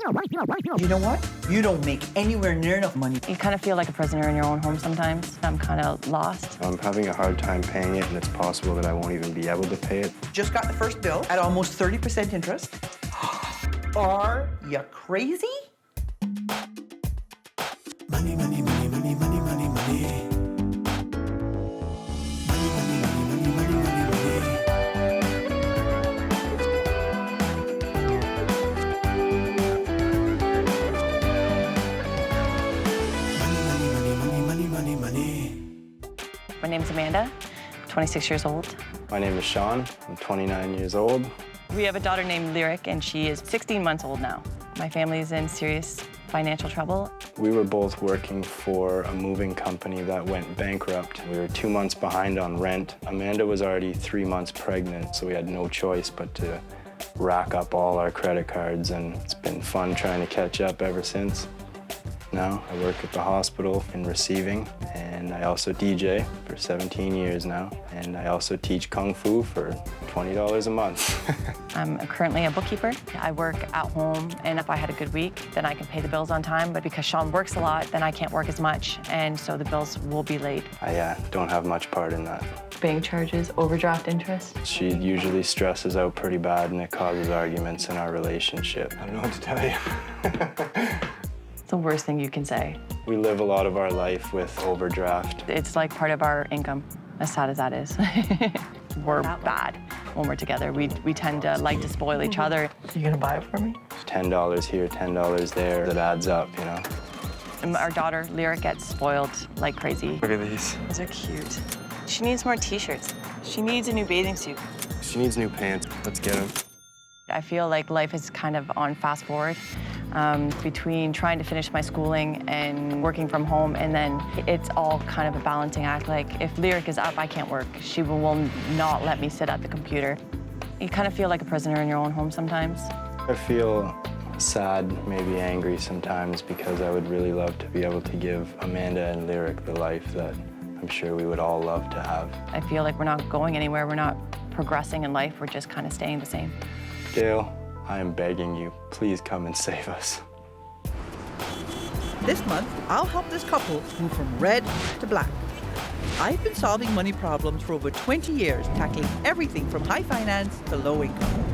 You know what? You don't make anywhere near enough money. You kind of feel like a prisoner in your own home sometimes. I'm kind of lost. I'm having a hard time paying it, and it's possible that I won't even be able to pay it. Just got the first bill at almost 30% interest. Are you crazy? Money, money, money, money, money, money, money. My name's Amanda, 26 years old. My name is Sean. I'm 29 years old. We have a daughter named Lyric, and she is 16 months old now. My family's in serious financial trouble. We were both working for a moving company that went bankrupt. We were 2 months behind on rent. Amanda was already 3 months pregnant, so we had no choice but to rack up all our credit cards, and it's been fun trying to catch up ever since. Now I work at the hospital in receiving, and I also DJ for 17 years now, and I also teach Kung Fu for $20 a month. I'm currently a bookkeeper. I work at home, and if I had a good week, then I can pay the bills on time, but because Sean works a lot, then I can't work as much, and so the bills will be late. I don't have much part in that. Bank charges, overdraft interest. She usually stresses out pretty bad, and it causes arguments in our relationship. I don't know what to tell you. The worst thing you can say. We live a lot of our life with overdraft. It's like part of our income, as sad as that is. We're bad when we're together. We tend to like to spoil each other. You gonna buy it for me? $10 here, $10 there. It adds up, you know. And our daughter, Lyric, gets spoiled like crazy. Look at these. These are cute. She needs more t-shirts. She needs a new bathing suit. She needs new pants. Let's get them. I feel like life is kind of on fast forward. Between trying to finish my schooling and working from home, and then it's all kind of a balancing act. Like, if Lyric is up, I can't work. She will not let me sit at the computer. You kind of feel like a prisoner in your own home sometimes. I feel sad, maybe angry sometimes, because I would really love to be able to give Amanda and Lyric the life that I'm sure we would all love to have. I feel like we're not going anywhere. We're not progressing in life. We're just kind of staying the same. Gail, I am begging you, please come and save us. This month, I'll help this couple move from red to black. I've been solving money problems for over 20 years, tackling everything from high finance to low income.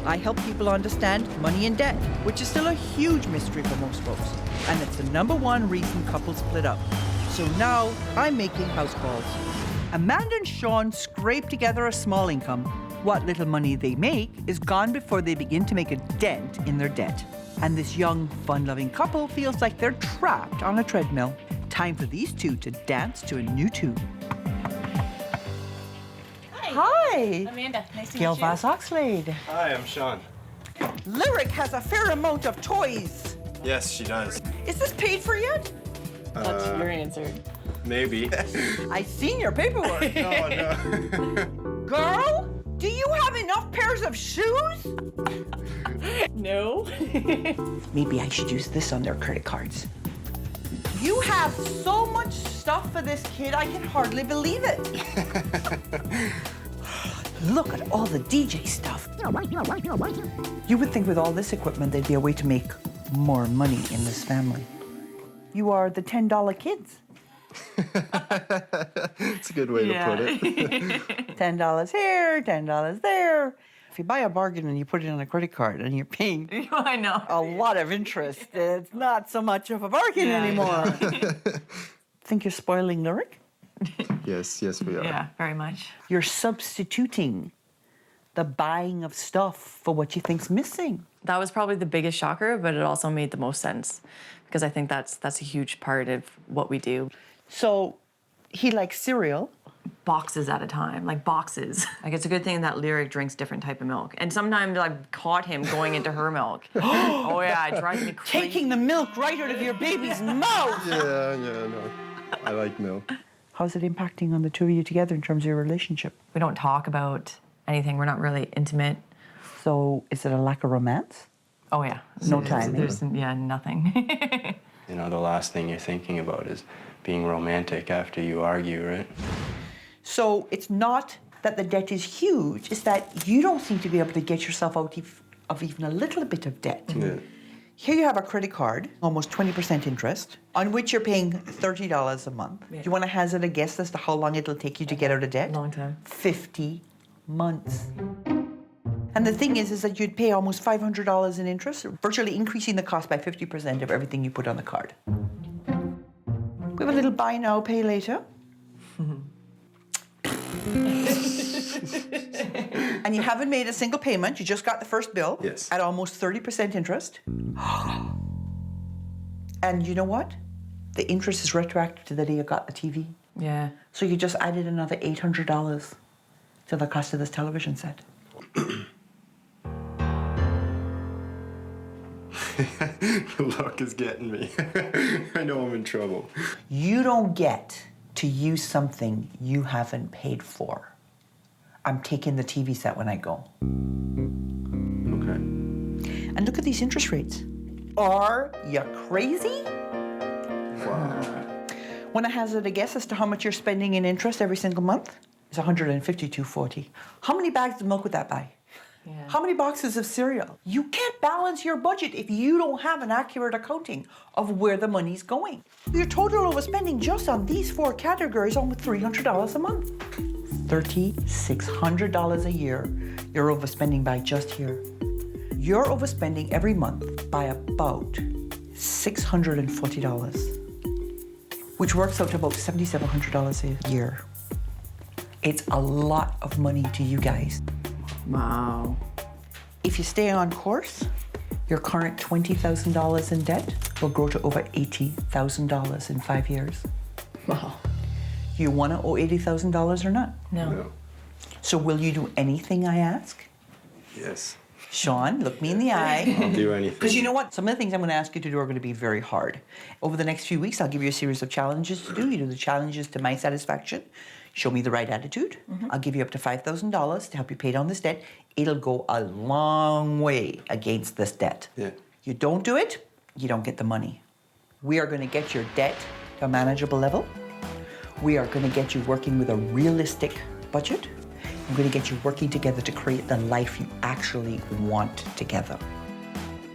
I help people understand money and debt, which is still a huge mystery for most folks. And it's the #1 reason couples split up. So now I'm making house calls. Amanda and Sean scrape together a small income. What little money they make is gone before they begin to make a dent in their debt. And this young, fun-loving couple feels like they're trapped on a treadmill. Time for these two to dance to a new tune. Hi. Amanda, nice to Gail meet you. Vaz-Oxlade. Hi, I'm Sean. Lyric has a fair amount of toys. Yes, she does. Is this paid for yet? That's your answer. Maybe. I seen your paperwork. No. Girl, do you have enough pairs of shoes? No. Maybe I should use this on their credit cards. You have so much stuff for this kid, I can hardly believe it. Look at all the DJ stuff. You would think with all this equipment, there'd be a way to make more money in this family. You are the $10 kids. It's a good way to put it. $10 here, $10 there. If you buy a bargain and you put it on a credit card and you're paying I know. a lot of interest, it's not so much of a bargain anymore. Think you're spoiling Lyric? Yes, we are. Yeah, very much. You're substituting the buying of stuff for what you think's missing. That was probably the biggest shocker, but it also made the most sense because I think that's a huge part of what we do. So he likes cereal. Boxes at a time, like boxes. Like, it's a good thing that Lyric drinks different type of milk. And sometimes I've caught him going into her milk. Oh yeah, it drives me crazy. Taking the milk right out of your baby's mouth. Yeah, no. I like milk. How's it impacting on the two of you together in terms of your relationship? We don't talk about anything. We're not really intimate. So is it a lack of romance? Oh yeah. No time. There's nothing. You know, the last thing you're thinking about is being romantic after you argue, right? So it's not that the debt is huge, it's that you don't seem to be able to get yourself out of even a little bit of debt. Yeah. Here you have a credit card, almost 20% interest, on which you're paying $30 a month. Yeah. Do you want to hazard a guess as to how long it'll take you to get out of debt? Long time. 50 months. And the thing is that you'd pay almost $500 in interest, virtually increasing the cost by 50% of everything you put on the card. We have a little buy now, pay later. And you haven't made a single payment. You just got the first bill. Yes. At almost 30% interest. And you know what? The interest is retroactive to the day you got the TV. Yeah. So you just added another $800 to the cost of this television set. The luck is getting me. I know I'm in trouble. You don't get to use something you haven't paid for. I'm taking the TV set when I go. Okay. And look at these interest rates. Are you crazy? Wow. Want to hazard a guess as to how much you're spending in interest every single month? It's $152.40. How many bags of milk would that buy? Yeah. How many boxes of cereal? You can't balance your budget if you don't have an accurate accounting of where the money's going. Your total overspending just on these 4 categories almost $300 a month. $3,600 a year you're overspending by just here. You're overspending every month by about $640, which works out to about $7,700 a year. It's a lot of money to you guys. Wow. If you stay on course, your current $20,000 in debt will grow to over $80,000 in 5 years. Wow. You want to owe $80,000 or not? No. No. So will you do anything I ask? Yes. Sean, look me in the eye. I'll do anything. Because you know what? Some of the things I'm going to ask you to do are going to be very hard. Over the next few weeks, I'll give you a series of challenges to do. You do the challenges to my satisfaction. Show me the right attitude. I'll give you up to $5,000 to help you pay down this debt. It'll go a long way against this debt. Yeah. You don't do it, you don't get the money. We are going to get your debt to a manageable level. We are going to get you working with a realistic budget. I'm going to get you working together to create the life you actually want together.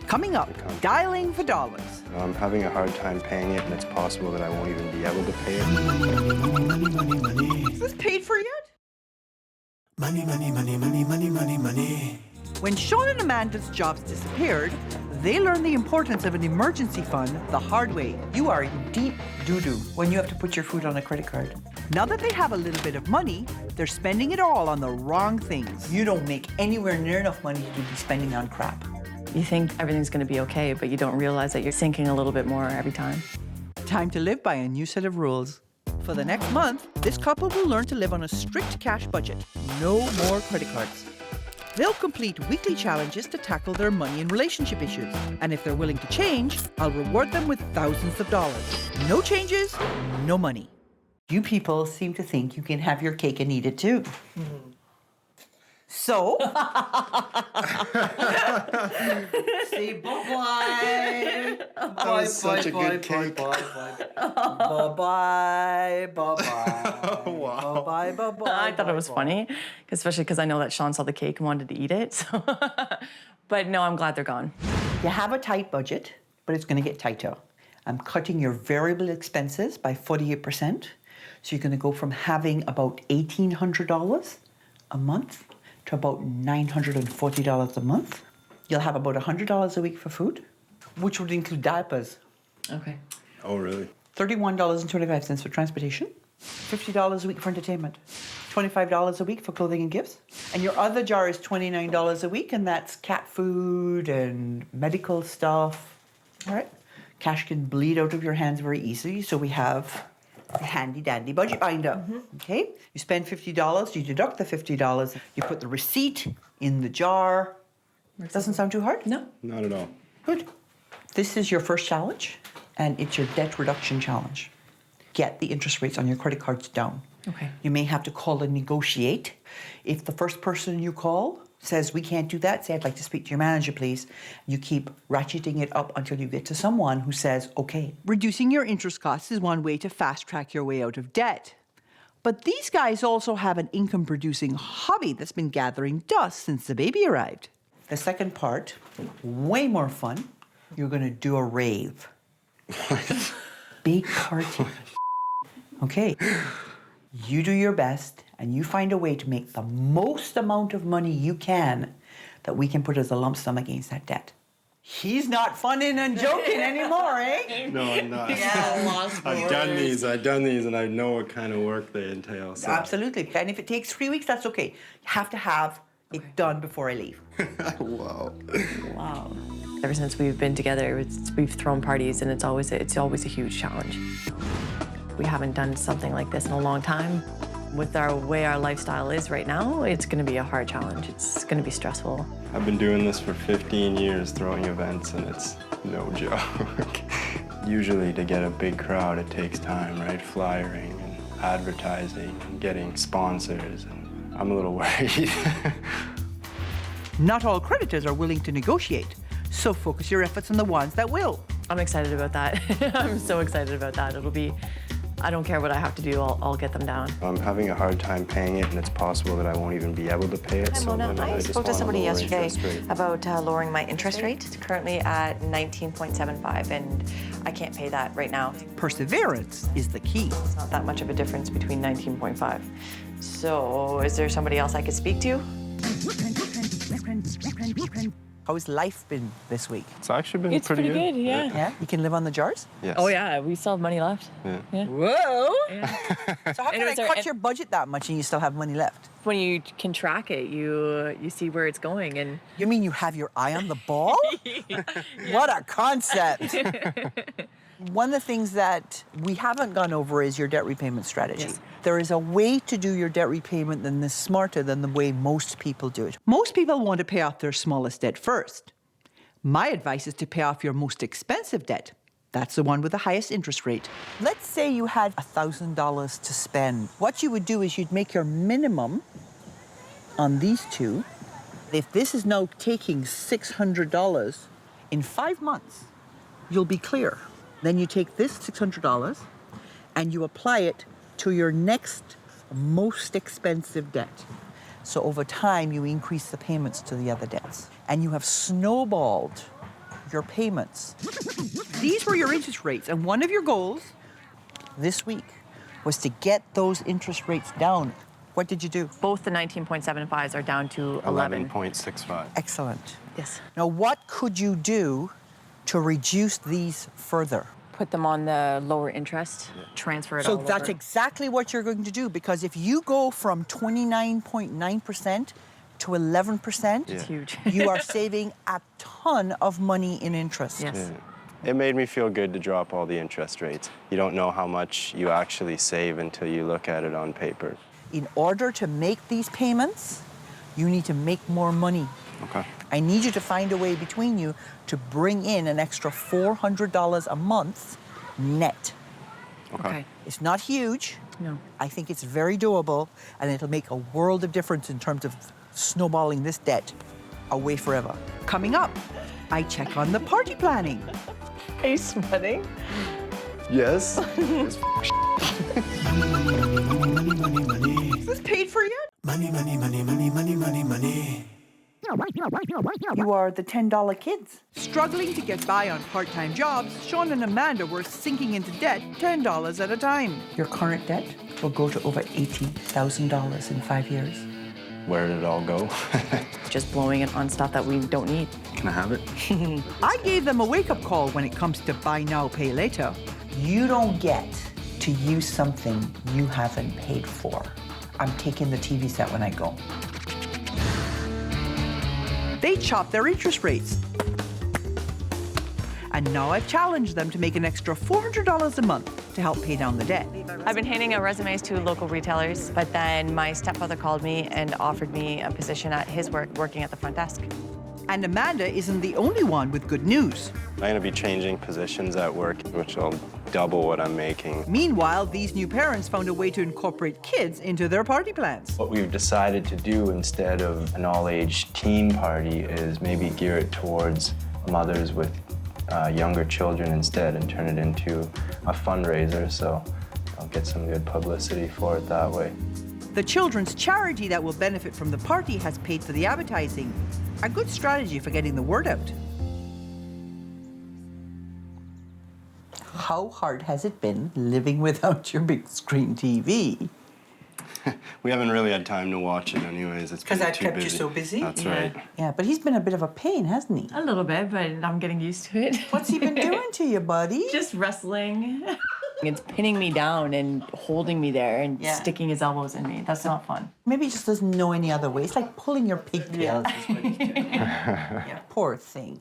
Coming up, dialing for dollars. I'm having a hard time paying it, and it's possible that I won't even be able to pay it. Is this paid for yet? Money, money, money, money, money, money, money. When Sean and Amanda's jobs disappeared, they learned the importance of an emergency fund the hard way. You are in deep doo-doo when you have to put your food on a credit card. Now that they have a little bit of money, they're spending it all on the wrong things. You don't make anywhere near enough money to be spending on crap. You think everything's going to be okay, but you don't realize that you're sinking a little bit more every time. Time to live by a new set of rules. For the next month, this couple will learn to live on a strict cash budget. No more credit cards. They'll complete weekly challenges to tackle their money and relationship issues. And if they're willing to change, I'll reward them with thousands of dollars. No changes, no money. You people seem to think you can have your cake and eat it too. So, say bye-bye. That was such a good cake. Bye-bye, bye-bye. Wow. Bye-bye, bye-bye. I thought it was funny, especially because I know that Sean saw the cake and wanted to eat it. So. But no, I'm glad they're gone. You have a tight budget, but it's going to get tighter. I'm cutting your variable expenses by 48%. So you're going to go from having about $1,800 a month to about $940 a month. You'll have about $100 a week for food, which would include diapers. Okay. Oh, really? $31.25 for transportation, $50 a week for entertainment, $25 a week for clothing and gifts. And your other jar is $29 a week, and that's cat food and medical stuff. All right? Cash can bleed out of your hands very easily, so we have a handy dandy budget binder. Okay? You spend $50, you deduct the $50, you put the receipt in the jar. Doesn't sound too hard? No. Not at all. Good. This is your first challenge, and it's your debt reduction challenge. Get the interest rates on your credit cards down. Okay. You may have to call and negotiate. If the first person you call says, we can't do that, say, I'd like to speak to your manager, please. You keep ratcheting it up until you get to someone who says, okay. Reducing your interest costs is one way to fast track your way out of debt. But these guys also have an income-producing hobby that's been gathering dust since the baby arrived. The second part, way more fun, You're going to do a rave. Big party. Okay. You do your best and you find a way to make the most amount of money you can that we can put as a lump sum against that debt. He's not funning and joking anymore, eh? No, I'm not. Yeah. I've done these, and I know what kind of work they entail. So. Absolutely. And if it takes 3 weeks, that's okay. You have to have it done before I leave. Wow. Wow. Ever since we've been together, we've thrown parties, and it's always a huge challenge. We haven't done something like this in a long time. With the way our lifestyle is right now, it's going to be a hard challenge. It's going to be stressful. I've been doing this for 15 years, throwing events, and it's no joke. Usually to get a big crowd, it takes time, right? Flyering and advertising and getting sponsors, and I'm a little worried. Not all creditors are willing to negotiate, so focus your efforts on the ones that will. I'm excited about that. I'm so excited about that. I don't care what I have to do, I'll get them down. I'm having a hard time paying it, and it's possible that I won't even be able to pay it. Hi, so Mona. then I just spoke to want a somebody lower yesterday interest rate. about lowering my interest rate. It's currently at 19.75, and I can't pay that right now. Perseverance is the key. It's not that much of a difference between 19.5. So, is there somebody else I could speak to? How's life been this week? It's actually been It's pretty good, yeah. Yeah? You can live on the jars? Yes. Oh yeah, we still have money left. Yeah. Whoa! Yeah. So how can I cut your budget that much and you still have money left? When you can track it, you see where it's going, and You mean you have your eye on the ball? What a concept! One of the things that we haven't gone over is your debt repayment strategy. Yes. There is a way to do your debt repayment that is smarter than the way most people do it. Most people want to pay off their smallest debt first. My advice is to pay off your most expensive debt. That's the one with the highest interest rate. Let's say you had $1,000 to spend. What you would do is you'd make your minimum on these two. If this is now taking $600 in 5 months, you'll be clear. Then you take this $600 and you apply it to your next most expensive debt. So over time, you increase the payments to the other debts. And you have snowballed your payments. These were your interest rates, and one of your goals this week was to get those interest rates down. What did you do? both the 19.75s are down to 11. 11.65. Excellent. Yes. Now, what could you do to reduce these further? Put them on the lower interest, transfer it So all that's over. exactly what you're going to do, because if you go from 29.9% to 11%, It's huge. you are saving a ton of money in interest. Yes. Yeah. It made me feel good to drop all the interest rates. You don't know how much you actually save until you look at it on paper. In order to make these payments, you need to make more money. Okay. I need you to find a way between you to bring in an extra $400 a month net. Okay. It's not huge. No. I think it's very doable, and it'll make a world of difference in terms of snowballing this debt away forever. Coming up, I check on the party planning. Are you sweating? Yes. Is this paid for yet? Money, money, money, money, money, money, money. You are the $10 kids. Struggling to get by on part-time jobs, Sean and Amanda were sinking into debt $10 at a time. Your current debt will go to over $80,000 in 5 years. Where did it all go? Just blowing it on stuff that we don't need. Can I have it? I gave them a wake-up call when it comes to buy now, pay later. You don't get to use something you haven't paid for. I'm taking the TV set when I go. They chopped their interest rates. And now I've challenged them to make an extra $400 a month to help pay down the debt. I've been handing out resumes to local retailers, but then my stepfather called me and offered me a position at his work, working at the front desk. And Amanda isn't the only one with good news. I'm going to be changing positions at work, which will double what I'm making. Meanwhile, these new parents found a way to incorporate kids into their party plans. What we've decided to do instead of an all-age teen party is maybe gear it towards mothers with younger children instead and turn it into a fundraiser, so I'll get some good publicity for it that way. The children's charity that will benefit from the party has paid for the advertising. A good strategy for getting the word out. How hard has it been living without your big screen TV? We haven't really had time to watch it anyways. It's been 'Cause that too kept you busy. so busy? That's Yeah. right. Yeah, but he's been a bit of a pain, hasn't he? A little bit, but I'm getting used to it. What's he been doing to you, buddy? Just wrestling. It's pinning me down and holding me there and Yeah. sticking his elbows in me. That's not fun. Maybe he just doesn't know any other way. It's like pulling your pigtails. Is what he's doing. Yeah, poor thing.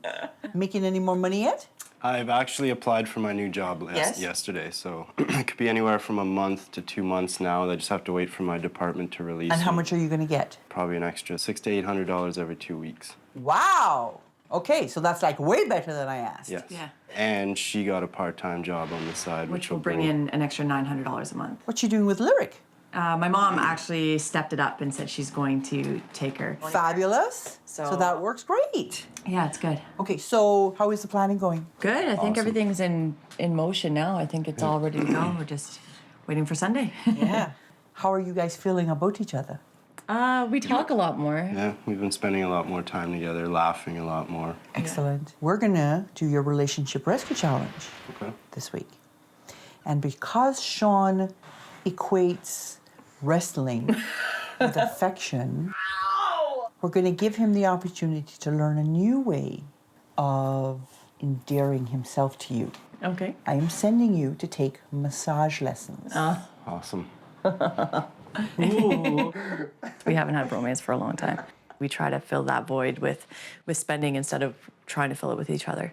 Making any more money yet? I've actually applied for my new job Yes? yesterday, so it could be anywhere from a month to 2 months now. I just have to wait for my department to release And how me. much are you going to get? Probably an extra $600 to $800 every 2 weeks. Wow. Okay, so that's like way better than I asked. Yes. Yeah. And she got a part-time job on the side, Which will bring in an extra $900 a month. What you doing with Lyric? My mom actually stepped it up and said she's going to take her. Fabulous. So So- that works great. Yeah, it's good. Okay, so how is the planning going? Good. I think Awesome. everything's in motion now. I think it's all ready to go. We're just waiting for Sunday. Yeah. How are you guys feeling about each other? We talk a lot more. Yeah, we've been spending a lot more time together, laughing a lot more. Excellent. We're gonna do your relationship rescue challenge Okay. this week. And because Sean equates wrestling with affection, we're gonna give him the opportunity to learn a new way of endearing himself to you. Okay. I am sending you to take massage lessons. Awesome. We haven't had romance for a long time. We try to fill that void with spending instead of trying to fill it with each other.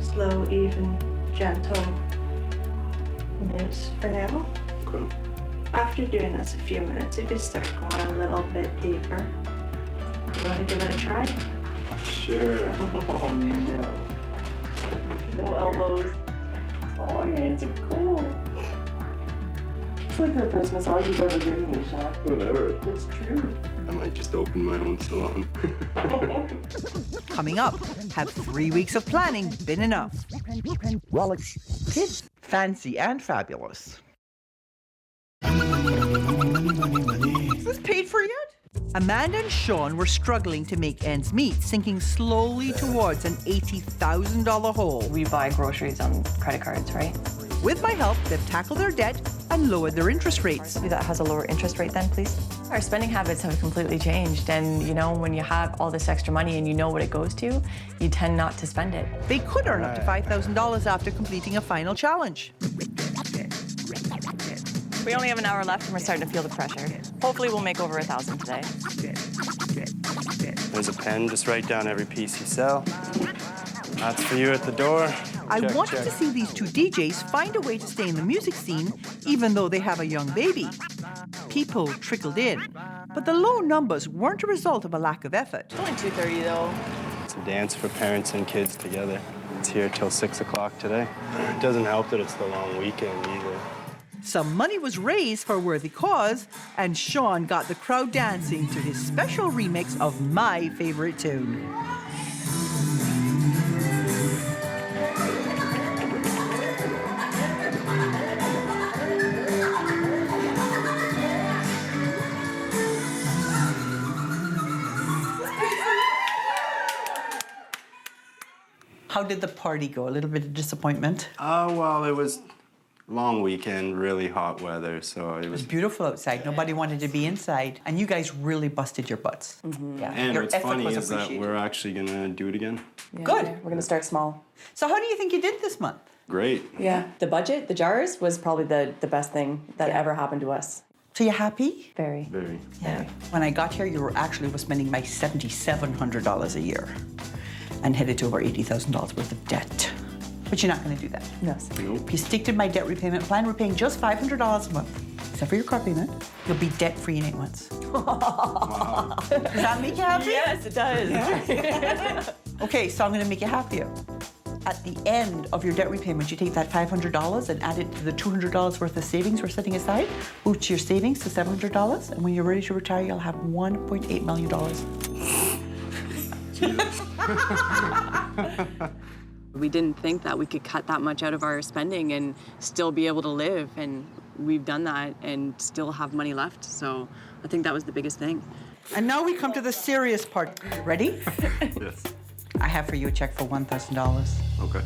Slow, even, gentle moves for now. Okay. After doing this a few minutes, you can start going a little bit deeper. You want to give it a try? Sure. No elbows. Oh, your hands are cool. It's like the Christmas all you've ever given me, Sean. Whatever. It's true. I might just open my own salon. Coming up, have 3 weeks of planning been enough? Kids, fancy and fabulous. Is this paid for yet? Amanda and Sean were struggling to make ends meet, sinking slowly towards an $80,000 hole. We buy groceries on credit cards, right? With my help, they've tackled their debt and lowered their interest rates. That has a lower interest rate then, please. Our spending habits have completely changed. And, you know, when you have all this extra money and you know what it goes to, you tend not to spend it. They could earn up to $5,000 after completing a final challenge. We only have an hour left and we're starting to feel the pressure. Hopefully we'll make over 1,000 today. There's a pen, just write down every piece you sell. That's for you at the door. I Check, wanted check. to see these two DJs find a way to stay in the music scene, even though they have a young baby. People trickled in, but the low numbers weren't a result of a lack of effort. It's only 2:30 though. It's a dance for parents and kids together. It's here till 6 o'clock today. It doesn't help that it's the long weekend either. Some money was raised for a worthy cause, and Sean got the crowd dancing to his special remix of my favorite tune. How did the party go? A little bit of disappointment? Well, it was long weekend, really hot weather, so it It was. was beautiful outside. Nobody wanted to be inside. And you guys really busted your butts. Yeah. And your what's effort funny was is that appreciated. we're actually gonna do it again. Good. We're gonna start small. So how do you think you did this month? Great. Yeah. The budget, the jars, was probably the best thing that ever happened to us. So you happy? Very. Very. Yeah. When I got here, you were actually was spending my $7,700 a year and headed to over $80,000 worth of debt. But you're not going to do that. No. Nope. If you stick to my debt repayment plan, we're paying just $500 a month. Except for your car payment, you'll be debt-free in 8 months. Does that make you happy? Yes, it does. Okay, so I'm going to make you happier. At the end of your debt repayment, you take that $500 and add it to the $200 worth of savings we're setting aside, boost your savings to $700, and when you're ready to retire, you'll have $1.8 million. We didn't think that we could cut that much out of our spending and still be able to live, and we've done that and still have money left. So I think that was the biggest thing. And now we come to the serious part. Ready? Yes. I have for you a check for $1,000. Okay.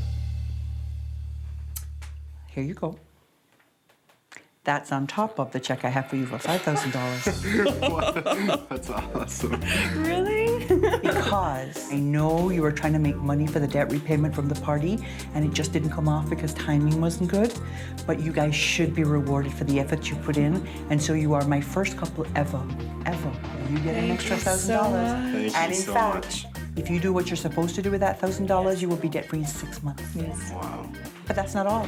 Here you go. That's on top of the check I have for you for $5,000. That's awesome. Really? Because I know you were trying to make money for the debt repayment from the party, and it just didn't come off because timing wasn't good. But you guys should be rewarded for the effort you put in, and so you are my first couple ever. You get an extra $1,000. Thank you so much. If you do what you're supposed to do with that $1,000, you will be debt-free in 6 months. Yes. Wow. But that's not all.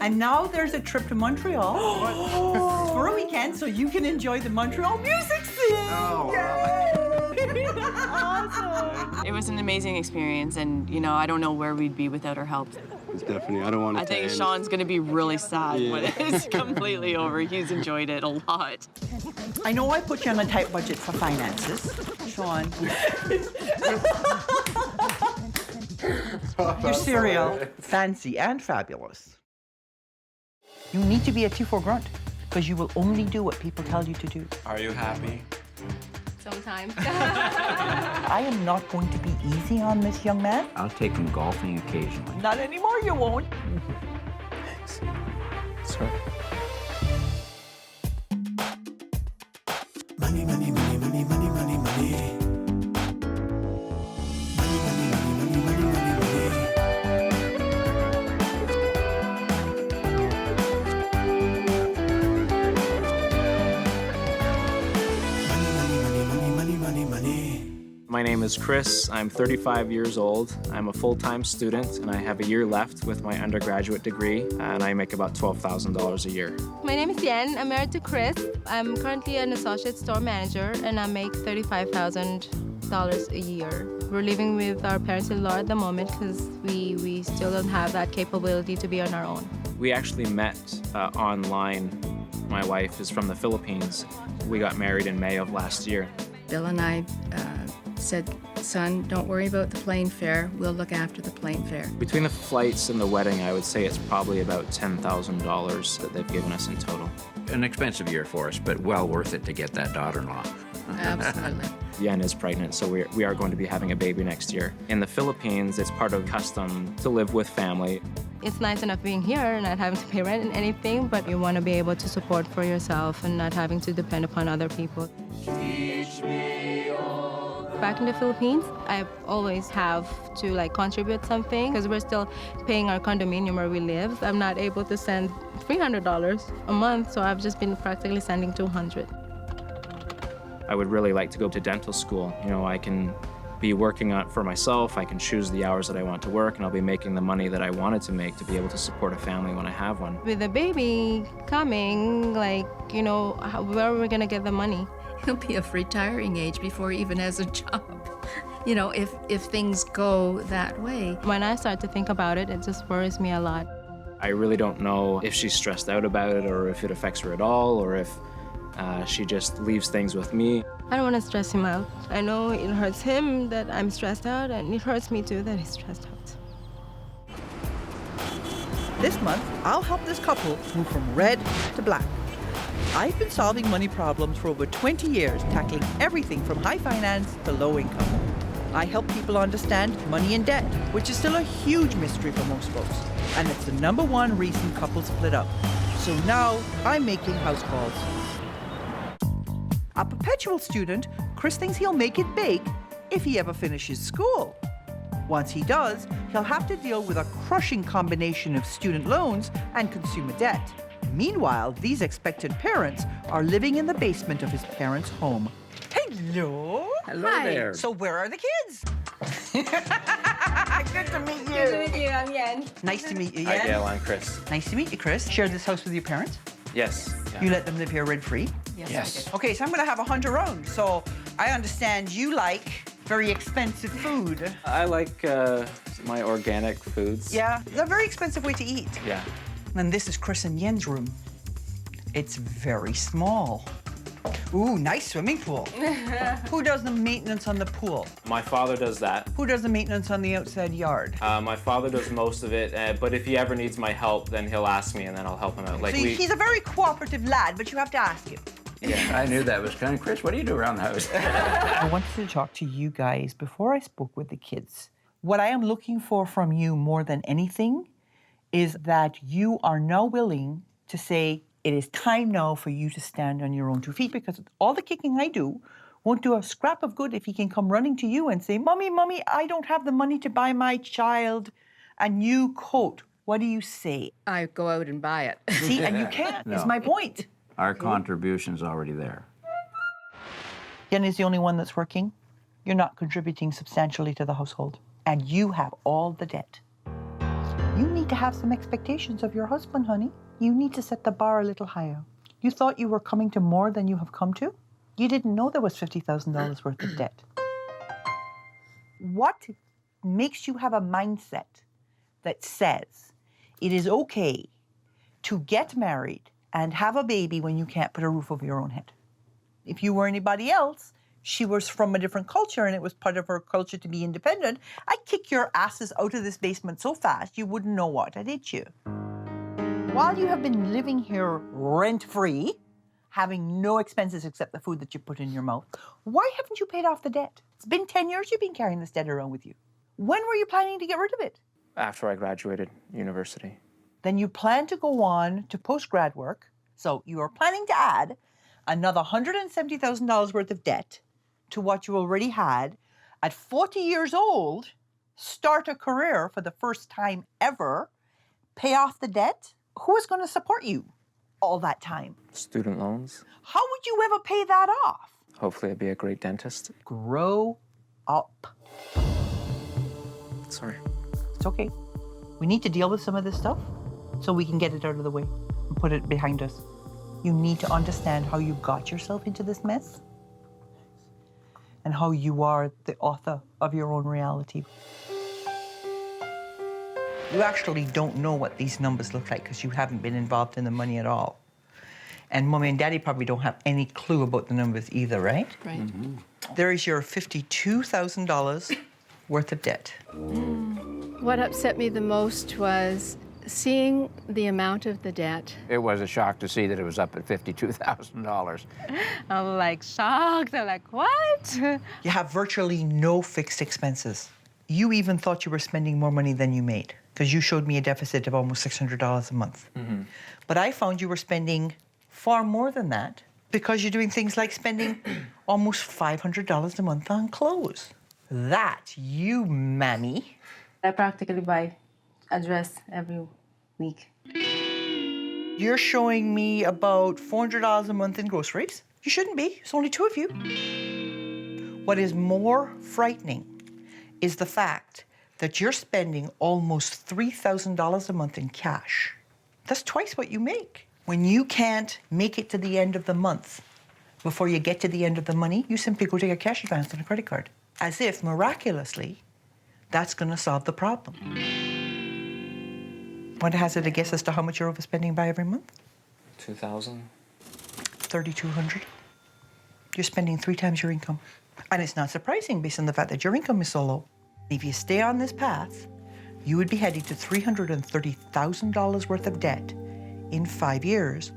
And now there's a trip to Montreal for a weekend, so you can enjoy the Montreal music scene. Oh, Awesome. It was an amazing experience, and you know, I don't know where we'd be without her help. It's definitely, I don't want to I think Sean's gonna be really sad when it's completely over. He's enjoyed it a lot. I know I put you on a tight budget for finances, Sean. Your cereal, fancy and fabulous. You need to be a T4 grunt, because you will only do what people tell you to do. Are you happy? Sometimes. I am not going to be easy on this young man. I'll take him golfing occasionally. Not anymore, you won't. Sorry. Money, money, money, money, money, money, money. Money, money, money, money, money, money, money. My name is Chris. I'm 35 years old. I'm a full-time student, and I have a year left with my undergraduate degree, and I make about $12,000 a year. My name is Yen. I'm married to Chris. I'm currently an associate store manager, and I make $35,000 a year. We're living with our parents-in-law at the moment because we still don't have that capability to be on our own. We actually met online. My wife is from the Philippines. We got married in May of last year. Bill and I said, son, don't worry about the plane fare. We'll look after the plane fare. Between the flights and the wedding, I would say it's probably about $10,000 that they've given us in total. An expensive year for us, but well worth it to get that daughter-in-law. Absolutely. Yen is pregnant, so we are going to be having a baby next year. In the Philippines, it's part of custom to live with family. It's nice enough being here and not having to pay rent and anything, but you want to be able to support for yourself and not having to depend upon other people. Back in the Philippines, I always have to contribute something because we're still paying our condominium where we live. I'm not able to send $300 a month, so I've just been practically sending $200. I would really like to go to dental school. You know, I can be working on it for myself. I can choose the hours that I want to work, and I'll be making the money that I wanted to make to be able to support a family when I have one. With the baby coming, where are we going to get the money? He'll be of retiring age before he even has a job. You know, if things go that way. When I start to think about it, it just worries me a lot. I really don't know if she's stressed out about it or if it affects her at all or if she just leaves things with me. I don't want to stress him out. I know it hurts him that I'm stressed out, and it hurts me too that he's stressed out. This month, I'll help this couple move from red to black. I've been solving money problems for over 20 years, tackling everything from high finance to low income. I help people understand money and debt, which is still a huge mystery for most folks, and it's the #1 reason couples split up. So now I'm making house calls. A perpetual student, Chris thinks he'll make it big if he ever finishes school. Once he does, he'll have to deal with a crushing combination of student loans and consumer debt. Meanwhile, these expectant parents are living in the basement of his parents' home. Hello. Hello there. So where are the kids? Good to meet you. Good to meet you. I'm Yen. Nice to meet you, Hi, Yen. Gail. I'm Chris. Nice to meet you, Chris. Share this house with your parents? Yes. Yeah. You let them live here rent-free? Yes. Okay, so I'm going to have a hunt around. So I understand you like very expensive food. I like my organic foods. Yeah, it's a very expensive way to eat. Yeah. And this is Chris and Yen's room. It's very small. Ooh, nice swimming pool. Who does the maintenance on the pool? My father does that. Who does the maintenance on the outside yard? My father does most of it, but if he ever needs my help, then he'll ask me and then I'll help him out. So he's a very cooperative lad, but you have to ask him. Yeah, I knew that was coming. Chris, what do you do around the house? I wanted to talk to you guys before I spoke with the kids. What I am looking for from you more than anything is that you are now willing to say, it is time now for you to stand on your own 2 feet, because all the kicking I do won't do a scrap of good if he can come running to you and say, Mommy, I don't have the money to buy my child a new coat. What do you say? I go out and buy it. See, and you can't, is my point. Our contribution's already there. Yen is the only one that's working. You're not contributing substantially to the household. And you have all the debt. You need to have some expectations of your husband, honey. You need to set the bar a little higher. You thought you were coming to more than you have come to? You didn't know there was $50,000 worth of debt. What makes you have a mindset that says it is okay to get married and have a baby when you can't put a roof over your own head? If you were anybody else, she was from a different culture and it was part of her culture to be independent, I'd kick your asses out of this basement so fast you wouldn't know what I did you. While you have been living here rent-free, having no expenses except the food that you put in your mouth, why haven't you paid off the debt? It's been 10 years you've been carrying this debt around with you. When were you planning to get rid of it? After I graduated university. Then you plan to go on to post-grad work, so you are planning to add another $170,000 worth of debt to what you already had. At 40 years old, start a career for the first time ever, pay off the debt. Who is going to support you all that time? Student loans. How would you ever pay that off? Hopefully I'd be a great dentist. Grow up. Sorry. It's okay. We need to deal with some of this stuff so we can get it out of the way and put it behind us. You need to understand how you got yourself into this mess and how you are the author of your own reality. You actually don't know what these numbers look like because you haven't been involved in the money at all. And Mommy and Daddy probably don't have any clue about the numbers either, right? Right. Mm-hmm. There is your $52,000 worth of debt. What upset me the most was seeing the amount of the debt. It was a shock to see that it was up at $52,000. I'm like shocked. I'm like, what? You have virtually no fixed expenses. You even thought you were spending more money than you made because you showed me a deficit of almost $600 a month. Mm-hmm. But I found you were spending far more than that because you're doing things like spending almost $500 a month on clothes. That's you, mammy. I practically buy a dress every week. You're showing me about $400 a month in groceries. You shouldn't be. It's only two of you. What is more frightening is the fact that you're spending almost $3,000 a month in cash. That's twice what you make. When you can't make it to the end of the month before you get to the end of the money, you simply go take a cash advance on a credit card, as if miraculously that's going to solve the problem. Want to hazard a guess as to how much you're overspending by every month? 2,000. 3,200. You're spending 3 times your income. And it's not surprising based on the fact that your income is so low. If you stay on this path, you would be heading to $330,000 worth of debt in 5 years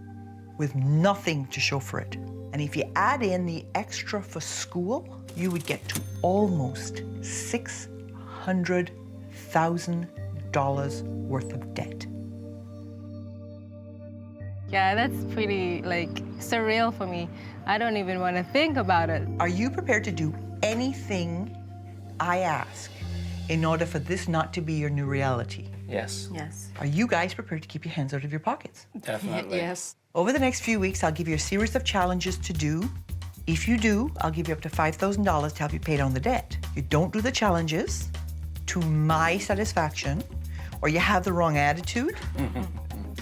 with nothing to show for it. And if you add in the extra for school, you would get to almost $600,000 worth of debt. Yeah, that's pretty, surreal for me. I don't even want to think about it. Are you prepared to do anything I ask in order for this not to be your new reality? Yes. Yes. Are you guys prepared to keep your hands out of your pockets? Definitely. Yes. Over the next few weeks, I'll give you a series of challenges to do. If you do, I'll give you up to $5,000 to help you pay down the debt. You don't do the challenges to my satisfaction, or you have the wrong attitude,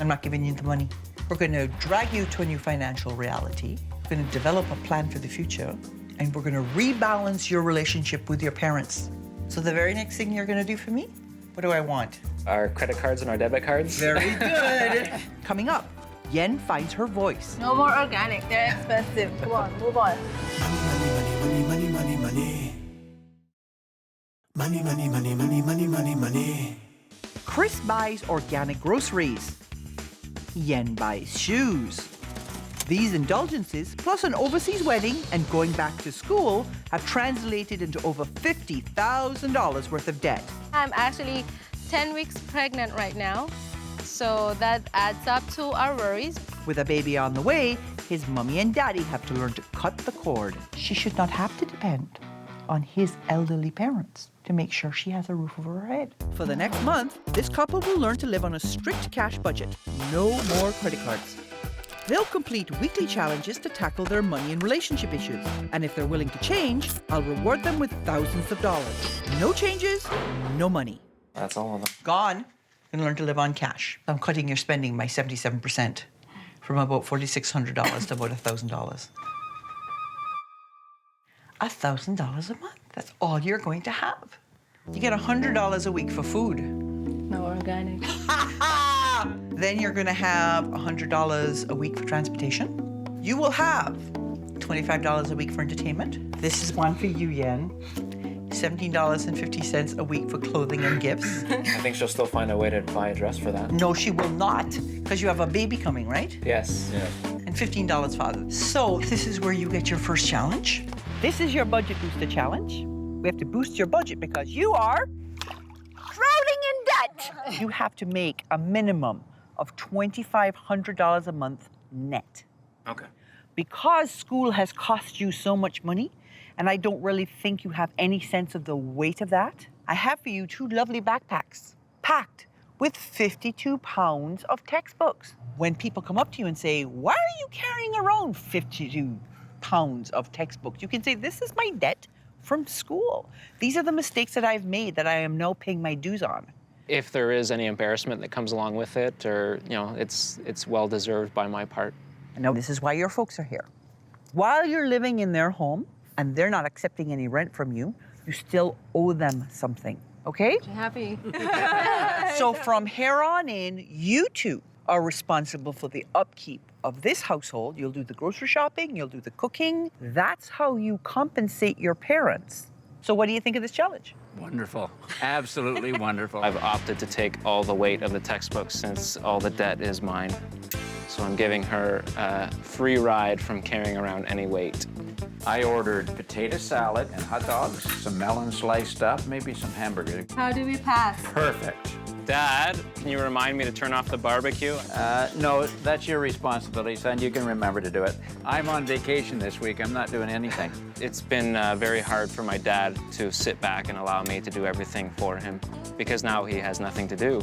I'm not giving you the money. We're going to drag you to a new financial reality. We're going to develop a plan for the future, and we're going to rebalance your relationship with your parents. So the very next thing you're going to do for me, what do I want? Our credit cards and our debit cards. Very good. Coming up, Yen finds her voice. No more organic. They're expensive. Come on, move on. Money, money, money, money, money. Money, money, money, money, money, money, money. Chris buys organic groceries. Yen buys shoes. These indulgences, plus an overseas wedding and going back to school, have translated into over $50,000 worth of debt. I'm actually 10 weeks pregnant right now, So that adds up to our worries. With a baby on the way, his mommy and daddy have to learn to cut the cord. She should not have to depend on his elderly parents to make sure she has a roof over her head. For the next month, this couple will learn to live on a strict cash budget. No more credit cards. They'll complete weekly challenges to tackle their money and relationship issues. And if they're willing to change, I'll reward them with thousands of dollars. No changes, no money. That's all of them. Gone. And learn to live on cash. I'm cutting your spending by 77%, from about $4,600 to about $1,000. $1,000 a month. That's all you're going to have. You get $100 a week for food. No organic. Then you're going to have $100 a week for transportation. You will have $25 a week for entertainment. This is one for you, Yen. $17.50 a week for clothing and gifts. I think she'll still find a way to buy a dress for that. No, she will not, because you have a baby coming, right? Yes. Yeah. And $15 father. So this is where you get your first challenge. This is your budget booster challenge. We have to boost your budget because you are drowning in debt. You have to make a minimum of $2,500 a month net. Okay. Because school has cost you so much money, and I don't really think you have any sense of the weight of that, I have for you 2 lovely backpacks packed with 52 pounds of textbooks. When people come up to you and say, why are you carrying around 52 pounds of textbooks? You can say, this is my debt from school. These are the mistakes that I've made that I am now paying my dues on. If there is any embarrassment that comes along with it, or, you know, it's well deserved by my part. And now this is why your folks are here. While you're living in their home and they're not accepting any rent from you, you still owe them something, okay? Happy. So from here on in, you two are responsible for the upkeep of this household. You'll do the grocery shopping, you'll do the cooking. That's how you compensate your parents. So what do you think of this challenge? Wonderful. Absolutely wonderful. I've opted to take all the weight of the textbooks since all the debt is mine. So I'm giving her a free ride from carrying around any weight. I ordered potato salad and hot dogs, some melon sliced up, maybe some hamburger. How do we pass? Perfect. Dad, can you remind me to turn off the barbecue? No, that's your responsibility, son. You can remember to do it. I'm on vacation this week. I'm not doing anything. It's been very hard for my dad to sit back and allow me to do everything for him, because now he has nothing to do.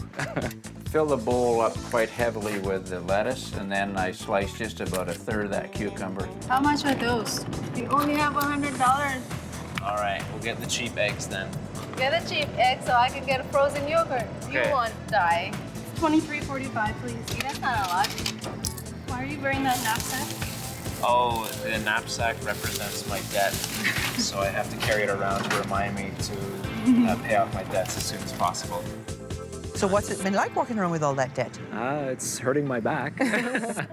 Fill the bowl up quite heavily with the lettuce, and then I slice just about 1/3 of that cucumber. How much are those? You only have $100. All right, we'll get the cheap eggs then. Get a cheap egg so I can get a frozen yogurt. Okay. You won't die. $23.45, please. See, that's not a lot. Why are you wearing that knapsack? Oh, the knapsack represents my debt, so I have to carry it around to remind me to pay off my debts as soon as possible. So what's it been like walking around with all that debt? It's hurting my back.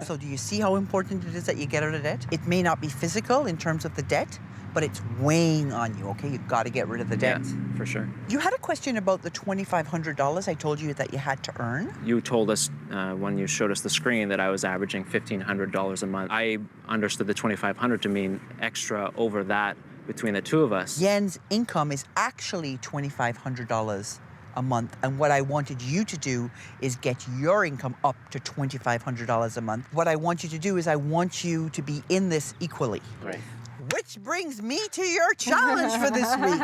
So do you see how important it is that you get out of debt? It may not be physical in terms of the debt, but it's weighing on you, okay? You've got to get rid of the debt. Yeah, for sure. You had a question about the $2,500 I told you that you had to earn. You told us when you showed us the screen that I was averaging $1,500 a month. I understood the $2,500 to mean extra over that between the two of us. Yen's income is actually $2,500 a month, and what I wanted you to do is get your income up to $2,500 a month. What I want you to do is I want you to be in this equally. Right. Which brings me to your challenge for this week.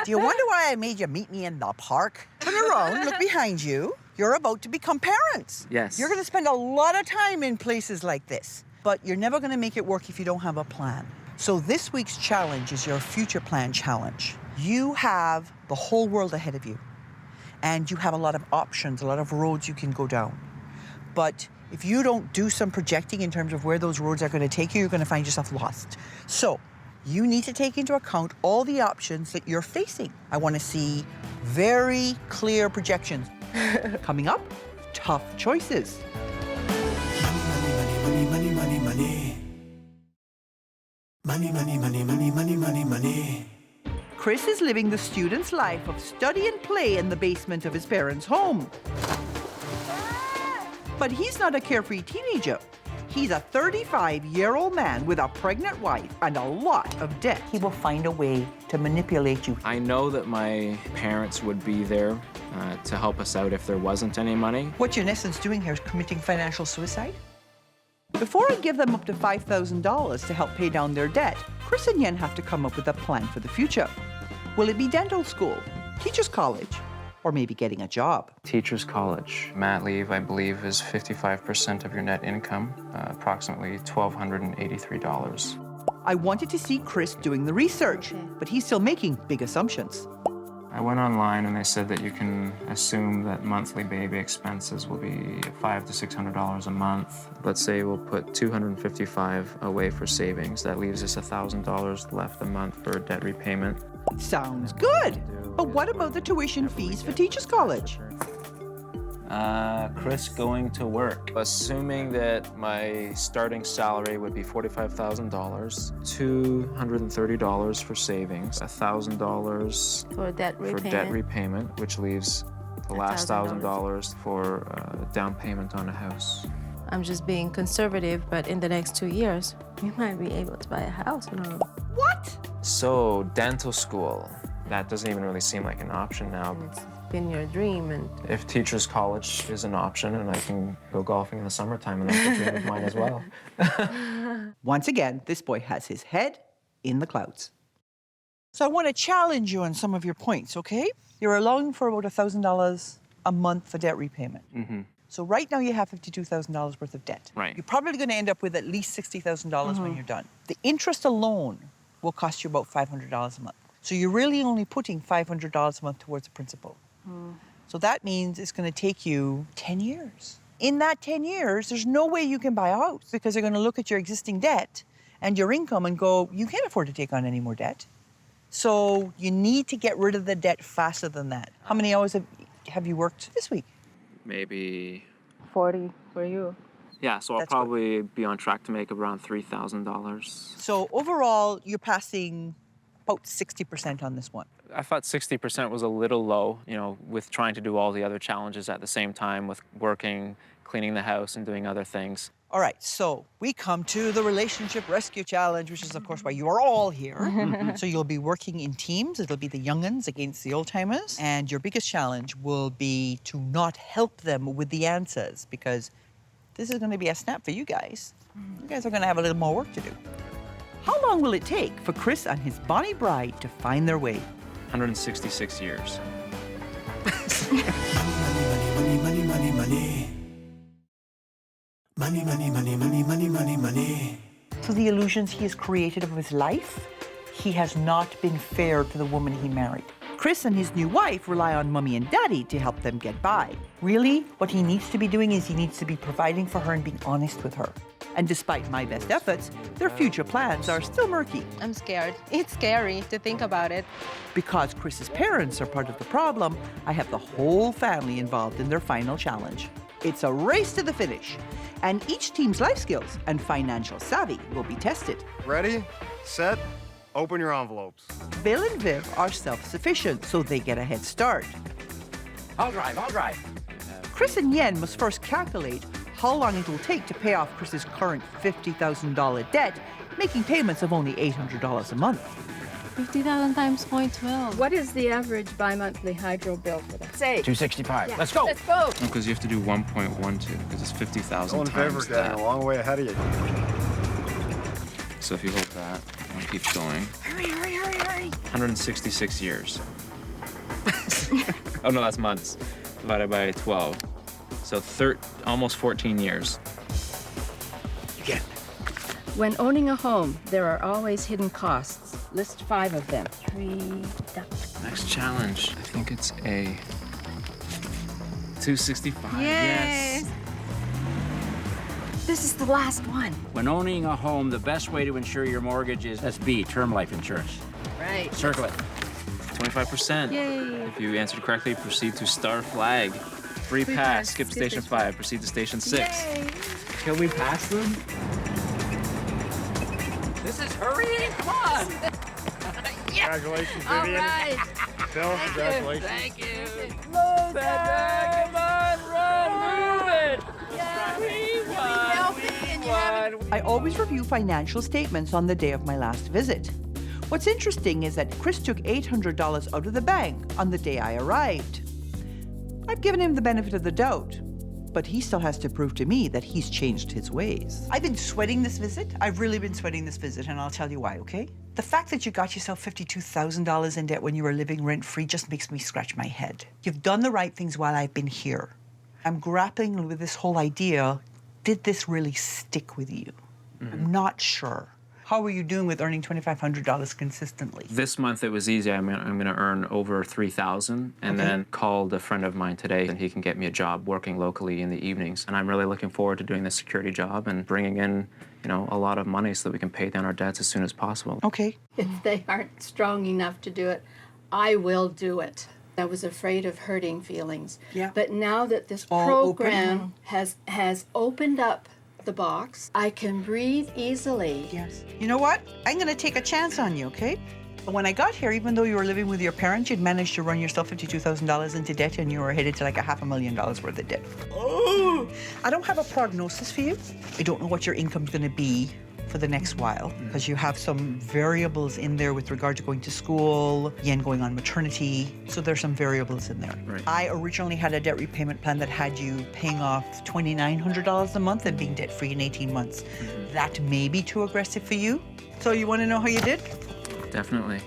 Do you wonder why I made you meet me in the park? Turn around, look behind you. You're about to become parents. Yes. You're going to spend a lot of time in places like this, but you're never going to make it work if you don't have a plan. So this week's challenge is your future plan challenge. You have the whole world ahead of you, and you have a lot of options, a lot of roads you can go down. But if you don't do some projecting in terms of where those roads are going to take you, you're going to find yourself lost. So you need to take into account all the options that you're facing. I want to see very clear projections. Coming up, tough choices. Money, money, money, money, money. Money, money, money, money, money, money, money. Chris is living the student's life of study and play in the basement of his parents' home. But he's not a carefree teenager. He's a 35-year-old man with a pregnant wife and a lot of debt. He will find a way to manipulate you. I know that my parents would be there to help us out if there wasn't any money. What you're in essence doing here is committing financial suicide. Before I give them up to $5,000 to help pay down their debt, Chris and Yen have to come up with a plan for the future. Will it be dental school, teachers college, or maybe getting a job? Teachers college. Mat leave, I believe, is 55% of your net income, approximately $1,283. I wanted to see Chris doing the research, but he's still making big assumptions. I went online and they said that you can assume that monthly baby expenses will be $500 to $600 a month. Let's say we'll put $255 away for savings. That leaves us $1,000 left a month for debt repayment. Sounds good. But what about the tuition fees for teachers college? Chris going to work. Assuming that my starting salary would be $45,000, $230 for savings, $1,000 For debt repayment. for debt repayment, which leaves the last $1,000 for down payment on a house. I'm just being conservative, but in the next 2 years, we might be able to buy a house. I don't know. What? So dental school, that doesn't even really seem like an option now. It's been your dream, and If teachers college is an option and I can go golfing in the summertime, and that's a dream of mine as well. Once again, this boy has his head in the clouds. So I want to challenge you on some of your points, okay? You're allowing for about $1,000 a month for debt repayment. Mm-hmm. So right now you have $52,000 worth of debt. Right. You're probably going to end up with at least $60,000 when you're done. The interest alone will cost you about $500 a month. So you're really only putting $500 a month towards the principal. So that means it's going to take you 10 years. In that 10 years, there's no way you can buy a house because they're going to look at your existing debt and your income and go, you can't afford to take on any more debt. So you need to get rid of the debt faster than that. How many hours have you worked this week? Maybe 40 for you. Yeah, so I'll That's probably be on track to make around $3,000. So overall, you're passing about 60% on this one. I thought 60% was a little low, you know, with trying to do all the other challenges at the same time, with working, cleaning the house, and doing other things. All right, so we come to the Relationship Rescue Challenge, which is, of course, why you are all here. So you'll be working in teams. It'll be the young'uns against the old-timers. And your biggest challenge will be to not help them with the answers, because this is going to be a snap for you guys. You guys are going to have a little more work to do. How long will it take for Chris and his bonny bride to find their way? 166 years. Money, money, money, money. Money, money, money, money, money, money, money. To the illusions he has created of his life, he has not been fair to the woman he married. Chris and his new wife rely on Mummy and Daddy to help them get by. Really, what he needs to be doing is he needs to be providing for her and being honest with her. And despite my best efforts, their future plans are still murky. I'm scared. It's scary to think about it. Because Chris's parents are part of the problem, I have the whole family involved in their final challenge. It's a race to the finish, and each team's life skills and financial savvy will be tested. Ready, set, open your envelopes. Bill and Viv are self-sufficient, so they get a head start. I'll drive. Chris and Yen must first calculate how long it will take to pay off Chris's current $50,000 debt, making payments of only $800 a month. 50,000 times 0.12. What is the average bi-monthly hydro bill for that? Say. $265. Yeah. Let's go. Let's go. Because you have to do 1.12, because it's 50,000 Going favor, times getting that. a long way ahead of you. So if you hold that, and keep going. Hurry. 166 years. Oh no, that's months. Divided by 12. So almost 14 years. Again. When owning a home, there are always hidden costs. List 5 of them. Next challenge. I think it's a 265. Yay. Yes. This is the last one. When owning a home, the best way to insure your mortgage is, that's B, term life insurance. Right. Circle it. 25%. Yay. If you answered correctly, proceed to star flag. Free pass. Skip station 5. Proceed to station 6. Yay. Can we pass them? This is hurrying. Come on. Congratulations, All Vivian. right. Phil, congratulations. Thank you. Load Come on, run, move it. Be healthy and you have I always review financial statements on the day of my last visit. What's interesting is that Chris took $800 out of the bank on the day I arrived. I've given him the benefit of the doubt, but he still has to prove to me that he's changed his ways. I've been sweating this visit. I've really been sweating this visit, and I'll tell you why, okay? The fact that you got yourself $52,000 in debt when you were living rent-free just makes me scratch my head. You've done the right things while I've been here. I'm grappling with this whole idea, did this really stick with you? I'm not sure. How are you doing with earning $2,500 consistently? This month it was easy. I'm gonna earn over $3,000, and then called a friend of mine today, and he can get me a job working locally in the evenings. And I'm really looking forward to doing this security job and bringing in, you know, a lot of money so that we can pay down our debts as soon as possible. Okay. If they aren't strong enough to do it, I will do it. I was afraid of hurting feelings. Yeah. But now that this All program has opened up the box, I can breathe easily. Yes. You know what? I'm going to take a chance on you, okay? When I got here, even though you were living with your parents, you'd managed to run yourself $52,000 into debt, and you were headed to like $500,000 worth of debt. Oh! I don't have a prognosis for you. I don't know what your income's going to be for the next while, because you have some variables in there with regard to going to school, Yen going on maternity, so there's some variables in there. Right. I originally had a debt repayment plan that had you paying off $2,900 a month and being debt-free in 18 months. That may be too aggressive for you. So you want to know how you did? Definitely.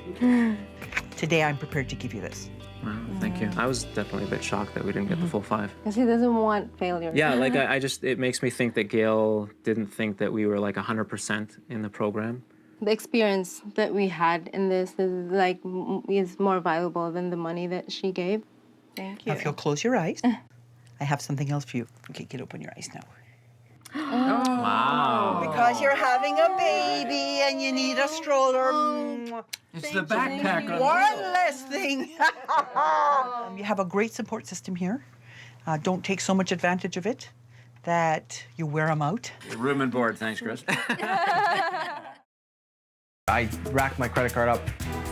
Today I'm prepared to give you this. Wow, thank you. I was definitely a bit shocked that we didn't get the full 5. Because he doesn't want failure. Yeah, like I just, it makes me think that Gail didn't think that we were like 100% in the program. The experience that we had in this is more valuable than the money that she gave. Thank you. Now, if you'll close your eyes, I have something else for you. Okay, get open your eyes now. Wow. Because you're having a baby and you need a stroller. It's the backpack. One less thing. You have a great support system here. Don't take so much advantage of it that you wear them out. Room and board, thanks, Chris. I racked my credit card up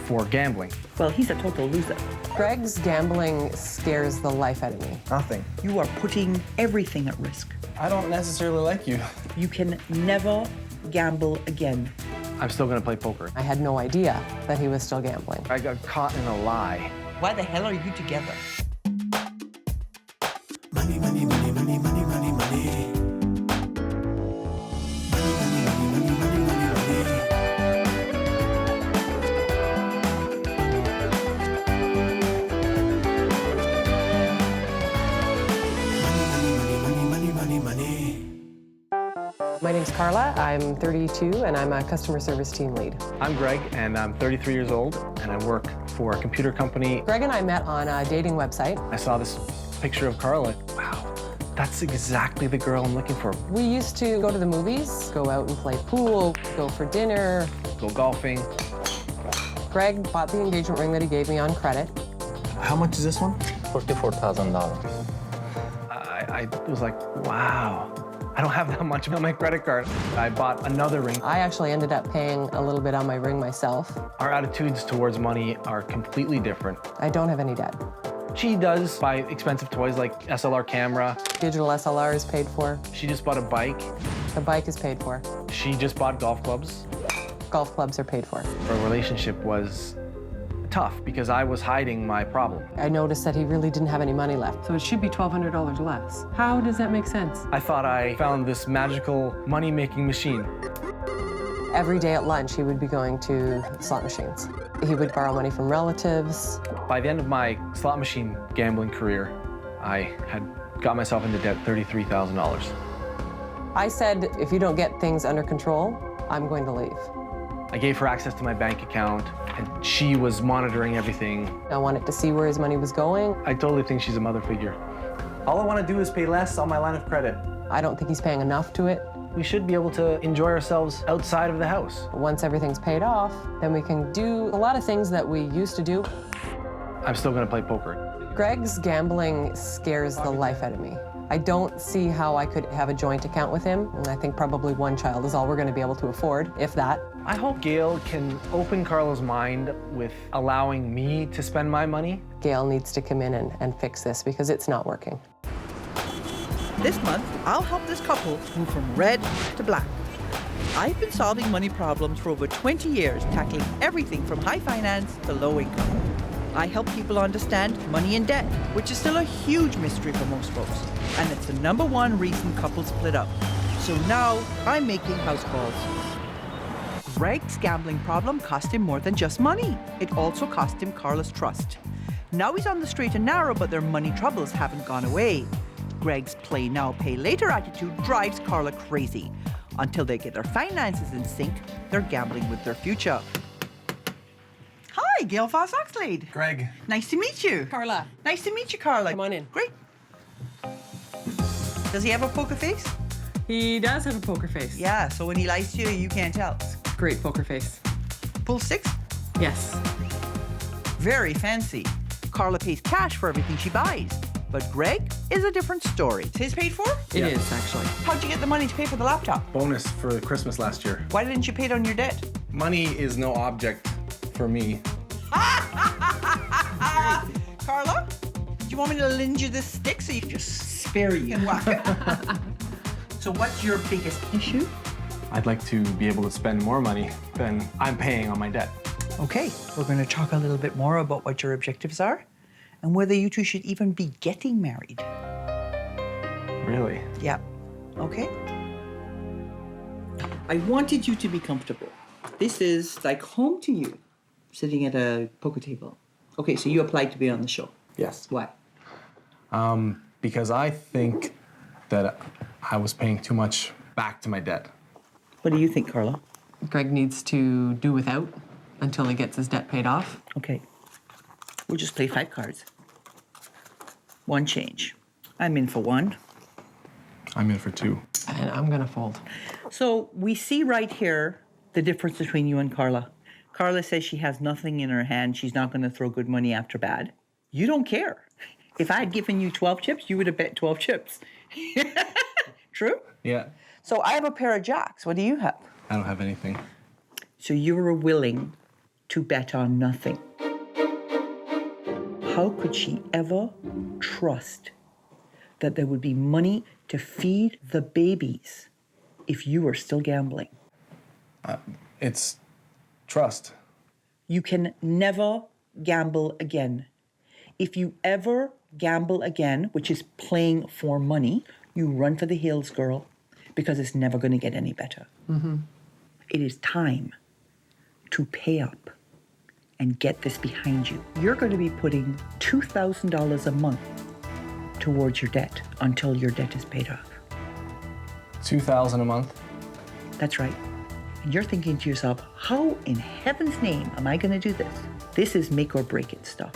for gambling. Well, he's a total loser. Greg's gambling scares the life out of me. Nothing. You are putting everything at risk. I don't necessarily like you. You can never gamble again. I'm still gonna play poker. I had no idea that he was still gambling. I got caught in a lie. Why the hell are you together? Money, money, money, money, money, money, money. My name's Carla. I'm 32, and I'm a customer service team lead. I'm Greg, and I'm 33 years old, and I work for a computer company. Greg and I met on a dating website. I saw this picture of Carla. Wow, that's exactly the girl I'm looking for. We used to go to the movies, go out and play pool, go for dinner. Go golfing. Greg bought the engagement ring that he gave me on credit. How much is this one? $44,000. I was like, wow. I don't have that much on my credit card. I bought another ring. I actually ended up paying a little bit on my ring myself. Our attitudes towards money are completely different. I don't have any debt. She does buy expensive toys like SLR camera. Digital SLR is paid for. She just bought a bike. The bike is paid for. She just bought golf clubs. Golf clubs are paid for. Our relationship was tough because I was hiding my problem. I noticed that he really didn't have any money left. So it should be $1,200 less. How does that make sense? I thought I found this magical money-making machine. Every day at lunch, he would be going to slot machines. He would borrow money from relatives. By the end of my slot machine gambling career, I had got myself into debt $33,000. I said, if you don't get things under control, I'm going to leave. I gave her access to my bank account, and she was monitoring everything. I wanted to see where his money was going. I totally think she's a mother figure. All I want to do is pay less on my line of credit. I don't think he's paying enough to it. We should be able to enjoy ourselves outside of the house. Once everything's paid off, then we can do a lot of things that we used to do. I'm still going to play poker. Greg's gambling scares the life out of me. I don't see how I could have a joint account with him, and I think probably one child is all we're going to be able to afford, if that. I hope Gail can open Carla's mind with allowing me to spend my money. Gail needs to come in and fix this because it's not working. This month, I'll help this couple move from red to black. I've been solving money problems for over 20 years, tackling everything from high finance to low income. I help people understand money and debt, which is still a huge mystery for most folks. And it's the #1 reason couples split up. So now I'm making house calls. Greg's gambling problem cost him more than just money. It also cost him Carla's trust. Now he's on the straight and narrow, but their money troubles haven't gone away. Greg's play now, pay later attitude drives Carla crazy. Until they get their finances in sync, they're gambling with their future. Hi, Gail Vaz-Oxlade. Greg. Nice to meet you. Carla. Nice to meet you, Carla. Come on in. Great. Does he have a poker face? He does have a poker face. Yeah, so when he lies to you, you can't tell. Great poker face. Pull 6? Yes. Very fancy. Carla pays cash for everything she buys. But Greg is a different story. Is his paid for? It is, actually. How'd you get the money to pay for the laptop? Bonus for Christmas last year. Why didn't you pay it on your debt? Money is no object for me. Carla, do you want me to lend you this stick so you can just spare you and whack it? So what's your biggest issue? I'd like to be able to spend more money than I'm paying on my debt. Okay, we're going to talk a little bit more about what your objectives are and whether you two should even be getting married. Really? Yeah. Okay. I wanted you to be comfortable. This is like home to you, sitting at a poker table. Okay, so you applied to be on the show. Yes. Why? Because I think that I was paying too much back to my debt. What do you think, Carla? Greg needs to do without until he gets his debt paid off. Okay. We'll just play 5 cards. 1 change. I'm in for 1. I'm in for 2. And I'm gonna fold. So we see right here the difference between you and Carla. Carla says she has nothing in her hand. She's not going to throw good money after bad. You don't care. If I had given you 12 chips, you would have bet 12 chips. True? Yeah. So I have a pair of jacks. What do you have? I don't have anything. So you were willing to bet on nothing. How could she ever trust that there would be money to feed the babies if you were still gambling? It's trust. You can never gamble again. If you ever gamble again, which is playing for money, you run for the hills, girl, because it's never going to get any better. Mm-hmm. It is time to pay up and get this behind you. You're going to be putting $2,000 a month towards your debt until your debt is paid off. $2,000 a month? That's right. And you're thinking to yourself, how in heaven's name am I going to do this? This is make or break it stuff.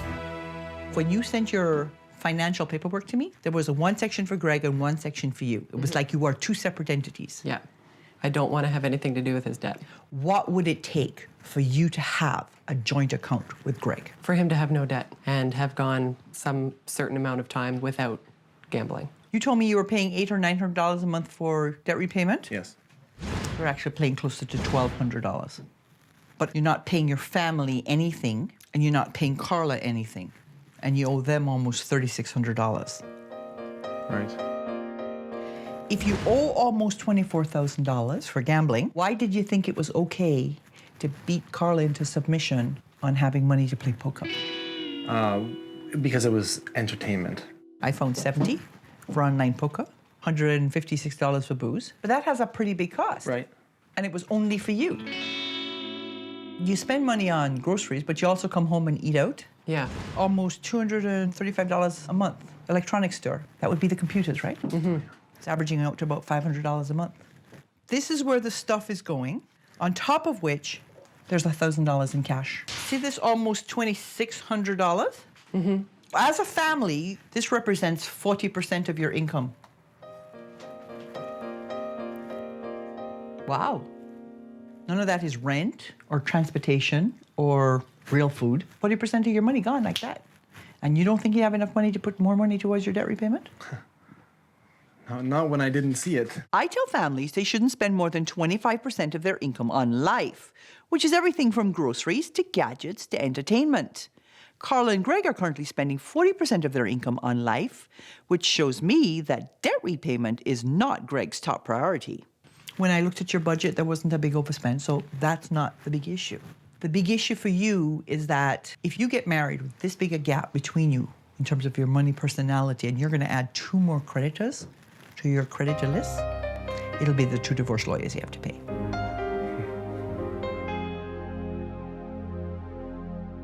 When you sent your financial paperwork to me, there was a 1 section for Greg and 1 section for you. It was like you are 2 separate entities. Yeah. I don't want to have anything to do with his debt. What would it take for you to have a joint account with Greg? For him to have no debt and have gone some certain amount of time without gambling. You told me you were paying $800 or $900 a month for debt repayment? Yes. You're actually paying closer to $1,200. But you're not paying your family anything, and you're not paying Carla anything. And you owe them almost $3,600. Right. If you owe almost $24,000 for gambling, why did you think it was okay to beat Carla into submission on having money to play poker? Because it was entertainment. I found 70 for online poker, $156 for booze. But that has a pretty big cost. Right. And it was only for you. You spend money on groceries, but you also come home and eat out. Yeah. Almost $235 a month. Electronics store. That would be the computers, right? Mm-hmm. It's averaging out to about $500 a month. This is where the stuff is going, on top of which there's $1,000 in cash. See this almost $2,600? Mm-hmm. As a family, this represents 40% of your income. Wow. None of that is rent or transportation or real food. 40% of your money gone like that. And you don't think you have enough money to put more money towards your debt repayment? No, not when I didn't see it. I tell families they shouldn't spend more than 25% of their income on life, which is everything from groceries to gadgets to entertainment. Carla and Greg are currently spending 40% of their income on life, which shows me that debt repayment is not Greg's top priority. When I looked at your budget, there wasn't a big overspend, so that's not the big issue. The big issue for you is that if you get married with this big a gap between you in terms of your money personality, and you're going to add 2 more creditors to your creditor list, it'll be the 2 divorce lawyers you have to pay.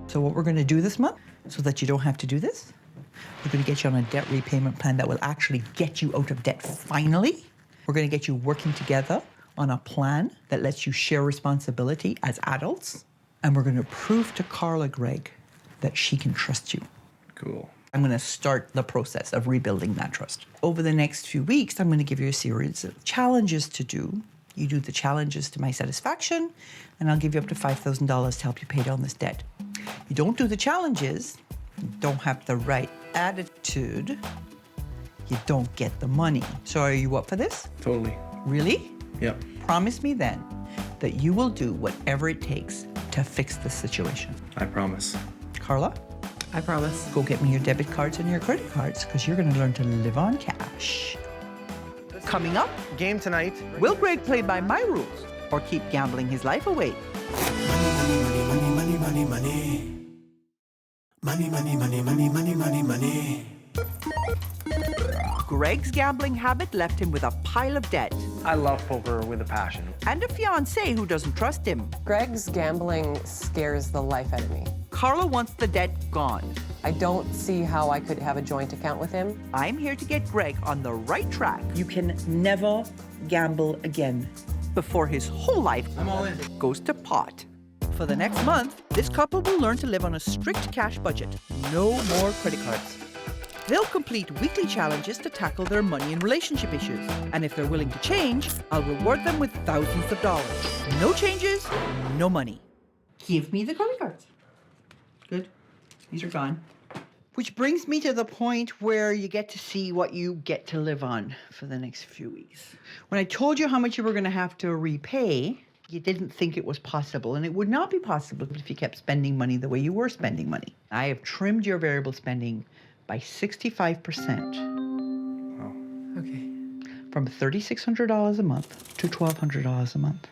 So what we're going to do this month, so that you don't have to do this, we're going to get you on a debt repayment plan that will actually get you out of debt finally. We're going to get you working together on a plan that lets you share responsibility as adults. And we're going to prove to Carla Gregg that she can trust you. Cool. I'm going to start the process of rebuilding that trust. Over the next few weeks, I'm going to give you a series of challenges to do. You do the challenges to my satisfaction, and I'll give you up to $5,000 to help you pay down this debt. You don't do the challenges, you don't have the right attitude, you don't get the money. So are you up for this? Totally. Really? Yep. Promise me then that you will do whatever it takes to fix the situation. I promise. Carla? I promise. Go get me your debit cards and your credit cards, because you're going to learn to live on cash. Coming up, Game tonight. will Greg play by my rules or keep gambling his life away? Money, money, money, money. Money, money, money, money, money, money, money. Greg's gambling habit left him with a pile of debt I love poker with a passion. and a fiancée who doesn't trust him. Greg's gambling scares the life out of me. Carla wants the debt gone. I don't see how I could have a joint account with him. I'm here to get Greg on the right track You can never gamble again. before his whole life goes to pot. For the next month, this couple will learn to live on a strict cash budget. No more credit cards. They'll complete weekly challenges to tackle their money and relationship issues. And if they're willing to change, I'll reward them with thousands of dollars. No changes, no money. Give me the credit cards. Good. These are gone. Which brings me to the point where you get to see what you get to live on for the next few weeks. When I told you how much you were going to have to repay, you didn't think it was possible, and it would not be possible if you kept spending money the way you were spending money. I have trimmed your variable spending by 65%. Okay. From $3,600 a month to $1,200 a month,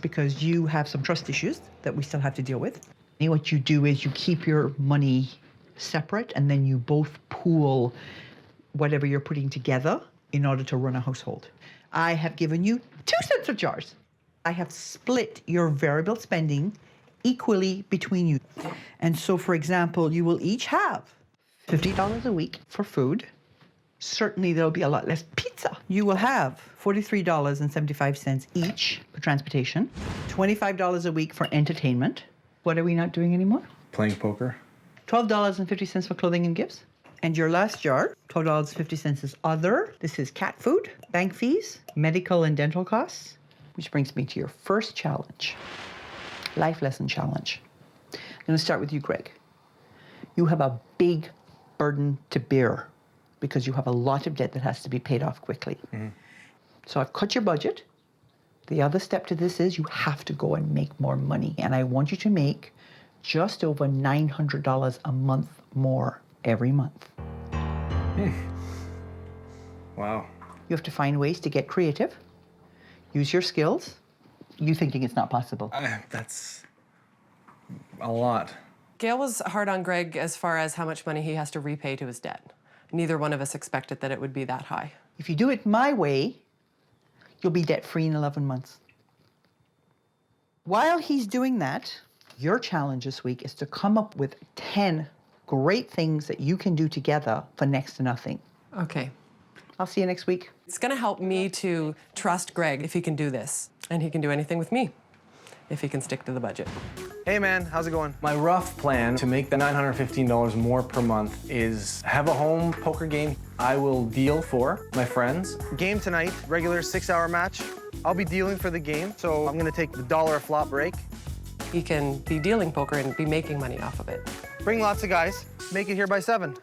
because you have some trust issues that we still have to deal with. And what you do is you keep your money separate, and then you both pool whatever you're putting together in order to run a household. I have given you 2 sets of jars. I have split your variable spending equally between you. And so, for example, you will each have $50 a week for food. Certainly there'll be a lot less pizza. You will have $43.75 each for transportation, $25 a week for entertainment. What are we not doing anymore? Playing poker. $12.50 for clothing and gifts. And your last jar, $12.50 is other. This is cat food, bank fees, medical and dental costs. Which brings me to your first challenge, life lesson challenge. I'm going to start with you, Greg. You have a big burden to bear because you have a lot of debt that has to be paid off quickly. Mm-hmm. So I've cut your budget. The other step to this is you have to go and make more money. And I want you to make just over $900 a month more every month. Wow. You have to find ways to get creative, use your skills. You thinking it's not possible? That's a lot. Gail was hard on Greg as far as how much money he has to repay to his debt. Neither one of us expected that it would be that high. If you do it my way, you'll be debt-free in 11 months. While he's doing that, your challenge this week is to come up with 10 great things that you can do together for next to nothing. Okay. I'll see you next week. It's going to help me to trust Greg if he can do this. And he can do anything with me if he can stick to the budget. Hey man, how's it going? My rough plan to make the $915 more per month is have a home poker game I will deal for my friends. Game tonight, regular 6-hour match. I'll be dealing for the game, so I'm gonna take the $1 a flop break. He can be dealing poker and be making money off of it. Bring lots of guys, make it here by 7.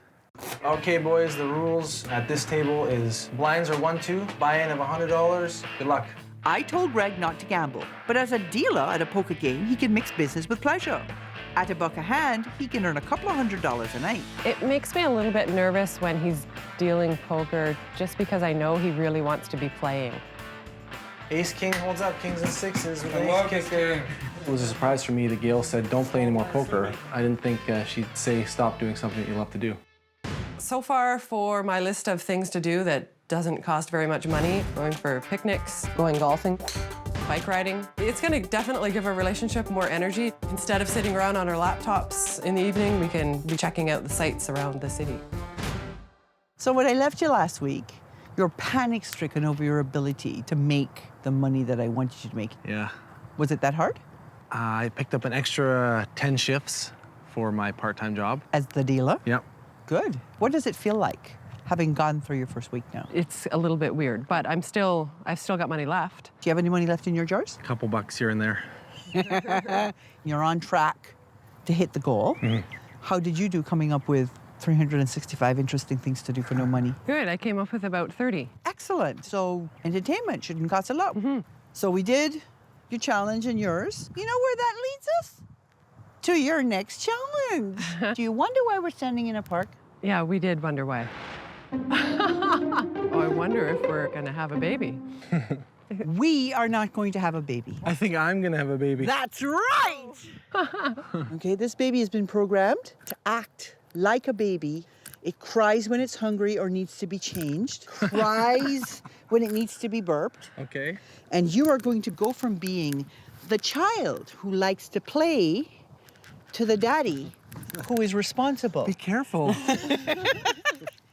Okay boys, the rules at this table is blinds are 1-2, buy-in of $100, good luck. I told Greg not to gamble, but as a dealer at a poker game, he can mix business with pleasure. At $1 a hand, he can earn a couple of $100 a night. It makes me a little bit nervous when he's dealing poker just because I know he really wants to be playing. Ace king holds up, kings and sixes with I ace love kicker. this game. It was a surprise for me that Gail said, don't play any more poker. I didn't think she'd say, stop doing something that you love to do. So far for my list of things to do that doesn't cost very much money, going for picnics, going golfing, bike riding. It's going to definitely give our relationship more energy. Instead of sitting around on our laptops in the evening, we can be checking out the sights around the city. So when I left you last week, you're panic-stricken over your ability to make the money that I wanted you to make. Yeah. Was it that hard? I picked up an extra 10 shifts for my part-time job. As the dealer? Yep. Good. What does it feel like, having gone through your first week now? It's a little bit weird, but I've still got money left. Do you have any money left in your jars? A couple bucks here and there. You're on track to hit the goal. How did you do coming up with 365 interesting things to do for no money? Good, I came up with about 30. Excellent. So entertainment shouldn't cost a lot. So we did your challenge and yours. You know where that leads us? To your next challenge. Do you wonder why we're standing in a park? Yeah, we did wonder why. Oh, I wonder if we're gonna have a baby. We are not going to have a baby. I think I'm gonna have a baby. That's right! Okay, this baby has been programmed to act like a baby. It cries when it's hungry or needs to be changed, cries when it needs to be burped. Okay. And you are going to go from being the child who likes to play to the daddy who is responsible. Be careful.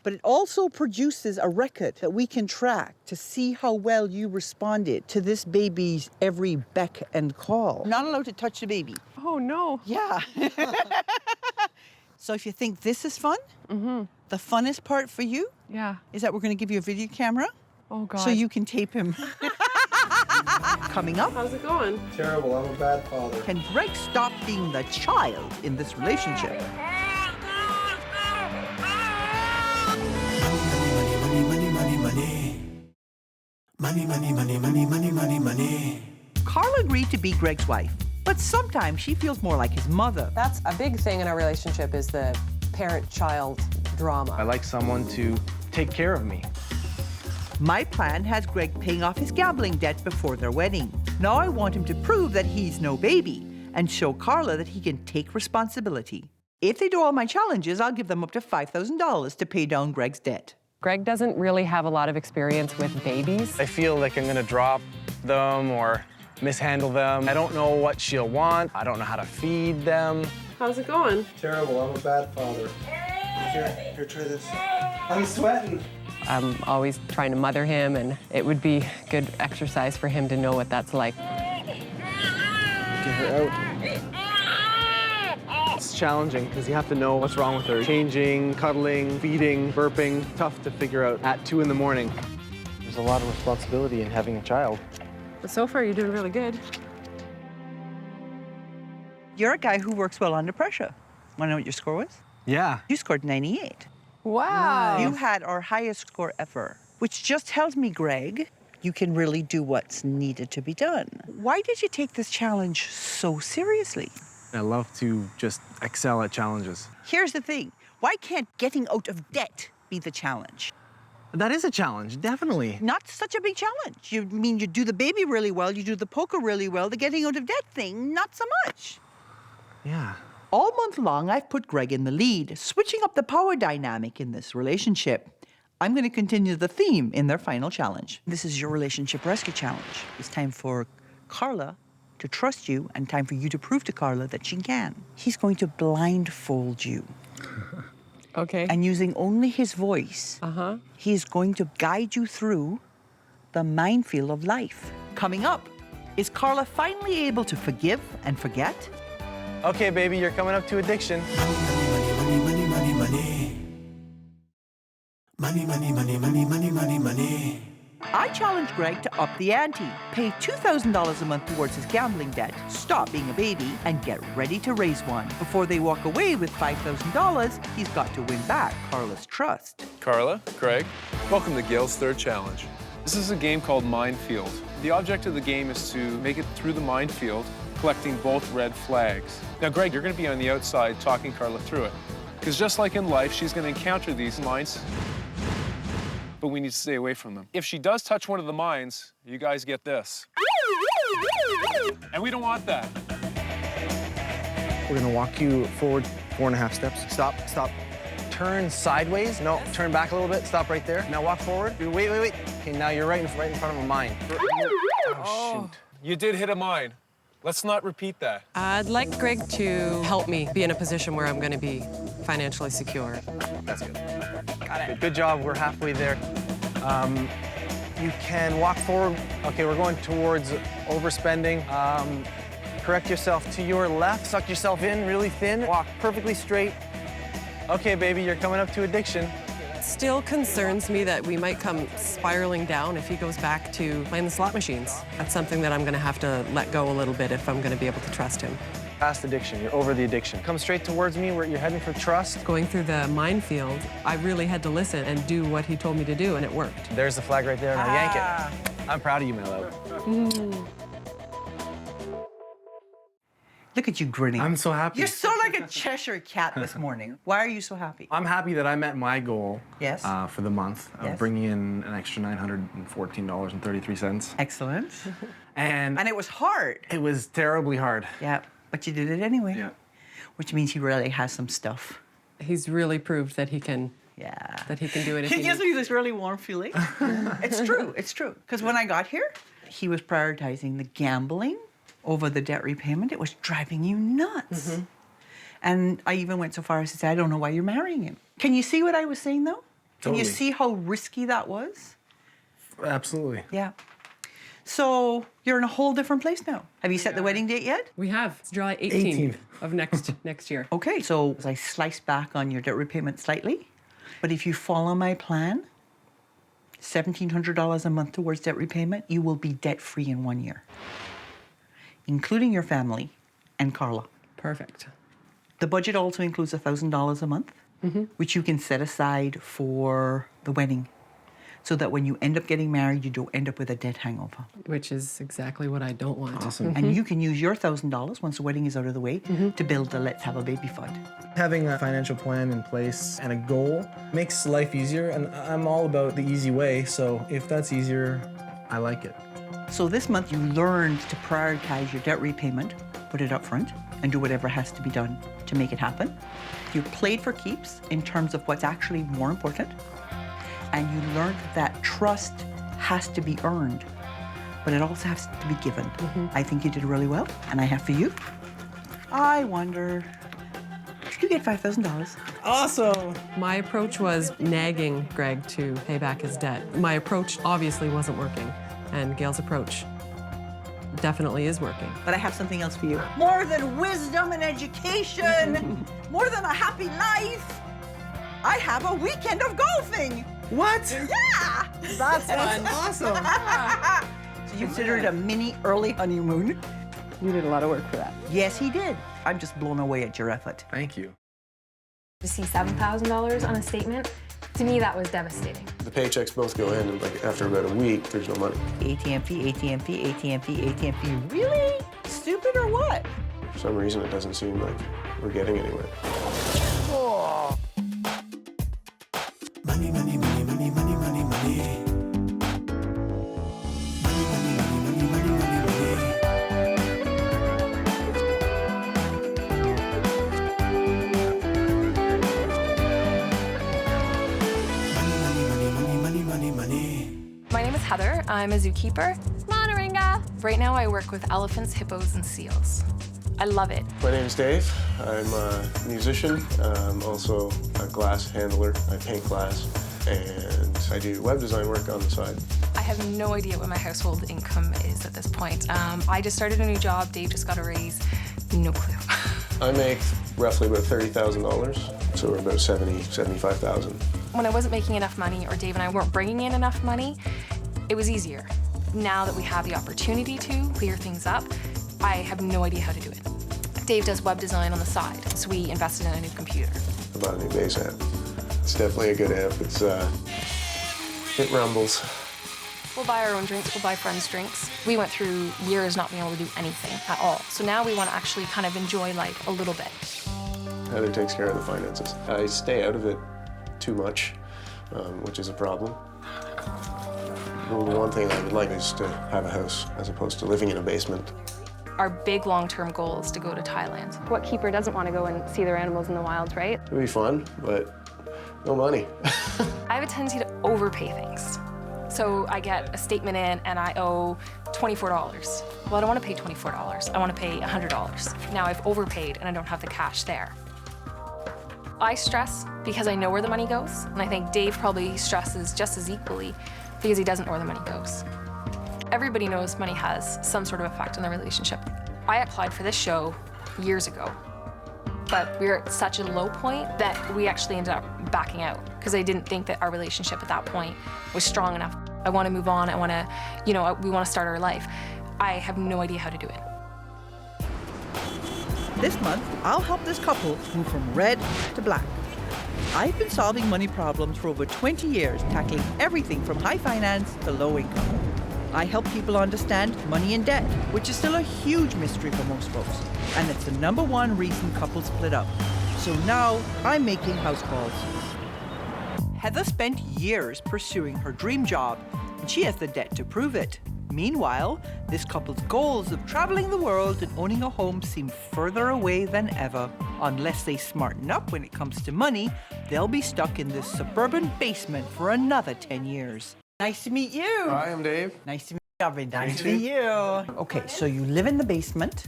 But it also produces a record that we can track to see how well you responded to this baby's every beck and call. Not allowed to touch the baby. Oh, no. Yeah. So if you think this is fun, the funnest part for you is that we're going to give you a video camera. Oh, God. So you can tape him. Coming up. How's it going? Terrible, I'm a bad father. Can Greg stop being the child in this relationship? Money. Carl agreed to be Greg's wife, but sometimes she feels more like his mother. That's a big thing in our relationship is the parent-child drama. I like someone to take care of me. My plan has Greg paying off his gambling debt before their wedding. Now I want him to prove that he's no baby and show Carla that he can take responsibility. If they do all my challenges, I'll give them up to $5,000 to pay down Greg's debt. Greg doesn't really have a lot of experience with babies. I feel like I'm gonna drop them or mishandle them. I don't know what she'll want. I don't know how to feed them. How's it going? Terrible, I'm a bad father. Here, try this. I'm sweating. I'm always trying to mother him, and it would be good exercise for him to know what that's like. Get her out. It's challenging because you have to know what's wrong with her. Changing, cuddling, feeding, burping, tough to figure out at 2 in the morning. There's a lot of responsibility in having a child. But so far, you're doing really good. You're a guy who works well under pressure. Want to know what your score was? Yeah. You scored 98. Wow. You had our highest score ever, which just tells me, Greg, you can really do what's needed to be done. Why did you take this challenge so seriously? I love to just excel at challenges. Here's the thing. Why can't getting out of debt be the challenge? That is a challenge, definitely. Not such a big challenge. You do the baby really well, you do the poker really well, the getting out of debt thing, not so much. Yeah. All month long, I've put Greg in the lead, switching up the power dynamic in this relationship. I'm going to continue the theme in their final challenge. This is your relationship rescue challenge. It's time for Carla to trust you and time for you to prove to Carla that she can. He's going to blindfold you. Okay. And using only his voice, he's going to guide you through the minefield of life. Coming up, is Carla finally able to forgive and forget? Okay, baby, you're coming up to addiction. Money. I challenged Greg to up the ante, pay $2,000 a month towards his gambling debt, stop being a baby, and get ready to raise one. Before they walk away with $5,000, he's got to win back Carla's trust. Carla, Greg, welcome to Gail's third challenge. This is a game called Minefield. The object of the game is to make it through the minefield, collecting both red flags. Now, Greg, you're going to be on the outside talking Carla through it. Because just like in life, she's going to encounter these mines. but we need to stay away from them. If she does touch one of the mines, you guys get this. And we don't want that. We're gonna walk you forward 4.5 steps. Stop, stop. Turn sideways. No, turn back a little bit. Stop right there. Now walk forward. Wait, wait, wait. Okay, now you're right in front of a mine. Oh, shoot. You did hit a mine. Let's not repeat that. I'd like Greg to help me be in a position where I'm going to be financially secure. That's good. Got it. Good job. We're halfway there. You can walk forward. Okay, we're going towards overspending. Correct yourself to your left. Suck yourself in really thin. Walk perfectly straight. Okay, baby, you're coming up to addiction. Still concerns me that we might come spiraling down if he goes back to playing the slot machines. That's something that I'm going to have to let go a little bit if I'm going to be able to trust him. Past addiction, you're over the addiction. Come straight towards me where you're heading for trust. Going through the minefield, I really had to listen and do what he told me to do, and it worked. There's the flag right there, now yank it. I'm proud of you, my love. Look at you grinning. I'm so happy. You're so like a Cheshire cat this morning. Why are you so happy? I'm happy that I met my goal Yes. For the month of bringing in an extra $914.33. Excellent. And it was hard. It was terribly hard. Yeah, but you did it anyway. Yeah. Which means he really has some stuff. He's really proved that he can. Yeah. That he can do it if He he gives needs. me this really warm feeling. It's true. It's true. Because when I got here, he was prioritizing the gambling over the debt repayment. It was driving you nuts. Mm-hmm. And I even went so far as to say, I don't know why you're marrying him. Can you see what I was saying, though? Can you Totally. see how risky that was? Absolutely. Yeah. So you're in a whole different place now. Have you set the wedding date yet? We have. It's July 18th of next year. Okay, so I sliced back on your debt repayment slightly. But if you follow my plan, $1,700 a month towards debt repayment, you will be debt-free in 1 year, including your family and Carla. Perfect. The budget also includes $1,000 a month, which you can set aside for the wedding, so that when you end up getting married, you don't end up with a debt hangover. Which is exactly what I don't want. Awesome. And you can use your $1,000 once the wedding is out of the way to build the Let's Have a Baby fund. Having a financial plan in place and a goal makes life easier, and I'm all about the easy way, so if that's easier, I like it. So this month, you learned to prioritize your debt repayment, put it up front, and do whatever has to be done to make it happen. You played for keeps in terms of what's actually more important, and you learned that trust has to be earned, but it also has to be given. I think you did really well, and I have for you. I wonder, did you get $5,000? Awesome. My approach was nagging Greg to pay back his debt. My approach obviously wasn't working, and Gail's approach definitely is working. But I have something else for you. More than wisdom and education, more than a happy life, I have a weekend of golfing. What? Yeah! That's awesome. So you consider it a mini early honeymoon? You did a lot of work for that. Yes, he did. I'm just blown away at your effort. Thank you. To see $7,000 on a statement, to me that was devastating. The paychecks both go in, and like after about a week, there's no money. ATM fee, ATM fee, ATM fee, ATM fee. Really? Stupid or what? For some reason, it doesn't seem like we're getting anywhere. Oh. Money, money, money, money, money, money, money. My name is Heather. I'm a zookeeper. Monaringa. Right now I work with elephants, hippos, and seals. I love it. My name's Dave. I'm a musician. I'm also a glass handler. I paint glass, and I do web design work on the side. I have no idea what my household income is at this point. I just started a new job. Dave just got a raise. No clue. I make roughly about $30,000, so we're about $75,000. When I wasn't making enough money, or Dave and I weren't bringing in enough money, it was easier. Now that we have the opportunity to clear things up, I have no idea how to do it. Dave does web design on the side, so we invested in a new computer. I bought a new bass amp. It's definitely a good amp. It's it rumbles. We'll buy our own drinks, we'll buy friends' drinks. We went through years not being able to do anything at all. So now we want to actually kind of enjoy life a little bit. Heather takes care of the finances. I stay out of it too much, which is a problem. Well, the one thing I would like is to have a house as opposed to living in a basement. Our big long-term goal is to go to Thailand. What keeper doesn't want to go and see their animals in the wilds, right? It would be fun, but no money. I have a tendency to overpay things. So I get a statement in and I owe $24. Well, I don't want to pay $24. I want to pay $100. Now I've overpaid and I don't have the cash there. I stress because I know where the money goes, and I think Dave probably stresses just as equally because he doesn't know where the money goes. Everybody knows money has some sort of effect on the relationship. I applied for this show years ago, but we were at such a low point that we actually ended up backing out because I didn't think that our relationship at that point was strong enough. I want to move on. I want to, we want to start our life. I have no idea how to do it. This month, I'll help this couple move from red to black. I've been solving money problems for over 20 years, tackling everything from high finance to low income. I help people understand money and debt, which is still a huge mystery for most folks. And it's the #1 reason couples split up. So now I'm making house calls. Heather spent years pursuing her dream job, and she has the debt to prove it. Meanwhile, this couple's goals of traveling the world and owning a home seem further away than ever. Unless they smarten up when it comes to money, they'll be stuck in this suburban basement for another 10 years. Nice to meet you. Hi, I'm Dave. Nice to meet you. Nice to meet you. Okay, so you live in the basement.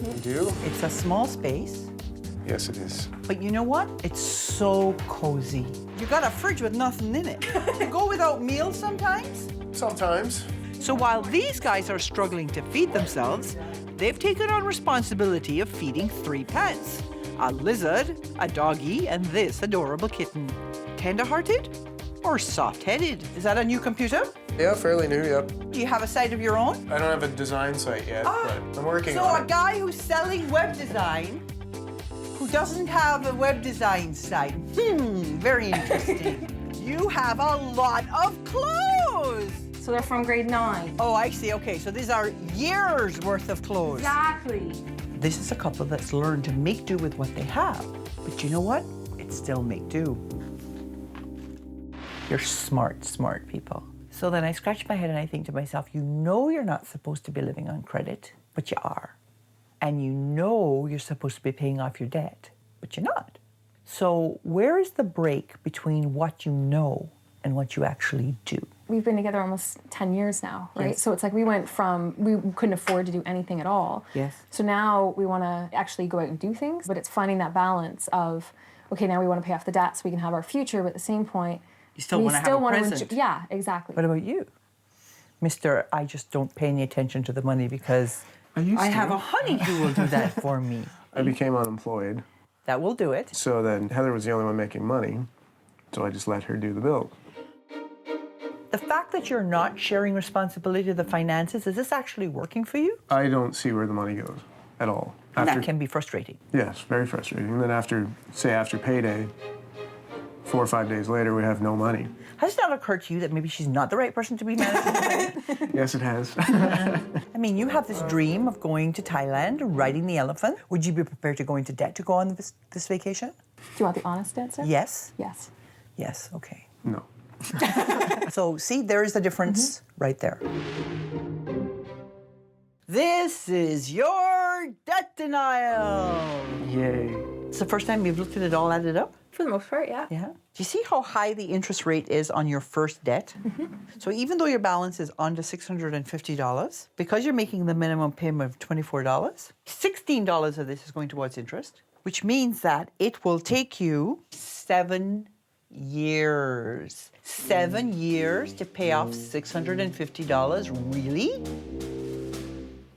I do? It's a small space. Yes, it is. But you know what? It's so cozy. You got a fridge with nothing in it. You go without meals sometimes? Sometimes. So while these guys are struggling to feed themselves, they've taken on responsibility of feeding 3 pets. A lizard, a doggy, and this adorable kitten. Tender-hearted or soft-headed? Is that a new computer? Yeah, fairly new, yep. Do you have a site of your own? I don't have a design site yet, but I'm working on it. So a guy who's selling web design who doesn't have a web design site. Very interesting. You have a lot of clothes. So they're from grade 9. Oh, I see. Okay, so these are years worth of clothes. Exactly. This is a couple that's learned to make do with what they have. But you know what? It's still make do. You're smart, smart people. So then I scratch my head and I think to myself, you know you're not supposed to be living on credit, but you are. And you know you're supposed to be paying off your debt, but you're not. So where is the break between what you know and what you actually do? We've been together almost 10 years now, right? Yes. So it's like we went from, we couldn't afford to do anything at all. Yes. So now we want to actually go out and do things, but it's finding that balance of, okay, now we want to pay off the debt so we can have our future, but at the same point, you still want to have a present. Yeah, exactly. What about you? Mr. I just don't pay any attention to the money because I have a honey who will do that for me. I became unemployed. That will do it. So then Heather was the only one making money, so I just let her do the bill. The fact that you're not sharing responsibility of the finances, is this actually working for you? I don't see where the money goes at all. And that can be frustrating. Yes, very frustrating. And then after payday, 4 or 5 days later, we have no money. Has it not occurred to you that maybe she's not the right person to be managing credit? Yes, it has. I mean, you have this dream of going to Thailand and riding the elephant. Would you be prepared to go into debt to go on this vacation? Do you want the honest answer? Yes. Yes. Yes, okay. No. So, see, there is the difference right there. This is your debt denial. Yay. It's the first time you've looked at it all added up? For the most part, yeah. Yeah. Do you see how high the interest rate is on your first debt? So even though your balance is under $650, because you're making the minimum payment of $24, $16 of this is going towards interest, which means that it will take you 7 years. 7 years to pay off $650, really?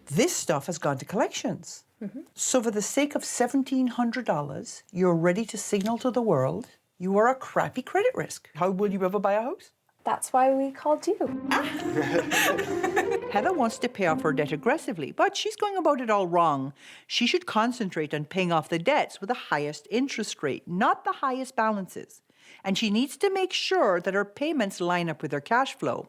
This stuff has gone to collections. So for the sake of $1,700, you're ready to signal to the world you are a crappy credit risk. How will you ever buy a house? That's why we called you. Heather wants to pay off her debt aggressively, but she's going about it all wrong. She should concentrate on paying off the debts with the highest interest rate, not the highest balances. And she needs to make sure that her payments line up with her cash flow.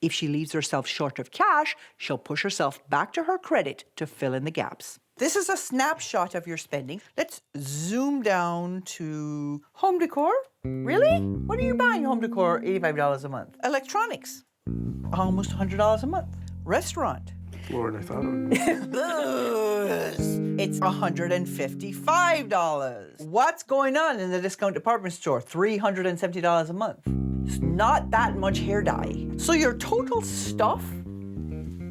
If she leaves herself short of cash, she'll push herself back to her credit to fill in the gaps. This is a snapshot of your spending. Let's zoom down to home decor. Really? What are you buying home decor $85 a month? Electronics, almost $100 a month. Restaurant. More than I thought it would be. Booze. It's $155. What's going on in the discount department store? $370 a month. It's not that much hair dye. So your total stuff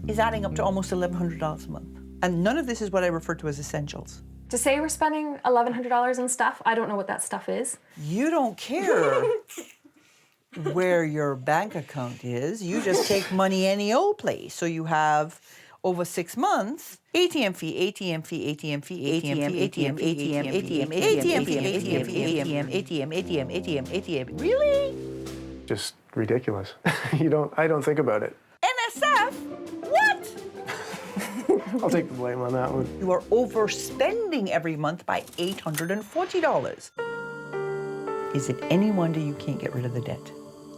is adding up to almost $1,100 a month. And none of this is what I refer to as essentials. To say we're spending $1,100 on stuff, I don't know what that stuff is. You don't care where your bank account is. You just take money any old place. So you have, over 6 months, ATM fee, ATM fee, ATM fee, ATM fee, ATM, ATM, ATM, ATM fee, ATM fee, ATM, ATM, ATM, ATM, ATM. Really? Just ridiculous. I don't think about it. NSF? What? I'll take the blame on that one. You are overspending every month by $840. Is it any wonder you can't get rid of the debt?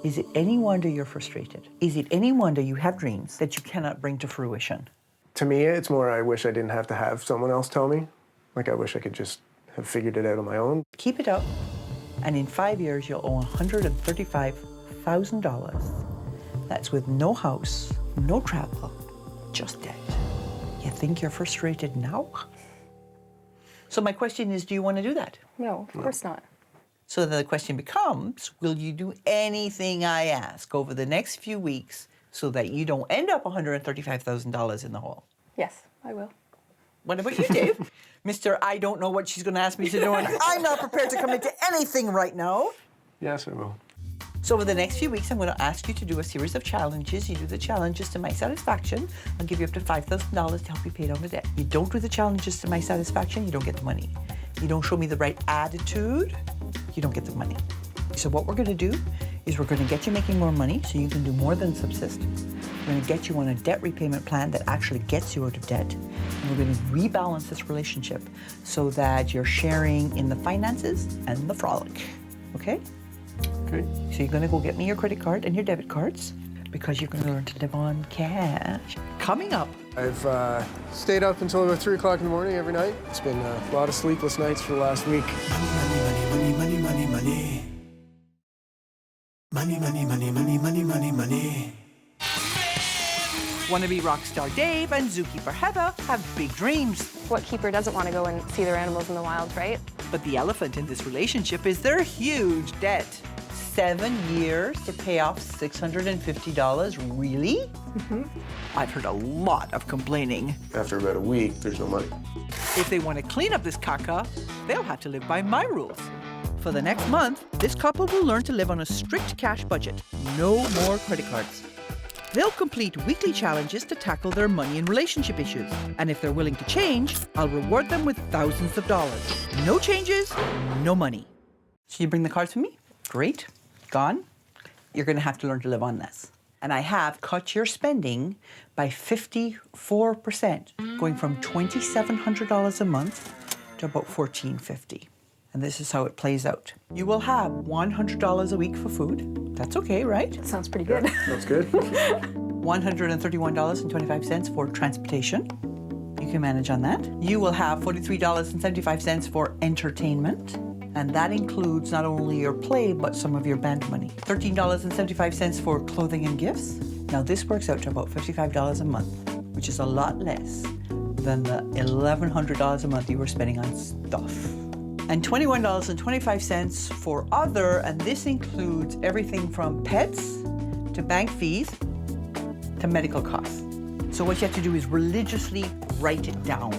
Is it any wonder you're frustrated? Is it any wonder you have dreams that you cannot bring to fruition? To me, it's more I wish I didn't have to have someone else tell me. Like, I wish I could just have figured it out on my own. Keep it up, and in 5 years, you'll owe $135,000. That's with no house, no travel, just debt. You think you're frustrated now? So my question is, do you want to do that? No, of course not. So then the question becomes, will you do anything I ask over the next few weeks so that you don't end up $135,000 in the hole? Yes, I will. What about you, Dave? Mr. I don't know what she's going to ask me to do, and I'm not prepared to commit to anything right now. Yes, I will. So over the next few weeks, I'm going to ask you to do a series of challenges. You do the challenges to my satisfaction. I'll give you up to $5,000 to help you pay down the debt. You don't do the challenges to my satisfaction, you don't get the money. You don't show me the right attitude, you don't get the money. So what we're going to do is we're going to get you making more money so you can do more than subsist. We're going to get you on a debt repayment plan that actually gets you out of debt. And we're going to rebalance this relationship so that you're sharing in the finances and the frolic. Okay? Okay. So you're going to go get me your credit card and your debit cards because you're going to learn to live on cash. Coming up. I've stayed up until about 3 o'clock in the morning every night. It's been a lot of sleepless nights for the last week. Money, money, money, money. Money, money, money, money, money, money, money. Wannabe rock star Dave and zookeeper Heather have big dreams. What keeper doesn't want to go and see their animals in the wild, right? But the elephant in this relationship is their huge debt. 7 years to pay off $650, really? Mm-hmm. I've heard a lot of complaining. After about a week, there's no money. If they want to clean up this caca, they'll have to live by my rules. For the next month, this couple will learn to live on a strict cash budget. No more credit cards. They'll complete weekly challenges to tackle their money and relationship issues. And if they're willing to change, I'll reward them with thousands of dollars. No changes, no money. So you bring the cards with me? Great. Gone. You're going to have to learn to live on this. And I have cut your spending by 54%, going from $2,700 a month to about $1,450. And this is how it plays out. You will have $100 a week for food. That's okay, right? That sounds pretty good. That's good. $131.25 for transportation. You can manage on that. You will have $43.75 for entertainment. And that includes not only your play, but some of your band money. $13.75 for clothing and gifts. Now this works out to about $55 a month, which is a lot less than the $1,100 a month you were spending on stuff. And $21.25 for other, and this includes everything from pets to bank fees to medical costs. So what you have to do is religiously write it down.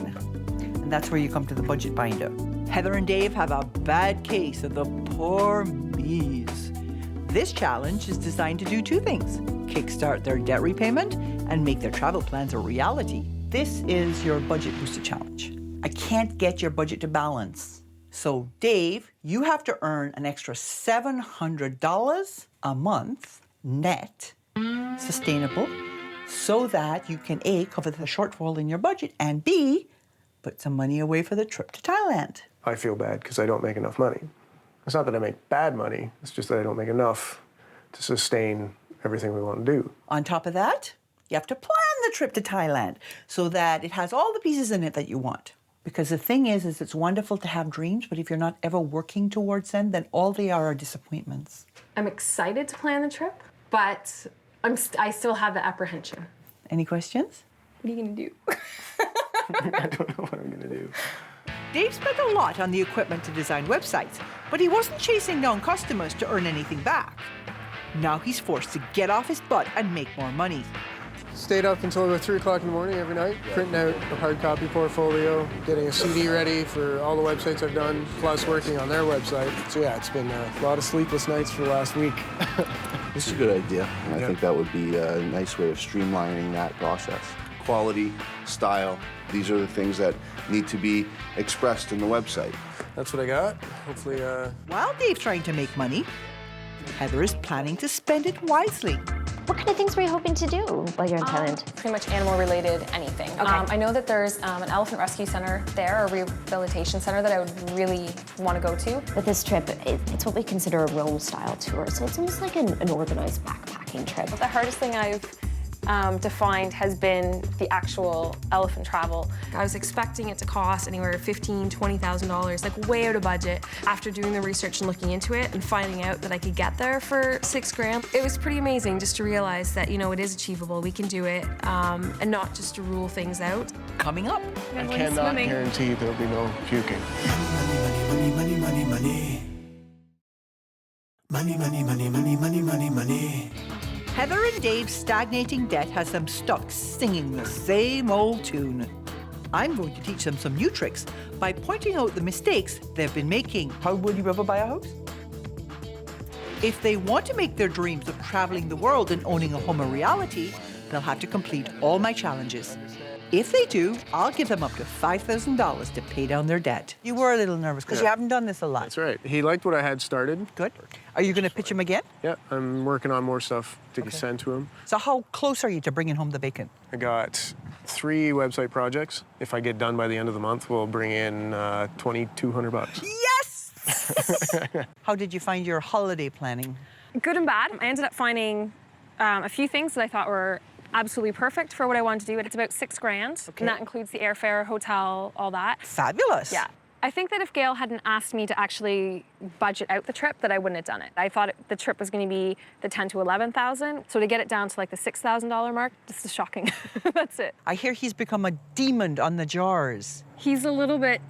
And that's where you come to the budget binder. Heather and Dave have a bad case of the poor me's. This challenge is designed to do two things: kickstart their debt repayment and make their travel plans a reality. This is your budget booster challenge. I can't get your budget to balance. So Dave, you have to earn an extra $700 a month net, sustainable, so that you can A, cover the shortfall in your budget, and B, put some money away for the trip to Thailand. I feel bad because I don't make enough money. It's not that I make bad money, it's just that I don't make enough to sustain everything we want to do. On top of that, you have to plan the trip to Thailand so that it has all the pieces in it that you want. Because the thing is it's wonderful to have dreams, but if you're not ever working towards them, then all they are disappointments. I'm excited to plan the trip, but I still have the apprehension. Any questions? What are you gonna do? I don't know what I'm gonna do. Dave spent a lot on the equipment to design websites, but he wasn't chasing down customers to earn anything back. Now he's forced to get off his butt and make more money. Stayed up until about 3 o'clock in the morning every night, printing out a hard copy portfolio, getting a CD ready for all the websites I've done, plus working on their website. So yeah, it's been a lot of sleepless nights for the last week. This is a good idea. I think that would be a nice way of streamlining that process. Quality, style, these are the things that need to be expressed in the website. That's what I got. Hopefully, While Dave's trying to make money, Heather is planning to spend it wisely. What kind of things were you hoping to do while you're in Thailand? Pretty much animal-related anything. Okay. I know that there's an elephant rescue center there, a rehabilitation center that I would really want to go to. With this trip, it's what we consider a Rome-style tour, so it's almost like an organized backpacking trip. The hardest thing I've defined has been the actual elephant travel. I was expecting it to cost anywhere $15,000, $20,000, like way out of budget. After doing the research and looking into it and finding out that I could get there for $6,000, it was pretty amazing just to realize that, you know, it is achievable, we can do it, and not just to rule things out. Coming up. I cannot guarantee there'll be no puking. Money, money, money, money. Money, money, money, money, money, money, money. Heather and Dave's stagnating debt has them stuck singing the same old tune. I'm going to teach them some new tricks by pointing out the mistakes they've been making. How would you ever buy a house? If they want to make their dreams of traveling the world and owning a home a reality, they'll have to complete all my challenges. If they do, I'll give them up to $5,000 to pay down their debt. You were a little nervous because you haven't done this a lot. That's right. He liked what I had started. Good. Are you going to pitch him again? Yeah, I'm working on more stuff to send to him. So how close are you to bringing home the bacon? I got 3 website projects. If I get done by the end of the month, we'll bring in $2,200. Yes! How did you find your holiday planning? Good and bad. I ended up finding a few things that I thought were absolutely perfect for what I wanted to do. It's about $6,000, and that includes the airfare, hotel, all that. Fabulous. Yeah. I think that if Gail hadn't asked me to actually budget out the trip, that I wouldn't have done it. I thought the trip was going to be the $10,000 to $11,000, so to get it down to like the $6,000 mark, this is shocking. That's it. I hear he's become a demon on the jars. He's a little bit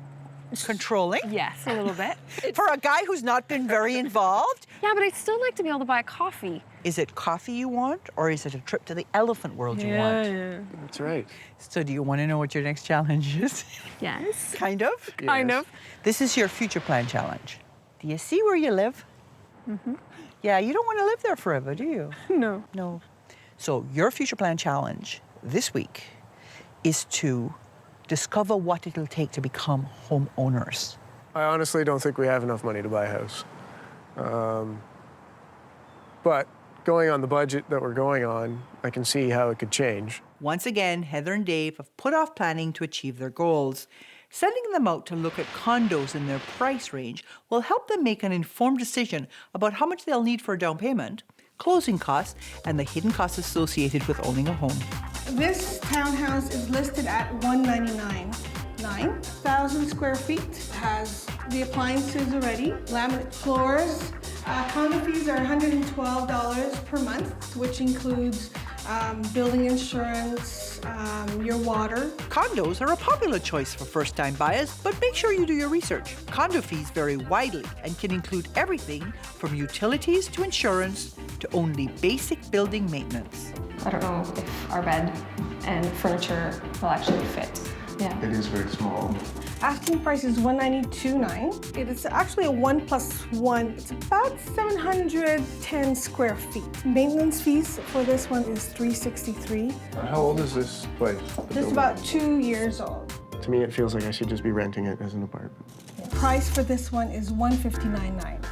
controlling? Yes, a little bit. For a guy who's not been very involved? Yeah, but I'd still like to be able to buy a coffee. Is it coffee you want, or is it a trip to the elephant world you want? Yeah. That's right. So do you want to know what your next challenge is? Yes. Kind of? Kind of. This is your future plan challenge. Do you see where you live? Mm-hmm. Yeah, you don't want to live there forever, do you? No. No. So your future plan challenge this week is to discover what it'll take to become homeowners. I honestly don't think we have enough money to buy a house. But going on the budget that we're going on, I can see how it could change. Once again, Heather and Dave have put off planning to achieve their goals. Sending them out to look at condos in their price range will help them make an informed decision about how much they'll need for a down payment, closing costs, and the hidden costs associated with owning a home. This townhouse is listed at $199. 9,000 square feet, has the appliances already, laminate floors. Condo fees are $112 per month, which includes building insurance, your water. Condos are a popular choice for first-time buyers, but make sure you do your research. Condo fees vary widely and can include everything from utilities to insurance to only basic building maintenance. I don't know if our bed and furniture will actually fit. Yeah. It is very small. Asking price is $192.9. It is actually a 1+1. It's about 710 square feet. Maintenance fees for this one is $363. How old is this place? This is about 2 years old. To me, it feels like I should just be renting it as an apartment. Price for this one is $159.9.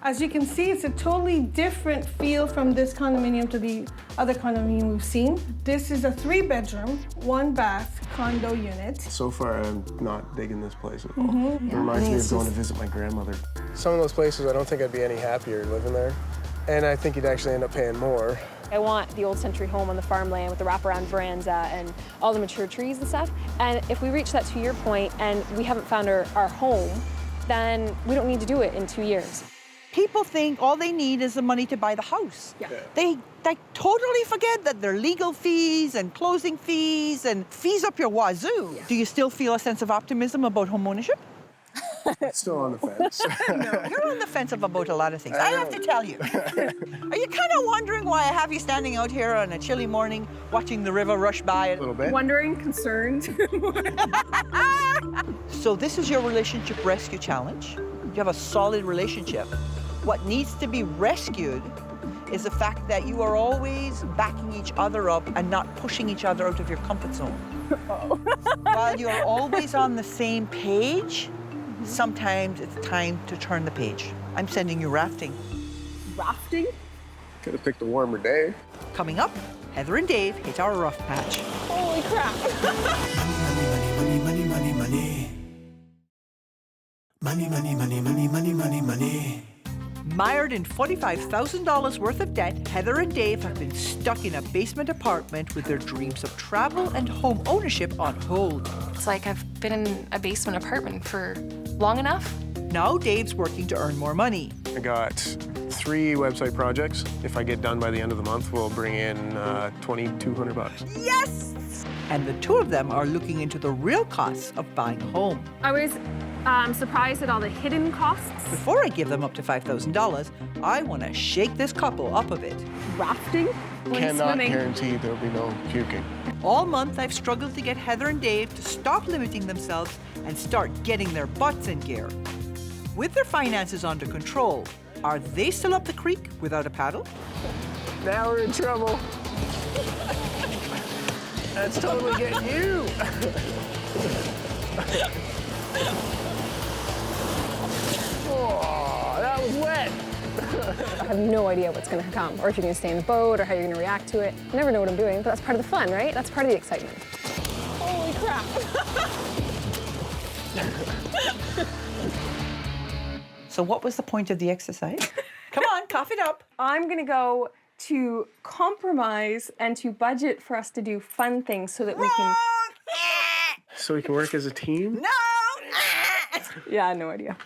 As you can see, it's a totally different feel from this condominium to the other condominium we've seen. This is a 3-bedroom, 1-bath condo unit. So far, I'm not digging this place at all. Mm-hmm. It reminds me of going to visit my grandmother. Some of those places, I don't think I'd be any happier living there. And I think you'd actually end up paying more I want the old century home on the farmland with the wraparound veranda and all the mature trees and stuff. And if we reach that 2-year point and we haven't found our home, then we don't need to do it in 2 years. People think all they need is the money to buy the house. Yeah. They totally forget that there are legal fees and closing fees and fees up your wazoo. Yeah. Do you still feel a sense of optimism about home ownership? Still on the fence. No, you're on the fence about a lot of things. I have to tell you. Are you kind of wondering why I have you standing out here on a chilly morning watching the river rush by? A little bit. Wondering, concerned. So this is your relationship rescue challenge. You have a solid relationship. What needs to be rescued is the fact that you are always backing each other up and not pushing each other out of your comfort zone. While you're always on the same page, sometimes it's time to turn the page. I'm sending you rafting. Rafting? Could have picked a warmer day. Coming up, Heather and Dave hit our rough patch. Holy crap. Money, money, money, money. Money, money, money, money, money, money, money. Mired in $45,000 worth of debt, Heather and Dave have been stuck in a basement apartment with their dreams of travel and home ownership on hold. It's like I've been in a basement apartment for long enough. Now Dave's working to earn more money. I got 3 website projects. If I get done by the end of the month, we'll bring in $2,200. Yes! And the two of them are looking into the real costs of buying a home. I was surprised at all the hidden costs. Before I give them up to $5,000, I want to shake this couple up a bit. Rafting? Cannot swimming. guarantee there'll be no puking. All month, I've struggled to get Heather and Dave to stop limiting themselves and start getting their butts in gear. With their finances under control, are they still up the creek without a paddle? Now we're in trouble. That's totally getting you. Oh, that was wet. I have no idea what's going to come, or if you're going to stay in the boat, or how you're going to react to it. I never know what I'm doing, but that's part of the fun, right? That's part of the excitement. Holy crap. So what was the point of the exercise? Come on, cough it up. I'm going to go to compromise and to budget for us to do fun things so that we can... So we can work as a team? No! Yeah, no idea.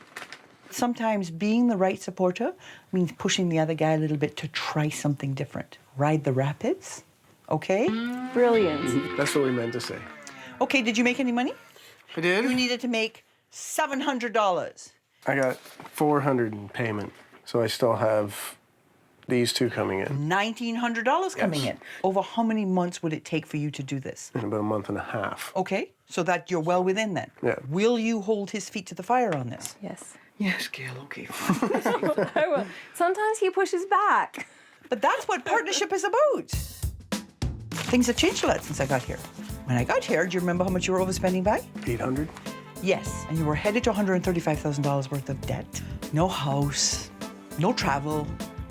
Sometimes being the right supporter means pushing the other guy a little bit to try something different. Ride the rapids, okay? Brilliant. That's what we meant to say. Okay, did you make any money? I did. You needed to make $700. I got $400 in payment, so I still have these 2 coming in. $1,900 coming in. Over how many months would it take for you to do this? In about a month and a half. Okay, so that you're well within then. Yeah. Will you hold his feet to the fire on this? Yes. Yes, Gail, okay. I will. Sometimes he pushes back. But that's what partnership is about. Things have changed a lot since I got here. When I got here, do you remember how much you were overspending by? $800. Yes, and you were headed to $135,000 worth of debt. No house, no travel.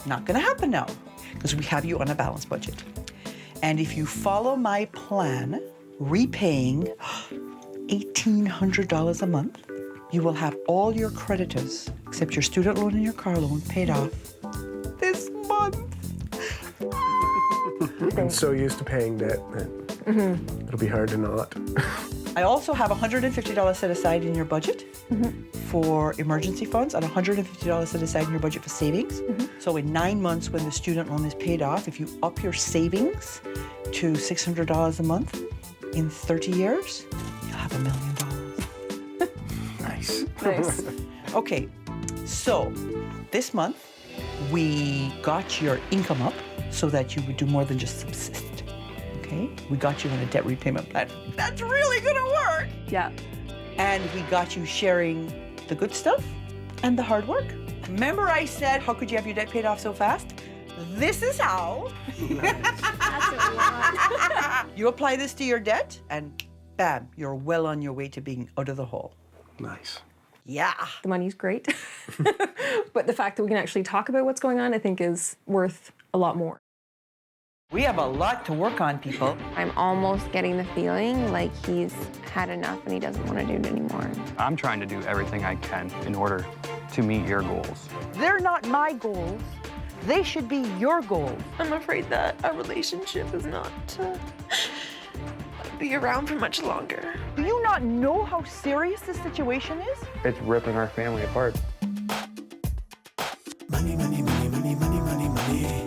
Not gonna happen now, because we have you on a balanced budget. And if you follow my plan, repaying $1,800 a month, you will have all your creditors, except your student loan and your car loan, paid off this month. I'm so used to paying debt that it'll be hard to not. I also have $150 set aside in your budget for emergency funds and $150 set aside in your budget for savings. So in 9 months, when the student loan is paid off, if you up your savings to $600 a month in 30 years, you'll have $1 million. Nice. Nice. Okay, so this month, we got your income up so that you would do more than just subsist. Okay? We got you on a debt repayment plan. That's really gonna work. Yeah. And we got you sharing the good stuff and the hard work. Remember I said, how could you have your debt paid off so fast? This is how. You apply this to your debt and bam, you're well on your way to being out of the hole. Nice. Yeah. The money's great. But the fact that we can actually talk about what's going on, I think, is worth a lot more. We have a lot to work on, people. I'm almost getting the feeling like he's had enough and he doesn't want to do it anymore. I'm trying to do everything I can in order to meet your goals. They're not my goals. They should be your goals. I'm afraid that our relationship is not be around for much longer. Do you not know how serious this situation is? It's ripping our family apart. Money, money, money, money, money, money, money.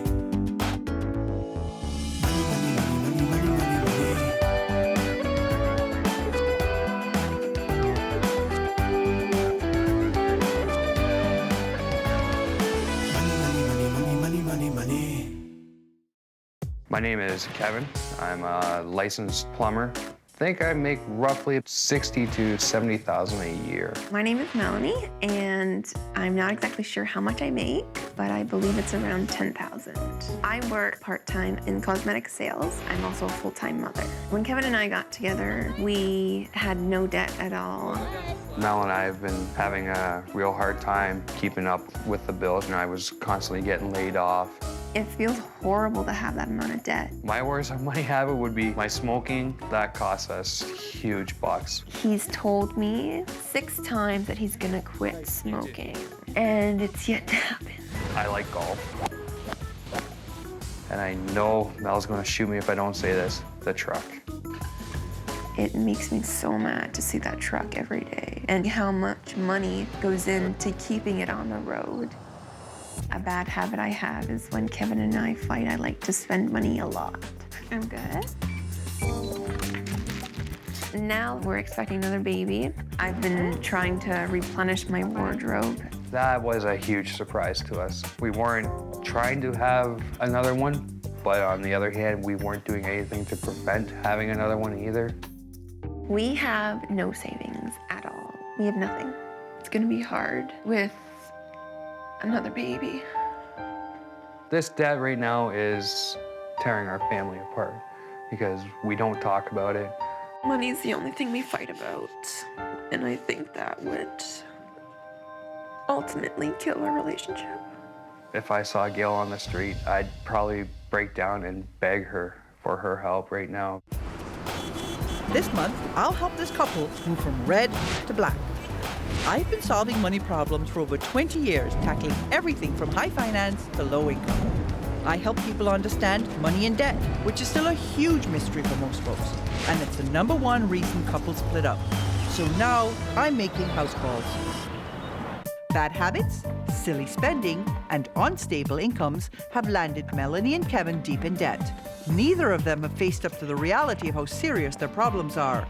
My name is Kevin. I'm a licensed plumber. I think I make roughly $60,000 to $70,000 a year. My name is Melanie, and I'm not exactly sure how much I make, but I believe it's around $10,000. I work part-time in cosmetic sales. I'm also a full-time mother. When Kevin and I got together, we had no debt at all. Mel and I have been having a real hard time keeping up with the bills, and I was constantly getting laid off. It feels horrible to have that amount of debt. My worst money habit would be my smoking. That costs us huge bucks. He's told me 6 times that he's gonna quit smoking, and it's yet to happen. I like golf. And I know Mel's gonna shoot me if I don't say this, the truck. It makes me so mad to see that truck every day and how much money goes into keeping it on the road. A bad habit I have is when Kevin and I fight, I like to spend money a lot. I'm good. Now we're expecting another baby. I've been trying to replenish my wardrobe. That was a huge surprise to us. We weren't trying to have another one, but on the other hand, we weren't doing anything to prevent having another one either. We have no savings at all. We have nothing. It's gonna be hard with another baby. This debt right now is tearing our family apart because we don't talk about it. Money's the only thing we fight about, and I think that would ultimately kill our relationship. If I saw Gail on the street, I'd probably break down and beg her for her help right now. This month, I'll help this couple move from red to black. I've been solving money problems for over 20 years, tackling everything from high finance to low income. I help people understand money and debt, which is still a huge mystery for most folks, and it's the #1 reason couples split up. So now I'm making house calls. Bad habits, silly spending, and unstable incomes have landed Melanie and Kevin deep in debt. Neither of them have faced up to the reality of how serious their problems are.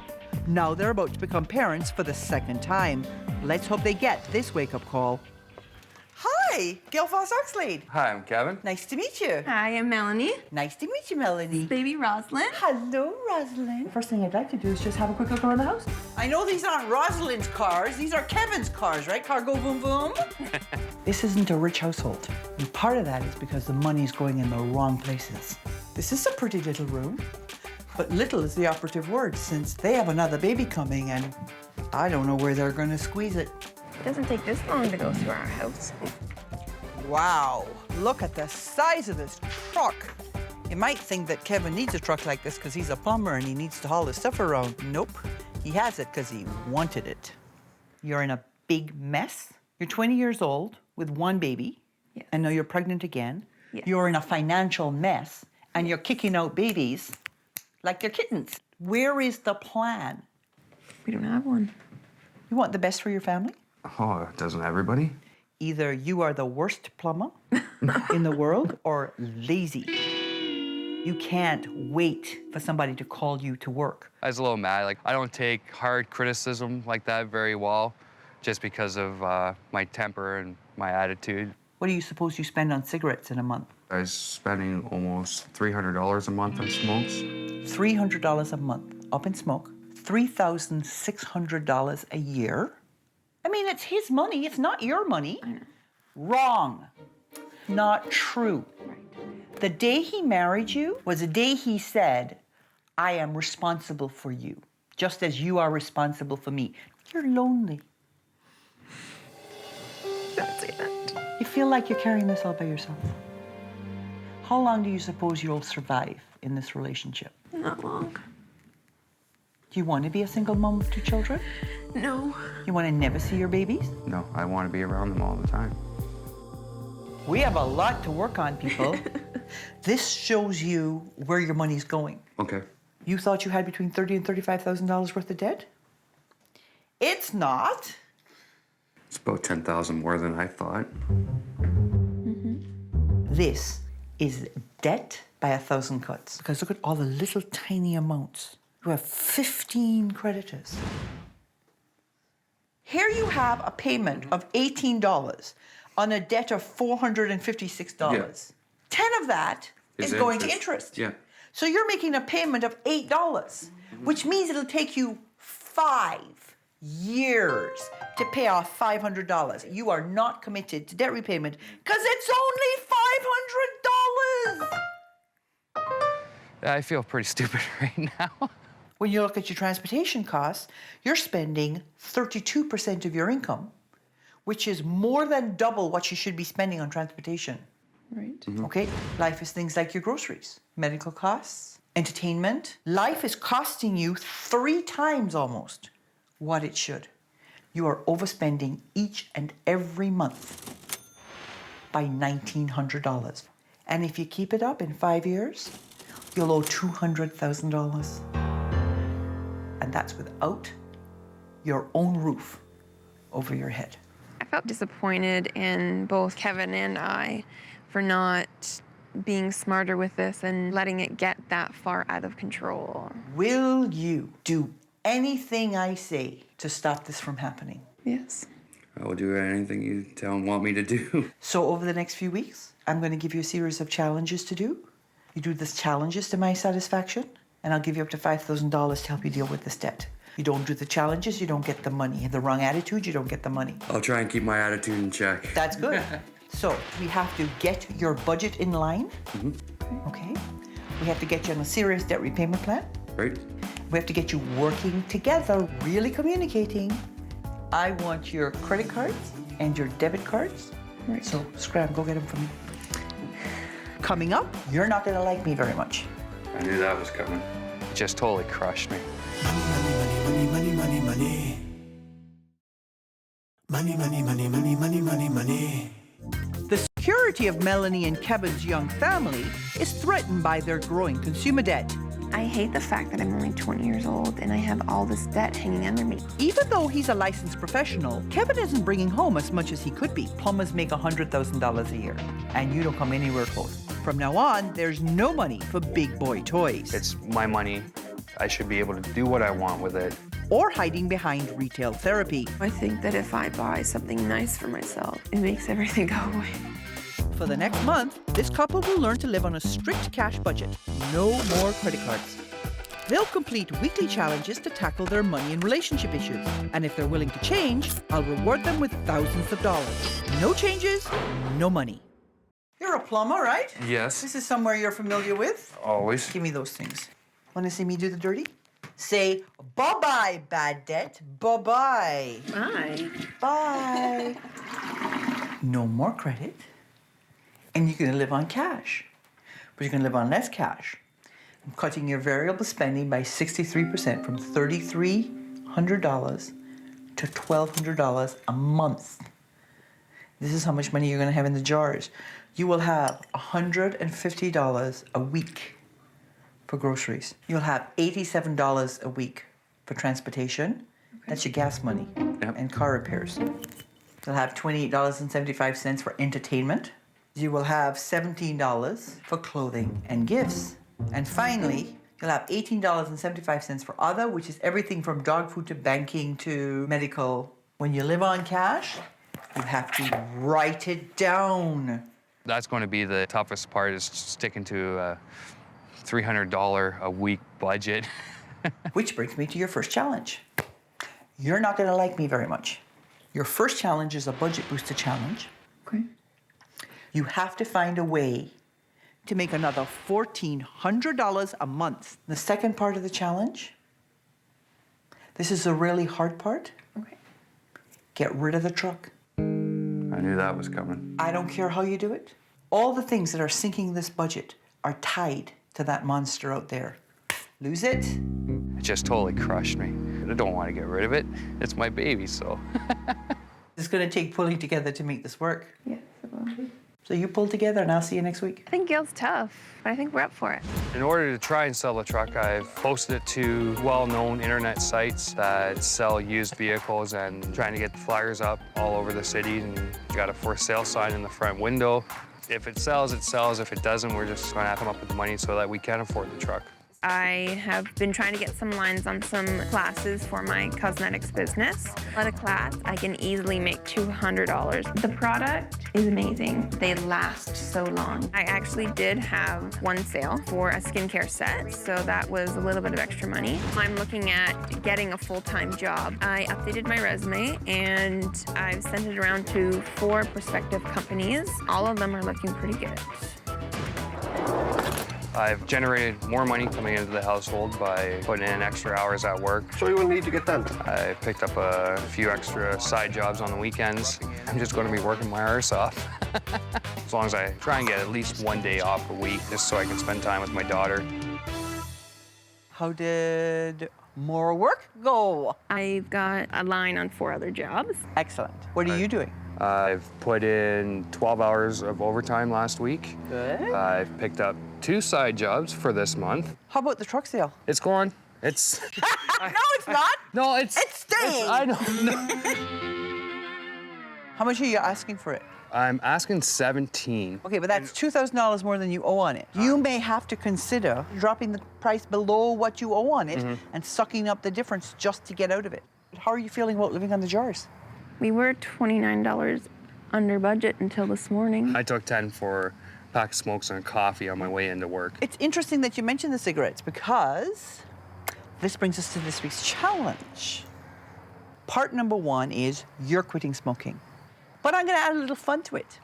Now they're about to become parents for the 2nd time. Let's hope they get this wake-up call. Hi, Gail Vaz-Oxlade. Hi, I'm Kevin. Nice to meet you. Hi, I'm Melanie. Nice to meet you, Melanie. Baby Rosalind. Hello, Rosalind. First thing I'd like to do is just have a quick look around the house. I know these aren't Rosalind's cars. These are Kevin's cars, right? Car go boom boom. This isn't a rich household. And part of that is because the money's going in the wrong places. This is a pretty little room. But little is the operative word, since they have another baby coming, and I don't know where they're going to squeeze it. It doesn't take this long to go through our house. Wow, look at the size of this truck. You might think that Kevin needs a truck like this because he's a plumber and he needs to haul his stuff around. Nope, he has it because he wanted it. You're in a big mess. You're 20 years old with 1 baby, yes. And now you're pregnant again. Yes. You're in a financial mess, and you're kicking out babies like they're kittens. Where is the plan? We don't have one. You want the best for your family? Oh, doesn't everybody? Either you are the worst plumber in the world or lazy. You can't wait for somebody to call you to work. I was a little mad. Like, I don't take hard criticism like that very well just because of my temper and my attitude. What do you suppose you spend on cigarettes in a month? I was spending almost $300 a month on smokes. $300 a month up in smoke, $3,600 a year. I mean, it's his money, it's not your money. I know. Wrong. Not true. The day he married you was the day he said, I am responsible for you, just as you are responsible for me. You're lonely. Don't say that. You feel like you're carrying this all by yourself. How long do you suppose you'll survive in this relationship? Not long. Do you want to be a single mom of 2 children? No. You want to never see your babies? No, I want to be around them all the time. We have a lot to work on, people. This shows you where your money's going. Okay. You thought you had between $30,000 and $35,000 worth of debt? It's not. It's about 10,000 more than I thought. This is debt by 1,000 cuts. Because look at all the little tiny amounts. You have 15 creditors. Here you have a payment of $18 on a debt of $456. Yeah. 10 of that is going to interest. Yeah. So you're making a payment of $8, which means it'll take you 5 years to pay off $500. You are not committed to debt repayment because it's only $500. I feel pretty stupid right now. When you look at your transportation costs, you're spending 32% of your income, which is more than double what you should be spending on transportation. Right. Okay? Life is things like your groceries, medical costs, entertainment. Life is costing you 3 times almost what it should. You are overspending each and every month by $1,900. And if you keep it up in 5 years, you'll owe $200,000. And that's without your own roof over your head. I felt disappointed in both Kevin and I for not being smarter with this and letting it get that far out of control. Will you do anything I say to stop this from happening? Yes. I will do anything you want me to do. So over the next few weeks, I'm going to give you a series of challenges to do. You do these challenges to my satisfaction, and I'll give you up to $5,000 to help you deal with this debt. You don't do the challenges, you don't get the money. You have the wrong attitude, you don't get the money. I'll try and keep my attitude in check. That's good. So we have to get your budget in line. Okay. We have to get you on a serious debt repayment plan. Right. We have to get you working together, really communicating. I want your credit cards and your debit cards. Right. So scram, go get them for me. Coming up, you're not going to like me very much. I knew that was coming. It just totally crushed me. Money, money, money, money. Money, money, money, money, money, money, money. The security of Melanie and Kevin's young family is threatened by their growing consumer debt. I hate the fact that I'm only 20 years old and I have all this debt hanging under me. Even though he's a licensed professional, Kevin isn't bringing home as much as he could be. Plumbers make $100,000 a year, and you don't come anywhere close. From now on, there's no money for big boy toys. It's my money. I should be able to do what I want with it. Or hiding behind retail therapy. I think that if I buy something nice for myself, it makes everything go away. For the next month, this couple will learn to live on a strict cash budget. No more credit cards. They'll complete weekly challenges to tackle their money and relationship issues. And if they're willing to change, I'll reward them with thousands of dollars. No changes, no money. You're a plumber, right? Yes. This is somewhere you're familiar with. Always. Give me those things. Want to see me do the dirty? Say, bye-bye, bad debt. Bye-bye. Bye. Bye. No more credit. And you're going to live on cash. But you're going to live on less cash. I'm cutting your variable spending by 63% from $3,300 to $1,200 a month. This is how much money you're going to have in the jars. You will have $150 a week for groceries. You'll have $87 a week for transportation. That's your gas money and car repairs. You'll have $28.75 for entertainment. You will have $17 for clothing and gifts. And finally, you'll have $18.75 for other, which is everything from dog food to banking to medical. When you live on cash, you have to write it down. That's going to be the toughest part, is sticking to a $300 a week budget. Which brings me to your first challenge. You're not going to like me very much. Your first challenge is a budget booster challenge. Okay. You have to find a way to make another $1,400 a month. The second part of the challenge, this is the really hard part. Okay. Get rid of the truck. I knew that was coming. I don't care how you do it. All the things that are sinking this budget are tied to that monster out there. Lose it. It just totally crushed me. I don't want to get rid of it. It's my baby, so. It's going to take pulling together to make this work. Yes, it will. So you pull together and I'll see you next week. I think Gail's tough, but I think we're up for it. In order to try and sell the truck, I've posted it to well-known internet sites that sell used vehicles and trying to get the flyers up all over the city, and got a for sale sign in the front window. If it sells, it sells. If it doesn't, we're just going to have to come up with the money so that we can afford the truck. I have been trying to get some lines on some classes for my cosmetics business. At a class, I can easily make $200. The product is amazing. They last so long. I actually did have one sale for a skincare set, so that was a little bit of extra money. I'm looking at getting a full-time job. I updated my resume and I've sent it around to 4 prospective companies. All of them are looking pretty good. I've generated more money coming into the household by putting in extra hours at work. So you will need to get done. I picked up a few extra side jobs on the weekends. I'm just going to be working my arse off. As long as I try and get at least one day off a week, just so I can spend time with my daughter. How did more work go? I've got a line on 4 other jobs. Excellent. What are you doing? I've put in 12 hours of overtime last week. Good. I've picked up 2 side jobs for this month. How about the truck sale? It's going. It's... No, it's not. No, it's staying. I know. How much are you asking for it? I'm asking 17. Okay, but that's $2,000 more than you owe on it. You may have to consider dropping the price below what you owe on it and sucking up the difference just to get out of it. How are you feeling about living on the jars? We were $29 under budget until this morning. I took 10 for a pack of smokes and a coffee on my way into work. It's interesting that you mentioned the cigarettes because this brings us to this week's challenge. Part number 1 is you're quitting smoking. But I'm going to add a little fun to it.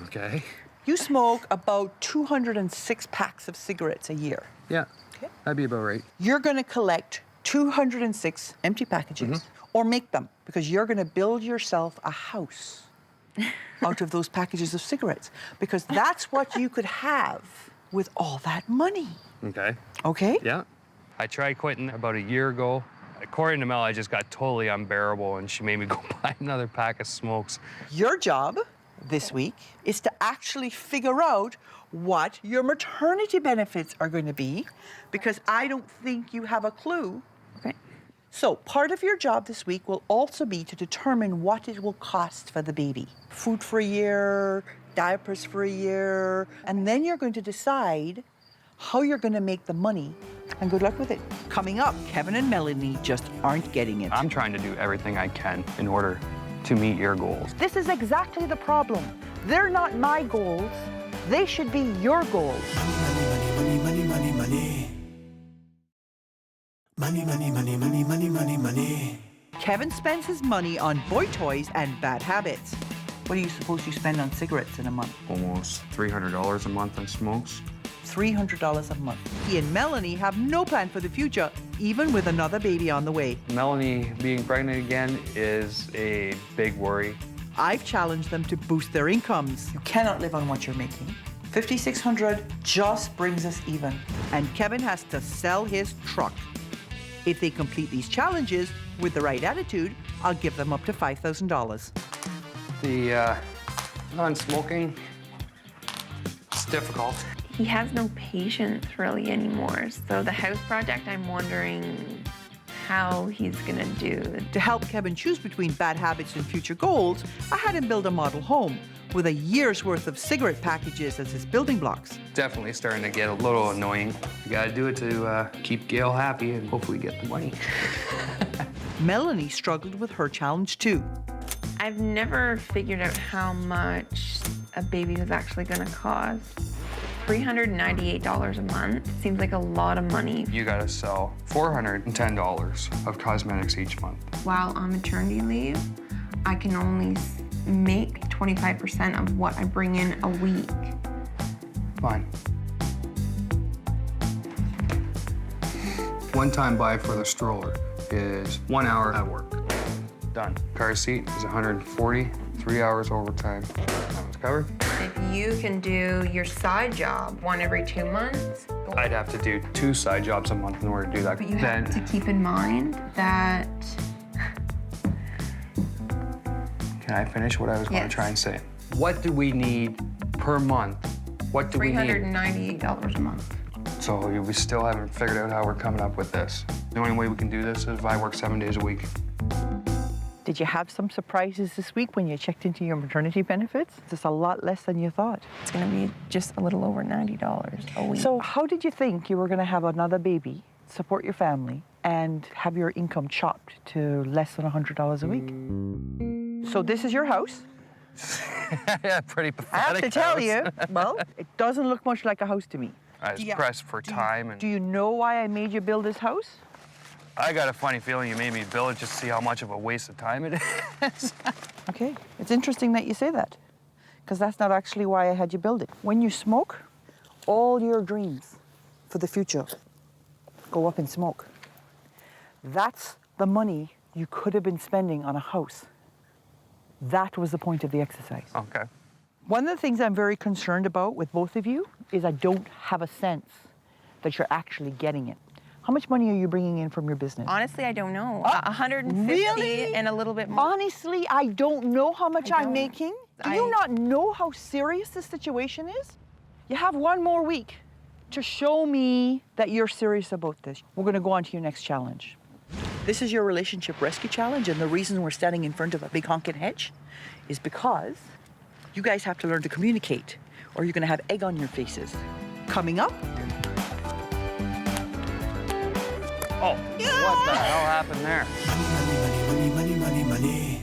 Okay. You smoke about 206 packs of cigarettes a year. Yeah, that'd be about right. You're going to collect 206 empty packages or make them because you're going to build yourself a house out of those packages of cigarettes because that's what you could have with all that money. Okay. Okay? Yeah. I tried quitting about a year ago. According to Mel, I just got totally unbearable and she made me go buy another pack of smokes. Your job this week is to actually figure out what your maternity benefits are going to be because I don't think you have a clue. Okay. So part of your job this week will also be to determine what it will cost for the baby. Food for a year, diapers for a year, and then you're going to decide how you're going to make the money, and good luck with it. Coming up, Kevin and Melanie just aren't getting it. I'm trying to do everything I can in order to meet your goals. This is exactly the problem. They're not my goals. They should be your goals. Money, money, money, money. Money, money, money, money, money, money, money. Kevin spends his money on boy toys and bad habits. What do you suppose you spend on cigarettes in a month? Almost $300 a month on smokes. $300 a month. He and Melanie have no plan for the future, even with another baby on the way. Melanie being pregnant again is a big worry. I've challenged them to boost their incomes. You cannot live on what you're making. $5,600 just brings us even. And Kevin has to sell his truck. If they complete these challenges with the right attitude, I'll give them up to $5,000. The non-smoking, it's difficult. He has no patience really anymore. So the house project, I'm wondering how he's gonna do. To help Kevin choose between bad habits and future goals, I had him build a model home with a year's worth of cigarette packages as his building blocks. Definitely starting to get a little annoying. You gotta do it to keep Gail happy and hopefully get the money. Melanie struggled with her challenge too. I've never figured out how much a baby was actually gonna cost. $398 a month seems like a lot of money. You gotta sell $410 of cosmetics each month. While on maternity leave, I can only make 25% of what I bring in a week. Fine. One-time buy for the stroller is 1 hour at work. Done. Car seat is $140, 3 hours overtime. That was covered. If you can do your side job 1 every 2 months. I'd have to do 2 side jobs a month in order to do that. But you have to keep in mind that... Can I finish what I was going to try and say? What do we need per month. What do we need? $398 a month. So we still haven't figured out how we're coming up with this. The only way we can do this is if I work 7 days a week. Did you have some surprises this week when you checked into your maternity benefits? It's a lot less than you thought. It's going to be just a little over $90 a week. So how did you think you were going to have another baby, support your family, and have your income chopped to less than $100 a week? So this is your house? Yeah, pretty pathetic. I have to tell house. you, well, it doesn't look much like a house to me. I was pressed for time. Do you know why I made you build this house? I got a funny feeling you made me build it just to see how much of a waste of time it is. Okay, it's interesting that you say that, because that's not actually why I had you build it. When you smoke, all your dreams for the future go up in smoke. That's the money you could have been spending on a house. That was the point of the exercise. Okay. One of the things I'm very concerned about with both of you is I don't have a sense that you're actually getting it. How much money are you bringing in from your business? Honestly, I don't know. 150 really? and a little bit more. Honestly, I don't know how much I'm making. Do you not know how serious the situation is? You have one more week to show me that you're serious about this. We're going to go on to your next challenge. This is your relationship rescue challenge, and the reason we're standing in front of a big honking hedge is because you guys have to learn to communicate, or you're going to have egg on your faces. Coming up. Oh, what the hell happened there? Money, money, money, money.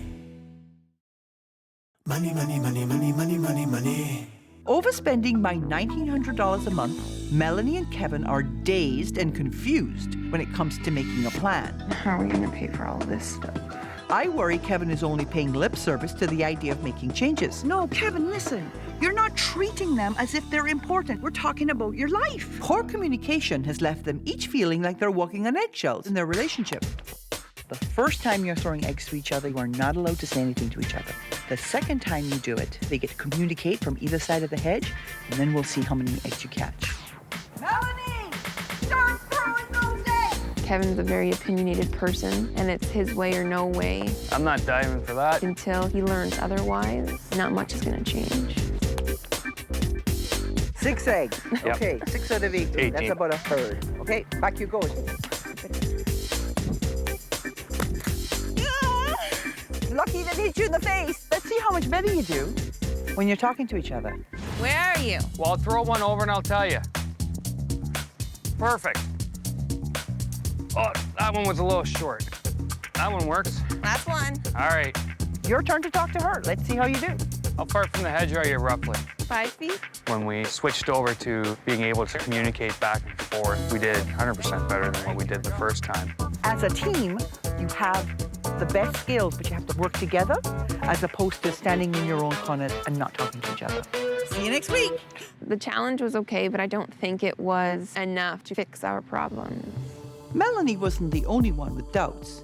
Money, money, money, money, money, money, money. Overspending my $1,900 a month, Melanie and Kevin are dazed and confused when it comes to making a plan. How are we going to pay for all of this stuff? I worry Kevin is only paying lip service to the idea of making changes. No, Kevin, listen. You're not treating them as if they're important. We're talking about your life. Poor communication has left them each feeling like they're walking on eggshells in their relationship. The first time you're throwing eggs to each other, you are not allowed to say anything to each other. The second time you do it, they get to communicate from either side of the hedge, and then we'll see how many eggs you catch. Melanie! Start throwing those eggs! Kevin's a very opinionated person, and it's his way or no way. I'm not diving for that. Until he learns otherwise, not much is going to change. 6 eggs. Yep. Okay, 6 out of 18. That's about a third. Okay, back you go. Lucky that hit you in the face. Let's see how much better you do when you're talking to each other. Where are you? Well, I'll throw one over and I'll tell you. Perfect. Oh, that one was a little short. That one works. Last one. All right. Your turn to talk to her. Let's see how you do. How far from the hedge are you, roughly? 5 feet. When we switched over to being able to communicate back and forth, we did 100% better than what we did the first time. As a team, you have the best skills, but you have to work together as opposed to standing in your own corner and not talking to each other. See you next week. The challenge was okay, but I don't think it was enough to fix our problems. Melanie wasn't the only one with doubts.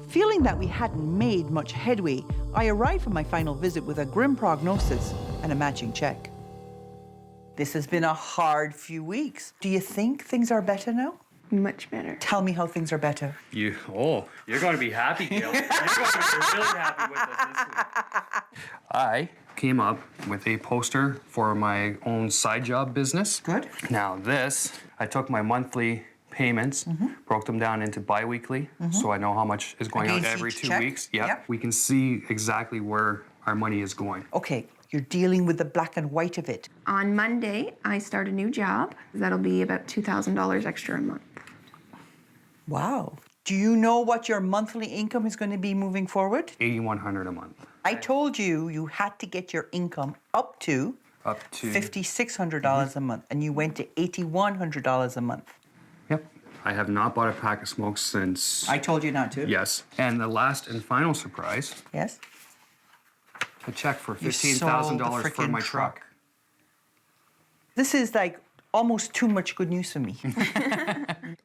Feeling that we hadn't made much headway, I arrived for my final visit with a grim prognosis and a matching check. This has been a hard few weeks. Do you think things are better now? Much better. Tell me how things are better. You're going to be happy, Gail. You're going to be really happy with us this week. I came up with a poster for my own side job business. Good. Now this, I took my monthly payments, broke them down into bi-weekly, so I know how much is going out every 2 weeks. Yep. We can see exactly where our money is going. Okay, you're dealing with the black and white of it. On Monday, I start a new job. That'll be about $2,000 extra a month. Wow. Do you know what your monthly income is going to be moving forward? $8,100 a month. I told you you had to get your income up to $5,600 a month, and you went to $8,100 a month. Yep. I have not bought a pack of smokes since... I told you not to. Yes. And the last and final surprise... Yes? A check for You $15,000 sold the for my frickin' truck. This is like almost too much good news for me.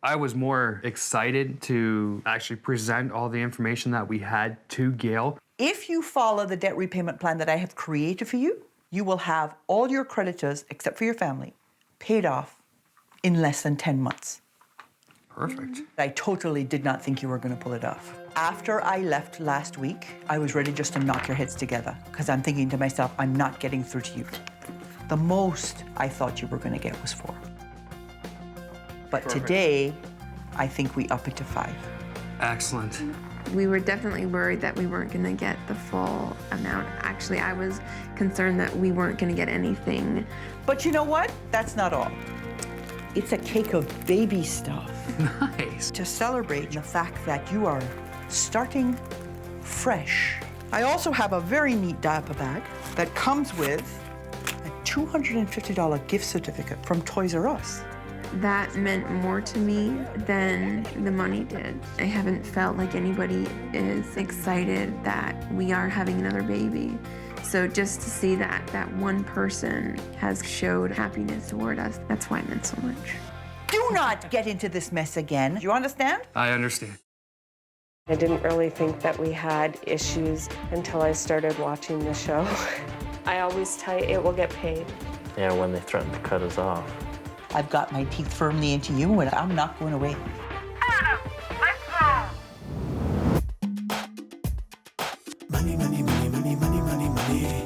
I was more excited to actually present all the information that we had to Gail. If you follow the debt repayment plan that I have created for you, you will have all your creditors, except for your family, paid off in less than 10 months. Perfect. I totally did not think you were going to pull it off. After I left last week, I was ready just to knock your heads together because I'm thinking to myself, I'm not getting through to you. The most I thought you were going to get was 4. But today, I think we up it to 5. Excellent. We were definitely worried that we weren't going to get the full amount. Actually, I was concerned that we weren't going to get anything. But you know what? That's not all. It's a cake of baby stuff. Nice. To celebrate the fact that you are starting fresh. I also have a very neat diaper bag that comes with a $250 gift certificate from Toys R Us. That meant more to me than the money did. I haven't felt like anybody is excited that we are having another baby. So just to see that one person has showed happiness toward us, that's why it meant so much. Do not get into this mess again. Do you understand? I understand. I didn't really think that we had issues until I started watching the show. I always tell you, it will get paid. Yeah, when they threatened to cut us off. I've got my teeth firmly into you, and I'm not going away. Money, money, money, money, money, money, money.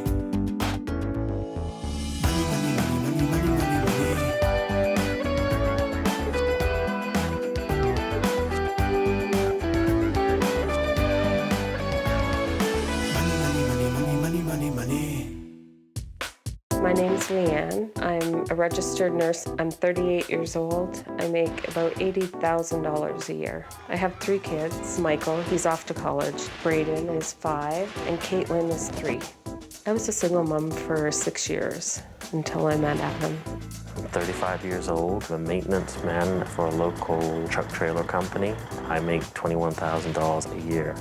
My name's Leanne. I'm a registered nurse. I'm 38 years old. I make about $80,000 a year. I have 3 kids. Michael, he's off to college. Braden is 5, and Caitlin is 3. I was a single mom for 6 years until I met Adam. I'm 35 years old, I'm a maintenance man for a local truck trailer company. I make $21,000 a year.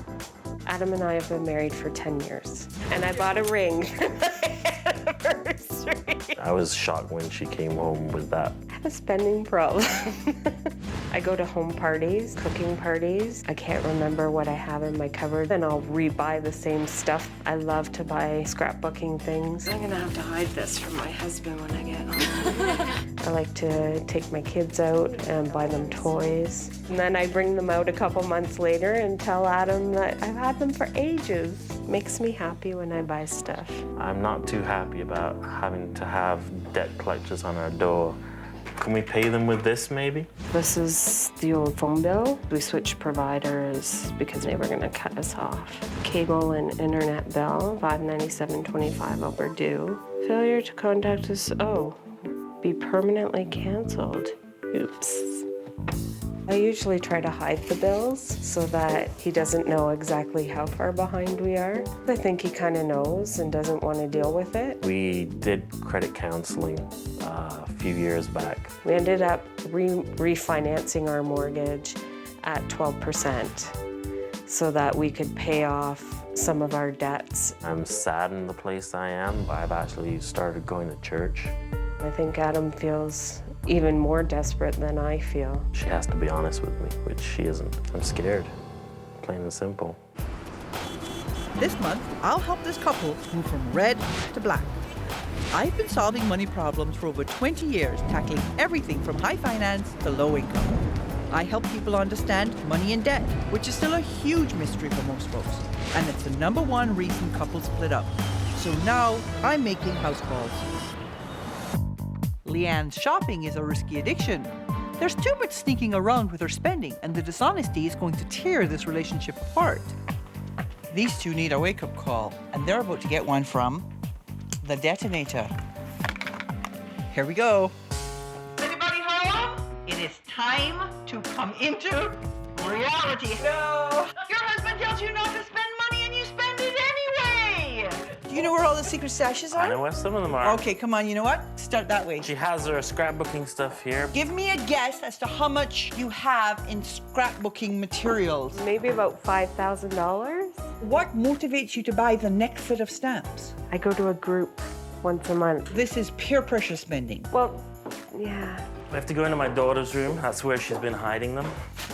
Adam and I have been married for 10 years, and I bought a ring for my anniversary. I was shocked when she came home with that. I have a spending problem. I go to home parties, cooking parties. I can't remember what I have in my cupboard, and I'll rebuy the same stuff. I love to buy scrapbooking things. I'm gonna have to hide this from my husband when I get home. I like to take my kids out and buy them toys. And then I bring them out a couple months later and tell Adam that I've had them for ages. Makes me happy when I buy stuff. I'm not too happy about having to have debt collectors on our door. Can we pay them with this, maybe? This is the old phone bill. We switched providers because they were gonna cut us off. Cable and internet bill, $597.25 overdue. Failure to contact us, be permanently canceled. Oops. I usually try to hide the bills so that he doesn't know exactly how far behind we are. I think he kind of knows and doesn't want to deal with it. We did credit counseling a few years back. We ended up refinancing our mortgage at 12% so that we could pay off some of our debts. I'm sad in the place I am. I've actually started going to church. I think Adam feels even more desperate than I feel. She has to be honest with me, which she isn't. I'm scared, plain and simple. This month, I'll help this couple move from red to black. I've been solving money problems for over 20 years, tackling everything from high finance to low income. I help people understand money and debt, which is still a huge mystery for most folks. And it's the #1 reason couples split up. So now I'm making house calls. Leanne's shopping is a risky addiction. There's too much sneaking around with her spending, and the dishonesty is going to tear this relationship apart. These two need a wake-up call, and they're about to get one from the detonator. Here we go. Anybody home? It is time to come into reality. No. Your husband tells you not to spend money, and you spend it anyway. Do you know where all the secret stashes are? I know where some of them are. Okay, come on, you know what? Start that way. She has her scrapbooking stuff here. Give me a guess as to how much you have in scrapbooking materials. Maybe about $5,000. What motivates you to buy the next set of stamps? I go to a group once a month. This is peer pressure spending. Well, yeah. I have to go into my daughter's room. That's where she's been hiding them.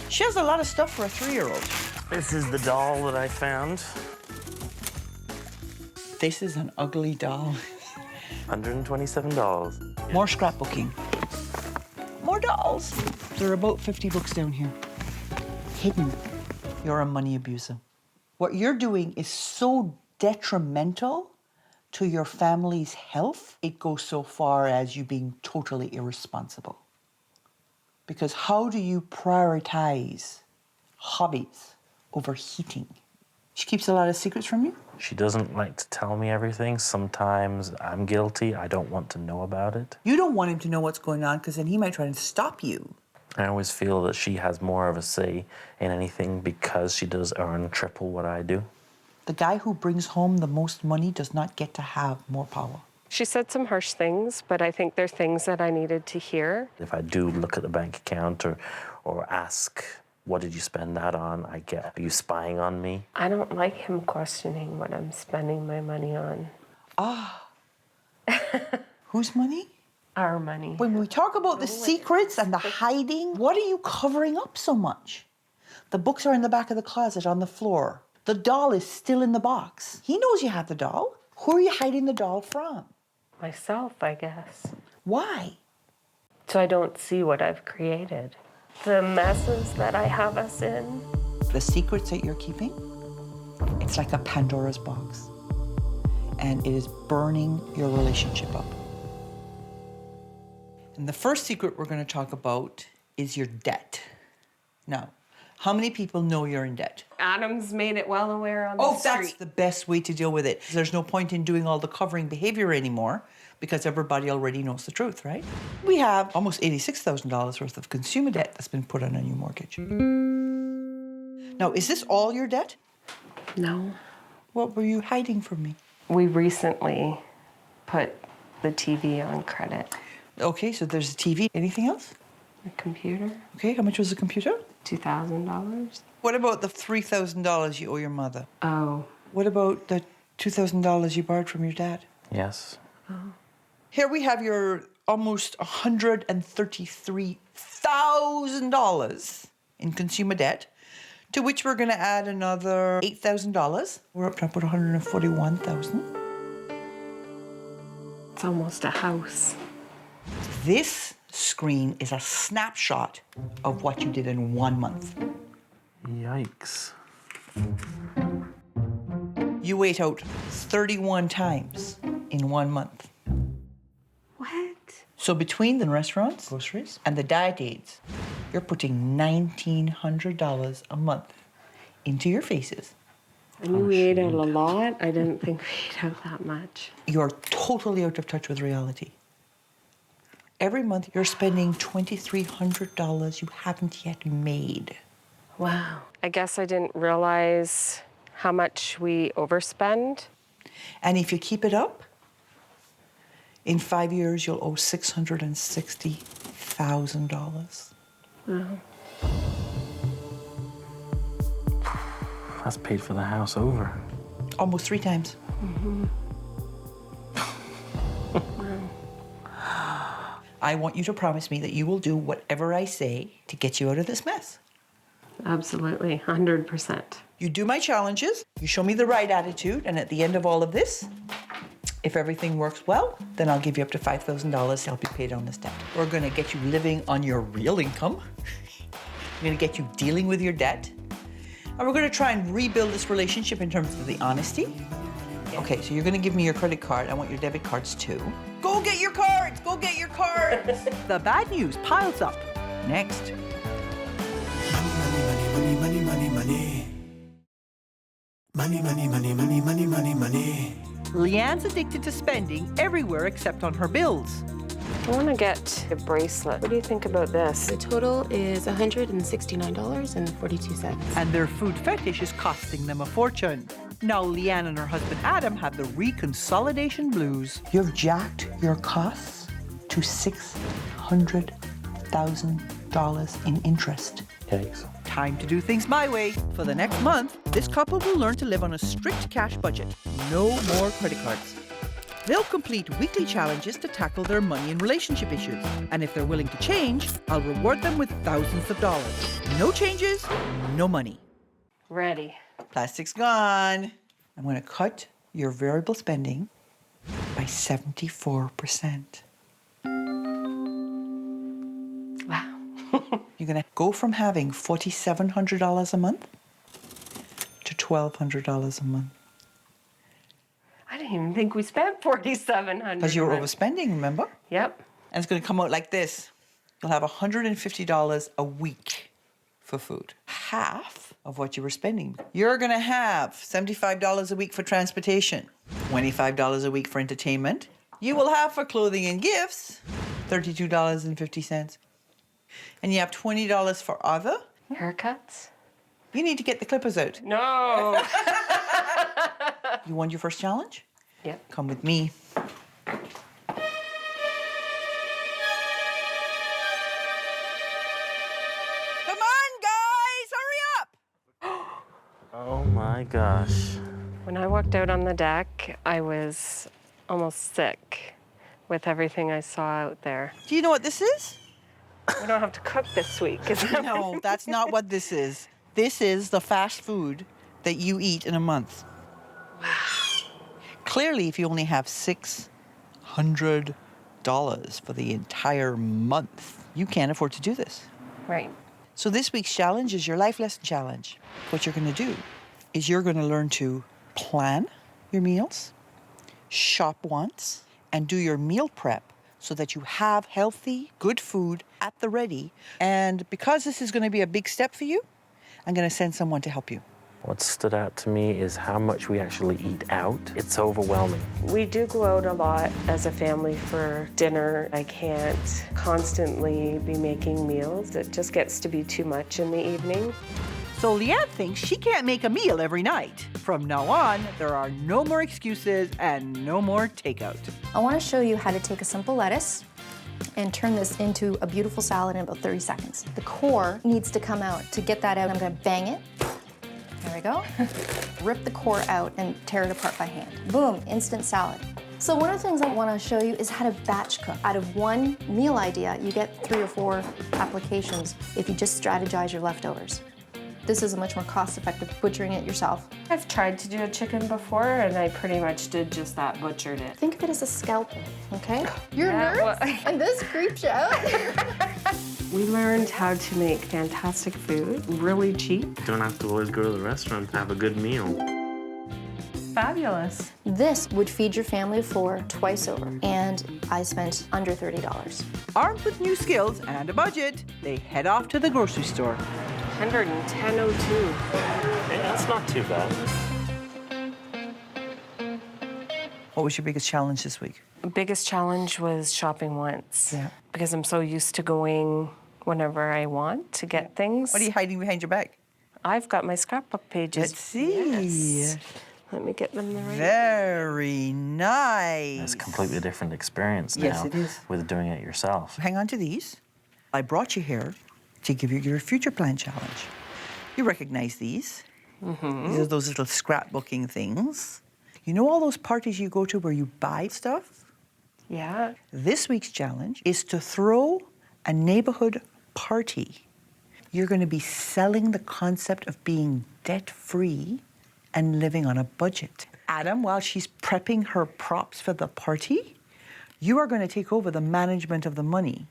She has a lot of stuff for a 3-year-old. This is the doll that I found. This is an ugly doll. $127. More scrapbooking. More dolls. There are about 50 books down here. Hidden. You're a money abuser. What you're doing is so detrimental to your family's health, it goes so far as you being totally irresponsible. Because how do you prioritize hobbies over heating? She keeps a lot of secrets from you? She doesn't like to tell me everything. Sometimes I'm guilty. I don't want to know about it. You don't want him to know what's going on because then he might try and stop you. I always feel that she has more of a say in anything because she does earn triple what I do. The guy who brings home the most money does not get to have more power. She said some harsh things, but I think they're things that I needed to hear. If I do look at the bank account or ask, what did you spend that on? I get, are you spying on me? I don't like him questioning what I'm spending my money on. Ah. Whose money? Our money. When we talk about the secrets and the hiding, what are you covering up so much? The books are in the back of the closet on the floor. The doll is still in the box. He knows you have the doll. Who are you hiding the doll from? Myself, I guess. Why? So I don't see what I've created. The messes that I have us in. The secrets that you're keeping, it's like a Pandora's box. And it is burning your relationship up. And the first secret we're going to talk about is your debt. Now, how many people know you're in debt? Adam's made it well aware on the street. That's the best way to deal with it. There's no point in doing all the covering behavior anymore because everybody already knows the truth, right? We have almost $86,000 worth of consumer debt that's been put on a new mortgage. Now, is this all your debt? No. What were you hiding from me? We recently put the TV on credit. Okay, so there's a TV. Anything else? A computer. Okay, how much was the computer? $2,000. What about the $3,000 you owe your mother? Oh. What about the $2,000 you borrowed from your dad? Yes. Oh. Here we have your almost $133,000 in consumer debt, to which we're going to add another $8,000. We're up to about $141,000. It's almost a house. This screen is a snapshot of what you did in 1 month. Yikes. You ate out 31 times in 1 month. What? So between the restaurants, groceries, and the diet aids, you're putting $1,900 a month into your faces. I knew we ate out a lot. I didn't think we ate out that much. You're totally out of touch with reality. Every month, you're spending $2,300 you haven't yet made. Wow. I guess I didn't realize how much we overspend. And if you keep it up, in 5 years, you'll owe $660,000. Wow. That's paid for the house over. Almost 3 times. Mm-hmm. I want you to promise me that you will do whatever I say to get you out of this mess. Absolutely, 100%. You do my challenges, you show me the right attitude, and at the end of all of this, if everything works well, then I'll give you up to $5,000 to help you pay down this debt. We're gonna get you living on your real income. We're gonna get you dealing with your debt. And we're gonna try and rebuild this relationship in terms of the honesty. Okay, so you're gonna give me your credit card. I want your debit cards too. Go get your cards! Go get your cards! The bad news piles up. Next. Money, money, money, money. Money, money, money, money, money, money, money. Leanne's addicted to spending everywhere except on her bills. I want to get a bracelet. What do you think about this? The total is $169.42. And their food fetish is costing them a fortune. Now Leanne and her husband Adam have the reconsolidation blues. You've jacked your costs to $600,000 in interest. Yikes. Time to do things my way. For the next month, this couple will learn to live on a strict cash budget. No more credit cards. They'll complete weekly challenges to tackle their money and relationship issues. And if they're willing to change, I'll reward them with thousands of dollars. No changes, no money. Ready. Plastic's gone. I'm going to cut your variable spending by 74%. Wow. You're going to go from having $4,700 a month to $1,200 a month. I didn't even think we spent $4,700. Because you were overspending, remember? Yep. And it's going to come out like this. You'll have $150 a week for food. Half of what you were spending. You're going to have $75 a week for transportation, $25 a week for entertainment. You will have for clothing and gifts, $32.50. And you have $20 for other. Haircuts? You need to get the clippers out. No. You want your first challenge? Yep. Come with me. Come on, guys, hurry up! Oh my gosh. When I walked out on the deck, I was almost sick with everything I saw out there. Do you know what this is? We don't have to cook this week, is that? No, that's not what this is. This is the fast food that you eat in a month. Clearly, if you only have $600 for the entire month, you can't afford to do this. Right. So this week's challenge is your life lesson challenge. What you're going to do is you're going to learn to plan your meals, shop once, and do your meal prep so that you have healthy, good food at the ready. And because this is going to be a big step for you, I'm going to send someone to help you. What stood out to me is how much we actually eat out. It's overwhelming. We do go out a lot as a family for dinner. I can't constantly be making meals. It just gets to be too much in the evening. So Leanne thinks she can't make a meal every night. From now on, there are no more excuses and no more takeout. I want to show you how to take a simple lettuce and turn this into a beautiful salad in about 30 seconds. The core needs to come out. To get that out, I'm going to bang it. There we go. Rip the core out and tear it apart by hand. Boom, instant salad. So one of the things I want to show you is how to batch cook. Out of one meal idea, you get 3 or 4 applications if you just strategize your leftovers. This is a much more cost-effective butchering it yourself. I've tried to do a chicken before, and I pretty much did just that, butchered it. Think of it as a scalpel, okay? You're Yeah, a nurse, and this creeps you out. We learned how to make fantastic food, really cheap. You don't have to always go to the restaurant to have a good meal. Fabulous. This would feed your family of 4 twice over, and I spent under $30. Armed with new skills and a budget, they head off to the grocery store. $110.02. Hey, that's not too bad. What was your biggest challenge this week? The biggest challenge was shopping once. Yeah. Because I'm so used to going whenever I want to get things. What are you hiding behind your back? I've got my scrapbook pages. Let's see. Yes. Let me get them the right Very nice. It's a completely different experience now Yes, it is. with doing it yourself. Hang on to these. I brought you here to give you your future plan challenge. You recognize these. Mm-hmm. These are those little scrapbooking things. You know all those parties you go to where you buy stuff? Yeah. This week's challenge is to throw a neighborhood party. You're going to be selling the concept of being debt-free and living on a budget. Adam, while she's prepping her props for the party, you are going to take over the management of the money.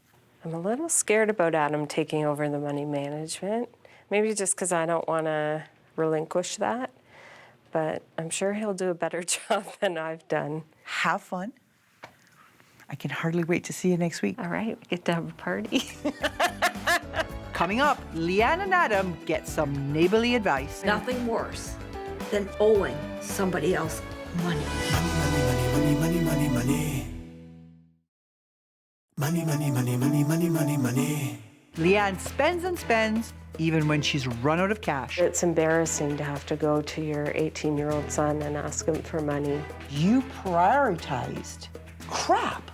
I'm a little scared about Adam taking over the money management. Maybe just because I don't want to relinquish that. But I'm sure he'll do a better job than I've done. Have fun. I can hardly wait to see you next week. All right, we get to have a party. Coming up, Leanne and Adam get some neighborly advice. Nothing worse than owing somebody else money. Money, money, money, money. Money, money, money, money, money, money, money. Leanne spends and spends, even when she's run out of cash. It's embarrassing to have to go to your 18-year-old son and ask him for money. You prioritized crap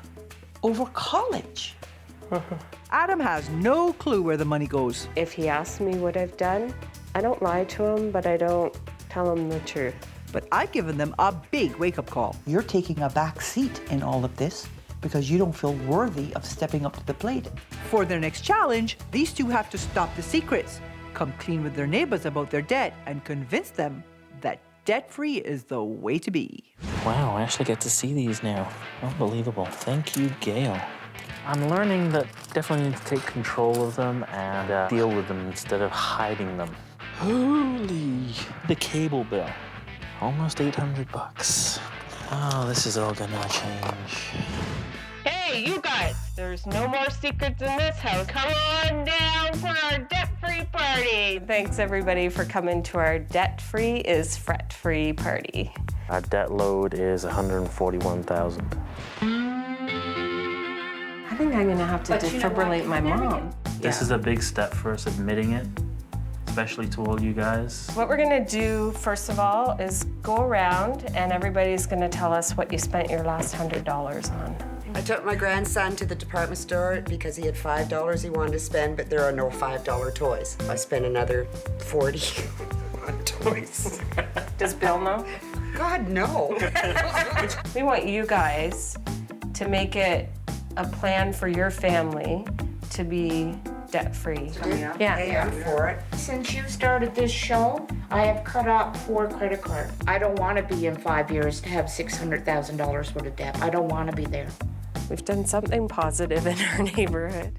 over college. Adam has no clue where the money goes. If he asks me what I've done, I don't lie to him, but I don't tell him the truth. But I've given them a big wake-up call. You're taking a back seat in all of this because you don't feel worthy of stepping up to the plate. For their next challenge, these two have to stop the secrets, come clean with their neighbors about their debt, and convince them that debt-free is the way to be. Wow, I actually get to see these now. Unbelievable. Thank you, Gail. I'm learning that definitely need to take control of them and deal with them instead of hiding them. Holy, the cable bill. Almost $800. Oh, this is all gonna change. Hey, you guys! There's no more secrets in this house. Come on down for our debt-free party. Thanks, everybody, for coming to our debt-free is fret-free party. Our debt load is $141,000. I think I'm gonna have to defibrillate my mom. This is a big step for us, admitting it, especially to all you guys. What we're gonna do, first of all, is go around and everybody's gonna tell us what you spent your last $100 on. I took my grandson to the department store because he had $5 he wanted to spend, but there are no $5 toys. I spent another $40 on toys. Does Bill know? God, no. We want you guys to make it a plan for your family to be debt-free. Yeah. Hey, I'm for it. Since you started this show, I have cut out 4 credit cards. I don't want to be in 5 years to have $600,000 worth of debt. I don't want to be there. We've done something positive in our neighborhood.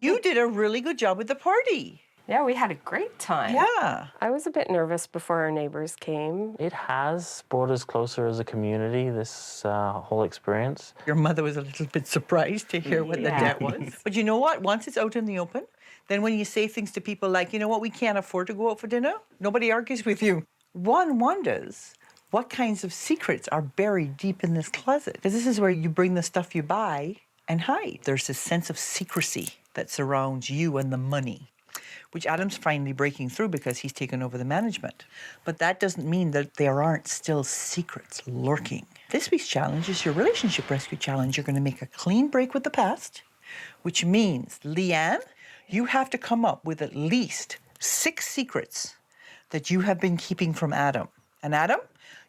You did a really good job with the party. Yeah, we had a great time. Yeah. I was a bit nervous before our neighbors came. It has brought us closer as a community, this whole experience. Your mother was a little bit surprised to hear what the debt was. But you know what? Once it's out in the open, then when you say things to people like, you know what, we can't afford to go out for dinner, nobody argues with you. One wonders what kinds of secrets are buried deep in this closet. Because this is where you bring the stuff you buy and hide. There's this sense of secrecy that surrounds you and the money, which Adam's finally breaking through because he's taken over the management. But that doesn't mean that there aren't still secrets lurking. This week's challenge is your relationship rescue challenge. You're going to make a clean break with the past, which means, Leanne, you have to come up with at least 6 secrets that you have been keeping from Adam. And Adam,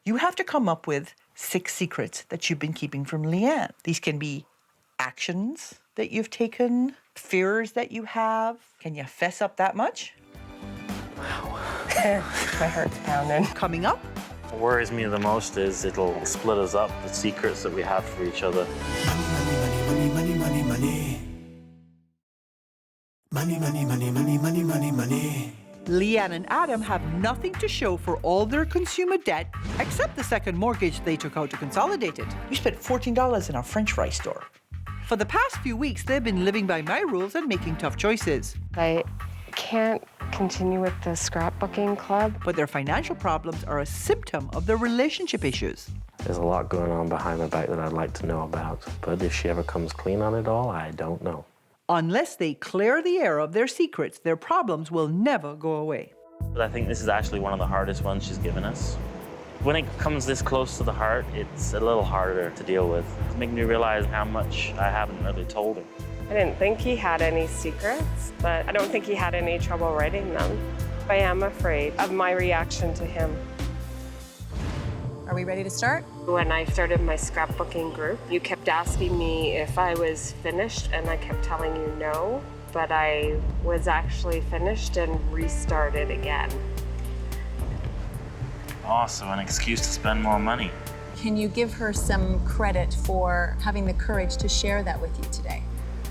you have to come up with 6 secrets that you've been keeping from Leanne. These can be actions that you've taken, fears that you have. Can you fess up that much? Wow. My heart's pounding. Coming up. What worries me the most is it'll split us up, the secrets that we have for each other. Money, money, money, money. Money, money, money, money, money, money, money. Leanne and Adam have nothing to show for all their consumer debt except the second mortgage they took out to consolidate it. We spent $14 in our French fry store. For the past few weeks, they've been living by my rules and making tough choices. I can't continue with the scrapbooking club. But their financial problems are a symptom of their relationship issues. There's a lot going on behind my back that I'd like to know about. But if she ever comes clean on it all, I don't know. Unless they clear the air of their secrets, their problems will never go away. But I think this is actually one of the hardest ones she's given us. When it comes this close to the heart, it's a little harder to deal with. It's making me realize how much I haven't really told her. I didn't think he had any secrets, but I don't think he had any trouble writing them. I am afraid of my reaction to him. Are we ready to start? When I started my scrapbooking group, you kept asking me if I was finished, and I kept telling you no, but I was actually finished and restarted again. Also, an excuse to spend more money. Can you give her some credit for having the courage to share that with you today?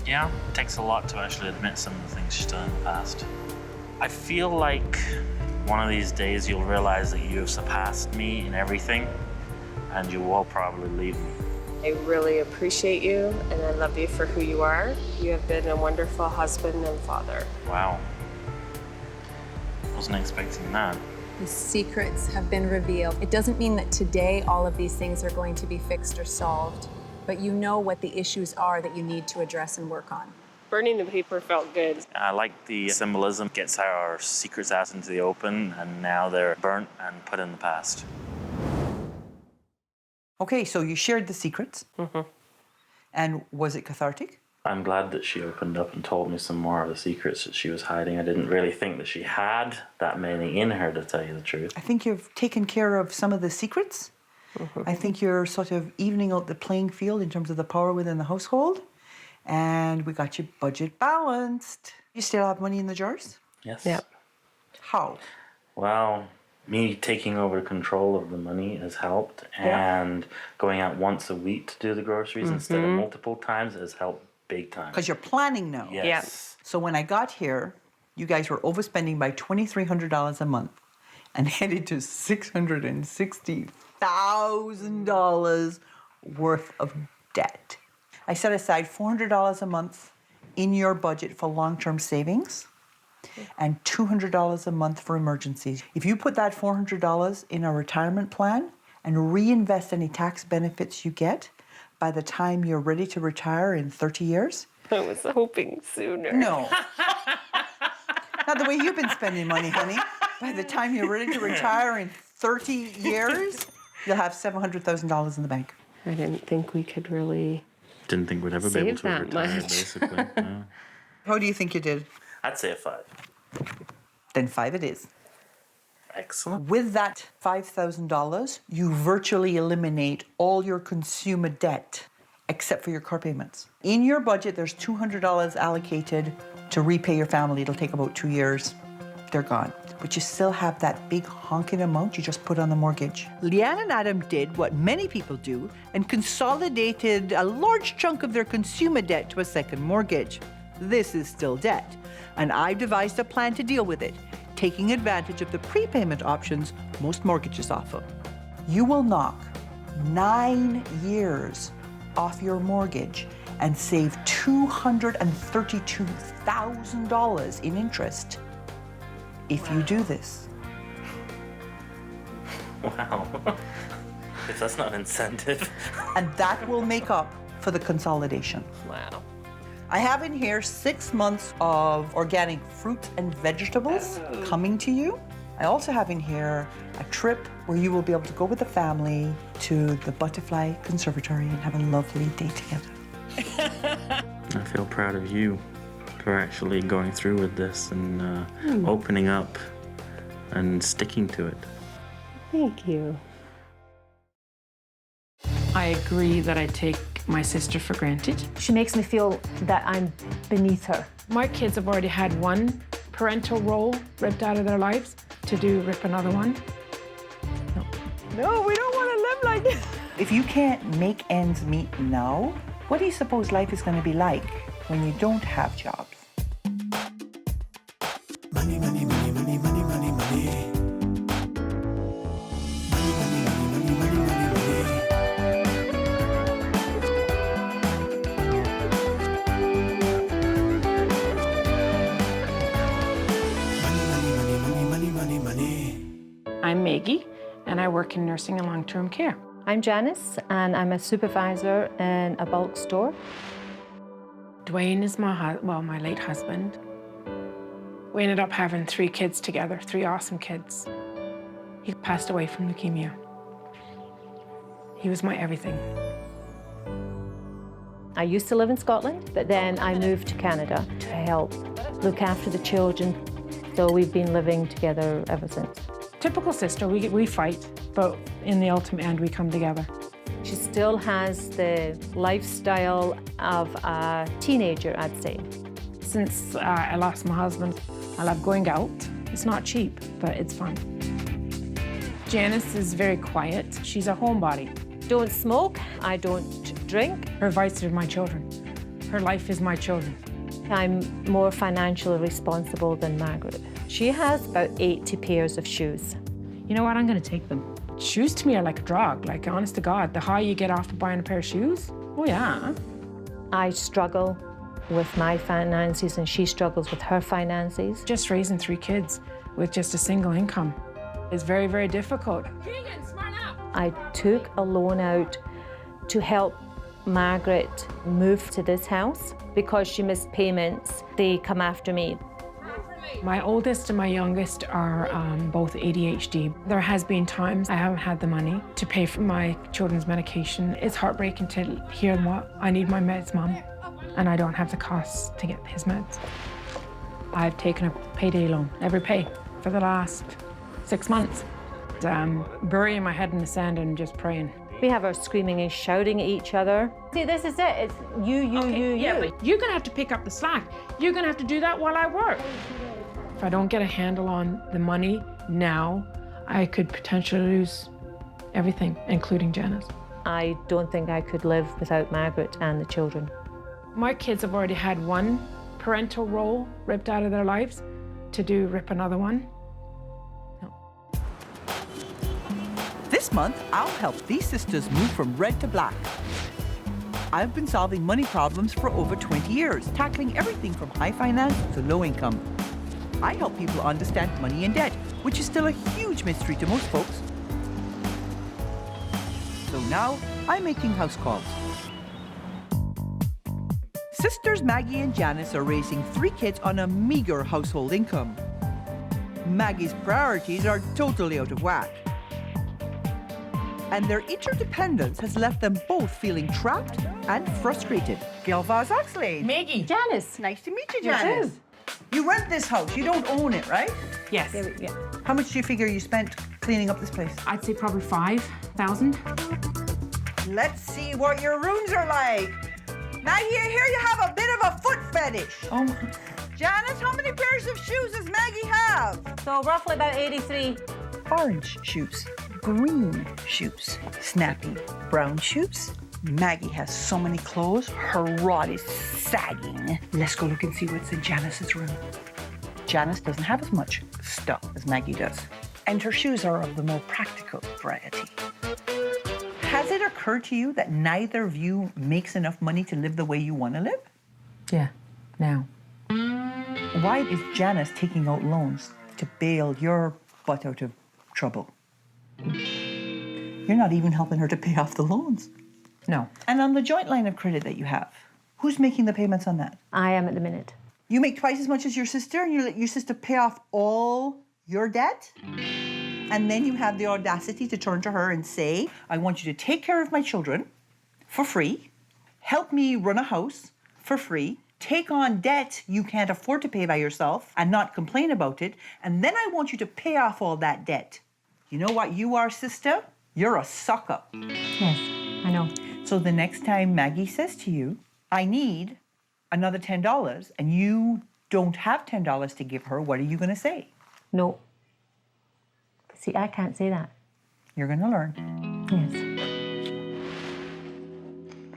Yeah, it takes a lot to actually admit some of the things she's done in the past. I feel like one of these days you'll realize that you have surpassed me in everything, and you will probably leave me. I really appreciate you, and I love you for who you are. You have been a wonderful husband and father. Wow. Wasn't expecting that. The secrets have been revealed. It doesn't mean that today all of these things are going to be fixed or solved, but you know what the issues are that you need to address and work on. Burning the paper felt good. I like the symbolism. Gets our secrets out into the open, and now they're burnt and put in the past. Okay, so you shared the secrets. Mm-hmm. And was it cathartic? I'm glad that she opened up and told me some more of the secrets that she was hiding. I didn't really think that she had that many in her, to tell you the truth. I think you've taken care of some of the secrets. Mm-hmm. I think you're sort of evening out the playing field in terms of the power within the household. And we got your budget balanced. You still have money in the jars? Yes. Yep. How? Well, me taking over control of the money has helped. And going out once a week to do the groceries instead of multiple times has helped big time. Because you're planning now. Yes. So when I got here, you guys were overspending by $2,300 a month. and headed to $660,000 worth of debt. I set aside $400 a month in your budget for long-term savings and $200 a month for emergencies. If you put that $400 in a retirement plan and reinvest any tax benefits you get, by the time you're ready to retire in 30 years... I was hoping sooner. No. Not the way you've been spending money, honey. By the time you're ready to retire in 30 years, you'll have $700,000 in the bank. I didn't think we could really Didn't think we'd ever be able save to that retire, much. basically. Yeah. How do you think you did? I'd say a 5. Then 5 it is. Excellent. With that $5,000, you virtually eliminate all your consumer debt except for your car payments. In your budget, there's $200 allocated to repay your family. It'll take about 2 years. They're gone. But you still have that big honking amount you just put on the mortgage. Leanne and Adam did what many people do and consolidated a large chunk of their consumer debt to a second mortgage. This is still debt, and I've devised a plan to deal with it, taking advantage of the prepayment options most mortgages offer. You will knock 9 years off your mortgage and save $232,000 in interest if you do this. Wow. If that's not incentive. And that will make up for the consolidation. Wow. I have in here 6 months of organic fruits and vegetables coming to you. I also have in here a trip where you will be able to go with the family to the Butterfly Conservatory and have a lovely day together. I feel proud of you for actually going through with this and opening up and sticking to it. Thank you. I agree that I take my sister for granted. She makes me feel that I'm beneath her. My kids have already had one parental role ripped out of their lives. To rip another one? No, we don't want to live like this. If you can't make ends meet now, what do you suppose life is going to be like when you don't have jobs? Money, money, money, money, money, money, money. I'm Maggie, and I work in nursing and long-term care. I'm Janice, and I'm a supervisor in a bulk store. Dwayne is my late husband. We ended up having 3 kids together, 3 awesome kids. He passed away from leukemia. He was my everything. I used to live in Scotland, but then I moved to Canada to help look after the children. So we've been living together ever since. Typical sister, we fight, but in the ultimate end, we come together. She still has the lifestyle of a teenager, I'd say. Since I lost my husband, I love going out. It's not cheap, but it's fun. Janice is very quiet. She's a homebody. Don't smoke, I don't drink. Her vice are my children. Her life is my children. I'm more financially responsible than Margaret. She has about 80 pairs of shoes. You know what? I'm going to take them. Shoes to me are like a drug. Like, honest to God, the high you get off of buying a pair of shoes, oh yeah. I struggle with my finances and she struggles with her finances. Just raising 3 kids with just a single income is very, very difficult. Keegan, smart up. I took a loan out to help Margaret move to this house. Because she missed payments, they come after me. My oldest and my youngest are both ADHD. There has been times I haven't had the money to pay for my children's medication. It's heartbreaking to hear what I need my meds, Mom, and I don't have the costs to get his meds. I've taken a payday loan, every pay, for the last 6 months. Burying my head in the sand and just praying. We have our screaming and shouting at each other. See, this is it. It's you. Yeah, but you're gonna have to pick up the slack. You're gonna have to do that while I work. If I don't get a handle on the money now, I could potentially lose everything, including Janice. I don't think I could live without Margaret and the children. My kids have already had one parental role ripped out of their lives. To rip another one? No. This month, I'll help these sisters move from red to black. I've been solving money problems for over 20 years, tackling everything from high finance to low income. I help people understand money and debt, which is still a huge mystery to most folks. So now, I'm making house calls. Sisters Maggie and Janice are raising 3 kids on a meager household income. Maggie's priorities are totally out of whack. And their interdependence has left them both feeling trapped and frustrated. Gail Vaz-Oxlade. Maggie. Janice. Nice to meet you, You Janice. too. You rent this house. You don't own it, right? Yes. Yeah. How much do you figure you spent cleaning up this place? I'd say probably 5,000. Let's see what your rooms are like. Maggie, I hear you have a bit of a foot fetish. Oh. Janice, how many pairs of shoes does Maggie have? So roughly about 83. Orange shoes, green shoes, snappy brown shoes. Maggie has so many clothes, her rod is sagging. Let's go look and see what's in Janice's room. Janice doesn't have as much stuff as Maggie does, and her shoes are of the more practical variety. Has it occurred to you that neither of you makes enough money to live the way you want to live? Yeah, now. Why is Janice taking out loans to bail your butt out of trouble? You're not even helping her to pay off the loans. No. And on the joint line of credit that you have, who's making the payments on that? I am at the minute. You make twice as much as your sister, and you let your sister pay off all your debt? And then you have the audacity to turn to her and say, I want you to take care of my children for free, help me run a house for free, take on debt you can't afford to pay by yourself and not complain about it, and then I want you to pay off all that debt. You know what you are, sister? You're a suck-up. Yes, I know. So the next time Maggie says to you, I need another $10, and you don't have $10 to give her, what are you going to say? No. See, I can't say that. You're going to learn. Yes.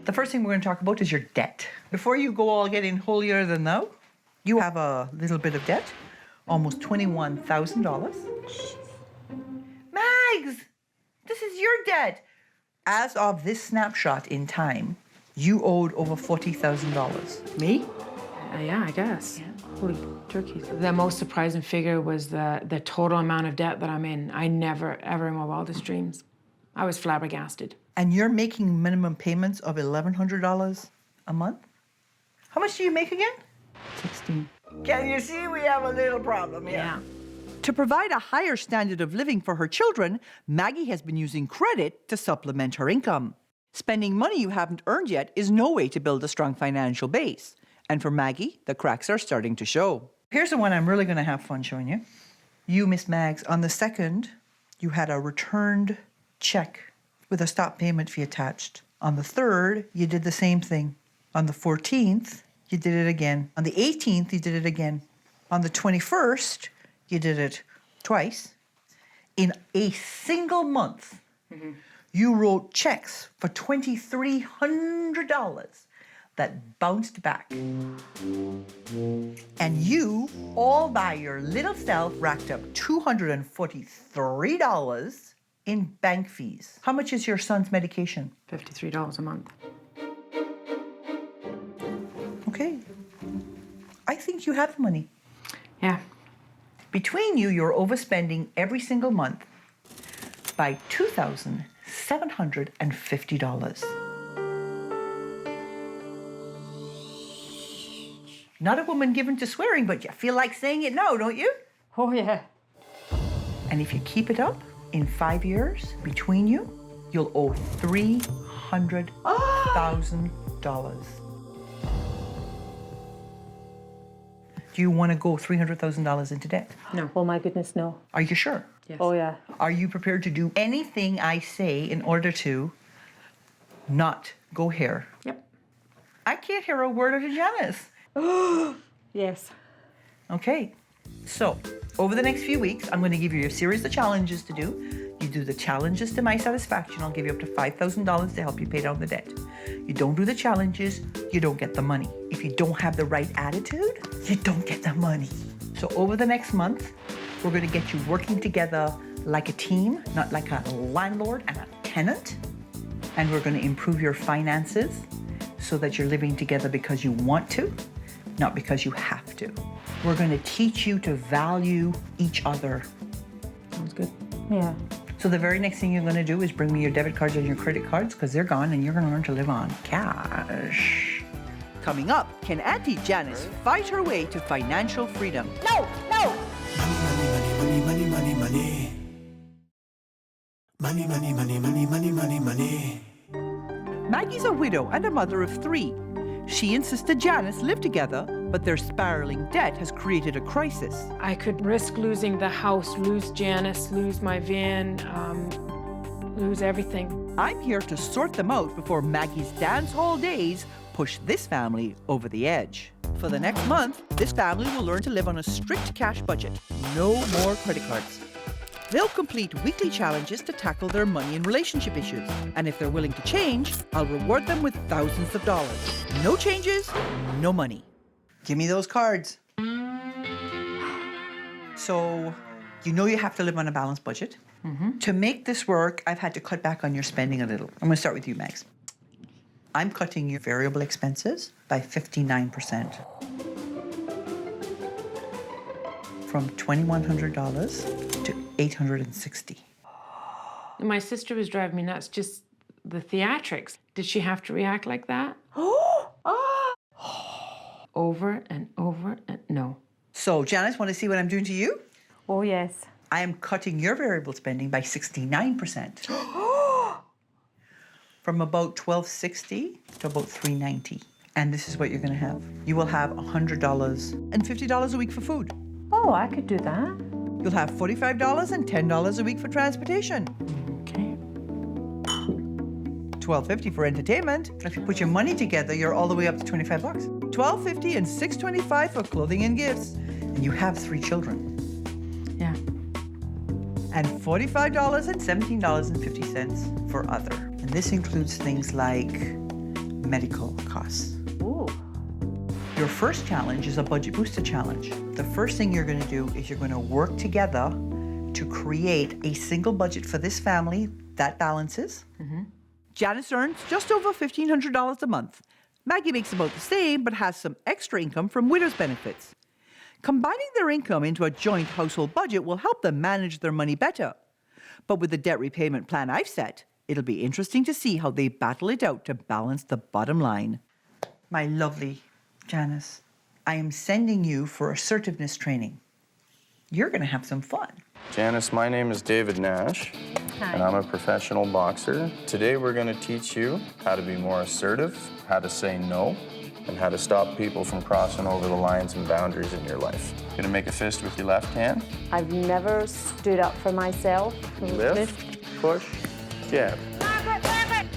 The first thing we're going to talk about is your debt. Before you go all getting holier than thou, you have a little bit of debt, almost $21,000. Mags, this is your debt. As of this snapshot in time, you owed over $40,000. Me? Yeah, I guess. Yeah. Holy turkeys. The most surprising figure was the total amount of debt that I'm in. I never, ever in my wildest dreams. I was flabbergasted. And you're making minimum payments of $1,100 a month? How much do you make again? 16. Can you see we have a little problem here? Yeah. To provide a higher standard of living for her children, Maggie has been using credit to supplement her income. Spending money you haven't earned yet is no way to build a strong financial base. And for Maggie, the cracks are starting to show. Here's the one I'm really going to have fun showing you. You, Miss Mags, on the 2nd, you had a returned check with a stop payment fee attached. On the 3rd, you did the same thing. On the 14th, you did it again. On the 18th, you did it again. On the 21st, you did it twice. In a single month, you wrote checks for $2,300 that bounced back. And you, all by your little self, racked up $243 in bank fees. How much is your son's medication? $53 a month. Okay. I think you have the money. Yeah. Between you, you're overspending every single month by $2,750. Not a woman given to swearing, but you feel like saying it now, don't you? Oh, yeah. And if you keep it up, in 5 years, between you, you'll owe $300,000. Do you want to go $300,000 into debt? No. Oh, my goodness, no. Are you sure? Yes. Oh, yeah. Are you prepared to do anything I say in order to not go here? Yep. I can't hear a word out of Janice. Yes. Okay. So, over the next few weeks, I'm going to give you a series of challenges to do. You do the challenges to my satisfaction, I'll give you up to $5,000 to help you pay down the debt. You don't do the challenges, you don't get the money. If you don't have the right attitude, you don't get the money. So over the next month, we're going to get you working together like a team, not like a landlord and a tenant. And we're going to improve your finances so that you're living together because you want to, not because you have to. We're going to teach you to value each other. Sounds good. Yeah. So the very next thing you're going to do is bring me your debit cards and your credit cards because they're gone and you're going to learn to live on cash. Coming up, can Auntie Janice fight her way to financial freedom? No, no. Money, money, money, money. Money, money, money, money, money, money, money. Maggie's a widow and a mother of 3. She and Sister Janice live together, but their spiraling debt has created a crisis. I could risk losing the house, lose Janice, lose my van, lose everything. I'm here to sort them out before Maggie's dance hall days push this family over the edge. For the next month, this family will learn to live on a strict cash budget. No more credit cards. They'll complete weekly challenges to tackle their money and relationship issues. And if they're willing to change, I'll reward them with thousands of dollars. No changes, no money. Give me those cards. So, you know you have to live on a balanced budget. To make this work, I've had to cut back on your spending a little. I'm going to start with you, Mags. I'm cutting your variable expenses by 59%. From $2,100 to $860. My sister was driving me nuts, just the theatrics. Did she have to react like that? Over and over and no. So, Janice, want to see what I'm doing to you? Oh, yes. I am cutting your variable spending by 69%. From about $1,260 to about $390. And this is what you're going to have. You will have $100 and $50 a week for food. Oh, I could do that. You'll have $45 and $10 a week for transportation. Okay. $12.50 for entertainment. If you put your money together, you're all the way up to $25. $12.50 and $6.25 for clothing and gifts. And you have 3 children. Yeah. And $45 and $17.50 for other. And this includes things like medical costs. Ooh. Your first challenge is a budget booster challenge. The first thing you're going to do is you're going to work together to create a single budget for this family that balances. Janice earns just over $1,500 a month. Maggie makes about the same, but has some extra income from widow's benefits. Combining their income into a joint household budget will help them manage their money better. But with the debt repayment plan I've set, it'll be interesting to see how they battle it out to balance the bottom line. My lovely Janice, I am sending you for assertiveness training. You're going to have some fun. Janice, my name is David Nash, and I'm a professional boxer. Today we're going to teach you how to be more assertive, how to say no, and how to stop people from crossing over the lines and boundaries in your life. You're gonna make a fist with your left hand. I've never stood up for myself. Lift, push, jab. Margaret,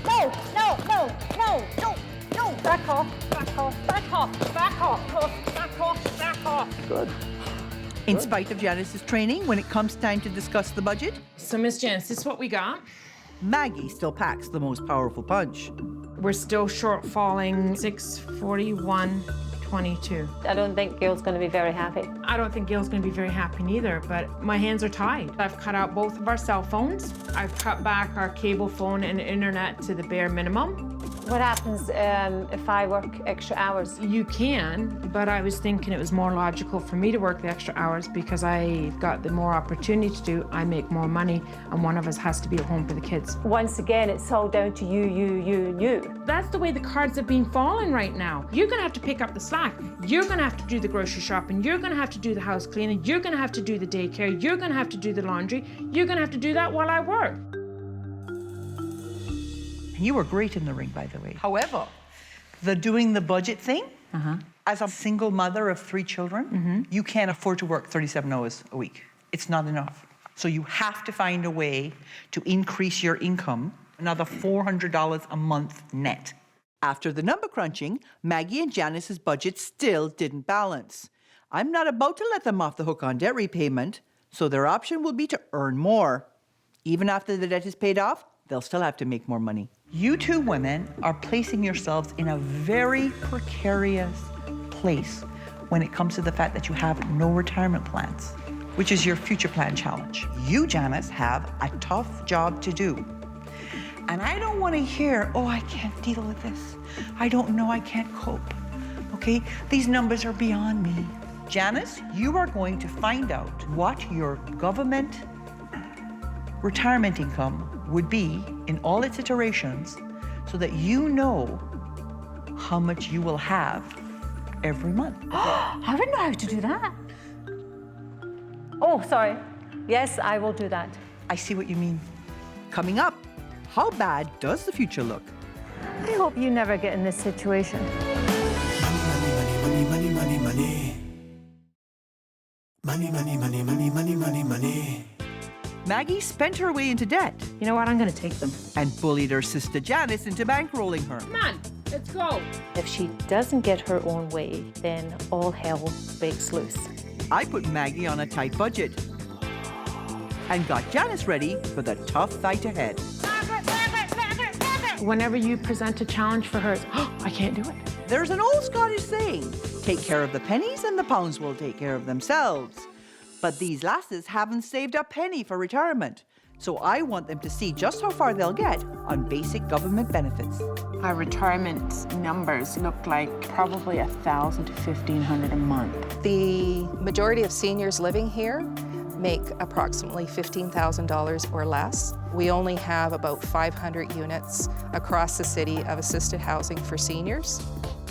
no, no, no, no, no, no. Back off, back off, back off, back off, back off, back off. Good. In spite of Janice's training, when it comes time to discuss the budget, So, Miss Janice, this is what we got. Maggie still packs the most powerful punch. We're still shortfalling $641.22. I don't think Gail's going to be very happy. I don't think Gail's going to be very happy neither, but my hands are tied. I've cut out both of our cell phones. I've cut back our cable phone and internet to the bare minimum. What happens if I work extra hours? You can, but I was thinking it was more logical for me to work the extra hours because I've got the more opportunity to do. I make more money, and one of us has to be at home for the kids. Once again, it's all down to you. That's the way the cards have been falling right now. You're going to have to pick up the slack. You're going to have to do the grocery shopping. You're going to have to do the house cleaning. You're going to have to do the daycare. You're going to have to do the laundry. You're going to have to do that while I work. You were great in the ring, by the way. However, the doing the budget thing, as a single mother of 3 children, you can't afford to work 37 hours a week. It's not enough. So you have to find a way to increase your income another $400 a month net. After the number crunching, Maggie and Janice's budget still didn't balance. I'm not about to let them off the hook on debt repayment, so their option will be to earn more. Even after the debt is paid off, they'll still have to make more money. You 2 women are placing yourselves in a very precarious place when it comes to the fact that you have no retirement plans. which is your future plan challenge. You, Janice, have a tough job to do. And I don't want to hear, oh, I can't deal with this. I don't know, I can't cope. Okay? These numbers are beyond me. Janice, you are going to find out what your government retirement income would be in all its iterations so that you know how much you will have every month. I wouldn't know how to do that. Oh, sorry. Yes, I will do that. I see what you mean. Coming up, how bad does the future look? I hope you never get in this situation. Money, money, money, money. Money, money, money, money, money, money, money. Maggie spent her way into debt. You know what? I'm going to take them. And bullied her sister Janice into bankrolling her. Come on, let's go. If she doesn't get her own way, then all hell breaks loose. I put Maggie on a tight budget and got Janice ready for the tough fight ahead. Whenever you present a challenge for her, I can't do it. There's an old Scottish saying, take care of the pennies and the pounds will take care of themselves. But these lasses haven't saved a penny for retirement. So I want them to see just how far they'll get on basic government benefits. Our retirement numbers look like probably $1,000 to $1,500 a month. The majority of seniors living here make approximately $15,000 or less. We only have about 500 units across the city of assisted housing for seniors.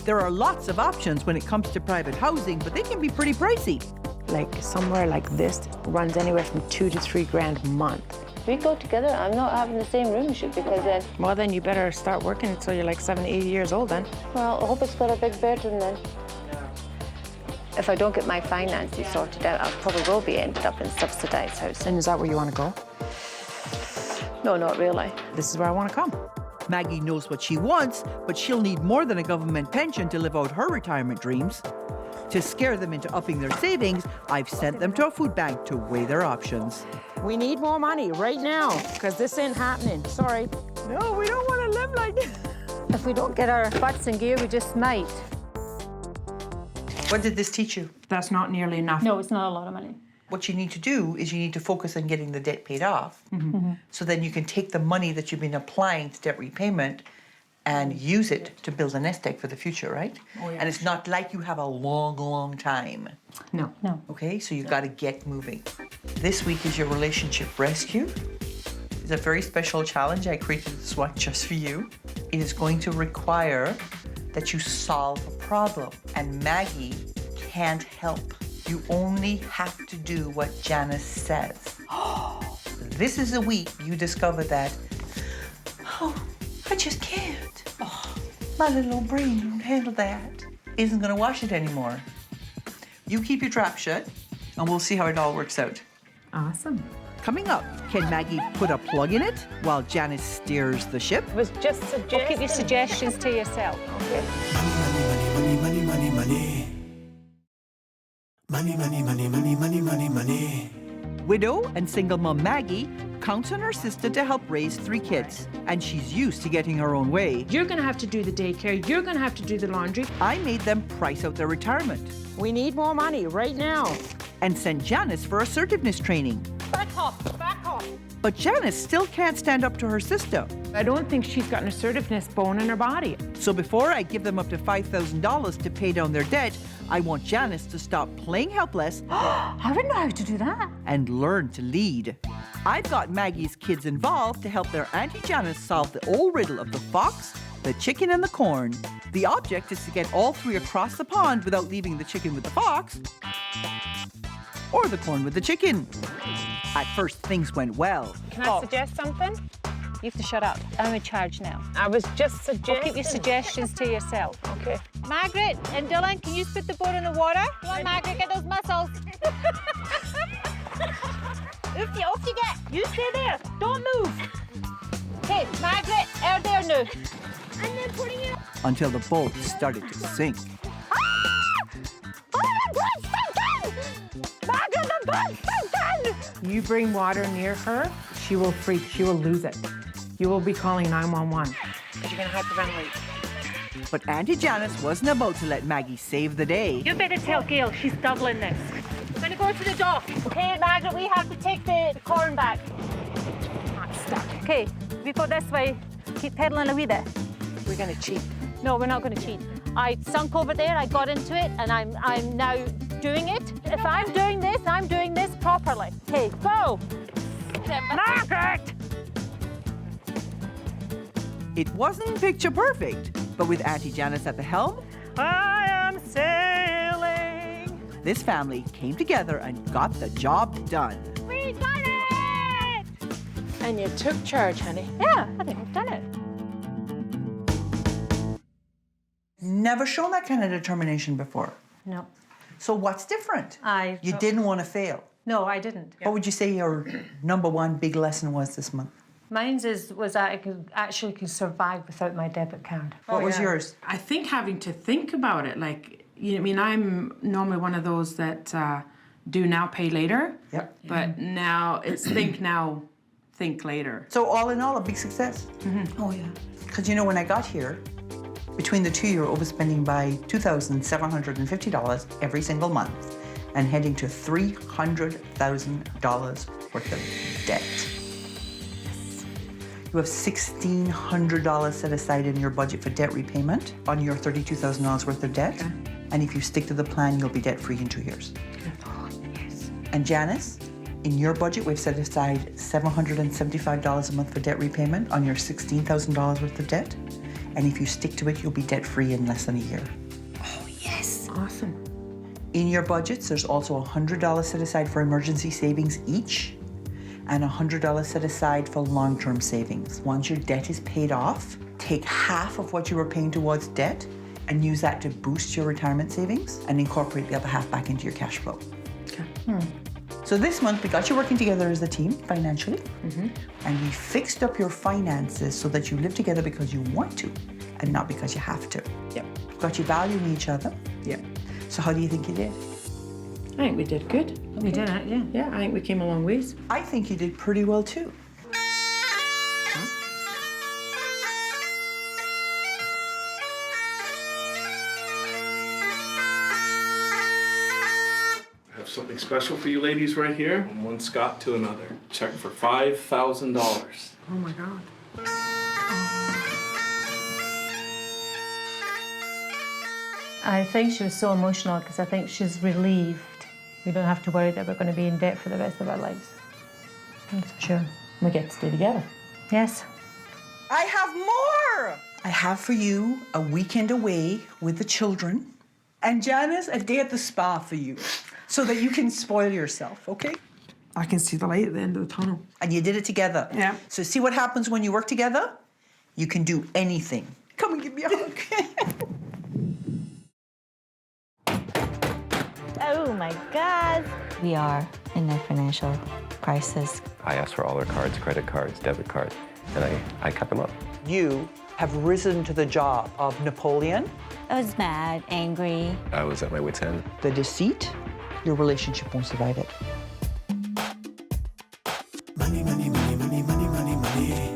There are lots of options when it comes to private housing, but they can be pretty pricey. Like somewhere like this runs anywhere from $2,000 to $3,000 a month. We go together. I'm not having the same room shoot because then. Well, then you better start working until you're like 70, 80 years old then. Well, I hope it's got a big bedroom then. If I don't get my finances sorted out, I probably will be ended up in subsidized housing. And is that where you want to go? No, not really. This is where I want to come. Maggie knows what she wants, but she'll need more than a government pension to live out her retirement dreams. To scare them into upping their savings, I've sent them to a food bank to weigh their options. We need more money right now, because this ain't happening. Sorry. No, we don't want to live like this. If we don't get our butts in gear, we just might. What did this teach you? That's not nearly enough. No, it's not a lot of money. What you need to do is you need to focus on getting the debt paid off. So then you can take the money that you've been applying to debt repayment and use it to build a nest egg for the future, right? Oh, yeah. And it's not like you have a long, long time. No. Okay, so you've got to get moving. This week is your relationship rescue. It's a very special challenge. I created this one just for you. It is going to require that you solve a problem. And Maggie can't help. You only have to do what Janice says. This is a week you discover that, oh, I just can't. Oh, my little old brain don't handle that. Isn't gonna wash it anymore. You keep your trap shut, and we'll see how it all works out. Awesome. Coming up, can Maggie put a plug in it while Janice steers the ship? It was just suggestions. Keep your suggestions to yourself. Okay. Money, money, money, money. Money, money, money, money, money, money, money. Widow and single mom Maggie counts on her sister to help raise 3 kids, and she's used to getting her own way. You're going to have to do the daycare. You're going to have to do the laundry. I made them price out their retirement. We need more money right now. And sent Janice for assertiveness training. Back off, back off. But Janice still can't stand up to her sister. I don't think she's got an assertiveness bone in her body. So before I give them up to $5,000 to pay down their debt, I want Janice to stop playing helpless. I wouldn't know how to do that. And learn to lead. I've got Maggie's kids involved to help their Auntie Janice solve the old riddle of the fox, the chicken, and the corn. The object is to get all 3 across the pond without leaving the chicken with the fox or the corn with the chicken. At first, things went well. Can I suggest something? You have to shut up. I'm in charge now. I was just suggesting. Keep your suggestions to yourself. Okay. Margaret and Dylan, can you spit the boat in the water? Come on, Margaret, get those muscles. Off you get. You stay there. Don't move. Okay, Margaret, out there now. And then putting it. Until the boat started to sink. Margaret, the boat's sinking! You bring water near her, she will freak. She will lose it. You will be calling 911 because you're going to hyperventilate. But Auntie Janice wasn't about to let Maggie save the day. You better tell Gail she's doubling this. I'm gonna go to the door. Okay, Margaret, we have to take the corn back. I'm stuck. Okay, we go this way. Keep pedaling a wee bit. We're gonna cheat. No, we're not gonna cheat. I sunk over there, I got into it, and I'm now doing it. If I'm doing this properly. Okay, go! Margaret! It wasn't picture perfect, but with Auntie Janice at the helm, I am sailing! this family came together and got the job done. We done it! And you took charge, honey. Yeah, I think we've done it. Never shown that kind of determination before. No. So what's different? You don't- didn't want to fail. No, I didn't. What would you say your number one big lesson was this month? Mine was that I could survive without my debit card. What was yours? I think having to think about it, like, I mean, I'm normally one of those that do now, pay later. Yep. But now it's think now, think later. So all in all, a big success. Oh, yeah. Because you know, when I got here, between the two, you're overspending by $2,750 every single month and heading to $300,000 worth of debt. You have $1,600 set aside in your budget for debt repayment on your $32,000 worth of debt. Okay. And if you stick to the plan, you'll be debt-free in 2 years. Oh, yes. And Janice, in your budget, we've set aside $775 a month for debt repayment on your $16,000 worth of debt. And if you stick to it, you'll be debt-free in less than a year. Oh, yes. Awesome. In your budgets, there's also $100 set aside for emergency savings each, and $100 set aside for long-term savings. Once your debt is paid off, take half of what you were paying towards debt and use that to boost your retirement savings and incorporate the other half back into your cash flow. Okay. So this month, we got you working together as a team financially, and we fixed up your finances so that you live together because you want to and not because you have to. Yep. Got you valuing each other. Yep. So how do you think you did? I think we did good. We did it, yeah. Yeah, I think we came a long ways. I think you did pretty well too. I have something special for you ladies right here. From one Scott to another. Check for $5,000. Oh my God. I think she was so emotional because I think she's relieved. We don't have to worry that we're going to be in debt for the rest of our lives. That's for sure. We get to stay together. Yes. I have more! I have for you a weekend away with the children, and Janice, a day at the spa for you, so that you can spoil yourself, okay? I can see the light at the end of the tunnel. And you did it together. Yeah. So see what happens when you work together? You can do anything. Come and give me a hug. Oh my God. We are in a financial crisis. I asked for all their cards, credit cards, debit cards, and I cut them up. You have risen to the job of Napoleon. I was mad, angry. I was at my wit's end. The deceit, your relationship won't survive it. Money, money, money, money, money, money, money.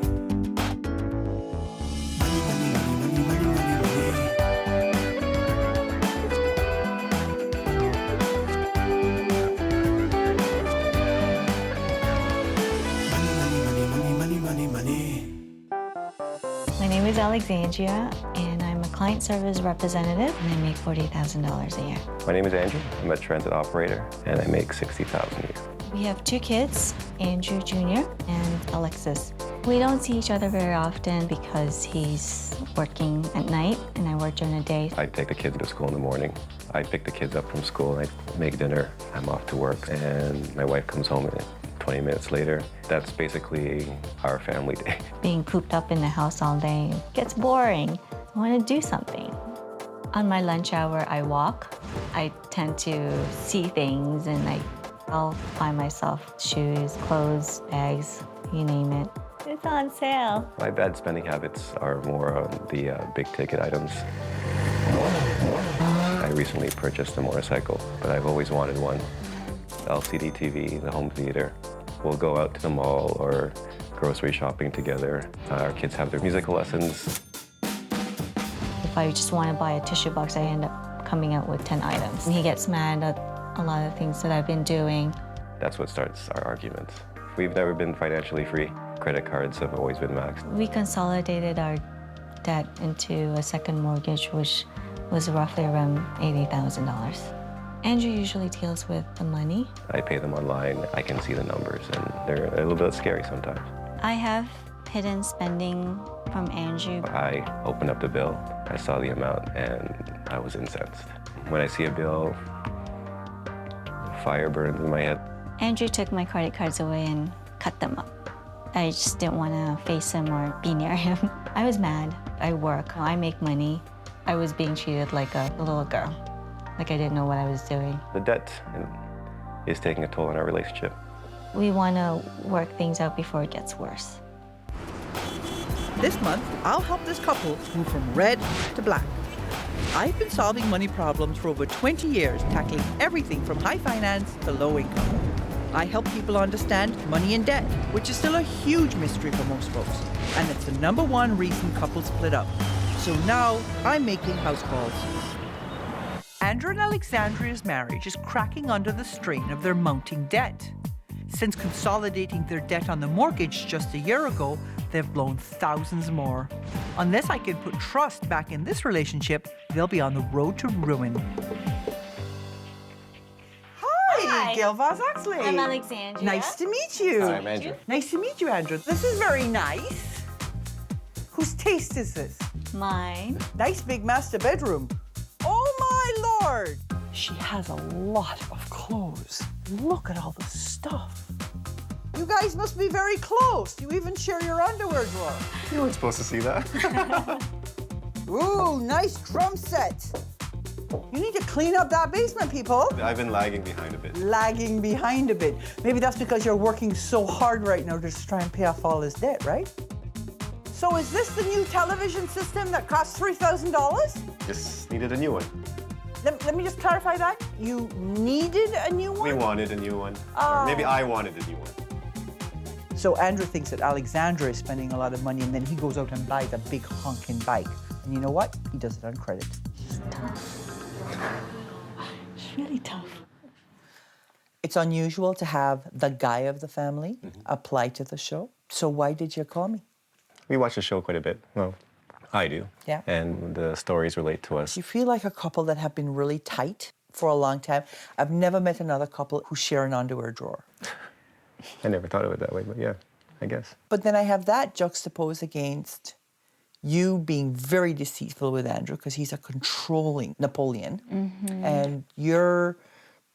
My name is Alexandria, and I'm a client service representative, and I make $40,000 a year. My name is Andrew. I'm a transit operator, and I make $60,000 a year. We have 2 kids, Andrew Jr. and Alexis. We don't see each other very often because he's working at night and I work during the day. I take the kids to school in the morning. I pick the kids up from school, I make dinner, I'm off to work, and my wife comes home 20 minutes later. That's basically our family day. Being cooped up in the house all day gets boring. I want to do something. On my lunch hour, I walk. I tend to see things and I'll buy myself shoes, clothes, bags, you name it. It's on sale. My bad spending habits are more on the big ticket items. I recently purchased a motorcycle, but I've always wanted one. LCD TV, the home theater. We'll go out to the mall or grocery shopping together. Our kids have their musical lessons. If I just want to buy a tissue box, I end up coming out with 10 items. And he gets mad that a lot of things that I've been doing. That's what starts our arguments. We've never been financially free. Credit cards have always been maxed. We consolidated our debt into a second mortgage, which was roughly around $80,000. Andrew usually deals with the money. I pay them online. I can see the numbers, and they're a little bit scary sometimes. I have hidden spending from Andrew. I opened up the bill. I saw the amount, and I was incensed. When I see a bill, fire burns in my head. Andrew took my credit cards away and cut them up. I just didn't want to face him or be near him. I was mad. I work, I make money. I was being treated like a little girl, like I didn't know what I was doing. The debt is taking a toll on our relationship. We want to work things out before it gets worse. This month, I'll help this couple move from red to black. I've been solving money problems for over 20 years, tackling everything from high finance to low income. I help people understand money and debt, which is still a huge mystery for most folks. And it's the #1 reason couples split up. So now I'm making house calls. Andrew and Alexandria's marriage is cracking under the strain of their mounting debt. Since consolidating their debt on the mortgage just a year ago, they've blown thousands more. Unless I can put trust back in this relationship, they'll be on the road to ruin. Hi, Gail Vaz-Oxlade. I'm Alexandria. Nice to meet you. Hi, I'm Andrew. Nice to meet you, Andrew. This is very nice. Whose taste is this? Mine. Nice big master bedroom. Oh my Lord! She has a lot of clothes. Look at all the stuff. You guys must be very close. You even share your underwear drawer. You weren't supposed to see that. Ooh, nice drum set. You need to clean up that basement, people. I've been lagging behind a bit. Lagging behind a bit. Maybe that's because you're working so hard right now to just try and pay off all this debt, right? So is this the new television system that costs $3,000? Just needed a new one. Let me just clarify that. You needed a new one? We wanted a new one. Oh. Or maybe I wanted a new one. So Andrew thinks that Alexandra is spending a lot of money and then he goes out and buys a big honking bike. And you know what? He does it on credit. It's tough. It's really tough. It's unusual to have the guy of the family apply to the show. So why did you call me? We watch the show quite a bit. Well, I do. Yeah. And the stories relate to us. You feel like a couple that have been really tight for a long time. I've never met another couple who share an underwear drawer. I never thought of it that way, but yeah, I guess. But then I have that juxtaposed against you being very deceitful with Andrew because he's a controlling Napoleon. And you're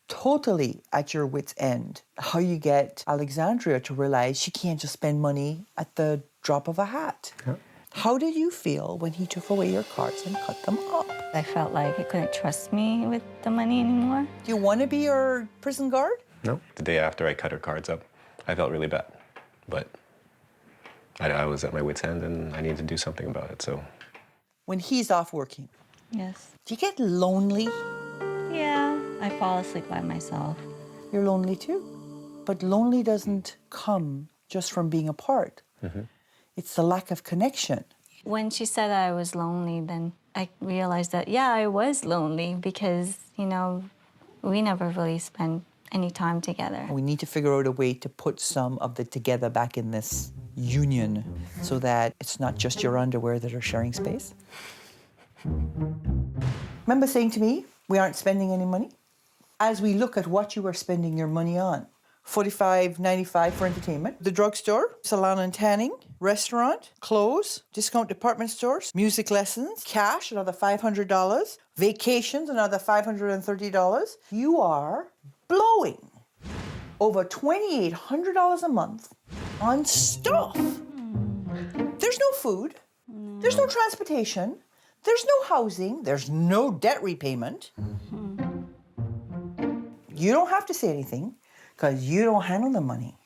totally at your wit's end. How you get Alexandria to realize she can't just spend money at the drop of a hat. Yeah. How did you feel when he took away your cards and cut them up? I felt like he couldn't trust me with the money anymore. Do you want to be your prison guard? No. The day after I cut her cards up, I felt really bad. But I was at my wit's end and I needed to do something about it, so. When he's off working, Yes. do you get lonely? Yeah. I fall asleep by myself. You're lonely too. But lonely doesn't come just from being apart. It's the lack of connection. When she said I was lonely, then I realized that, yeah, I was lonely because, you know, we never really spent any time together. We need to figure out a way to put some of the together back in this union so that it's not just your underwear that are sharing space. Remember saying to me, we aren't spending any money? As we look at what you are spending your money on, $45.95 for entertainment, the drugstore, salon and tanning, restaurant, clothes, discount department stores, music lessons, cash, another $500, vacations, another $530. You are blowing over $2,800 a month on stuff. There's no food, there's no transportation, there's no housing, there's no debt repayment. You don't have to say anything because you don't handle the money.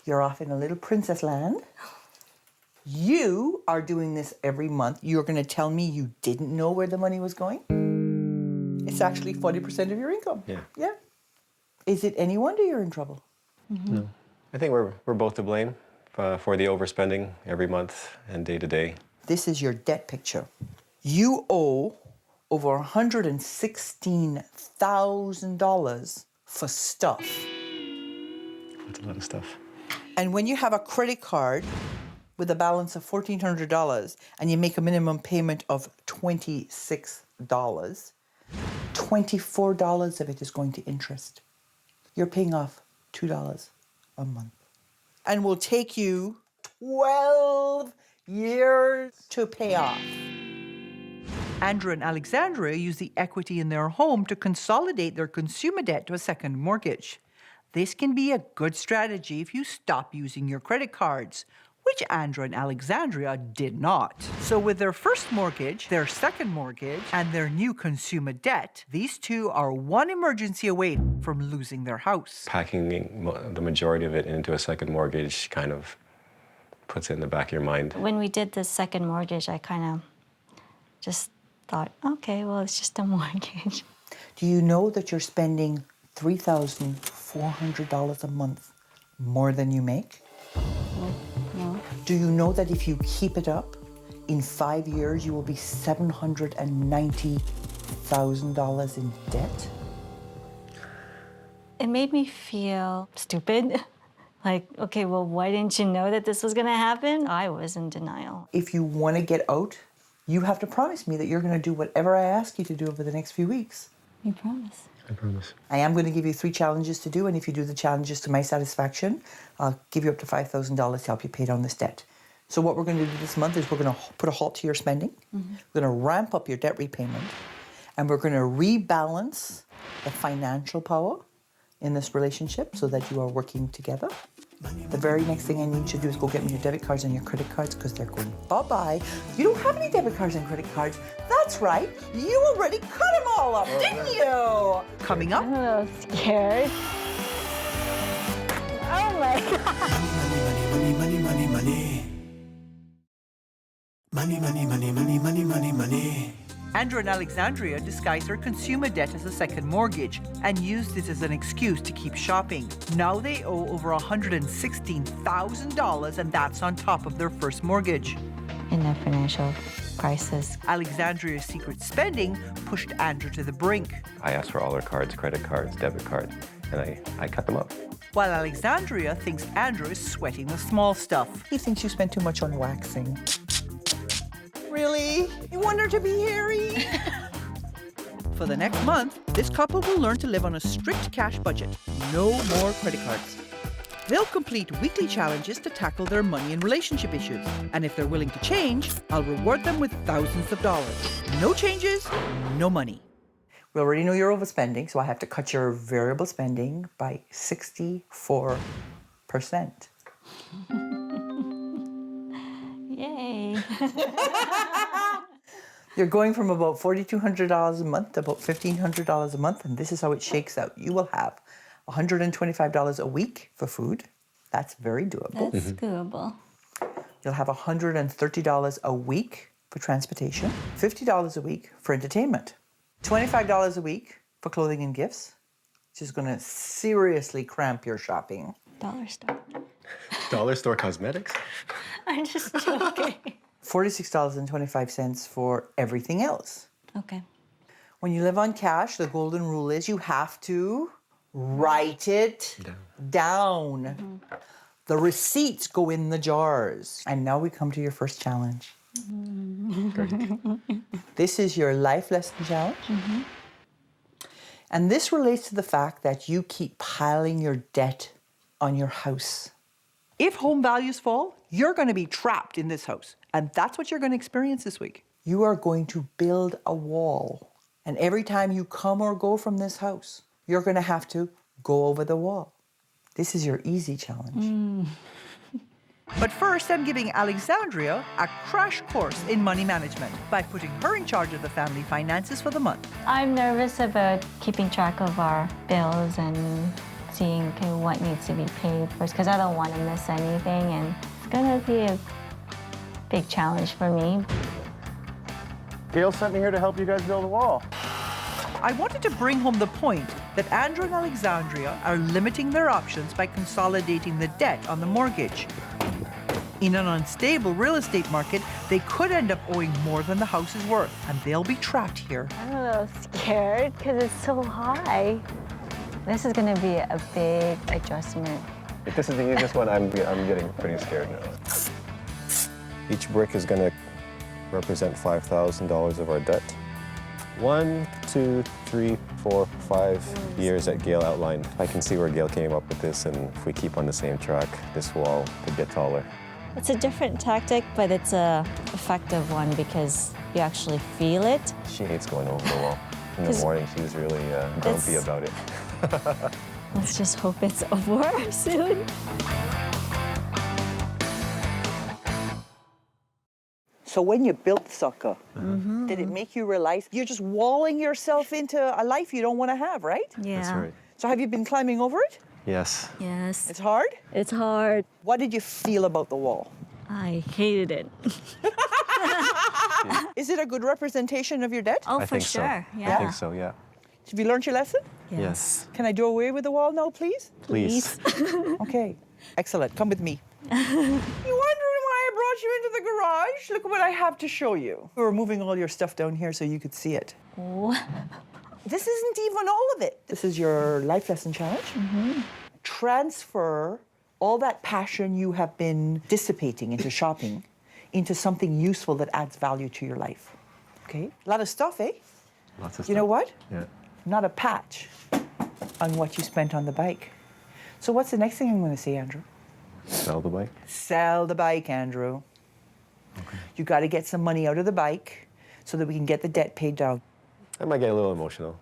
You're off in a little princess land. You are doing this every month. You're going to tell me you didn't know where the money was going? It's actually 40% of your income. Yeah. Yeah. Is it any wonder you're in trouble? No. I think we're both to blame for the overspending every month and day to day. This is your debt picture. You owe over $116,000 for stuff. That's a lot of stuff. And when you have a credit card with a balance of $1,400 and you make a minimum payment of $26, $24 of it is going to interest. You're paying off $2 a month. And will take you 12 years to pay off. Andrew and Alexandria use the equity in their home to consolidate their consumer debt to a second mortgage. This can be a good strategy if you stop using your credit cards, which Andrew and Alexandria did not. So with their first mortgage, their second mortgage, and their new consumer debt, these two are one emergency away from losing their house. Packing the majority of it into a second mortgage kind of puts it in the back of your mind. When we did the second mortgage, I kind of just thought, okay, well, it's just a mortgage. Do you know that you're spending $3,400 a month more than you make? No. Do you know that if you keep it up, in 5 years you will be $790,000 in debt? It made me feel stupid. Like, okay, well, why didn't you know that this was going to happen? I was in denial. If you want to get out, you have to promise me that you're going to do whatever I ask you to do over the next few weeks. You promise? I promise. I am going to give you 3 challenges to do, and if you do the challenges to my satisfaction, I'll give you up to $5,000 to help you pay down this debt. So what we're going to do this month is we're going to put a halt to your spending. We're going to ramp up your debt repayment, and we're going to rebalance the financial power in this relationship so that you are working together. The very next thing I need you to do is go get me your debit cards and your credit cards because they're going bye-bye. You don't have any debit cards and credit cards. That's right. You already cut them all up, didn't you? Coming up. I'm a little scared. Oh my God. Money, money, money, money. Money, money, money, money, money, money, money. Andrew and Alexandria disguised their consumer debt as a second mortgage and used it as an excuse to keep shopping. Now they owe over $116,000, and that's on top of their first mortgage. In a financial crisis. Alexandria's secret spending pushed Andrew to the brink. I asked for all her cards, credit cards, debit cards, and I cut them up. While Alexandria thinks Andrew is sweating the small stuff. He thinks you spend too much on waxing. Really? You want her to be hairy? For the next month, this couple will learn to live on a strict cash budget. No more credit cards. They'll complete weekly challenges to tackle their money and relationship issues. And if they're willing to change, I'll reward them with thousands of dollars. No changes, no money. We already know you're overspending, so I have to cut your variable spending by 64%. Yay. You're going from about $4,200 a month to about $1,500 a month, and this is how it shakes out. You will have $125 a week for food. That's very doable. That's doable. You'll have $130 a week for transportation, $50 a week for entertainment, $25 a week for clothing and gifts, which is going to seriously cramp your shopping. Dollar store. Dollar store cosmetics? I'm just joking. $46.25 for everything else. Okay. When you live on cash, the golden rule is you have to write it down. The receipts go in the jars. And now we come to your first challenge. This is your life lesson challenge. And this relates to the fact that you keep piling your debt on your house. If home values fall, you're going to be trapped in this house. And that's what you're going to experience this week. You are going to build a wall. And every time you come or go from this house, you're going to have to go over the wall. This is your easy challenge. But first, I'm giving Alexandria a crash course in money management by putting her in charge of the family finances for the month. I'm nervous about keeping track of our bills and seeing what needs to be paid first, because I don't want to miss anything, and it's going to be a big challenge for me. Gail sent me here to help you guys build a wall. I wanted to bring home the point that Andrew and Alexandria are limiting their options by consolidating the debt on the mortgage. In an unstable real estate market, they could end up owing more than the house is worth, and they'll be trapped here. I'm a little scared because it's so high. This is going to be a big adjustment. If this is the easiest one, I'm getting pretty scared now. Each brick is going to represent $5,000 of our debt. 1, 2, 3, 4, 5 years that Gail outlined. I can see where Gail came up with this, and if we keep on the same track, this wall could get taller. It's a different tactic, but it's a effective one because you actually feel it. She hates going over the wall. In the morning, she's really grumpy about it. Let's just hope it's over soon. So when you built Sucker, did it make you realize you're just walling yourself into a life you don't want to have, right? Yeah. That's right. So have you been climbing over it? Yes. Yes. It's hard? It's hard. What did you feel about the wall? I hated it. Is it a good representation of your debt? Oh, I for think sure. So. Yeah. I think so, yeah. Have you learned your lesson? Yes. Can I do away with the wall now, please? Please. Okay. Excellent. Come with me. You wondering why I brought you into the garage? Look at what I have to show you. We're moving all your stuff down here so you could see it. This isn't even all of it. This is your life lesson challenge. Transfer all that passion you have been dissipating into shopping into something useful that adds value to your life. Okay? A lot of stuff, eh? Lots of You know what? Yeah. Not a patch on what you spent on the bike. So what's the next thing I'm going to say, Andrew? Sell the bike? Sell the bike, Andrew. Okay. You got to get some money out of the bike so that we can get the debt paid down. I might get a little emotional.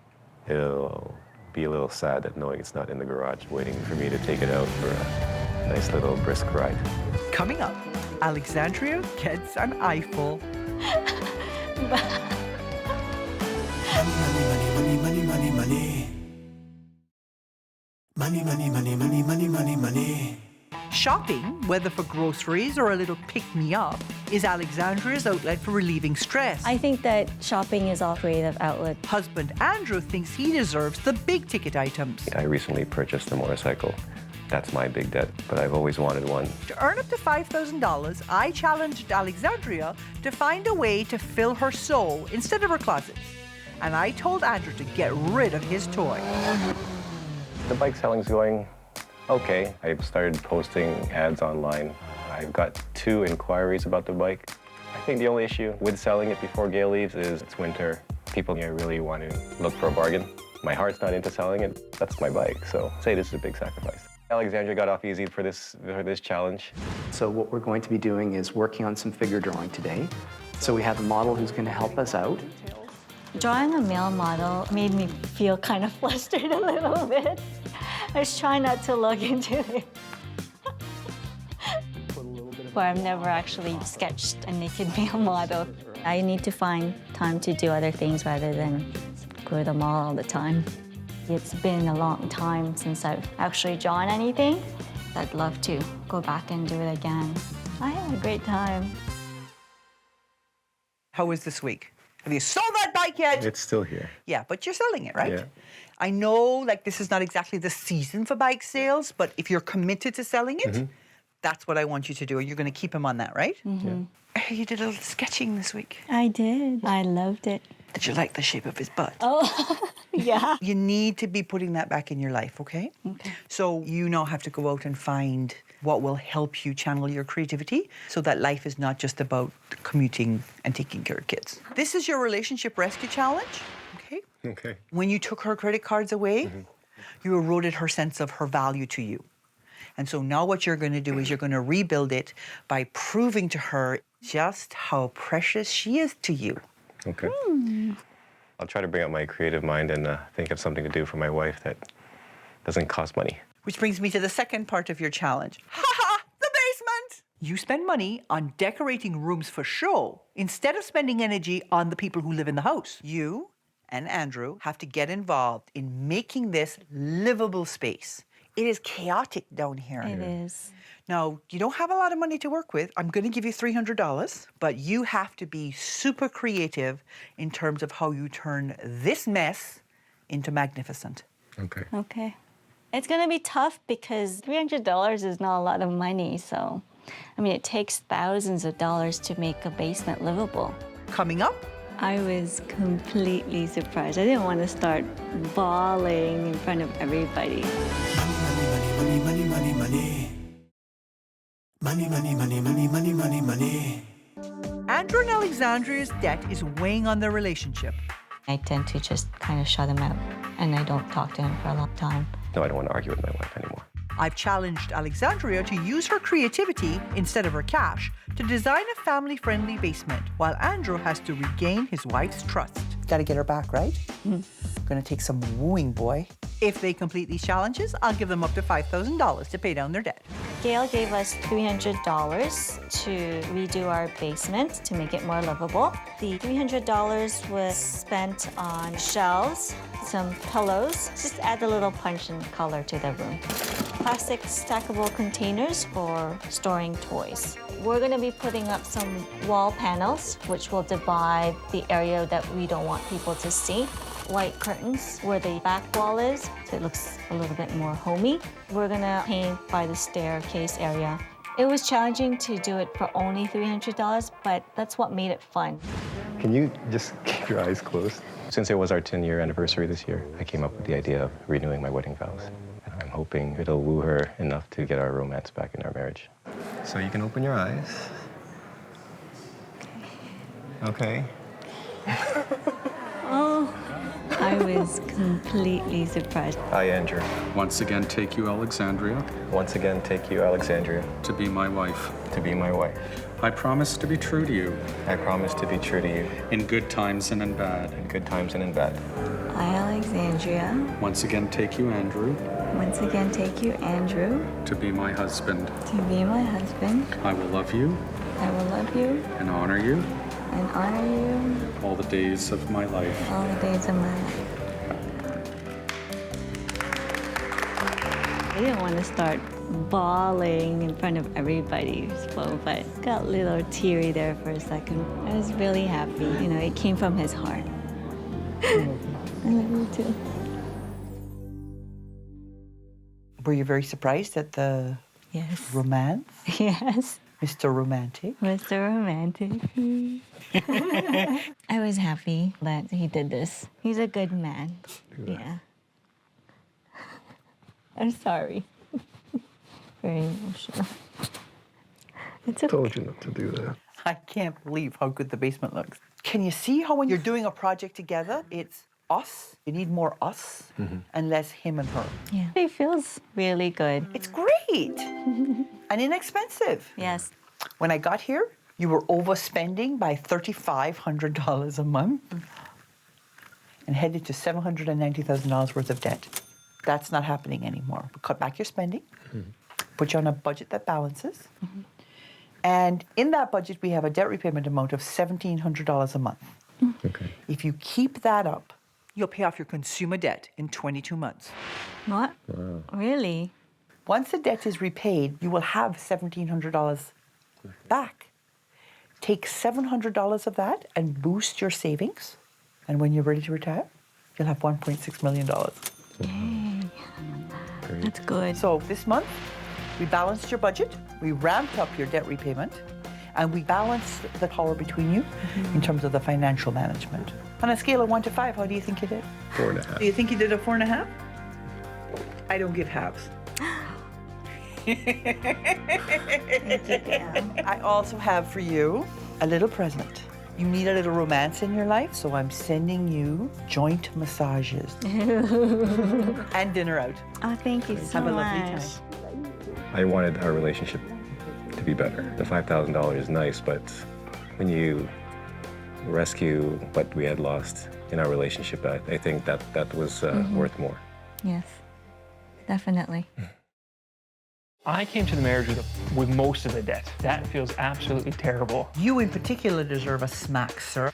It'll be a little sad that knowing it's not in the garage, waiting for me to take it out for a nice little brisk ride. Coming up, Alexandria gets an eyeful. Money, money, money, money. Money, money, money, money, money, money, money. Shopping, whether for groceries or a little pick-me-up, is Alexandria's outlet for relieving stress. I think that shopping is a creative outlet. Husband Andrew thinks he deserves the big-ticket items. I recently purchased a motorcycle. That's my big debt, but I've always wanted one. To earn up to $5,000, I challenged Alexandria to find a way to fill her soul instead of her closet. And I told Andrew to get rid of his toy. The bike selling's going okay. I've started posting ads online. I've got 2 inquiries about the bike. I think the only issue with selling it before Gail leaves is it's winter. People really want to look for a bargain. My heart's not into selling it. That's my bike, so I'd say this is a big sacrifice. Alexandria got off easy for this challenge. So what we're going to be doing is working on some figure drawing today. So we have a model who's going to help us out. Drawing a male model made me feel kind of flustered a little bit. I was trying not to look into it. But I've never actually sketched a naked male model. I need to find time to do other things rather than go to the mall all the time. It's been a long time since I've actually drawn anything. I'd love to go back and do it again. I had a great time. How was this week? Have you sold that bike yet? It's still here. Yeah, but you're selling it, right? Yeah. I know, like, this is not exactly the season for bike sales, but if you're committed to selling it, that's what I want you to do. You're going to keep him on that, right? You did a little sketching this week. I did. I loved it. Did you like the shape of his butt? Oh, yeah. You need to be putting that back in your life, okay? Okay. So you now have to go out and find what will help you channel your creativity so that life is not just about commuting and taking care of kids. This is your relationship rescue challenge, okay? Okay. When you took her credit cards away, you eroded her sense of her value to you. And so now what you're going to do is you're going to rebuild it by proving to her just how precious she is to you. Okay. I'll try to bring out my creative mind and think of something to do for my wife that doesn't cost money. Which brings me to the second part of your challenge. Ha-ha! The basement! You spend money on decorating rooms for show instead of spending energy on the people who live in the house. You and Andrew have to get involved in making this livable space. It is chaotic down here. It is. Now, you don't have a lot of money to work with. I'm going to give you $300, but you have to be super creative in terms of how you turn this mess into magnificent. Okay. Okay. It's gonna be tough because $300 is not a lot of money, so I mean, it takes thousands of dollars to make a basement livable. Coming up, I was completely surprised. I didn't want to start bawling in front of everybody. Money, money, money, money. Money, money, money, money, money, money, money. Andrew and Alexandria's debt is weighing on their relationship. I tend to just kind of shut him out, and I don't talk to him for a long time. No, I don't want to argue with my wife anymore. I've challenged Alexandria to use her creativity instead of her cash to design a family-friendly basement, while Andrew has to regain his wife's trust. Gotta get her back, right? Gonna take some wooing, boy. If they complete these challenges, I'll give them up to $5,000 to pay down their debt. Gail gave us $300 to redo our basement to make it more livable. The $300 was spent on shelves, some pillows, just add a little punch and color to the room. Plastic stackable containers for storing toys. We're gonna be putting up some wall panels, which will divide the area that we don't want people to see. White curtains where the back wall is, so it looks a little bit more homey. We're gonna paint by the staircase area. It was challenging to do it for only $300, but that's what made it fun. Can you just keep your eyes closed? Since it was our 10-year anniversary this year, I came up with the idea of renewing my wedding vows. I'm hoping it'll woo her enough to get our romance back in our marriage. So you can open your eyes. Okay. Oh, I was completely surprised. I, Andrew. Once again, take you, Alexandria. Once again, take you, Alexandria. To be my wife. To be my wife. I promise to be true to you. I promise to be true to you. In good times and in bad. In good times and in bad. I, Alexandria. Once again, take you, Andrew. Once again, take you, Andrew. To be my husband. To be my husband. I will love you. I will love you. And honor you. And honor you. All the days of my life. All the days of my life. I didn't want to start bawling in front of everybody, but got a little teary there for a second. I was really happy. You know, it came from his heart. I love you too. Were you very surprised at the romance? Yes. Mr. Romantic? Mr. Romantic. I was happy that he did this. He's a good man. Yeah. I'm sorry. Very emotional. It's okay. Told you not to do that. I can't believe how good the basement looks. Can you see how when you're doing a project together, it's us? You need more us and less him and her. Yeah. It feels really good. It's great and inexpensive. Yes. When I got here, you were overspending by $3,500 a month and headed to $790,000 worth of debt. That's not happening anymore. We cut back your spending, put you on a budget that balances. And in that budget, we have a debt repayment amount of $1,700 a month. Okay. If you keep that up, You'll pay off your consumer debt in 22 months. What? Wow. Really? once the debt is repaid, you will have $1,700 back. Take $700 of that and boost your savings. And when you're ready to retire, you'll have $1.6 million. Yay. That's good. So this month, we balanced your budget, we ramped up your debt repayment, and we balanced the power between you in terms of the financial management. On a scale of 1 to 5, how do you think you did? 4.5. Do you think you did a 4.5? I don't give halves. I also have for you a little present. You need a little romance in your life, so I'm sending you joint massages. And dinner out. Oh, thank you so Have a much. lovely time. I wanted our relationship to be better. The $5,000 is nice, but when you rescue what we had lost in our relationship, I think that was worth more. Yes, definitely. I came to the marriage with most of the debt. That feels absolutely terrible. You in particular deserve a smack, sir.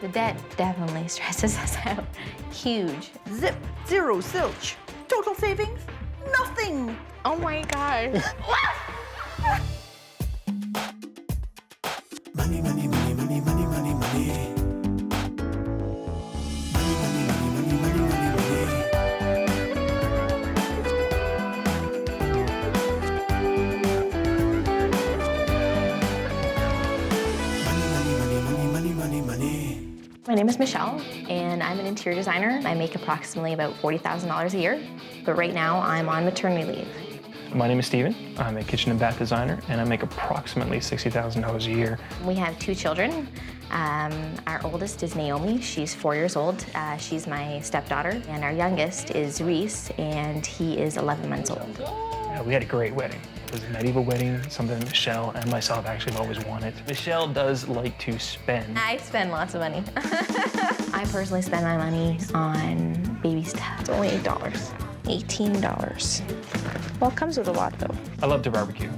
The debt definitely stresses us out. Huge. Zip, zero, zilch. Total savings? Nothing. Oh my God. Money, money, money, money, money, money, money. name is Michelle, and I'm an interior designer. I make approximately about $40,000 a year, but right now I'm on maternity leave. My name is Steven. I'm a kitchen and bath designer, and I make approximately $60,000 a year. We have 2 children. Our oldest is Naomi. She's 4 years old. She's my stepdaughter. And our youngest is Reese, and he is 11 months old. We had a great wedding. It was a medieval wedding, something that Michelle and myself actually have always wanted. Michelle does like to spend. I spend lots of money. I personally spend my money on baby stuff. It's only $8. $18. Well, it comes with a lot, though. I love to barbecue.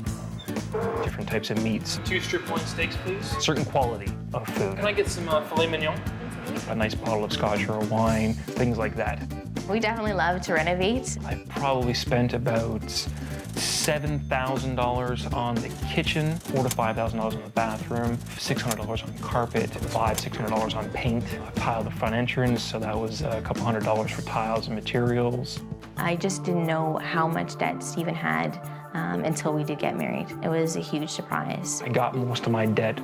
Different types of meats. 2 strip loin steaks, please. Certain quality of food. Can I get some filet mignon? A nice bottle of scotch or a wine, things like that. We definitely love to renovate. I probably spent about $7,000 on the kitchen, $4,000 to $5,000 on the bathroom, $600 on carpet, $600 on paint. I tiled the front entrance, so that was a couple $100 for tiles and materials. I just didn't know how much debt Stephen had until we did get married. It was a huge surprise. I got most of my debt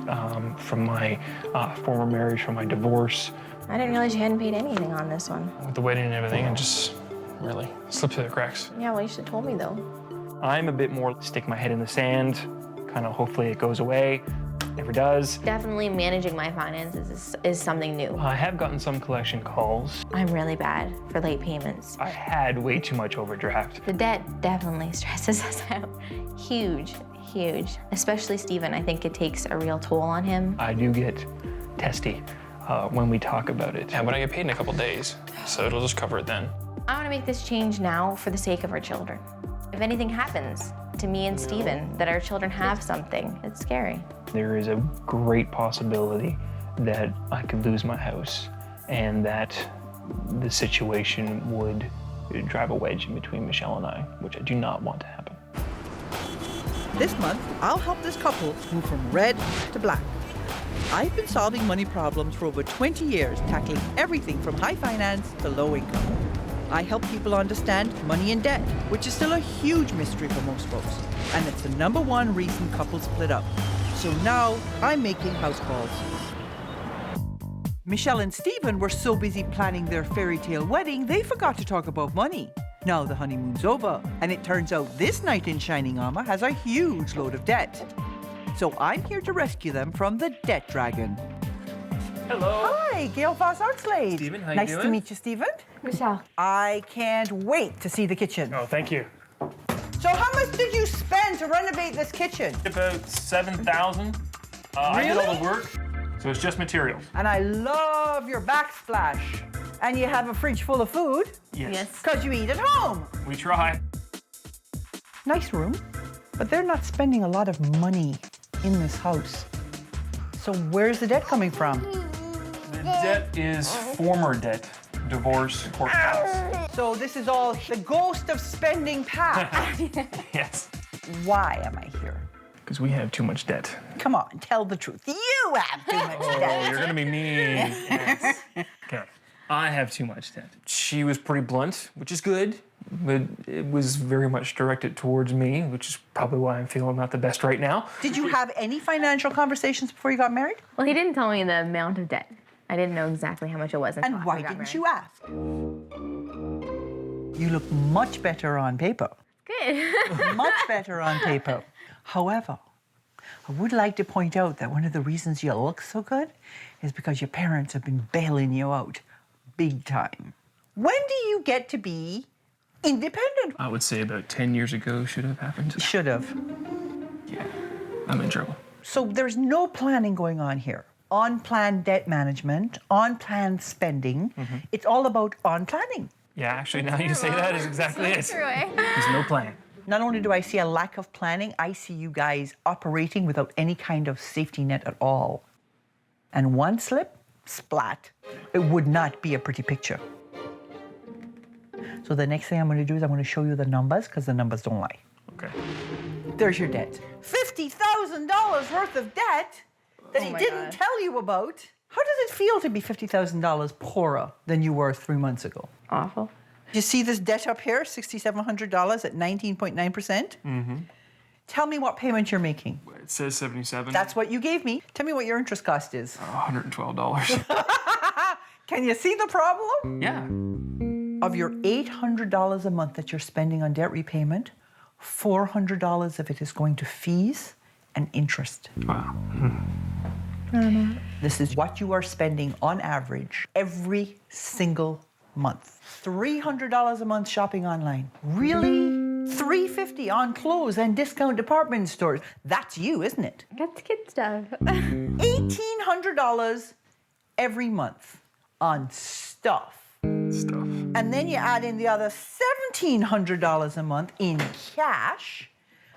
from my former marriage, from my divorce. I didn't realize you hadn't paid anything on this one. With the wedding and everything, and just really slipped through the cracks. Yeah, well, you should have told me, though. I'm a bit more stick my head in the sand, kind of hopefully it goes away. Never does. Definitely managing my finances is something new. I have gotten some collection calls. I'm really bad for late payments. I had way too much overdraft. The debt definitely stresses us out. Huge, huge. Especially Stephen, I think it takes a real toll on him. I do get testy when we talk about it. Yeah, but I get paid in a couple days, so it'll just cover it then. I want to make this change now for the sake of our children. If anything happens to me and Stephen, that our children have something, it's scary. There is a great possibility that I could lose my house and that the situation would drive a wedge in between Michelle and I, which I do not want to happen. This month, I'll help this couple move from red to black. I've been solving money problems for over 20 years, tackling everything from high finance to low income. I help people understand money and debt, which is still a huge mystery for most folks, and it's the #1 reason couples split up. So now I'm making house calls. Michelle and Stephen were so busy planning their fairy tale wedding, they forgot to talk about money. Now the honeymoon's over, and it turns out this knight in shining armor has a huge load of debt. So I'm here to rescue them from the debt dragon. Hello. Hi, Gail Vaz-Oxlade. Stephen, how you nice doing? to meet you, Stephen. Michelle. I can't wait to see the kitchen. Oh, thank you. So how much did you spend to renovate this kitchen? About $7,000. I did all the work, so it's just materials. And I love your backsplash. And you have a fridge full of food. Yes. Because you eat at home. We try. Nice room, but they're not spending a lot of money in this house. So where's the debt coming from? The debt is former debt, divorce, court house. So this is all the ghost of spending past. Yes. Why am I here? Because we have too much debt. Come on, tell the truth. You have too much debt. Oh, you're gonna be mean. Yes. Okay. I have too much debt. She was pretty blunt, which is good, but it was very much directed towards me, which is probably why I'm feeling not the best right now. Did you have any financial conversations before you got married? Well, he didn't tell me the amount of debt. I didn't know exactly how much it was. And why didn't you ask? You look much better on paper. Good. Much better on paper. However, I would like to point out that one of the reasons you look so good is because your parents have been bailing you out big time. When do you get to be independent? I would say about 10 years ago should have happened. Should have. Yeah, I'm in trouble. So there's no planning going on here. On-plan debt management, on-plan spending. It's all about on-planning. Yeah, actually, now you say that is exactly it. There's no plan. Not only do I see a lack of planning, I see you guys operating without any kind of safety net at all. And one slip, splat. It would not be a pretty picture. So the next thing I'm going to do is I'm going to show you the numbers, because the numbers don't lie. Okay. There's your debt. $50,000 worth of debt that he didn't tell you about. How does it feel to be $50,000 poorer than you were 3 months ago? Awful. You see this debt up here, $6,700 at 19.9%? Mm-hmm. Tell me what payment you're making. It says 77. That's what you gave me. Tell me what your interest cost is. $112. Can you see the problem? Yeah. Of your $800 a month that you're spending on debt repayment, $400 of it is going to fees and interest. Wow. This is what you are spending on average every single month. $300 a month shopping online. Really? $350 on clothes and discount department stores. That's you, isn't it? That's kid stuff. $1,800 every month on stuff. And then you add in the other $1,700 a month in cash,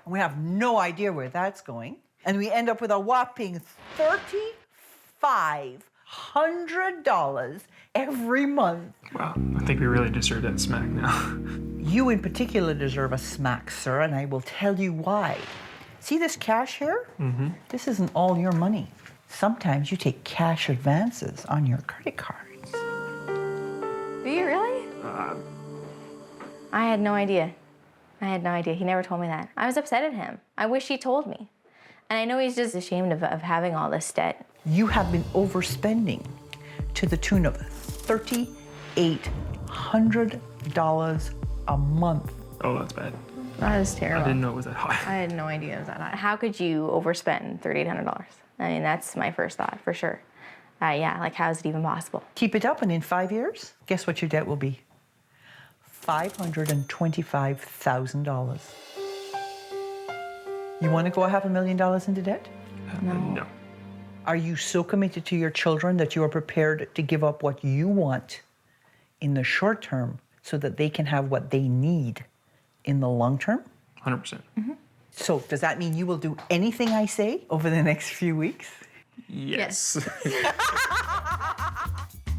and we have no idea where that's going. And we end up with a whopping $3,500 every month. Wow, I think we really deserve that smack now. You in particular deserve a smack, sir, and I will tell you why. See this cash here? Mm-hmm. This isn't all your money. Sometimes you take cash advances on your credit cards. Do you really? I had no idea. I had no idea. He never told me that. I was upset at him. I wish he told me. And I know he's just ashamed of having all this debt. You have been overspending to the tune of $3,800 a month. Oh, that's bad. That is terrible. I didn't know it was that high. I had no idea it was that high. How could you overspend $3,800? I mean, that's my first thought, for sure. Yeah, like how is it even possible? Keep it up, and in 5 years, guess what your debt will be? $525,000. You want to go $500,000 into debt? No. Are you so committed to your children that you are prepared to give up what you want in the short term so that they can have what they need in the long term? 100%. So does that mean you will do anything I say over the next few weeks? Yes.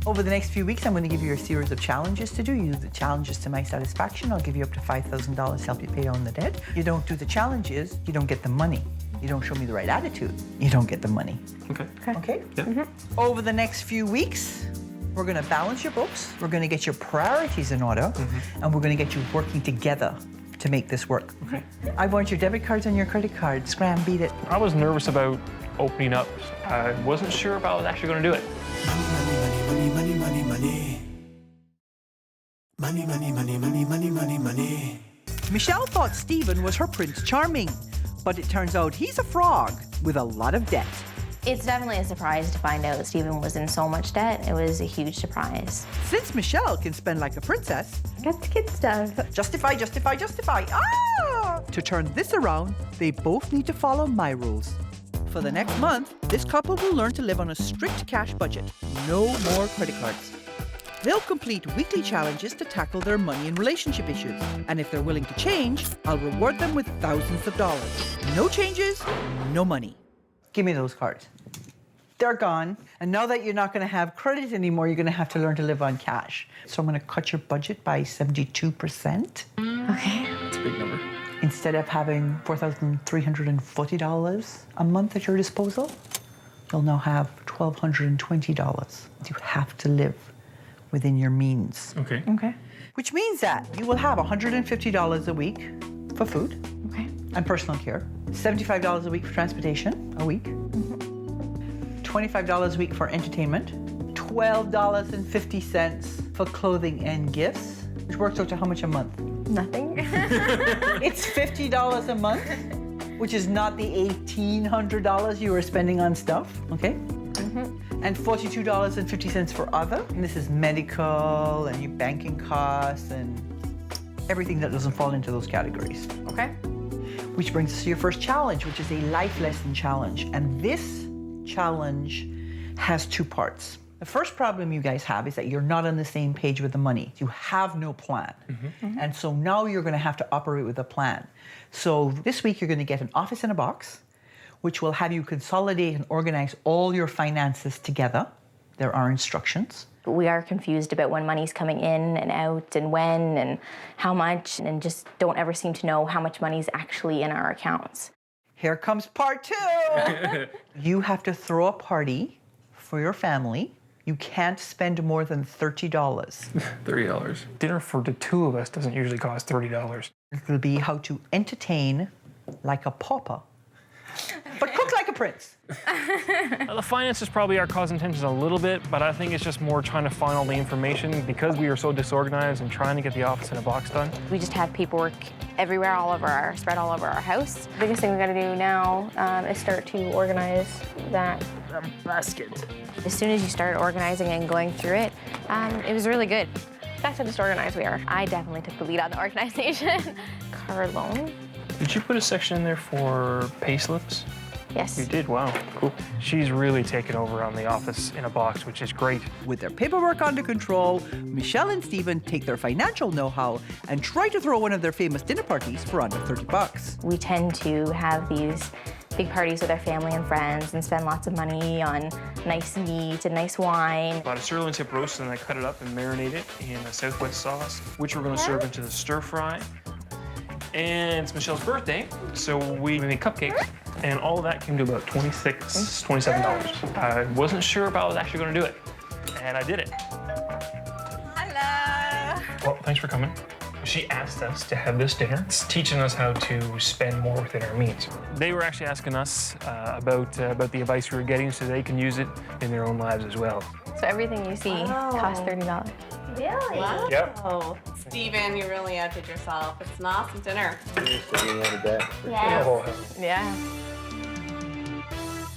Over the next few weeks, I'm going to give you a series of challenges to do. You do the challenges to my satisfaction. I'll give you up to $5,000 to help you pay down the debt. You don't do the challenges, you don't get the money. You don't show me the right attitude, you don't get the money. Okay. Okay? Yeah. Over the next few weeks, we're going to balance your books, we're going to get your priorities in order, and we're going to get you working together to make this work. Okay. I want your debit cards and your credit cards. Scram, beat it. I was nervous about opening up. I wasn't sure if I was actually going to do it. Money, money, money, money. Money, money, money, money, money, money, money. Michelle thought Stephen was her Prince Charming, but it turns out he's a frog with a lot of debt. It's definitely a surprise to find out Stephen was in so much debt. It was a huge surprise. Since Michelle can spend like a princess, That's kid stuff. justify, justify, justify. Ah! To turn this around, they both need to follow my rules. For the next month, this couple will learn to live on a strict cash budget. No more credit cards. They'll complete weekly challenges to tackle their money and relationship issues. And if they're willing to change, I'll reward them with thousands of dollars. No changes, no money. Give me those cards. They're gone. And now that you're not going to have credit anymore, you're going to have to learn to live on cash. So I'm going to cut your budget by 72%. Okay. That's a big number. Instead of having $4,340 a month at your disposal, you'll now have $1,220. You have to live within your means. Okay. Okay. Which means that you will have $150 a week for food Okay. and personal care, $75 a week for transportation a week, $25 a week for entertainment, $12.50 for clothing and gifts, which works out to how much a month? Nothing. It's $50 a month, which is not the $1,800 you were spending on stuff, okay? And $42.50 for other. And this is medical and your banking costs and everything that doesn't fall into those categories. Okay. Which brings us to your first challenge, which is a life lesson challenge. And this challenge has two parts. The first problem you guys have is that you're not on the same page with the money. You have no plan. And so now you're going to have to operate with a plan. So this week you're going to get an office in a box, which will have you consolidate and organize all your finances together. There are instructions. We are confused about when money's coming in and out and when and how much, and just don't ever seem to know how much money's actually in our accounts. Here comes part two. You have to throw a party for your family. You can't spend more than $30. $30. Dinner for the two of us doesn't usually cost $30. It will be how to entertain like a pauper but cook like a prince. The finances probably are causing tensions a little bit, but I think it's just more trying to find all the information because we are so disorganized and trying to get the office in a box done. We just have paperwork everywhere, spread all over our house. The biggest thing we got to do now is start to organize that basket. As soon as you start organizing and going through it, it was really good. That's how disorganized we are. I definitely took the lead on the organization. Car loan. Did you put a section in there for pay slips? Yes. You did, wow, cool. She's really taken over on the office in a box, which is great. With their paperwork under control, Michelle and Stephen take their financial know-how and try to throw one of their famous dinner parties for under $30. We tend to have these big parties with our family and friends and spend lots of money on nice meat and nice wine. Bought a sirloin tip roast and I cut it up and marinate it in a Southwest sauce, which we're gonna serve into the stir fry. And it's Michelle's birthday, so we made cupcakes, and all of that came to about $26, $27. I wasn't sure if I was actually gonna do it, and I did it. Hello. Well, thanks for coming. She asked us to have this dinner. It's teaching us how to spend more within our means. They were actually asking us about the advice we were getting so they can use it in their own lives as well. So everything you see costs $30. Really? Wow. Yep. Stephen, you really outdid yourself. It's an awesome dinner. Yeah.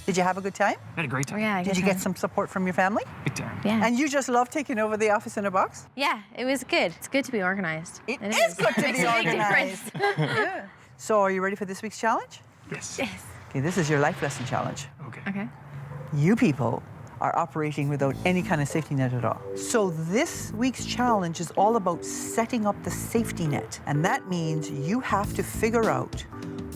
Did you have a good time? I had a great time. Yeah, Did you get some support from your family? Big time. Yeah. And you just love taking over the office in a box? Yeah, it was good. It's good to be organized. It is good to Makes be a big organized. difference. Yeah. So are you ready for this week's challenge? Yes. Yes. Okay, this is your life lesson challenge. Okay. You people are operating without any kind of safety net at all. So this week's challenge is all about setting up the safety net. And that means you have to figure out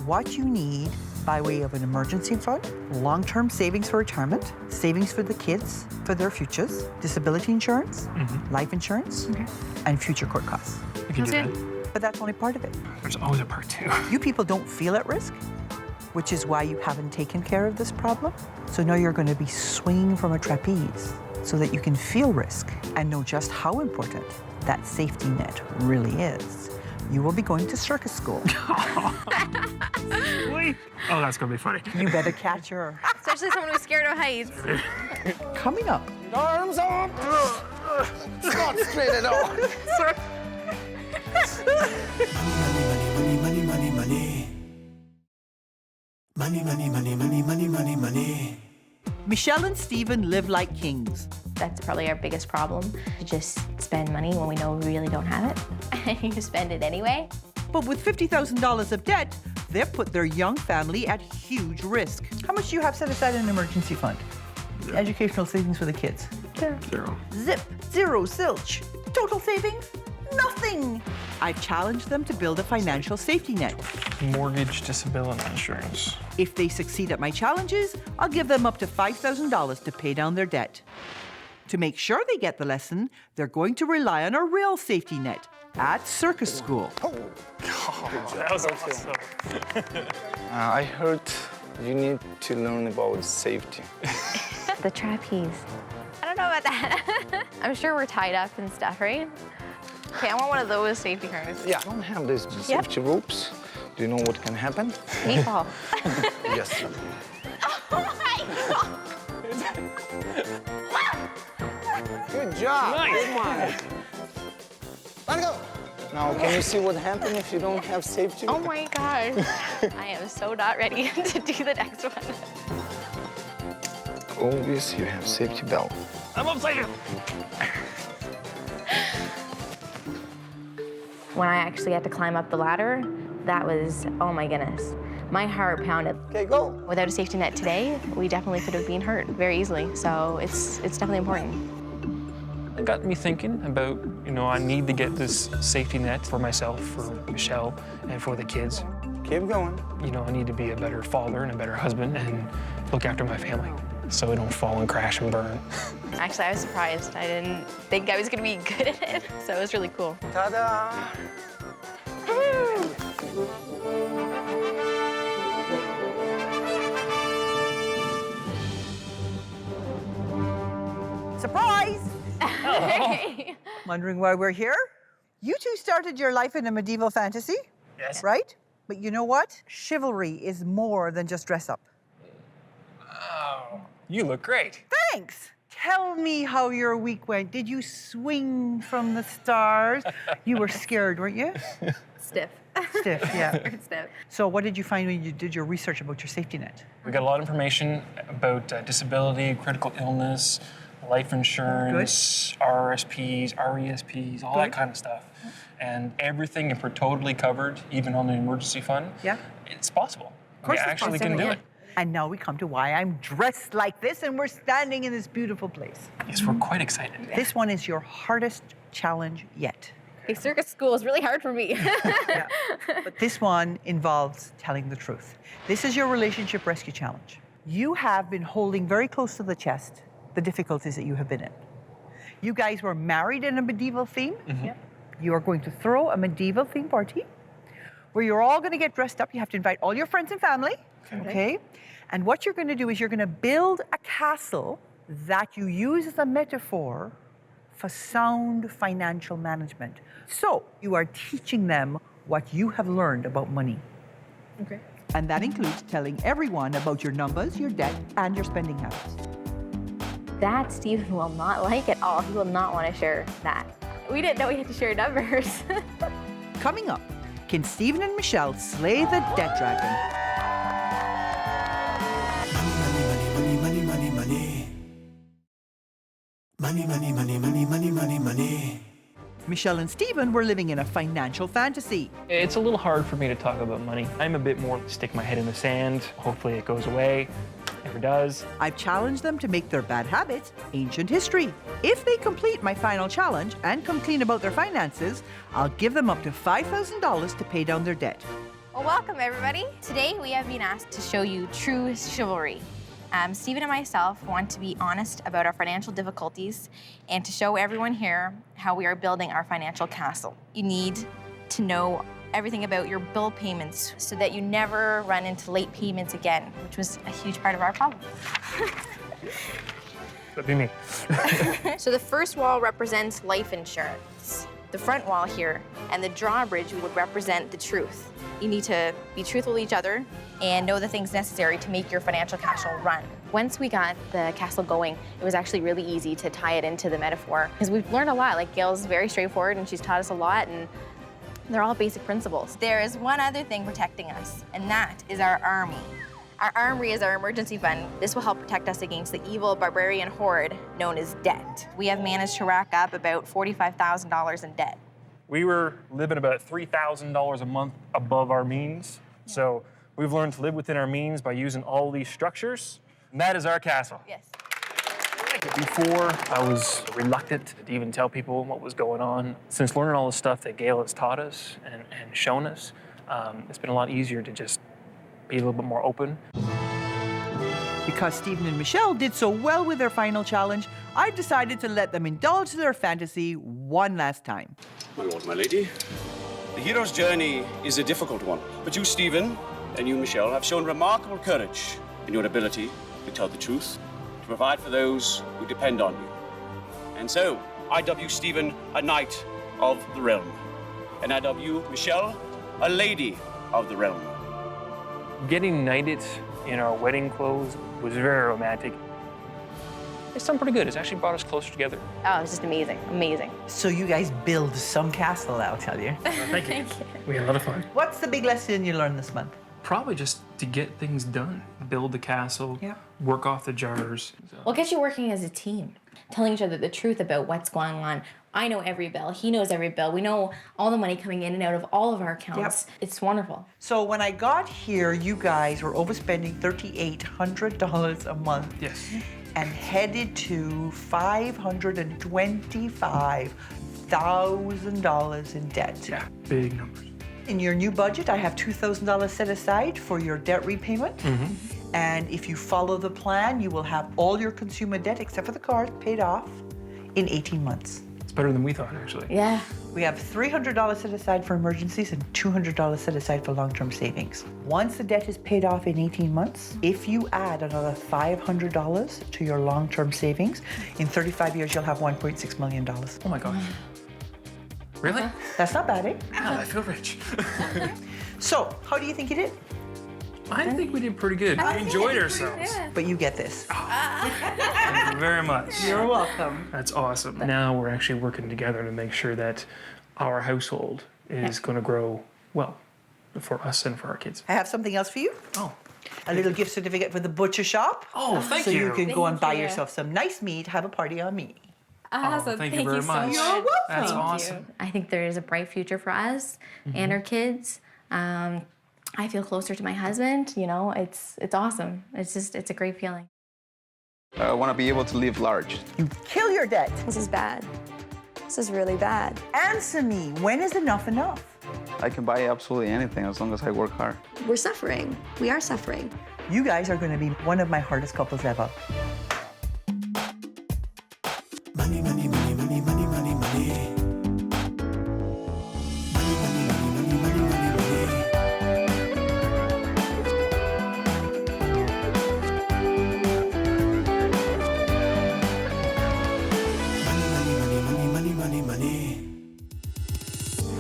what you need by way of an emergency fund, long-term savings for retirement, savings for the kids, for their futures, disability insurance, life insurance, and future court costs. We can do that. But that's only part of it. There's always a part two. You people don't feel at risk, which is why you haven't taken care of this problem. So now you're going to be swinging from a trapeze so that you can feel risk and know just how important that safety net really is. You will be going to circus school. Sweet. Oh, that's going to be funny. You better catch her. Especially someone who's scared of heights. Coming up. Arms up! Not straight at all. Money, money, money, money. Money, money, money, money, money, money, money. Michelle and Stephen live like kings. That's probably our biggest problem. To just spend money when we know we really don't have it. And you spend it anyway. But with $50,000 of debt, they've put their young family at huge risk. How much do you have set aside in an emergency fund? Educational savings for the kids? Zero. Zip. Zero. Zilch. Total savings? Nothing. I've challenged them to build a financial safety net. Mortgage disability insurance. If they succeed at my challenges, I'll give them up to $5,000 to pay down their debt. To make sure they get the lesson, they're going to rely on a real safety net at circus school. That was awesome. I heard you need to learn about safety. The trapeze. I don't know about that. I'm sure we're tied up and stuff, right? Okay, I want one of those safety cars. Yeah. I don't have these safety ropes. Do you know what can happen? Paintball. Yes. Oh my God. Good job. Nice. Good one. Let go. Now, can you see what happens if you don't have safety? Oh my God. I am so not ready to do the next one. Always you have safety belt. I'm upside down. When I actually had to climb up the ladder, that was, oh my goodness. My heart pounded. Okay, go. Without a safety net today, we definitely could have been hurt very easily. So it's definitely important. It got me thinking about, I need to get this safety net for myself, for Michelle, and for the kids. Keep going. I need to be a better father and a better husband and look after my family so I don't fall and crash and burn. Actually, I was surprised. I didn't think I was going to be good at it, so it was really cool. Ta-da! Surprise! Hey. Wondering why we're here? You two started your life in a medieval fantasy, Yes. right? But you know what? Chivalry is more than just dress up. You look great. Thanks. Tell me how your week went. Did you swing from the stars? You were scared, weren't you? Stiff. Stiff, yeah. Scared stiff. So what did you find when you did your research about your safety net? We got a lot of information about disability, critical illness, life insurance, RRSPs, RESPs, all that kind of stuff. And everything, if we're totally covered, even on the emergency fund, it's possible. Of course we actually can do it. And now we come to why I'm dressed like this and we're standing in this beautiful place. Yes, we're quite excited. This one is your hardest challenge yet. Okay, circus school is really hard for me. But this one involves telling the truth. This is your relationship rescue challenge. You have been holding very close to the chest the difficulties that you have been in. You guys were married in a medieval theme. You are going to throw a medieval theme party where you're all going to get dressed up. You have to invite all your friends and family. Okay? And what you're going to do is you're going to build a castle that you use as a metaphor for sound financial management. So you are teaching them what you have learned about money. Okay. And that includes telling everyone about your numbers, your debt, and your spending habits. That Stephen will not like at all. He will not want to share that. We didn't know we had to share numbers. Coming up, can Stephen and Michelle slay the debt dragon? Money. Michelle and Stephen were living in a financial fantasy. It's a little hard for me to talk about money. I'm a bit more stick my head in the sand. Hopefully it goes away. Never does. I've challenged them to make their bad habits ancient history. If they complete my final challenge and come clean about their finances, I'll give them up to $5,000 to pay down their debt. Well, welcome everybody. Today we have been asked to show you true chivalry. Stephen and myself want to be honest about our financial difficulties and to show everyone here how we are building our financial castle. You need to know everything about your bill payments so that you never run into late payments again, which was a huge part of our problem. That'd be me. So the first wall represents life insurance. The front wall here and the drawbridge would represent the truth. You need to be truthful to each other and know the things necessary to make your financial castle run. Once we got the castle going, it was actually really easy to tie it into the metaphor because we've learned a lot. Like Gail's very straightforward and she's taught us a lot, and they're all basic principles. There is one other thing protecting us, and that is our army. Our armory is our emergency fund. This will help protect us against the evil barbarian horde known as debt. We have managed to rack up about $45,000 in debt. We were living about $3,000 a month above our means. So we've learned to live within our means by using all these structures. And that is our castle. Yes. Before, I was reluctant to even tell people what was going on. Since learning all the stuff that Gail has taught us and shown us, it's been a lot easier to just be a little bit more open. Because Stephen and Michelle did so well with their final challenge, I've decided to let them indulge their fantasy one last time. My lord, my lady, the hero's journey is a difficult one, but you, Stephen, and you, Michelle, have shown remarkable courage in your ability to tell the truth, to provide for those who depend on you. And so, I dub you, Stephen, a knight of the realm, and I dub you, Michelle, a lady of the realm. Getting knighted in our wedding clothes was very romantic. It's done pretty good. It's actually brought us closer together. Oh, it was just amazing, amazing. So you guys build some castle, I'll tell you. Thank you. We had a lot of fun. What's the big lesson you learned this month? Probably just to get things done. Build the castle, work off the jars. We'll get you working as a team, telling each other the truth about what's going on. I know every bill, he knows every bill. We know all the money coming in and out of all of our accounts. It's wonderful. So when I got here, you guys were overspending $3,800 a month. Yes. And headed to $525,000 in debt. Yeah, big numbers. In your new budget, I have $2,000 set aside for your debt repayment. And if you follow the plan, you will have all your consumer debt, except for the card, paid off in 18 months. It's better than we thought, actually. Yeah. We have $300 set aside for emergencies and $200 set aside for long-term savings. Once the debt is paid off in 18 months, if you add another $500 to your long-term savings, in 35 years, you'll have $1.6 million. Oh my gosh. Really? That's not bad, eh? Yeah, I feel rich. So, how do you think you did? I think we did pretty good. We enjoyed ourselves. But you get this. Thank you very much. You're welcome. That's awesome. Now we're actually working together to make sure that our household is going to grow well for us and for our kids. I have something else for you. Oh. A little gift certificate for the butcher shop. Oh, thank so you. So you can go and buy you. yourself some nice meat, have a party on me. Awesome. Thank you very much. You're welcome. That's awesome. I think there is a bright future for us and our kids. I feel closer to my husband. You know, it's awesome. It's a great feeling. I want to be able to live large. You kill your debt. This is bad. This is really bad. Answer me. When is enough enough? I can buy absolutely anything as long as I work hard. We're suffering. We are suffering. You guys are going to be one of my hardest couples ever. Money, money, money, money, money, money, money.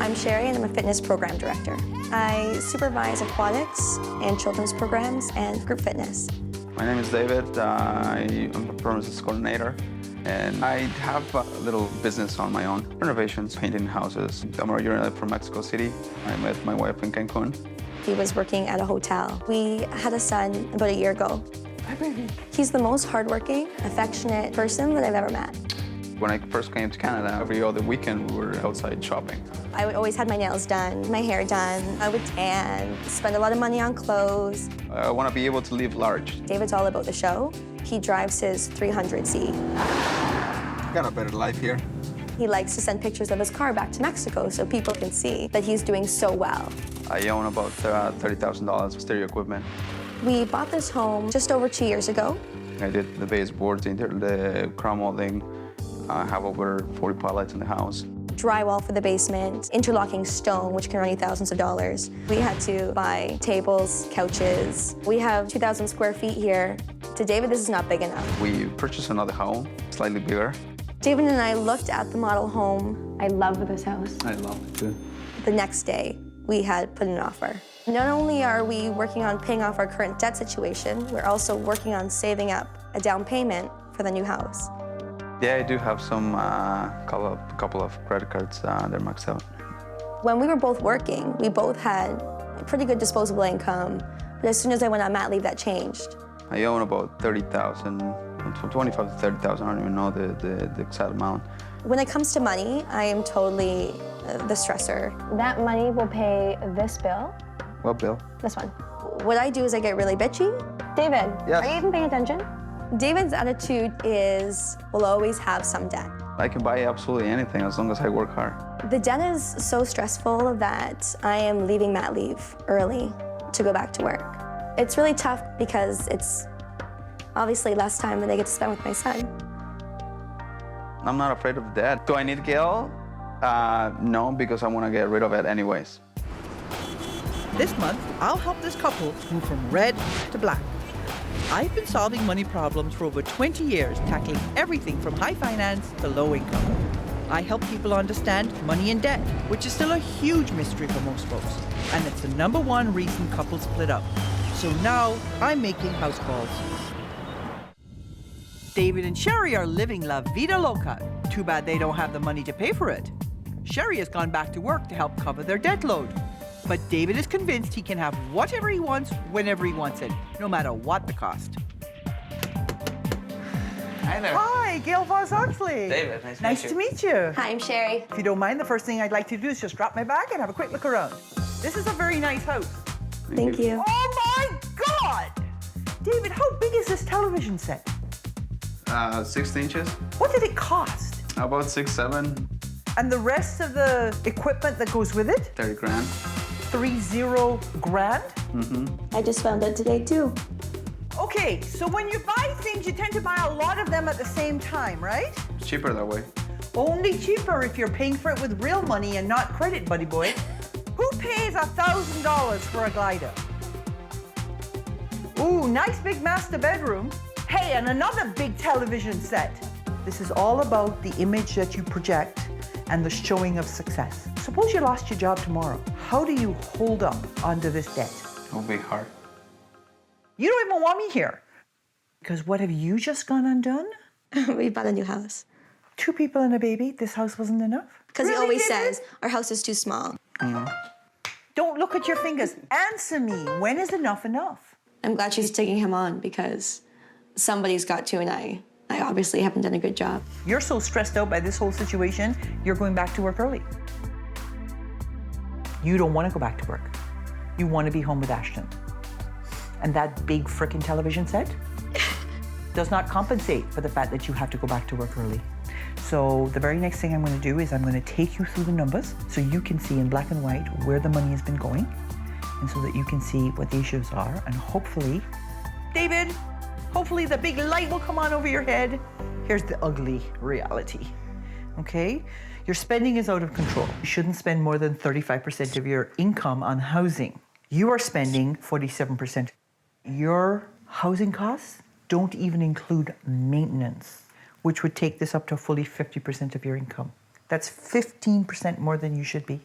I'm Sherry and I'm a fitness program director. I supervise aquatics and children's programs and group fitness. My name is David. I'm a premises coordinator, and I have a little business on my own. Renovations, painting houses. I'm originally from Mexico City. I met my wife in Cancun. He was working at a hotel. We had a son about a year ago. He's the most hardworking, affectionate person that I've ever met. When I first came to Canada, every other weekend we were outside shopping. I would always had my nails done, my hair done. I would tan, spend a lot of money on clothes. I want to be able to live large. David's all about the show. He drives his 300Z. I got a better life here. He likes to send pictures of his car back to Mexico so people can see that he's doing so well. I own about $30,000 of stereo equipment. We bought this home just over 2 years ago. I did the baseboards, the crown molding. I have over 40 pallets in the house. Drywall for the basement, interlocking stone, which can run you thousands of dollars. We had to buy tables, couches. We have 2,000 square feet here. To David, this is not big enough. We purchased another home, slightly bigger. David and I looked at the model home. I love this house. I love it too. The next day, we had put an offer. Not only are we working on paying off our current debt situation, we're also working on saving up a down payment for the new house. Yeah, I do have some couple of credit cards. They're maxed out. When we were both working, we both had pretty good disposable income. But as soon as I went on mat leave, that changed. I own about 30,000, from 25 to 30,000. I don't even know the exact amount. When it comes to money, I am totally the stressor. That money will pay this bill. What bill? This one. What I do is I get really bitchy. David, yes. Are you even paying attention? David's attitude is, we'll always have some debt. I can buy absolutely anything as long as I work hard. The debt is so stressful that I am leaving mat leave early to go back to work. It's really tough because it's obviously less time that I get to spend with my son. I'm not afraid of debt. Do I need Gail? No, because I want to get rid of it anyways. This month, I'll help this couple move from red to black. I've been solving money problems for over 20 years, tackling everything from high finance to low income. I help people understand money and debt, which is still a huge mystery for most folks. And it's the #1 reason couples split up. So now I'm making house calls. David and Sherry are living la vida loca. Too bad they don't have the money to pay for it. Sherry has gone back to work to help cover their debt load. But David is convinced he can have whatever he wants, whenever he wants it, no matter what the cost. Hi there. Hi, Gail Vaz-Oxlade. David, nice to meet you. Hi, I'm Sherry. If you don't mind, the first thing I'd like to do is just drop my bag and have a quick look around. This is a very nice house. Thank you. Oh my God! David, how big is this television set? 6 inches. What did it cost? About 6, 7. And the rest of the equipment that goes with it? 30 grand. 30 grand? Mm-hmm. I just found out today too. Okay, so when you buy things, you tend to buy a lot of them at the same time, right? It's cheaper that way. Only cheaper if you're paying for it with real money and not credit, buddy boy. Who pays $1,000 for a glider? Ooh, nice big master bedroom. Hey, and another big television set. This is all about the image that you project and the showing of success. Suppose you lost your job tomorrow. How do you hold up onto this debt? It'll be hard. You don't even want me here. Because what have you just gone undone? We bought a new house. 2 people and a baby, this house wasn't enough? Because he Really, always David? says, our house is too small. Don't look at your fingers. Answer me. When is enough enough? I'm glad she's taking him on because somebody's got to, and I obviously haven't done a good job. You're so stressed out by this whole situation, you're going back to work early. You don't want to go back to work. You want to be home with Ashton. And that big frickin' television set does not compensate for the fact that you have to go back to work early. So the very next thing I'm going to do is I'm going to take you through the numbers so you can see in black and white where the money has been going and so that you can see what the issues are. And hopefully, David, hopefully the big light will come on over your head. Here's the ugly reality, okay? Your spending is out of control. You shouldn't spend more than 35% of your income on housing. You are spending 47%. Your housing costs don't even include maintenance, which would take this up to fully 50% of your income. That's 15% more than you should be.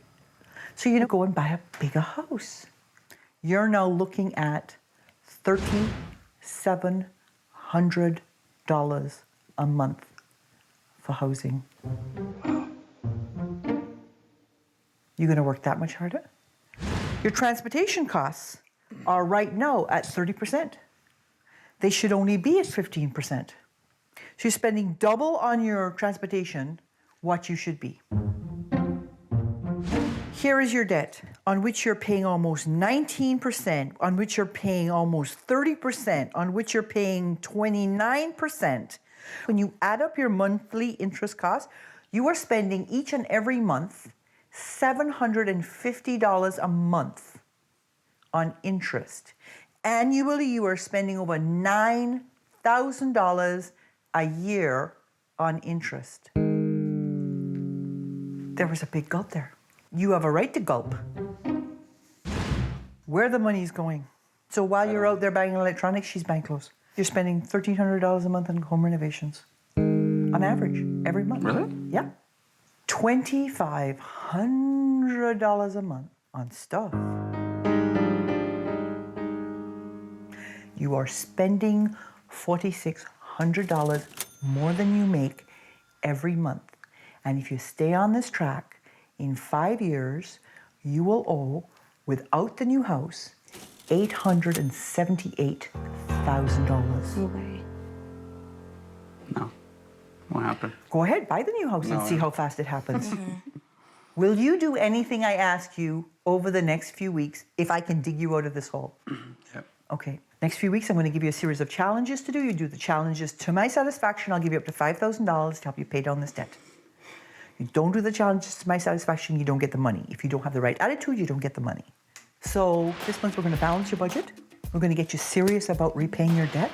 So you go and buy a bigger house. You're now looking at $3,700 a month for housing. You're gonna work that much harder? Your transportation costs are right now at 30%. They should only be at 15%. So you're spending double on your transportation what you should be. Here is your debt, on which you're paying almost 19%, on which you're paying almost 30%, on which you're paying 29%. When you add up your monthly interest costs, you are spending each and every month $750 a month on interest. Annually, you are spending over $9,000 a year on interest. There was a big gulp there. You have a right to gulp. Where the money is going. So while you're out there buying electronics, she's buying clothes. You're spending $1,300 a month on home renovations. On average, every month. Really? Yeah. $2,500 a month on stuff. You are spending $4,600 more than you make every month. And if you stay on this track, in 5 years, you will owe, without the new house, $878,000. Okay. No, won't happen. Go ahead, buy the new house and No. see how fast it happens. Will you do anything I ask you over the next few weeks if I can dig you out of this hole? Yep. Okay. Next few weeks, I'm going to give you a series of challenges to do. You do the challenges to my satisfaction. I'll give you up to $5,000 to help you pay down this debt. You don't do the challenges to my satisfaction, you don't get the money. If you don't have the right attitude, you don't get the money. So this month, we're going to balance your budget. We're going to get you serious about repaying your debt.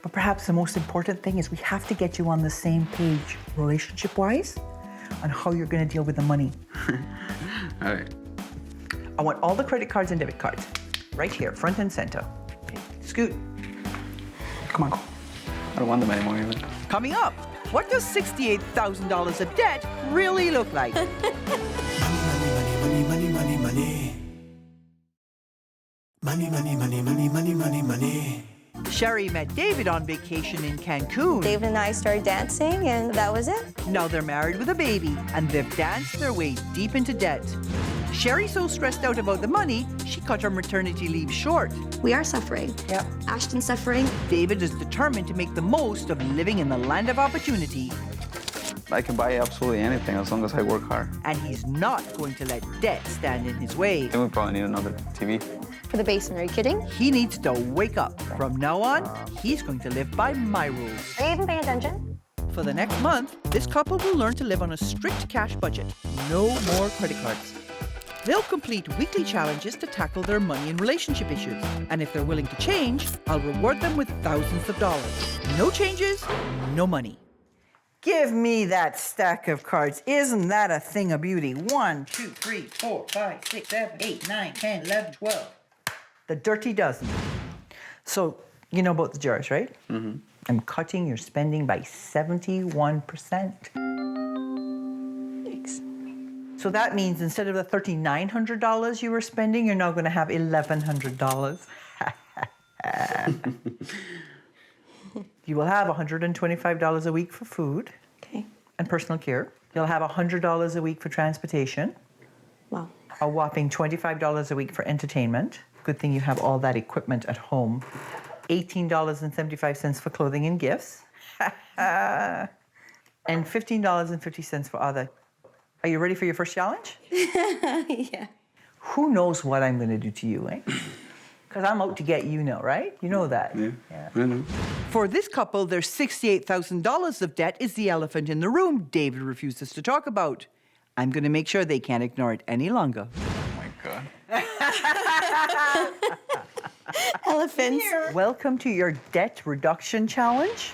But perhaps the most important thing is we have to get you on the same page, relationship-wise, on how you're going to deal with the money. All right. I want all the credit cards and debit cards right here, front and center. Okay. Scoot. Come on. I don't want them anymore even. Coming up, what does $68,000 of debt really look like? Money, money, money, money. Money, money, money, money, money, money, money. Sherry met David on vacation in Cancun. David and I started dancing, and that was it. Now they're married with a baby, and they've danced their way deep into debt. Sherry's so stressed out about the money, she cut her maternity leave short. We are suffering. Yeah. Ashton's suffering. David is determined to make the most of living in the land of opportunity. I can buy absolutely anything as long as I work hard. And he's not going to let debt stand in his way. Then we probably need another TV. For the basement, are you kidding? He needs to wake up. From now on, he's going to live by my rules. Are you even paying attention? For the next month, this couple will learn to live on a strict cash budget. No more credit cards. They'll complete weekly challenges to tackle their money and relationship issues. And if they're willing to change, I'll reward them with thousands of dollars. No changes, no money. Give me that stack of cards. Isn't that a thing of beauty? 1, 2, 3, 4, 5, 6, 7, 8, 9, 10, 11, 12. The dirty dozen. So, you know about the jars, right? Mm-hmm. I'm cutting your spending by 71%. Thanks. So that means instead of the $3,900 you were spending, you're now going to have $1,100. You will have $125 a week for food and personal care. You'll have $100 a week for transportation. Wow. A whopping $25 a week for entertainment. Good thing you have all that equipment at home. $18.75 for clothing and gifts. And $15.50 for other. Are you ready for your first challenge? Yeah. Who knows what I'm going to do to you, eh? Because I'm out to get you now, right? You know that. Yeah. I know. For this couple, their $68,000 of debt is the elephant in the room David refuses to talk about. I'm going to make sure they can't ignore it any longer. Oh my God. Elephants. Welcome to your debt reduction challenge.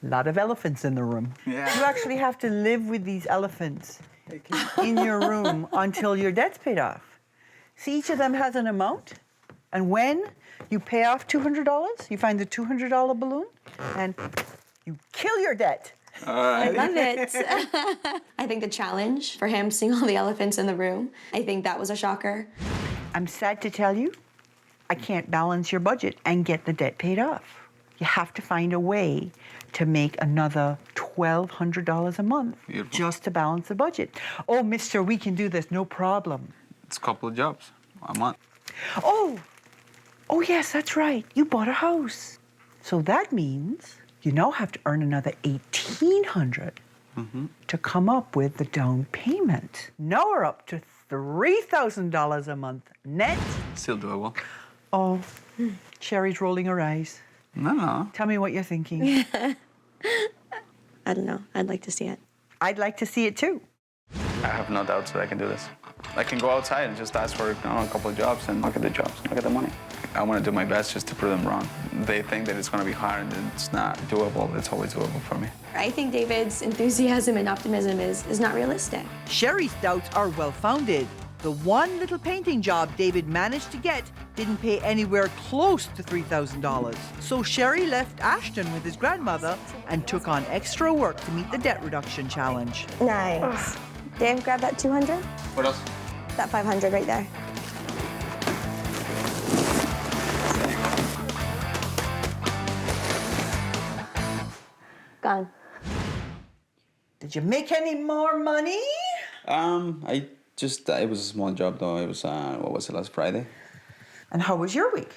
A lot of elephants in the room. Yeah. You actually have to live with these elephants in your room until your debt's paid off. See, each of them has an amount, and when you pay off $200, you find the $200 balloon, and you kill your debt. I love it. I think the challenge for him seeing all the elephants in the room, I think that was a shocker. I'm sad to tell you, I can't balance your budget and get the debt paid off. You have to find a way to make another $1,200 a month just to balance the budget. Oh, mister, we can do this, no problem. It's a couple of jobs a month. Oh, yes, that's right. You bought a house. So that means you now have to earn another $1,800 to come up with the down payment. Now we're up to $3,000 a month net. Still doable. Oh, Sherry's rolling her eyes. No. Tell me what you're thinking. I don't know. I'd like to see it. I'd like to see it too. I have no doubts that I can do this. I can go outside and just ask for a couple of jobs and look at the jobs, look at the money. I want to do my best just to prove them wrong. They think that it's going to be hard and it's not doable. It's always doable for me. I think David's enthusiasm and optimism is not realistic. Sherry's doubts are well-founded. The one little painting job David managed to get didn't pay anywhere close to $3,000. So Sherry left Ashton with his grandmother and took on extra work to meet the debt reduction challenge. Nice. Dave, grab that 200. What else? That 500 right there. Gone. Did you make any more money? It was a small job though. It was, what was it, last Friday? And how was your week?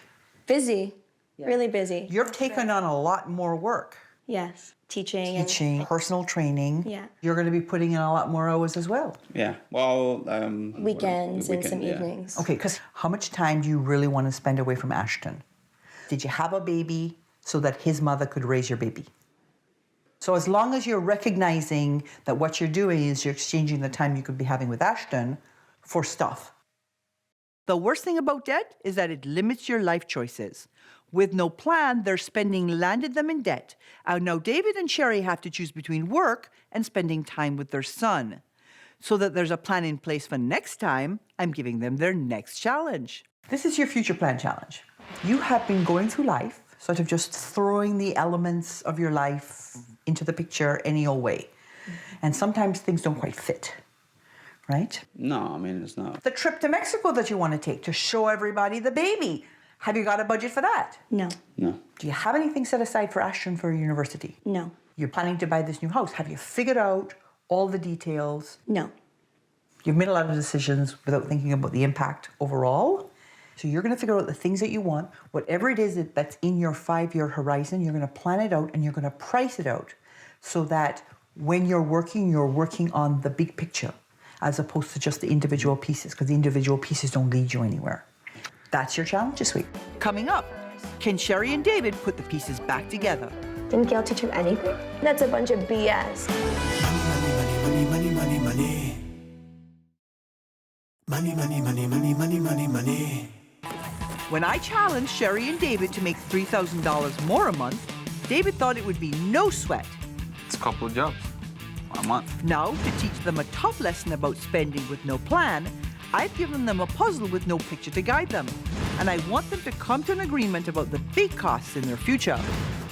Busy. Really busy. You're taking on a lot more work. Yes. Teaching, personal training. Yeah. You're going to be putting in a lot more hours as well. Yeah. Well, weekends and some evenings. Okay, because how much time do you really want to spend away from Ashton? Did you have a baby so that his mother could raise your baby? So as long as you're recognizing that what you're doing is you're exchanging the time you could be having with Ashton for stuff. The worst thing about debt is that it limits your life choices. With no plan, their spending landed them in debt. And now David and Sherry have to choose between work and spending time with their son. So that there's a plan in place for next time, I'm giving them their next challenge. This is your future plan challenge. You have been going through life, sort of just throwing the elements of your life into the picture any old way. And sometimes things don't quite fit, right? No, I mean, it's not. The trip to Mexico that you want to take to show everybody the baby. Have you got a budget for that? No. No. Do you have anything set aside for Ashton for university? No. You're planning to buy this new house. Have you figured out all the details? No. You've made a lot of decisions without thinking about the impact overall. So you're going to figure out the things that you want. Whatever it is that's in your 5-year horizon, you're going to plan it out and you're going to price it out so that when you're working on the big picture as opposed to just the individual pieces, because the individual pieces don't lead you anywhere. That's your challenge this week. Coming up, can Sherry and David put the pieces back together? Didn't Gail teach him anything? That's a bunch of BS. Money, money, money, money. Money, money, money, money, money, money, money. When I challenged Sherry and David to make $3,000 more a month, David thought it would be no sweat. It's a couple of jobs a month. Now, to teach them a tough lesson about spending with no plan, I've given them a puzzle with no picture to guide them. And I want them to come to an agreement about the big costs in their future.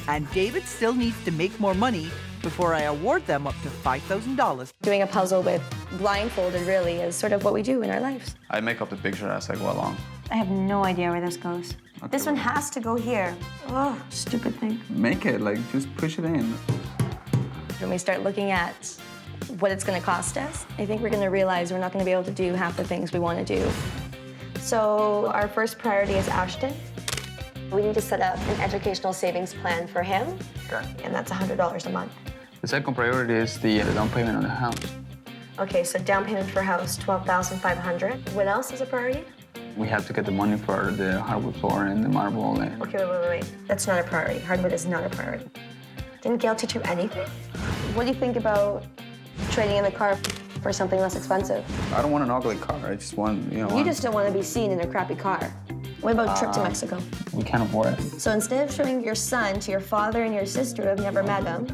And David still needs to make more money before I award them up to $5,000. Doing a puzzle with blindfolded really is sort of what we do in our lives. I make up the picture as I go along. I have no idea where this goes. Okay, this one has to go here. Oh, stupid thing. Make it, like, just push it in. When we start looking at what it's going to cost us, I think we're going to realize we're not going to be able to do half the things we want to do. So our first priority is Ashton. We need to set up an educational savings plan for him, Okay. and that's $100 a month. The second priority is the down payment on the house. Okay, so down payment for house, $12,500. What else is a priority? We have to get the money for the hardwood floor and the marble. And Okay, wait. That's not a priority. Hardwood is not a priority. Didn't Gail teach you anything? What do you think about trading in the car for something less expensive? I don't want an ugly car. I just want, you know. You just don't want to be seen in a crappy car. What about a trip to Mexico? We can't afford it. So instead of showing your son to your father and your sister who have never met him,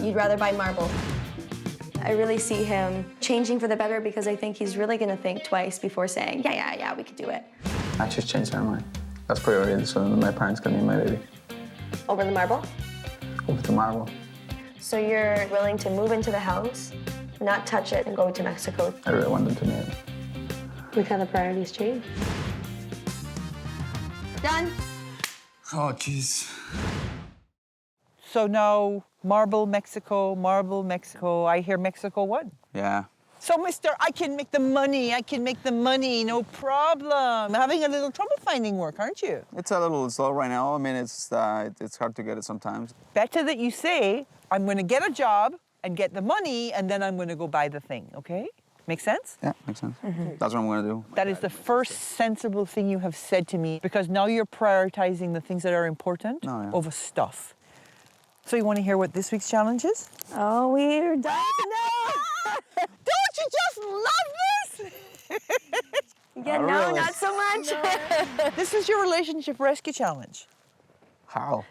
you'd rather buy marble. I really see him changing for the better because I think he's really going to think twice before saying, yeah, we could do it. I just changed my mind. That's priority, so my parents can meet my baby. Over the marble? Over the marble. So you're willing to move into the house, not touch it, and go to Mexico? I really want them to meet it. Look how the priorities change. Done. Oh, jeez. So now, marble Mexico, I hear Mexico won. Yeah. So, mister, I can make the money, no problem. Having a little trouble finding work, aren't you? It's a little slow right now. I mean, it's hard to get it sometimes. Better that you say, I'm going to get a job and get the money, and then I'm going to go buy the thing, okay? Make sense? Yeah, makes sense. That's what I'm going to do. That is the first sensible thing you have said to me, because now you're prioritizing the things that are important over stuff. So you want to hear what this week's challenge is? Oh, we're done now. Don't you just love this? Yeah, no, really. Not so much. This is your relationship rescue challenge. How?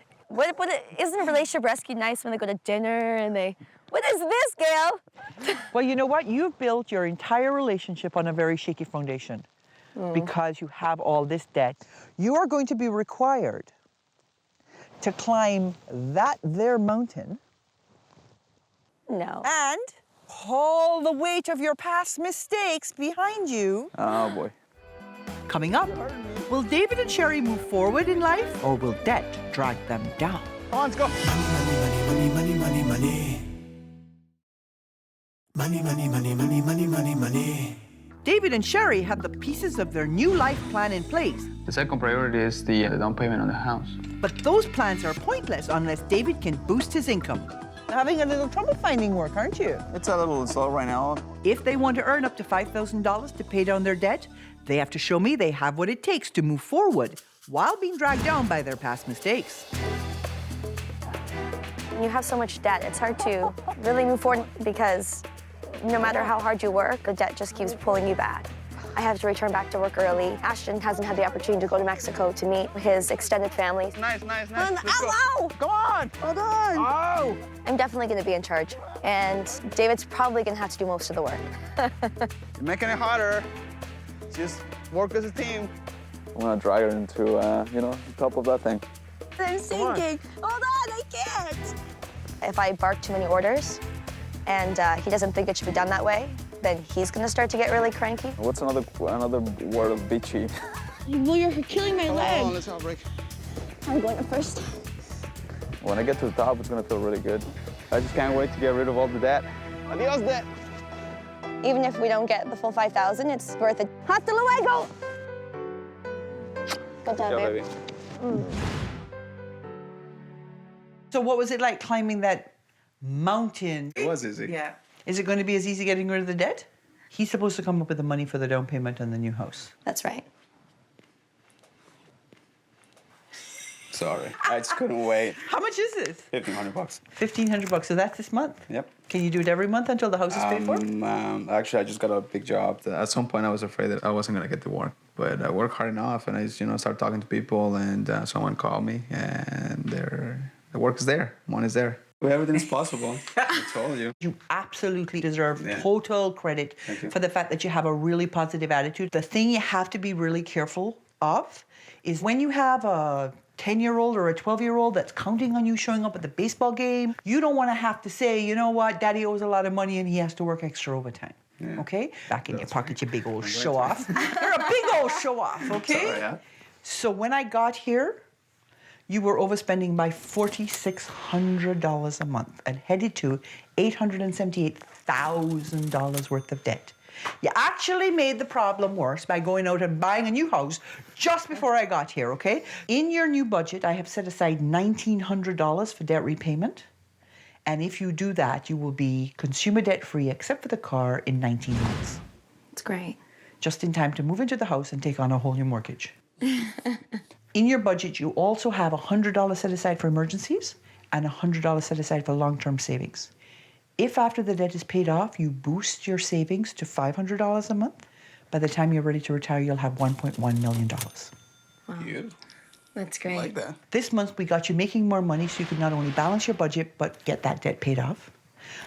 Isn't a relationship rescue nice when they go to dinner and they, what is this, Gail? Well, you know what? You've built your entire relationship on a very shaky foundation because you have all this debt. You are going to be required to climb that there mountain. No. And haul the weight of your past mistakes behind you. Oh, boy. Coming up, will David and Sherry move forward in life, or will debt drag them down? Come on, let's go. Money, money, money, money. Money, money, money, money, money, money, money. David and Sherry have the pieces of their new life plan in place. The second priority is the down payment on the house. But those plans are pointless unless David can boost his income. Having a little trouble finding work, aren't you? It's a little slow right now. If they want to earn up to $5,000 to pay down their debt, they have to show me they have what it takes to move forward while being dragged down by their past mistakes. When you have so much debt, it's hard to really move forward because no matter how hard you work, the debt just keeps pulling you back. I have to return back to work early. Ashton hasn't had the opportunity to go to Mexico to meet his extended family. Nice. Ow! Come on! Hold on! Oh! I'm definitely going to be in charge, and David's probably going to have to do most of the work. You're making it harder. Just work as a team. I'm gonna drag her into, the top of that thing. I'm sinking. Hold on, I can't. If I bark too many orders, and he doesn't think it should be done that way, then he's gonna start to get really cranky. What's another word of bitchy? Well, you're killing my leg. Come on, let's have a break. I'm going up first. When I get to the top, it's gonna feel really good. I just can't wait to get rid of all the debt. Adios, debt. Even if we don't get the full 5,000, it's worth it. Hasta luego! Good job, babe. So what was it like climbing that mountain? It was easy. Yeah. Is it going to be as easy getting rid of the debt? He's supposed to come up with the money for the down payment on the new house. That's right. Sorry, I just couldn't wait. How much is this? $1,500. $1,500. So that's this month? Yep. Can you do it every month until the house is paid for? Actually, I just got a big job. At some point, I was afraid that I wasn't gonna get to work, but I worked hard enough, and I just, started talking to people, and someone called me, and the work is there. One is there. Well, everything is possible. I told you. You absolutely deserve total credit for the fact that you have a really positive attitude. The thing you have to be really careful of is when you have a 10-year-old or a 12-year-old that's counting on you showing up at the baseball game, you don't want to have to say, you know what, Daddy owes a lot of money and he has to work extra overtime. okay? Back in your pocket, you big old show-off. You're a big old show-off, okay? Sorry, yeah. So when I got here, you were overspending by $4,600 a month and headed to $878,000 worth of debt. You actually made the problem worse by going out and buying a new house just before I got here, okay? In your new budget, I have set aside $1,900 for debt repayment. And if you do that, you will be consumer debt-free, except for the car, in 19 months. That's great. Just in time to move into the house and take on a whole new mortgage. In your budget, you also have $100 set aside for emergencies and $100 set aside for long-term savings. If after the debt is paid off, you boost your savings to $500 a month, by the time you're ready to retire, you'll have $1.1 million. Wow. That's great. I like that. This month, we got you making more money so you could not only balance your budget, but get that debt paid off.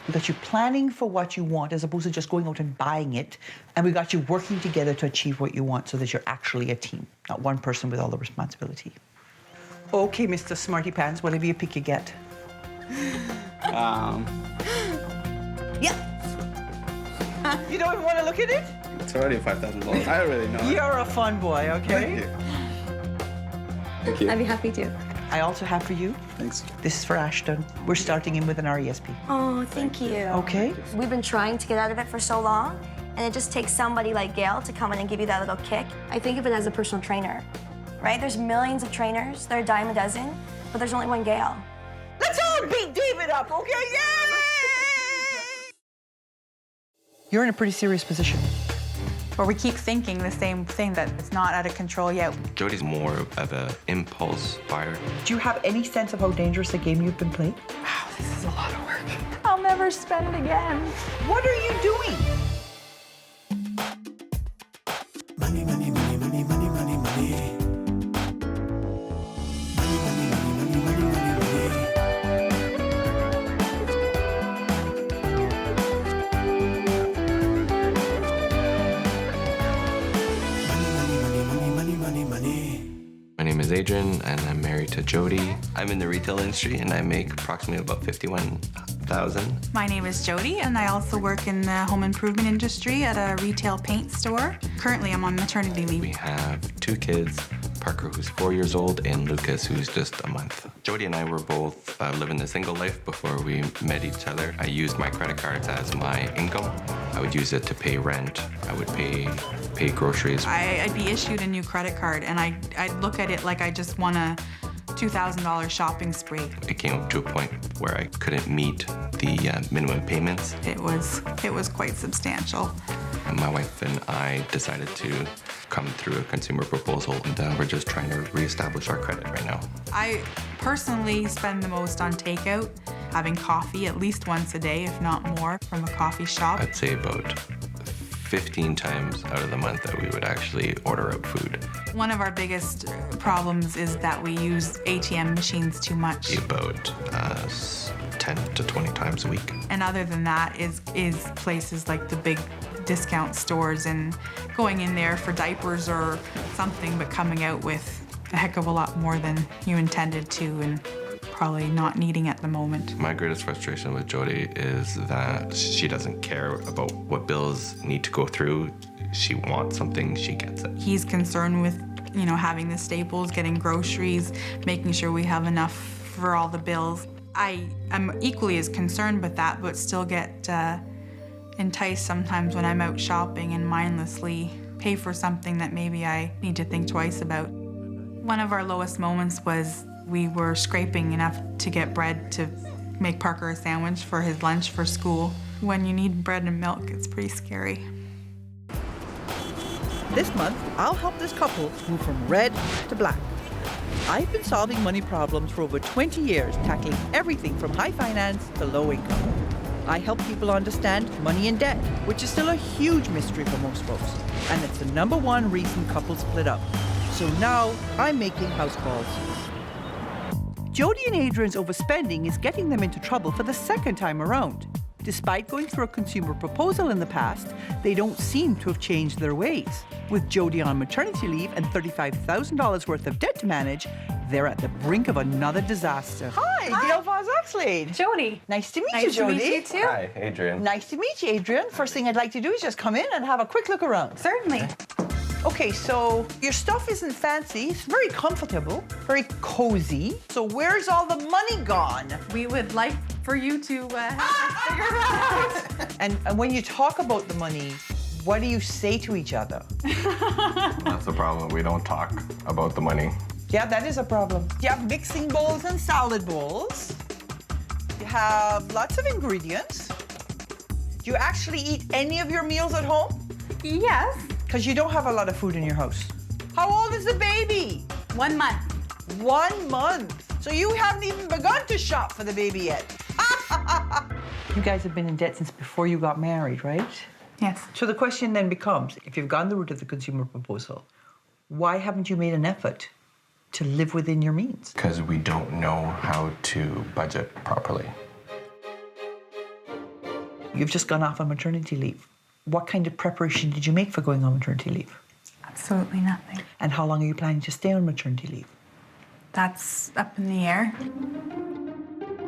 We got you planning for what you want as opposed to just going out and buying it. And we got you working together to achieve what you want so that you're actually a team, not one person with all the responsibility. Okay, Mr. Smarty Pants, whatever you pick, you get. Yeah. You don't even want to look at it? It's already $5,000. I already know. You're a fun boy, okay? Thank you. Thank you. I'd be happy to. I also have for you. Thanks. This is for Ashton. We're starting in with an RESP. Oh, thank you. Okay. We've been trying to get out of it for so long, and it just takes somebody like Gail to come in and give you that little kick. I think of it as a personal trainer, right? There's millions of trainers. They're a dime a dozen, but there's only one Gail. Let's all beat David up, okay? Yay! You're in a pretty serious position. Where we keep thinking the same thing, that it's not out of control yet. Jody's more of an impulse buyer. Do you have any sense of how dangerous a game you've been playing? Wow, this is a lot of work. I'll never spend again. What are you doing? Money, money, money, money, money, money, money. My name is Adrian, and I'm married to Jody. I'm in the retail industry, and I make approximately about $51,000. My name is Jody, and I also work in the home improvement industry at a retail paint store. Currently, I'm on maternity leave. We have 2 kids, Parker, who's 4 years old, and Lucas, who's just a month. Jody and I were both living the single life before we met each other. I used my credit cards as my income. I would use it to pay rent. I would pay groceries. I'd be issued a new credit card, and I'd look at it like I just won a $2,000 shopping spree. It came up to a point where I couldn't meet the minimum payments. It was quite substantial. And my wife and I decided to come through a consumer proposal, and we're just trying to reestablish our credit right now. I personally spend the most on takeout, having coffee at least once a day, if not more, from a coffee shop. I'd say about 15 times out of the month that we would actually order out food. One of our biggest problems is that we use ATM machines too much. About 10 to 20 times a week. And other than that is places like the big discount stores and going in there for diapers or something, but coming out with a heck of a lot more than you intended to and probably not needing at the moment. My greatest frustration with Jody is that she doesn't care about what bills need to go through. She wants something, she gets it. He's concerned with, having the staples, getting groceries, making sure we have enough for all the bills. I am equally as concerned with that, but still get enticed sometimes when I'm out shopping and mindlessly pay for something that maybe I need to think twice about. One of our lowest moments was we were scraping enough to get bread to make Parker a sandwich for his lunch for school. When you need bread and milk, it's pretty scary. This month, I'll help this couple move from red to black. I've been solving money problems for over 20 years, tackling everything from high finance to low income. I help people understand money and debt, which is still a huge mystery for most folks. And it's the #1 reason couples split up. So now I'm making house calls. Jody and Adrian's overspending is getting them into trouble for the second time around. Despite going through a consumer proposal in the past, they don't seem to have changed their ways. With Jody on maternity leave and $35,000 worth of debt to manage, they're at the brink of another disaster. Hi, Gail Vaz-Oxlade. Jody. Nice to meet you, Nice to Jody. meet you too. Hi, Adrian. Nice to meet you, Adrian. First thing I'd like to do is just come in and have a quick look around. Certainly. Okay, so your stuff isn't fancy. It's very comfortable, very cozy. So where's all the money gone? We would like for you to figure that out. And when you talk about the money, what do you say to each other? That's the problem. We don't talk about the money. Yeah, that is a problem. You have mixing bowls and salad bowls. You have lots of ingredients. Do you actually eat any of your meals at home? Yes. Because you don't have a lot of food in your house. How old is the baby? 1 month. 1 month. So you haven't even begun to shop for the baby yet. You guys have been in debt since before you got married, right? Yes. So the question then becomes, if you've gone the route of the consumer proposal, why haven't you made an effort to live within your means? Because we don't know how to budget properly. You've just gone off on maternity leave. What kind of preparation did you make for going on maternity leave? Absolutely nothing. And how long are you planning to stay on maternity leave? That's up in the air.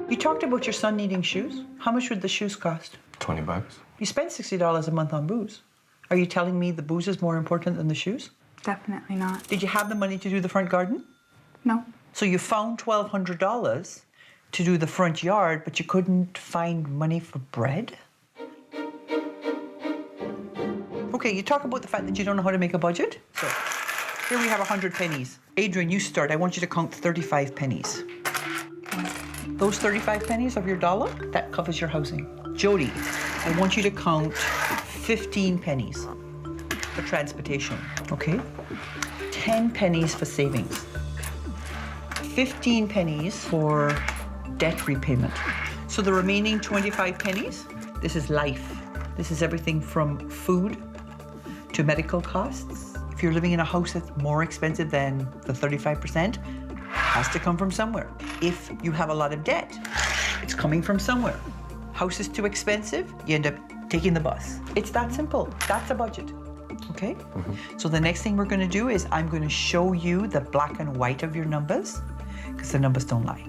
You talked about your son needing shoes. How much would the shoes cost? $20. You spend $60 a month on booze. Are you telling me the booze is more important than the shoes? Definitely not. Did you have the money to do the front garden? No. So you found $1,200 to do the front yard, but you couldn't find money for bread? Okay, you talk about the fact that you don't know how to make a budget. So here we have 100 pennies. Adrian, you start. I want you to count 35 pennies. Those 35 pennies of your dollar, that covers your housing. Jody, I want you to count 15 pennies for transportation, okay? 10 pennies for savings. 15 pennies for debt repayment. So the remaining 25 pennies, this is life. This is everything from food to medical costs. If you're living in a house that's more expensive than the 35%, has to come from somewhere. If you have a lot of debt, it's coming from somewhere. House is too expensive, you end up taking the bus. It's that simple. That's a budget, okay? So the next thing we're gonna do is I'm gonna show you the black and white of your numbers, because the numbers don't lie.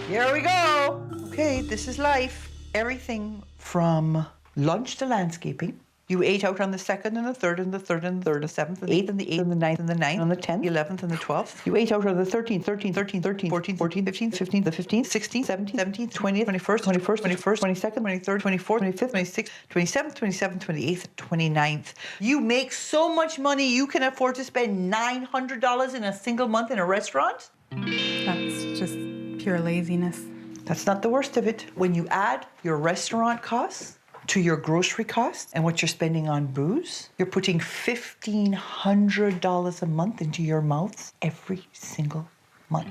Here we go. Okay, this is life. Everything from lunch to landscaping. You ate out on the 2nd and the 3rd and the 3rd and the 3rd, the 7th and the 8th and the 8th and the 9th and the 9th and the 10th, the 11th and the 12th. You ate out on the 13th, 13th, 13th, 13th, 14th, 14th, 15th, 15th, the 15th, 16th, 17th, 17th, 20th, 21st, 21st, 21st, 22nd, 23rd, 24th, 25th, 26th, 27th, 27th, 28th, 29th. You make so much money you can afford to spend $900 in a single month in a restaurant? That's just pure laziness. That's not the worst of it. When you add your restaurant costs to your grocery costs and what you're spending on booze, you're putting $1,500 a month into your mouth every single month.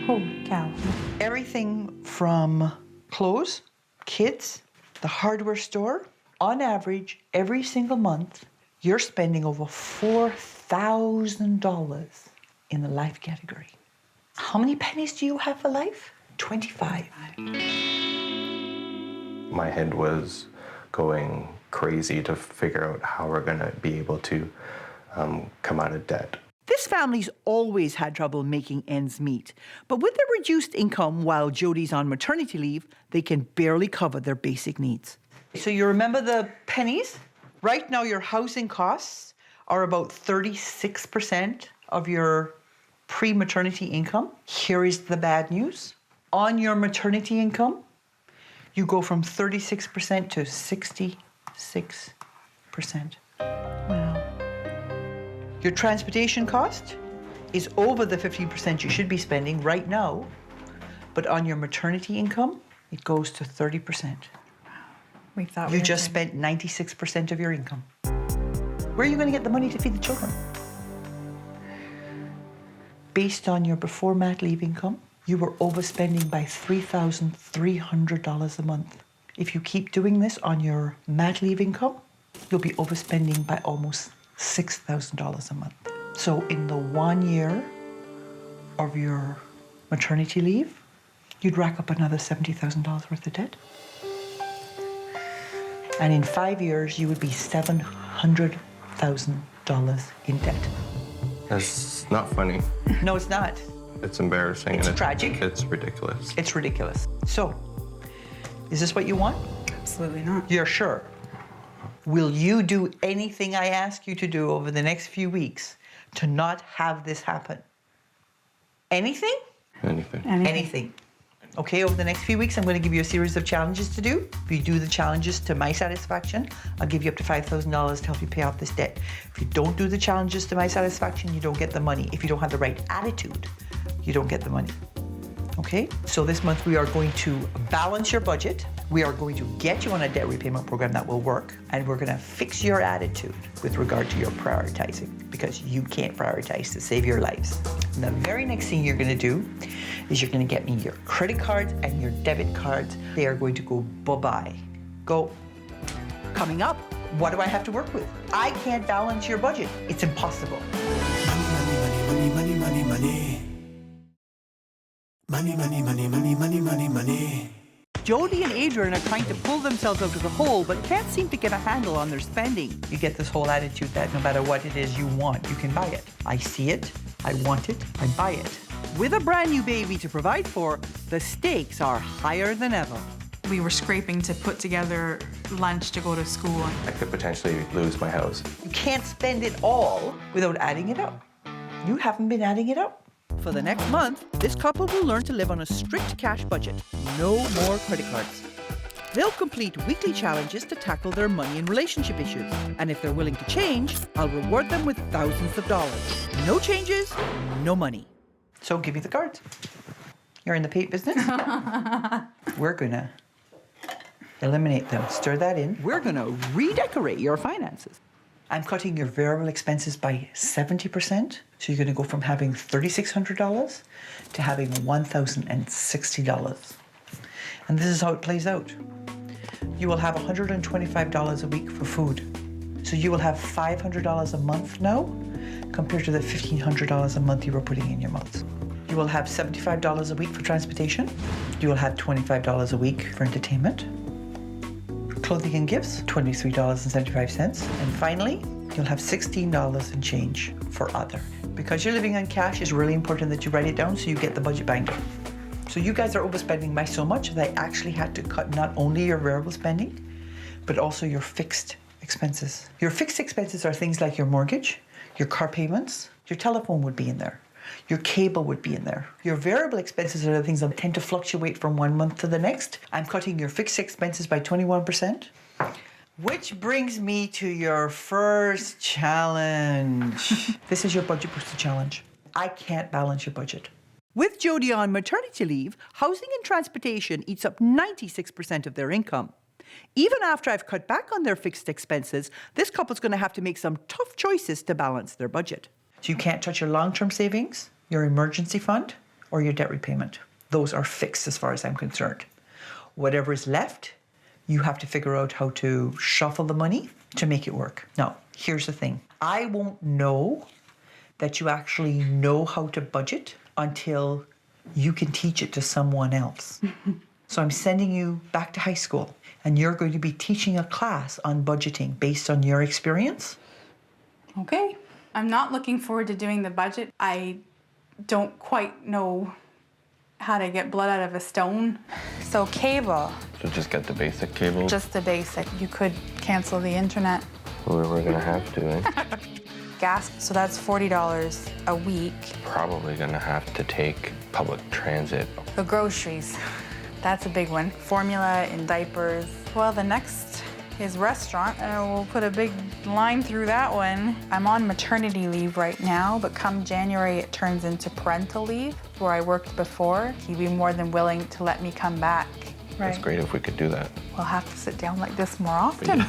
Holy cow. Everything from clothes, kids, the hardware store, on average, every single month, you're spending over $4,000 in the life category. How many pennies do you have for life? 25. My head was going crazy to figure out how we're going to be able to come out of debt. This family's always had trouble making ends meet, but with their reduced income while Jody's on maternity leave, they can barely cover their basic needs. So you remember the pennies? Right now, your housing costs are about 36% of your pre-maternity income. Here is the bad news. On your maternity income, you go from 36% to 66%. Wow. Your transportation cost is over the 15% you should be spending right now, but on your maternity income, it goes to 30%. We thought You just spent 96% of your income. Where are you going to get the money to feed the children? Based on your before mat leave income, you were overspending by $3,300 a month. If you keep doing this on your mat leave income, you'll be overspending by almost $6,000 a month. So in the 1 year of your maternity leave, you'd rack up another $70,000 worth of debt. And in 5 years, you would be $700,000 in debt. It's not funny. No, it's not. It's embarrassing. It's and tragic. It's ridiculous. It's ridiculous. So, is this what you want? Absolutely not. You're sure? Will you do anything I ask you to do over the next few weeks to not have this happen? Anything? Anything. Anything. Okay, over the next few weeks, I'm going to give you a series of challenges to do. If you do the challenges to my satisfaction, I'll give you up to $5,000 to help you pay off this debt. If you don't do the challenges to my satisfaction, you don't get the money. If you don't have the right attitude, you don't get the money. Okay? So this month we are going to balance your budget. We are going to get you on a debt repayment program that will work. And we're going to fix your attitude with regard to your prioritizing, because you can't prioritize to save your lives. And the very next thing you're going to do is you're going to get me your credit cards and your debit cards. They are going to go bye-bye. Go. Coming up, what do I have to work with? I can't balance your budget. It's impossible. Money, money, money, money. Money, money, money, money, money, money, money. Jody and Adrian are trying to pull themselves out of the hole, but can't seem to get a handle on their spending. You get this whole attitude that no matter what it is you want, you can buy it. I see it, I want it, I buy it. With a brand new baby to provide for, the stakes are higher than ever. We were scraping to put together lunch to go to school. I could potentially lose my house. You can't spend it all without adding it up. You haven't been adding it up. For the next month, this couple will learn to live on a strict cash budget. No more credit cards. They'll complete weekly challenges to tackle their money and relationship issues. And if they're willing to change, I'll reward them with thousands of dollars. No changes, no money. So give me the cards. You're in the paint business? We're gonna eliminate them. Stir that in. We're gonna redecorate your finances. I'm cutting your variable expenses by 70%. So you're going to go from having $3,600 to having $1,060. And this is how it plays out. You will have $125 a week for food. So you will have $500 a month now compared to the $1,500 a month you were putting in your months. You will have $75 a week for transportation. You will have $25 a week for entertainment. Clothing and gifts, $23.75. And finally, you'll have $16 and change for other. Because you're living on cash, it's really important that you write it down so you get the budget binder. So you guys are overspending by so much that I actually had to cut not only your variable spending, but also your fixed expenses. Your fixed expenses are things like your mortgage, your car payments, your telephone would be in there. Your cable would be in there. Your variable expenses are the things that tend to fluctuate from one month to the next. I'm cutting your fixed expenses by 21%. Which brings me to your first challenge. This is your budget booster challenge. I can't balance your budget. With Jody on maternity leave, housing and transportation eats up 96% of their income. Even after I've cut back on their fixed expenses, this couple's going to have to make some tough choices to balance their budget. So you can't touch your long-term savings, your emergency fund, or your debt repayment. Those are fixed as far as I'm concerned. Whatever is left, you have to figure out how to shuffle the money to make it work. Now, here's the thing. I won't know that you actually know how to budget until you can teach it to someone else. So I'm sending you back to high school, and you're going to be teaching a class on budgeting based on your experience. Okay. I'm not looking forward to doing the budget. I don't quite know how to get blood out of a stone. So cable. So just get the basic cable. Just the basic. You could cancel the internet. We're gonna have to, eh? Gas, so that's $40 a week. Probably gonna have to take public transit. The groceries, that's a big one. Formula and diapers. Well, the next is restaurant, and we'll put a big line through that one. I'm on maternity leave right now, but come January it turns into parental leave, where I worked before. He'd be more than willing to let me come back. That's great if we could do that. We'll have to sit down like this more often.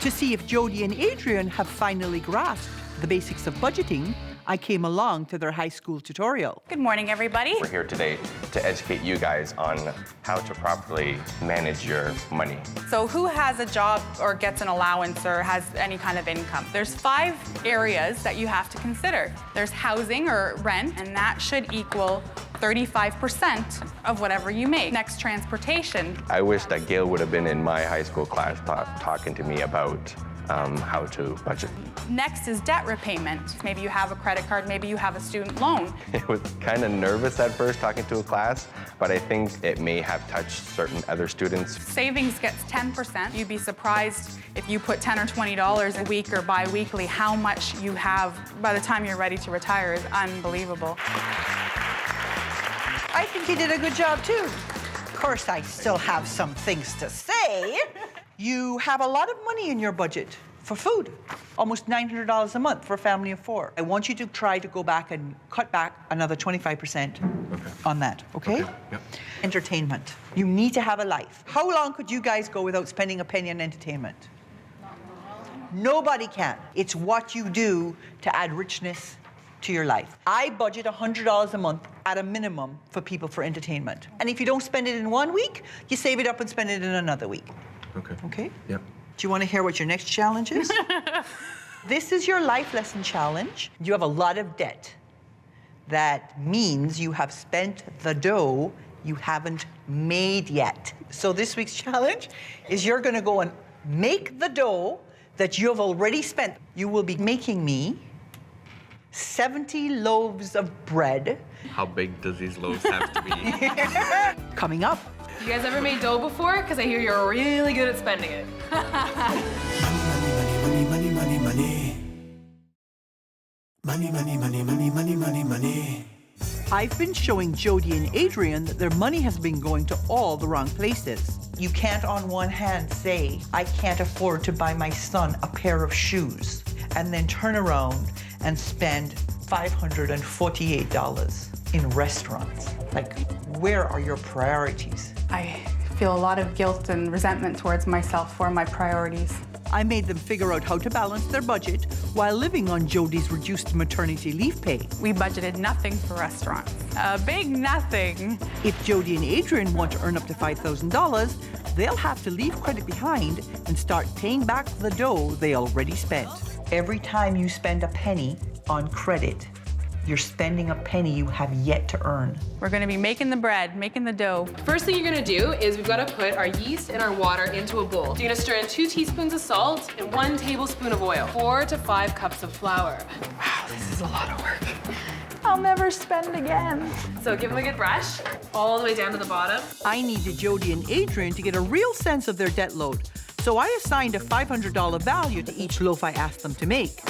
To see if Jody and Adrian have finally grasped the basics of budgeting, I came along to their high school tutorial. Good morning, everybody. We're here today to educate you guys on how to properly manage your money. So who has a job or gets an allowance or has any kind of income? There's 5 areas that you have to consider. There's housing or rent, and that should equal 35% of whatever you make. Next, transportation. I wish that Gail would have been in my high school class talking to me about how to budget. Next is debt repayment. Maybe you have a credit card, maybe you have a student loan. I was kind of nervous at first talking to a class, but I think it may have touched certain other students. Savings gets 10%. You'd be surprised if you put $10 or $20 a week or bi-weekly, how much you have by the time you're ready to retire is unbelievable. I think you did a good job, too. Of course, I still have some things to say. You have a lot of money in your budget for food, almost $900 a month for a family of 4. I want you to try to go back and cut back another 25% on that, okay? Yep. Entertainment. You need to have a life. How long could you guys go without spending a penny on entertainment? Nobody can. It's what you do to add richness to your life. I budget $100 a month at a minimum for people for entertainment. And if you don't spend it in 1 week, you save it up and spend it in another week. Okay? Yep. Do you want to hear what your next challenge is? This is your life lesson challenge. You have a lot of debt. That means you have spent the dough you haven't made yet. So this week's challenge is you're going to go and make the dough that you have already spent. You will be making me 70 loaves of bread. How big does these loaves have to be? Coming up. You guys ever made dough before? Because I hear you're really good at spending it. Money, money, money. Money, money, money, money, money, money, money. I've been showing Jody and Adrian that their money has been going to all the wrong places. You can't on one hand say, I can't afford to buy my son a pair of shoes, and then turn around and spend $548 in restaurants. Like, where are your priorities? I feel a lot of guilt and resentment towards myself for my priorities. I made them figure out how to balance their budget while living on Jody's reduced maternity leave pay. We budgeted nothing for restaurants. A big nothing. If Jody and Adrian want to earn up to $5,000, they'll have to leave credit behind and start paying back the dough they already spent. Every time you spend a penny on credit, you're spending a penny you have yet to earn. We're gonna be making the bread, making the dough. First thing you're gonna do is we've gotta put our yeast and our water into a bowl. You're gonna stir in 2 teaspoons of salt and 1 tablespoon of oil, 4 to 5 cups of flour. Wow, this is a lot of work. I'll never spend again. So give them a good brush, all the way down to the bottom. I needed Jody and Adrian to get a real sense of their debt load, so I assigned a $500 value to each loaf I asked them to make.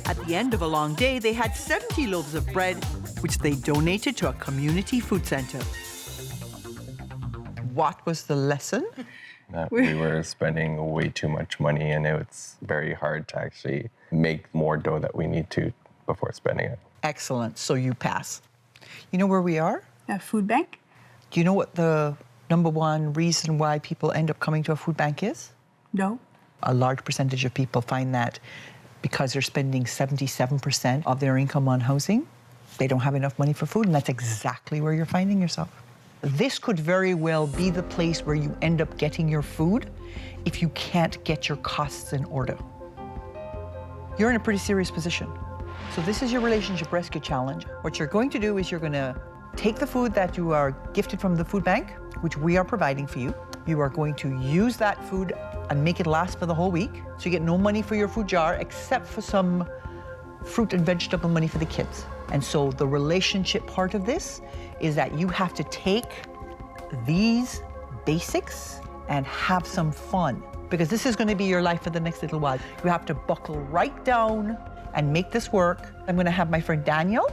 At the end of a long day, they had 70 loaves of bread, which they donated to a community food center. What was the lesson? That we were spending way too much money, and it's very hard to actually make more dough that we need to before spending it. Excellent, so you pass. You know where we are? A food bank. Do you know what the #1 reason why people end up coming to a food bank is? No. A large percentage of people find that because they're spending 77% of their income on housing, they don't have enough money for food, and that's exactly where you're finding yourself. This could very well be the place where you end up getting your food if you can't get your costs in order. You're in a pretty serious position. So this is your relationship rescue challenge. What you're going to do is you're going to take the food that you are gifted from the food bank, which we are providing for you. You are going to use that food and make it last for the whole week. So you get no money for your food jar except for some fruit and vegetable money for the kids. And so the relationship part of this is that you have to take these basics and have some fun, because this is going to be your life for the next little while. You have to buckle right down and make this work. I'm going to have my friend Daniel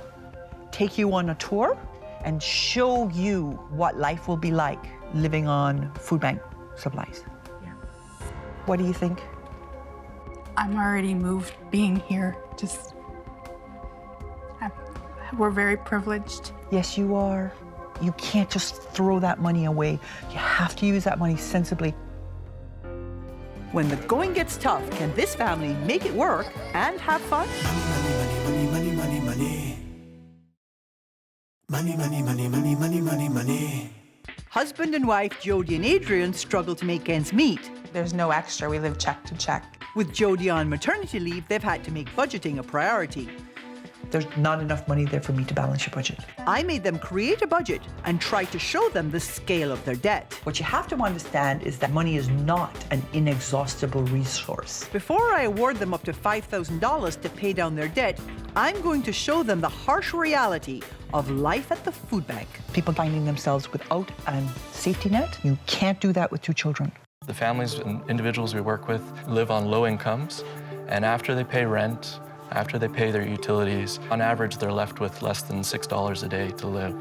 take you on a tour and show you what life will be like living on food bank supplies. Yeah. What do you think? I'm already moved being here. We're very privileged. Yes, you are. You can't just throw that money away. You have to use that money sensibly. When the going gets tough, can this family make it work and have fun? Money, money, money, money. Money, money, money, money, money, money, money. Husband and wife Jody and Adrian struggle to make ends meet. There's no extra. We live check to check. With Jody on maternity leave, they've had to make budgeting a priority. there's not enough money there for me to balance your budget. I made them create a budget and try to show them the scale of their debt. What you have to understand is that money is not an inexhaustible resource. Before I award them up to $5,000 to pay down their debt, I'm going to show them the harsh reality of life at the food bank. People finding themselves without a safety net, you can't do that with 2 children. The families and individuals we work with live on low incomes, and after they pay rent, after they pay their utilities, on average, they're left with less than $6 a day to live.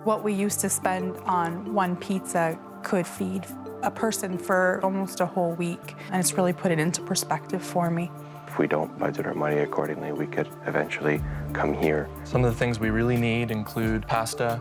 What we used to spend on one pizza could feed a person for almost a whole week, and it's really put it into perspective for me. If we don't budget our money accordingly, we could eventually come here. Some of the things we really need include pasta,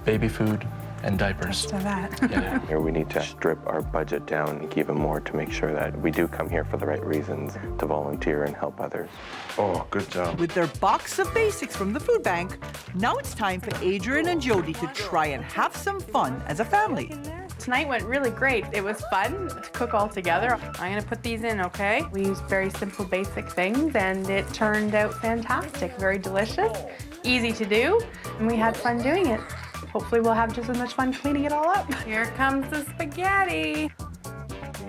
baby food, and diapers. Yeah. Here we need to strip our budget down and even more to make sure that we do come here for the right reasons, to volunteer and help others. Oh, good job. With their box of basics from the food bank, now it's time for Adrian and Jody to try and have some fun as a family. Tonight went really great. It was fun to cook all together. I'm gonna put these in, okay? We used very simple, basic things, and it turned out fantastic. Very delicious, easy to do, and we had fun doing it. Hopefully we'll have just as much fun cleaning it all up. Here comes the spaghetti.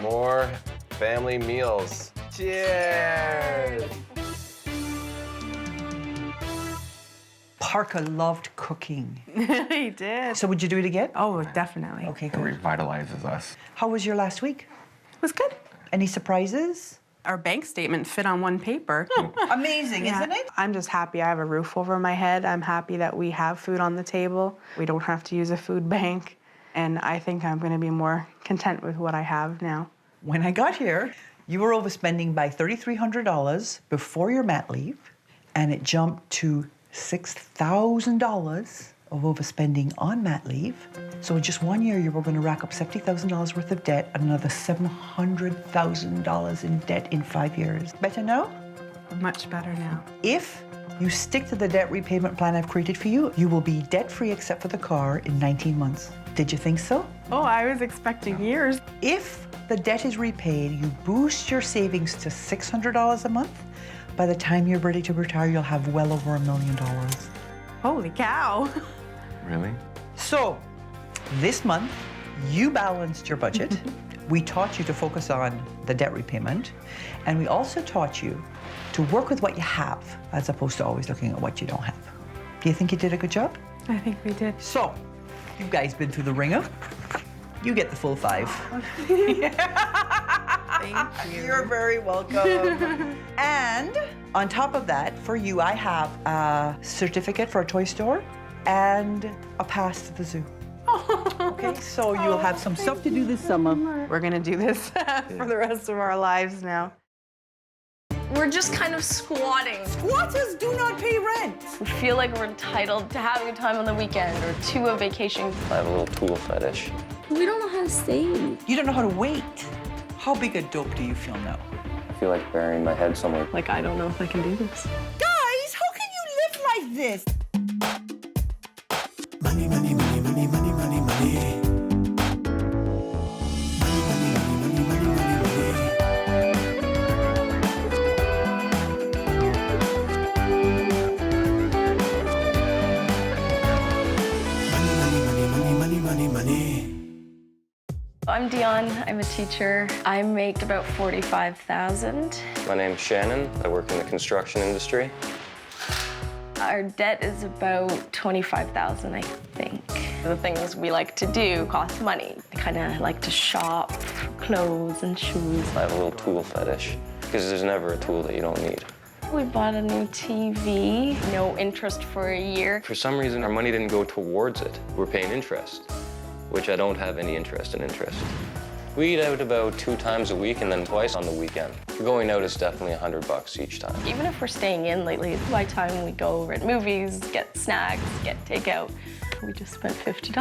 More family meals. Cheers! Parker loved cooking. He did. So would you do it again? Oh, definitely. Okay, It cool. revitalizes us. How was your last week? It was good. Any surprises? Our bank statement fit on one paper. Amazing, isn't it? I'm just happy I have a roof over my head. I'm happy that we have food on the table. We don't have to use a food bank. And I think I'm going to be more content with what I have now. When I got here, you were overspending by $3,300 before your mat leave, and it jumped to $6,000 of overspending on mat leave. So in just 1 year, you were going to rack up $70,000 worth of debt and another $700,000 in debt in 5 years. Better now? Much better now. If you stick to the debt repayment plan I've created for you, you will be debt-free except for the car in 19 months. Did you think so? Oh, I was expecting years. If the debt is repaid, you boost your savings to $600 a month. By the time you're ready to retire, you'll have well over $1 million. Holy cow. Really? So, this month, you balanced your budget. We taught you to focus on the debt repayment, and we also taught you to work with what you have, as opposed to always looking at what you don't have. Do you think you did a good job? I think we did. So, you guys been through the ringer. You get the full 5. Thank you. You're very welcome. And on top of that, for you, I have a certificate for a toy store and a pass to the zoo. Okay, so you'll have some stuff to do this summer. We're gonna do this for the rest of our lives now. We're just kind of squatting. Squatters do not pay rent. We feel like we're entitled to having time on the weekend or to a vacation. I have a little tool fetish. We don't know how to save. You don't know how to wait. How big a dope do you feel now? I feel like burying my head somewhere. Like, I don't know if I can do this. Guys, how can you live like this? Money, money, money, money, money, money, money. I'm Dion. I'm a teacher. I make about $45,000. My name's Shannon. I work in the construction industry. Our debt is about $25,000, I think. The things we like to do cost money. I kind of like to shop for clothes and shoes. I have a little tool fetish because there's never a tool that you don't need. We bought a new TV, no interest for a year. For some reason, our money didn't go towards it. We're paying interest, which I don't have any interest in interest. We eat out about 2 times a week and then twice on the weekend. Going out is definitely $100 each time. Even if we're staying in lately, by the time we go rent movies, get snacks, get takeout, we just spent $50.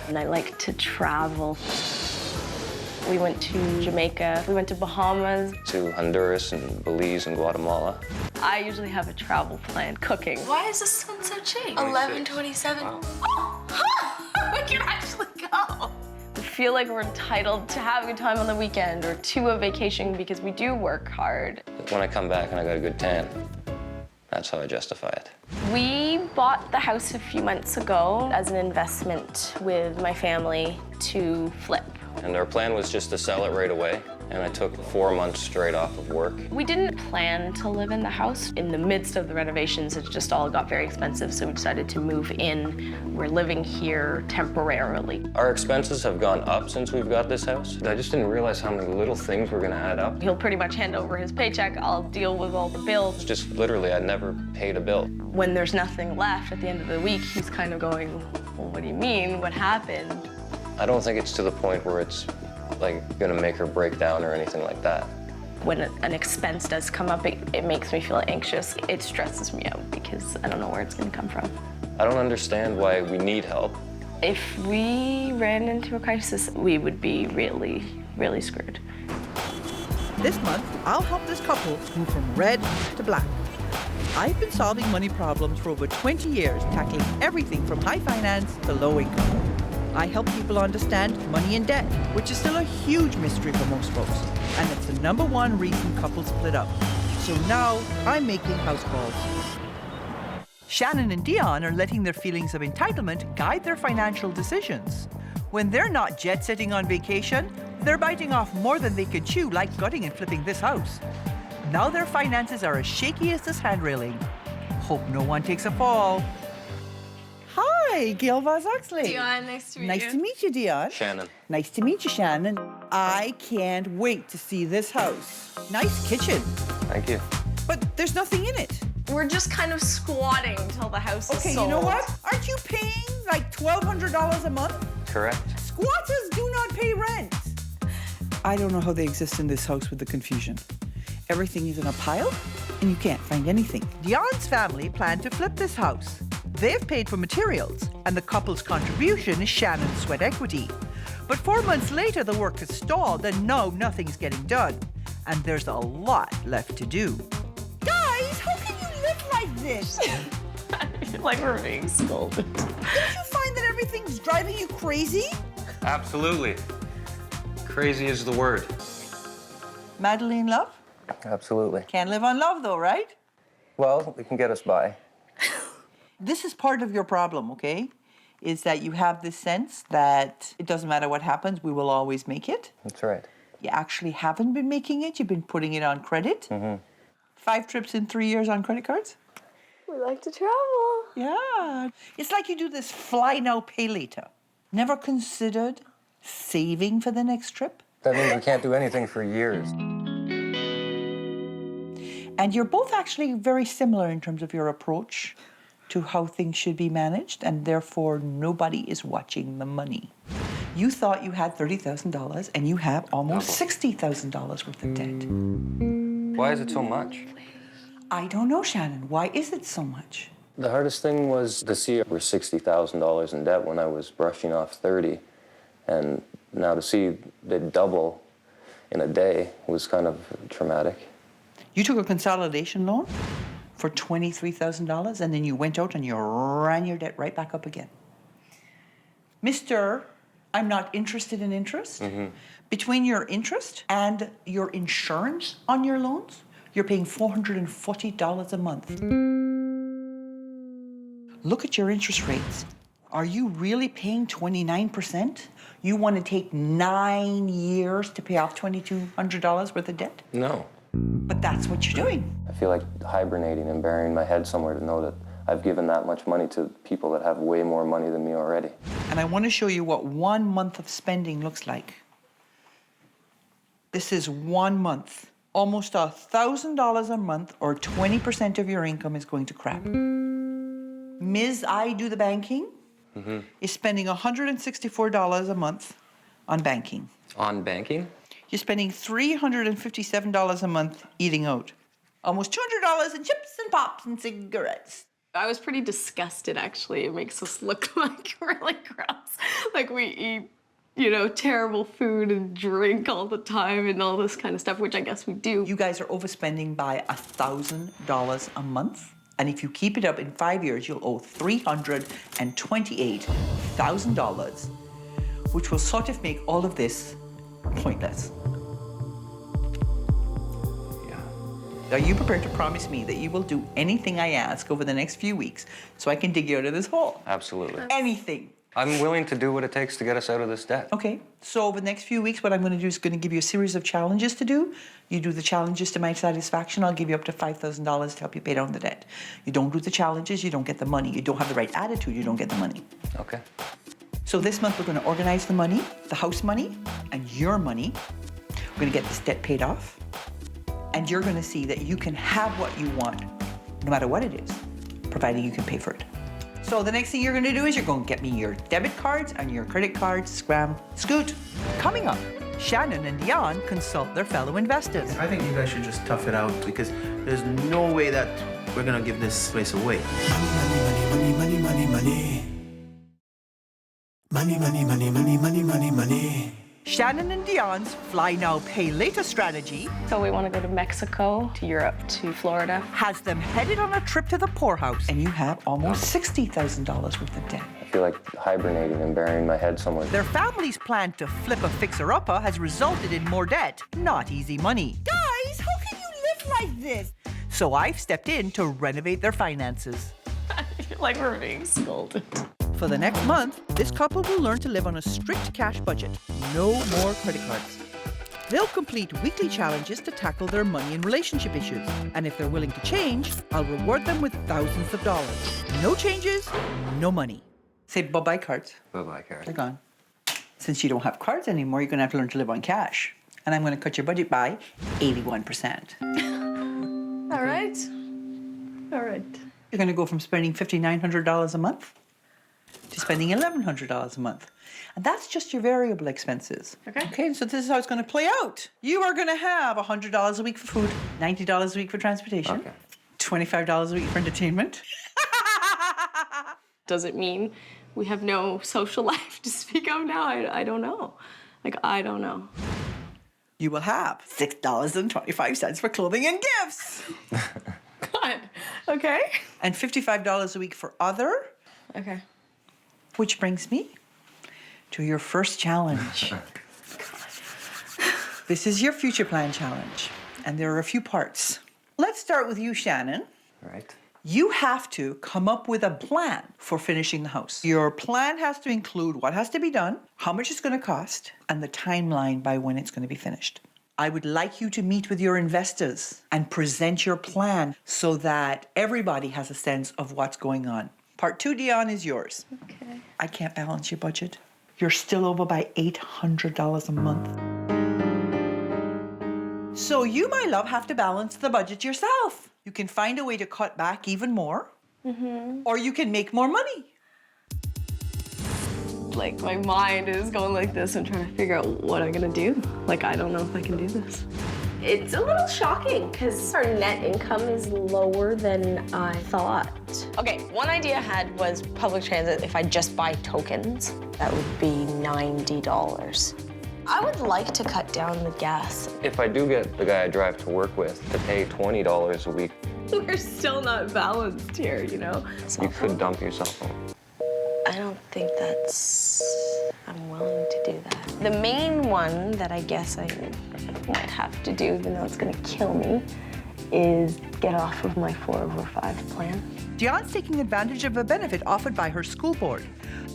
And I like to travel. We went to Jamaica, we went to Bahamas. To Honduras and Belize and Guatemala. I usually have a travel plan, cooking. Why is this one so cheap? $11.27. Wow. Oh, we can actually go. We feel like we're entitled to having time on the weekend or to a vacation because we do work hard. When I come back and I got a good tan, That's how I justify it. We bought the house a few months ago as an investment with my family to flip. And our plan was just to sell it right away. And I took 4 months straight off of work. We didn't plan to live in the house. In the midst of the renovations, it just all got very expensive, so we decided to move in. We're living here temporarily. Our expenses have gone up since we've got this house. I just didn't realize how many little things were gonna add up. He'll pretty much hand over his paycheck. I'll deal with all the bills. Just literally, I never paid a bill. When there's nothing left at the end of the week, he's kind of going, well, what do you mean? What happened? I don't think it's to the point where it's like gonna make her break down or anything like that. When an expense does come up, it makes me feel anxious. It stresses me out because I don't know where it's gonna come from. I don't understand why we need help. If we ran into a crisis, we would be really, really screwed. This month, I'll help this couple move from red to black. I've been solving money problems for over 20 years, tackling everything from high finance to low income. I help people understand money and debt, which is still a huge mystery for most folks. And it's the #1 reason couples split up. So now I'm making house calls. Shannon and Dion are letting their feelings of entitlement guide their financial decisions. When they're not jet-setting on vacation, they're biting off more than they can chew, like gutting and flipping this house. Now their finances are as shaky as this hand railing. Hope no one takes a fall. Hi, Gail Vaz-Oxlade. Dion, nice to meet you. Nice to meet you, Dion. Shannon. Nice to meet you, Shannon. I can't wait to see this house. Nice kitchen, Thank you. but there's nothing in it. We're just kind of squatting till the house is Okay, sold. you know what? Aren't you paying like $1,200 a month? Correct. Squatters do not pay rent. I don't know how they exist in this house with the confusion. Everything is in a pile, and you can't find anything. Dion's family plan to flip this house. They've paid for materials, and the couple's contribution is Shannon's sweat equity. But 4 months later, the work has stalled, and no, nothing's getting done. And there's a lot left to do. Guys, how can you live like this? I feel like we're being scolded. Don't you find that everything's driving you crazy? Absolutely. Crazy is the word. Madly in love? Absolutely. Can't live on love, though, right? Well, it can get us by. This is part of your problem, okay? Is that you have this sense that it doesn't matter what happens, we will always make it. That's right. You actually haven't been making it, you've been putting it on credit. 5 trips in 3 years on credit cards. We like to travel. Yeah. It's like you do this fly now, pay later. Never considered saving for the next trip? That means we can't do anything for years. And you're both actually very similar in terms of your approach to how things should be managed, and therefore nobody is watching the money. You thought you had $30,000 and you have almost $60,000 worth of debt. Why is it so much? I don't know, Shannon. Why is it so much? The hardest thing was to see we're $60,000 in debt when I was brushing off 30. And now to see it double in a day was kind of traumatic. You took a consolidation loan for $23,000 and then you went out and you ran your debt right back up again. Mr. I'm not interested in interest. Between your interest and your insurance on your loans, you're paying $440 a month. Look at your interest rates. Are you really paying 29%? You want to take 9 years to pay off $2,200 worth of debt? No. But that's what you're doing. I feel like hibernating and burying my head somewhere to know that I've given that much money to people that have way more money than me already. And I want to show you what 1 month of spending looks like. This is 1 month. Almost $1,000 a month, or 20% of your income, is going to crap. Ms. I do the banking is spending $164 a month on banking. On banking? You're spending $357 a month eating out. Almost $200 in chips and pops and cigarettes. I was pretty disgusted, actually. It makes us look like really gross. Like we eat, you know, terrible food and drink all the time and all this kind of stuff, which I guess we do. You guys are overspending by $1,000 a month. And if you keep it up in 5 years, you'll owe $328,000, which will sort of make all of this pointless. Are you prepared to promise me that you will do anything I ask over the next few weeks so I can dig you out of this hole? Absolutely. Anything. I'm willing to do what it takes to get us out of this debt. Okay, so over the next few weeks, what I'm going to do is going to give you a series of challenges to do. You do the challenges to my satisfaction, I'll give you up to $5,000 to help you pay down the debt. You don't do the challenges, you don't get the money. You don't have the right attitude, you don't get the money. Okay. So this month, we're going to organize the money, the house money, and your money. We're going to get this debt paid off. And you're going to see that you can have what you want, no matter what it is, providing you can pay for it. So the next thing you're going to do is you're going to get me your debit cards and your credit cards, scram, scoot. Coming up, Shannon and Dion consult their fellow investors. I think you guys should just tough it out because there's no way that we're going to give this place away. Money, money, money, money. Money, money, money, money, money, money, money. Shannon and Dion's fly now, pay later strategy. So we want to go to Mexico, to Europe, to Florida. Has them headed on a trip to the poorhouse. And you have almost $60,000 worth of debt. I feel like hibernating and burying my head somewhere. Their family's plan to flip a fixer-upper has resulted in more debt. Not easy money. Guys, how can you live like this? So I've stepped in to renovate their finances. Like we're being scolded. For the next month, this couple will learn to live on a strict cash budget. No more credit cards. They'll complete weekly challenges to tackle their money and relationship issues. And if they're willing to change, I'll reward them with thousands of dollars. No changes, no money. Say bye-bye cards. Bye-bye cards. They're gone. Since you don't have cards anymore, you're going to have to learn to live on cash. And I'm going to cut your budget by 81%. All right. All right. You're going to go from spending $5,900 a month to spending $1,100 a month. And that's just your variable expenses. Okay, so this is how it's going to play out. You are going to have $100 a week for food, $90 a week for transportation, $25 a week for entertainment. Does it mean we have no social life to speak of now? I don't know. Like, I don't know. You will have $6.25 for clothing and gifts. God, okay. And $55 a week for other. Okay. Which brings me to your first challenge. This is your future plan challenge, and there are a few parts. Let's start with you, Shannon. Right. You have to come up with a plan for finishing the house. Your plan has to include what has to be done, how much it's going to cost, and the timeline by when it's going to be finished. I would like you to meet with your investors and present your plan so that everybody has a sense of what's going on. Part 2, Dion, is yours. Okay. I can't balance your budget. You're still over by $800 a month. So you, my love, have to balance the budget yourself. You can find a way to cut back even more, or you can make more money. Like, my mind is going like this. I'm trying to figure out what I'm gonna do. Like, I don't know if I can do this. It's a little shocking because our net income is lower than I thought. Okay, one idea I had was public transit. If I just buy tokens, that would be $90. I would like to cut down the gas. If I do get the guy I drive to work with to pay $20 a week, We're still not balanced here, you know? you could dump your cell phone. I don't think I'm willing to do that. The main one that I guess I might have to do, even though it's gonna kill me, is get off of my 4/5 plan. Dion's taking advantage of a benefit offered by her school board.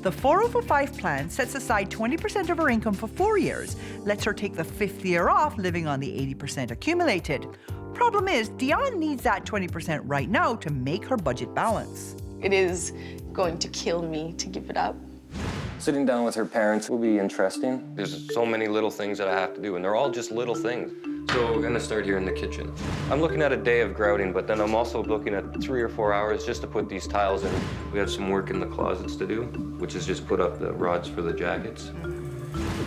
The 4/5 plan sets aside 20% of her income for 4 years, lets her take the 5th year off, living on the 80% accumulated. Problem is, Dion needs that 20% right now to make her budget balance. It is going to kill me to give it up. Sitting down with her parents will be interesting. There's so many little things that I have to do, and they're all just little things. So we're gonna start here in the kitchen. I'm looking at a day of grouting, but then I'm also looking at 3 or 4 hours just to put these tiles in. We have some work in the closets to do, which is just put up the rods for the jackets.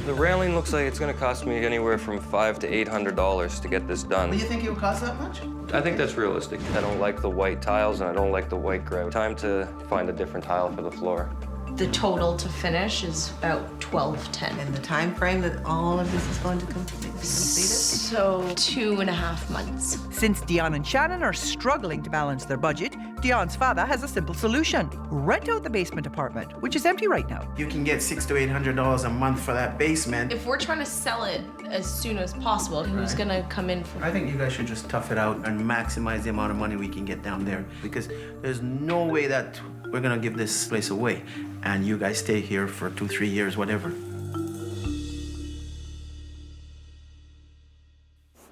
The railing looks like it's gonna cost me anywhere from $500 to $800 to get this done. Do you think it would cost that much? I think that's realistic. I don't like the white tiles and I don't like the white grout. Time to find a different tile for the floor. The total to finish is about $12.10. And the time frame that all of this is going to be completed? So 2.5 months. Since Dion and Shannon are struggling to balance their budget, Dion's father has a simple solution. Rent out the basement apartment, which is empty right now. You can get $600 to $800 a month for that basement. If we're trying to sell it as soon as possible, who's gonna come in for? I think you guys should just tough it out and maximize the amount of money we can get down there, because there's no way that we're gonna give this place away and you guys stay here for 2-3 years, whatever.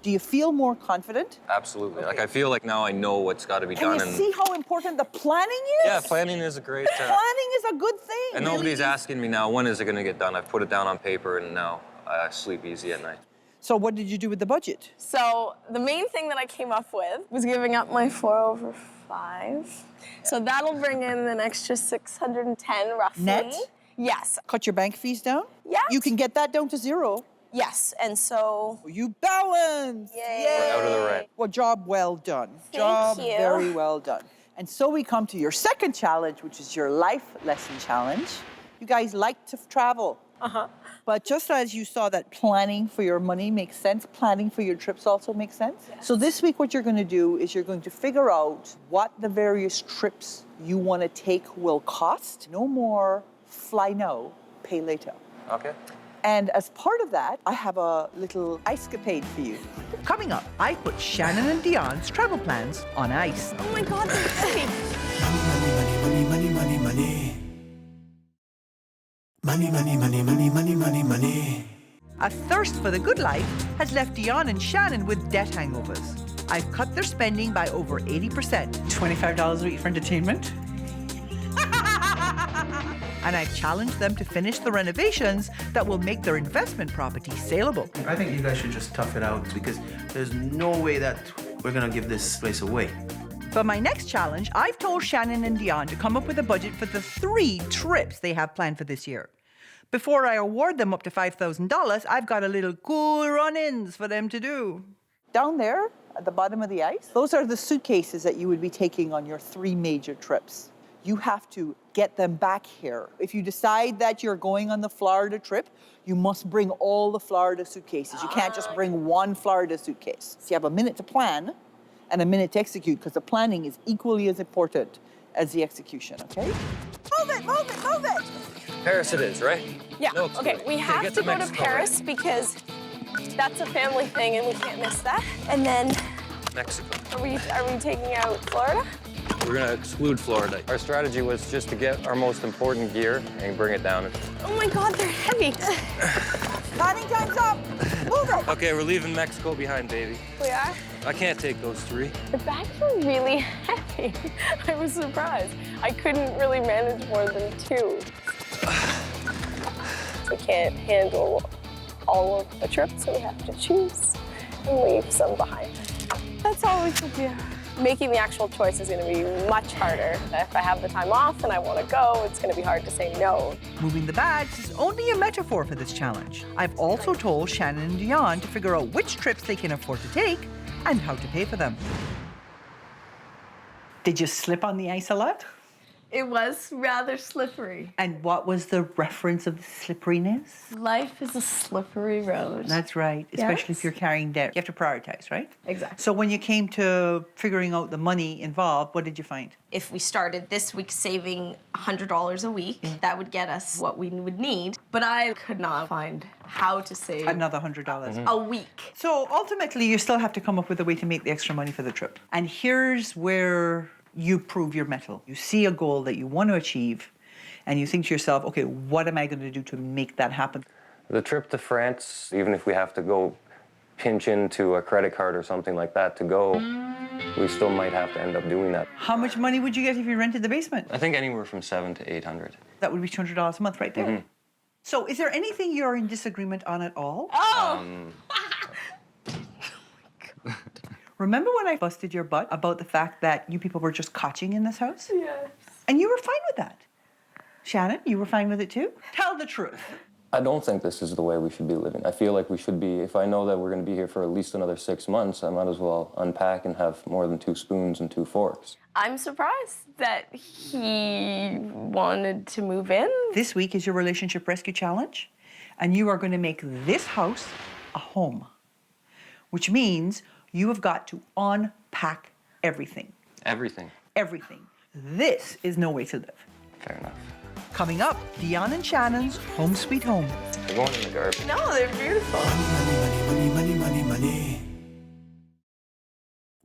Do you feel more confident? Absolutely. Like, I feel like now I know what's got to be done. Can you see how important the planning is? Yeah, planning is a great... Planning is a good thing. And nobody's asking me now, when is it going to get done? I've put it down on paper, and now I sleep easy at night. So what did you do with the budget? So the main thing that I came up with was giving up my 4/5. So that'll bring in an extra 610 roughly. Net? Yes. Cut your bank fees down? Yes. You can get that down to zero. Yes, and so... You balance! Yay! We're out of the red. Well, job well done. Thank you. Very well done. And so we come to your second challenge, which is your life lesson challenge. You guys like to travel. Uh-huh. But just as you saw that planning for your money makes sense, planning for your trips also makes sense. Yes. So this week what you're going to do is you're going to figure out what the various trips you want to take will cost. No more fly now, pay later. Okay. And as part of that, I have a little ice-capade for you. Coming up, I put Shannon and Dion's travel plans on ice. Oh my God, they're heavy. Money, money, money, money. Money, money, money, money, money, money, money. A thirst for the good life has left Dion and Shannon with debt hangovers. I've cut their spending by over 80%. $25 a week for entertainment. And I've challenged them to finish the renovations that will make their investment property saleable. I think you guys should just tough it out, because there's no way that we're gonna give this place away. For my next challenge, I've told Shannon and Dion to come up with a budget for the 3 trips they have planned for this year. Before I award them up to $5,000, I've got a little cool run-ins for them to do. Down there, at the bottom of the ice, those are the suitcases that you would be taking on your 3 major trips. You have to get them back here. If you decide that you're going on the Florida trip, you must bring all the Florida suitcases. You can't just bring one Florida suitcase. So you have a minute to plan and a minute to execute, because the planning is equally as important as the execution, okay? Move it, move it, move it! Paris it is, right? Yeah, No, okay, we have get to to go to Mexico, Paris because that's a family thing and we can't miss that. And then, Mexico. are we taking out Florida? We're going to exclude Florida. Our strategy was just to get our most important gear and bring it down. Oh my God, they're heavy. Planning time's up! Move it! Okay, we're leaving Mexico behind, baby. We are? I can't take those 3. The bags were really heavy. I was surprised. I couldn't really manage more than 2. We can't handle all of the trip, so we have to choose and leave some behind. That's all we could do. Making the actual choice is going to be much harder. If I have the time off and I want to go, it's going to be hard to say no. Moving the bags is only a metaphor for this challenge. I've also told Shannon and Dion to figure out which trips they can afford to take and how to pay for them. Did you slip on the ice a lot? It was rather slippery. And what was the reference of the slipperiness? Life is a slippery road. That's right, especially Yes. if you're carrying debt. You have to prioritize, right? Exactly. So when you came to figuring out the money involved, what did you find? If we started this week saving $100 a week, that would get us what we would need. But I could not find how to save Another $100. a week. So ultimately, you still have to come up with a way to make the extra money for the trip. And here's where you prove your mettle. You see a goal that you want to achieve, and you think to yourself, okay, what am I going to do to make that happen? The trip to France, even if we have to go pinch into a credit card or something like that to go, we still might have to end up doing that. How much money would you get if you rented the basement? I think anywhere from $700 to $800. That would be $200 a month right there. Mhm. So is there anything you're in disagreement on at all? Oh! Remember when I busted your butt about the fact that you people were just cotching in this house? Yes. And you were fine with that. Shannon, you were fine with it too? Tell the truth. I don't think this is the way we should be living. I feel like we should be, if I know that we're going to be here for at least another 6 months, I might as well unpack and have more than 2 spoons and 2 forks. I'm surprised that he wanted to move in. This week is your Relationship Rescue Challenge, and you are going to make this house a home, which means you have got to unpack everything. Everything. Everything. This is no way to live. Fair enough. Coming up, Dion and Shannon's Home Sweet Home. They're going in the garbage. No, they're beautiful. Money, money, money, money.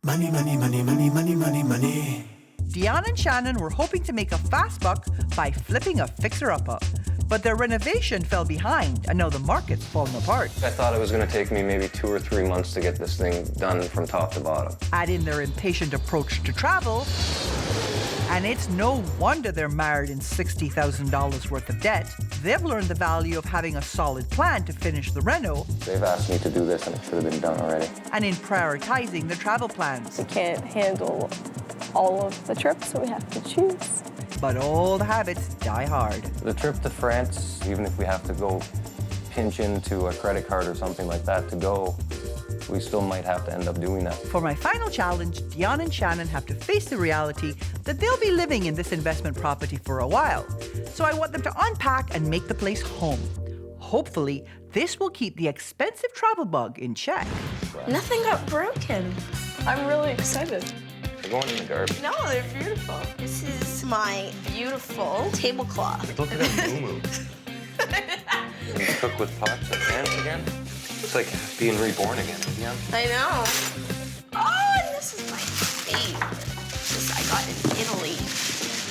Money, money, money, money, money, money, money. Dion and Shannon were hoping to make a fast buck by flipping a fixer-upper. But their renovation fell behind, and now the market's falling apart. I thought it was going to take me maybe 2 or 3 months to get this thing done from top to bottom. Add in their impatient approach to travel, and it's no wonder they're mired in $60,000 worth of debt. They've learned the value of having a solid plan to finish the reno. They've asked me to do this, and it should have been done already. And in prioritizing the travel plans. We can't handle all of the trips, so we have to choose. But old habits die hard. The trip to France, even if we have to go pinch into a credit card or something like that to go, we still might have to end up doing that. For my final challenge, Dion and Shannon have to face the reality that they'll be living in this investment property for a while. So I want them to unpack and make the place home. Hopefully, this will keep the expensive travel bug in check. Nothing got broken. I'm really excited. They're going in the garbage. No, they're beautiful. This is my beautiful tablecloth. Look at that moo-moo. You cook with pots and pans again? It's like being reborn again. Yeah. I know. Oh, and this is my favorite. This I got in Italy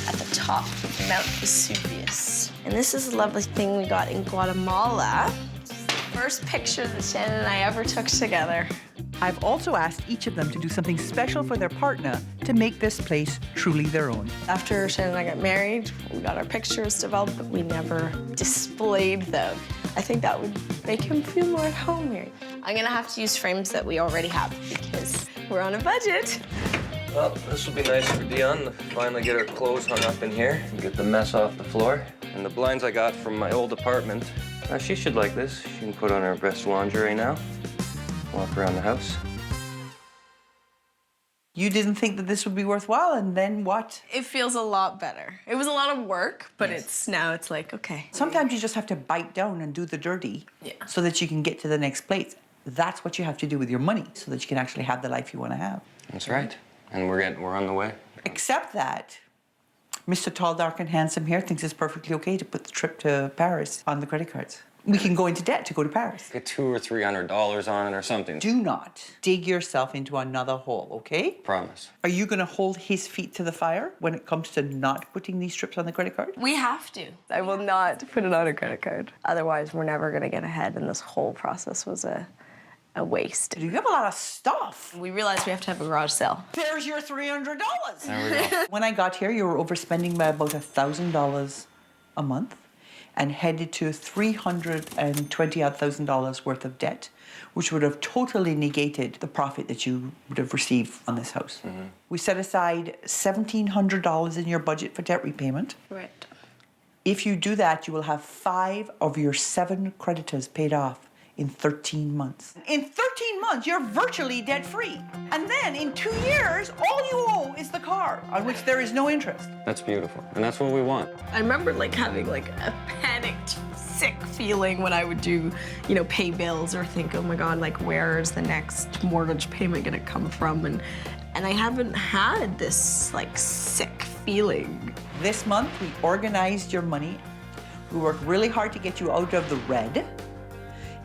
at the top of Mount Vesuvius. And this is a lovely thing we got in Guatemala. It's the first picture that Shannon and I ever took together. I've also asked each of them to do something special for their partner to make this place truly their own. After Shannon and I got married, we got our pictures developed, but we never displayed them. I think that would make him feel more at home here. I'm gonna have to use frames that we already have because we're on a budget. Well, this will be nice for Dion to finally get her clothes hung up in here and get the mess off the floor. And the blinds I got from my old apartment, she should like this. She can put on her best lingerie now. Walk around the house. You didn't think that this would be worthwhile, and then what? It feels a lot better. It was a lot of work, but now it's like, okay. Sometimes you just have to bite down and do the dirty so that you can get to the next place. That's what you have to do with your money so that you can actually have the life you want to have. That's right. And we're on the way. Except that Mr. Tall, Dark, and Handsome here thinks it's perfectly okay to put the trip to Paris on the credit cards. We can go into debt to go to Paris. Get $200 or $300 on it or something. Do not dig yourself into another hole, okay? Promise. Are you going to hold his feet to the fire when it comes to not putting these trips on the credit card? We have to. I will not put it on a credit card. Otherwise, we're never going to get ahead, and this whole process was a waste. You have a lot of stuff. We realized we have to have a garage sale. There's your $300. There we go. When I got here, you were overspending by about $1,000 a month and headed to $320,000 worth of debt, which would have totally negated the profit that you would have received on this house. Mm-hmm. We set aside $1,700 in your budget for debt repayment. Right. If you do that, you will have 5 of your 7 creditors paid off in 13 months. In 13 months, you're virtually debt-free. And then in 2 years, all you owe is the car, on which there is no interest. That's beautiful, and that's what we want. I remember having a panicked, sick feeling when I would do, pay bills or think, oh my God, where is the next mortgage payment gonna come from? And I haven't had this sick feeling. This month, we organized your money. We worked really hard to get you out of the red.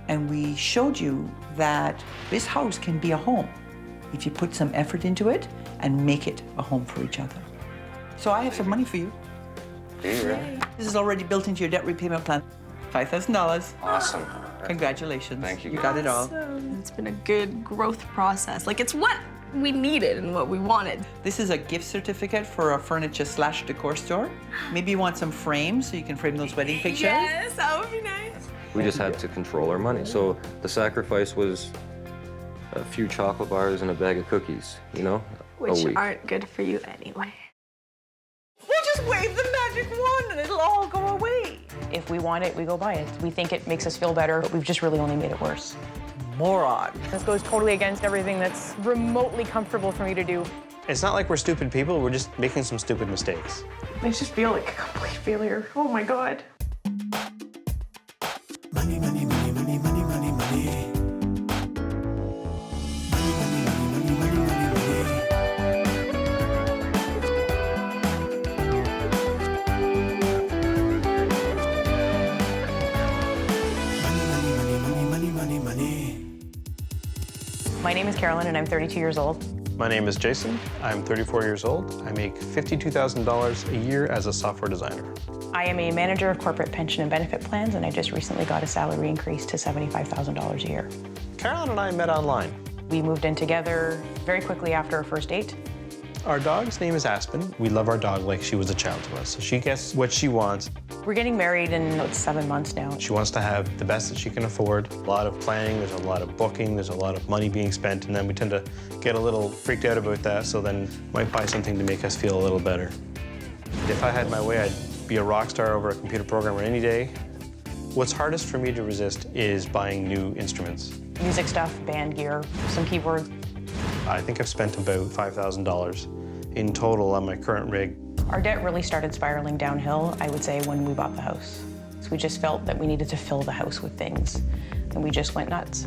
And we showed you that this house can be a home if you put some effort into it and make it a home for each other. So I have some money for you. Do you really? This is already built into your debt repayment plan. $5,000. Awesome. Congratulations. Thank you. You got it all. It's been a good growth process. It's what we needed and what we wanted. This is a gift certificate for a furniture/decor store. Maybe you want some frames so you can frame those wedding pictures. Yes, that would be nice. We just had to control our money. So the sacrifice was a few chocolate bars and a bag of cookies, Which a week. aren't good for you anyway. We'll just wave the magic wand and it'll all go away. If we want it, we go buy it. We think it makes us feel better, but we've just really only made it worse. Moron. This goes totally against everything that's remotely comfortable for me to do. It's not like we're stupid people, we're just making some stupid mistakes. I just feel like a complete failure. Oh my God. Money, money, money, money, money, money, money. My name is Carolyn, and I'm 32 years old. My name is Jason. I'm 34 years old. I make $52,000 a year as a software designer. I am a manager of corporate pension and benefit plans, and I just recently got a salary increase to $75,000 a year. Carolyn and I met online. We moved in together very quickly after our first date. Our dog's name is Aspen. We love our dog like she was a child to us. So she gets what she wants. We're getting married in about 7 months now. She wants to have the best that she can afford. A lot of planning, there's a lot of booking, there's a lot of money being spent, and then we tend to get a little freaked out about that, so then might buy something to make us feel a little better. If I had my way, I'd be a rock star over a computer programmer any day. What's hardest for me to resist is buying new instruments. Music stuff, band gear, some keyboards. I think I've spent about $5,000 in total on my current rig. Our debt really started spiraling downhill, I would say, when we bought the house. So we just felt that we needed to fill the house with things, and we just went nuts.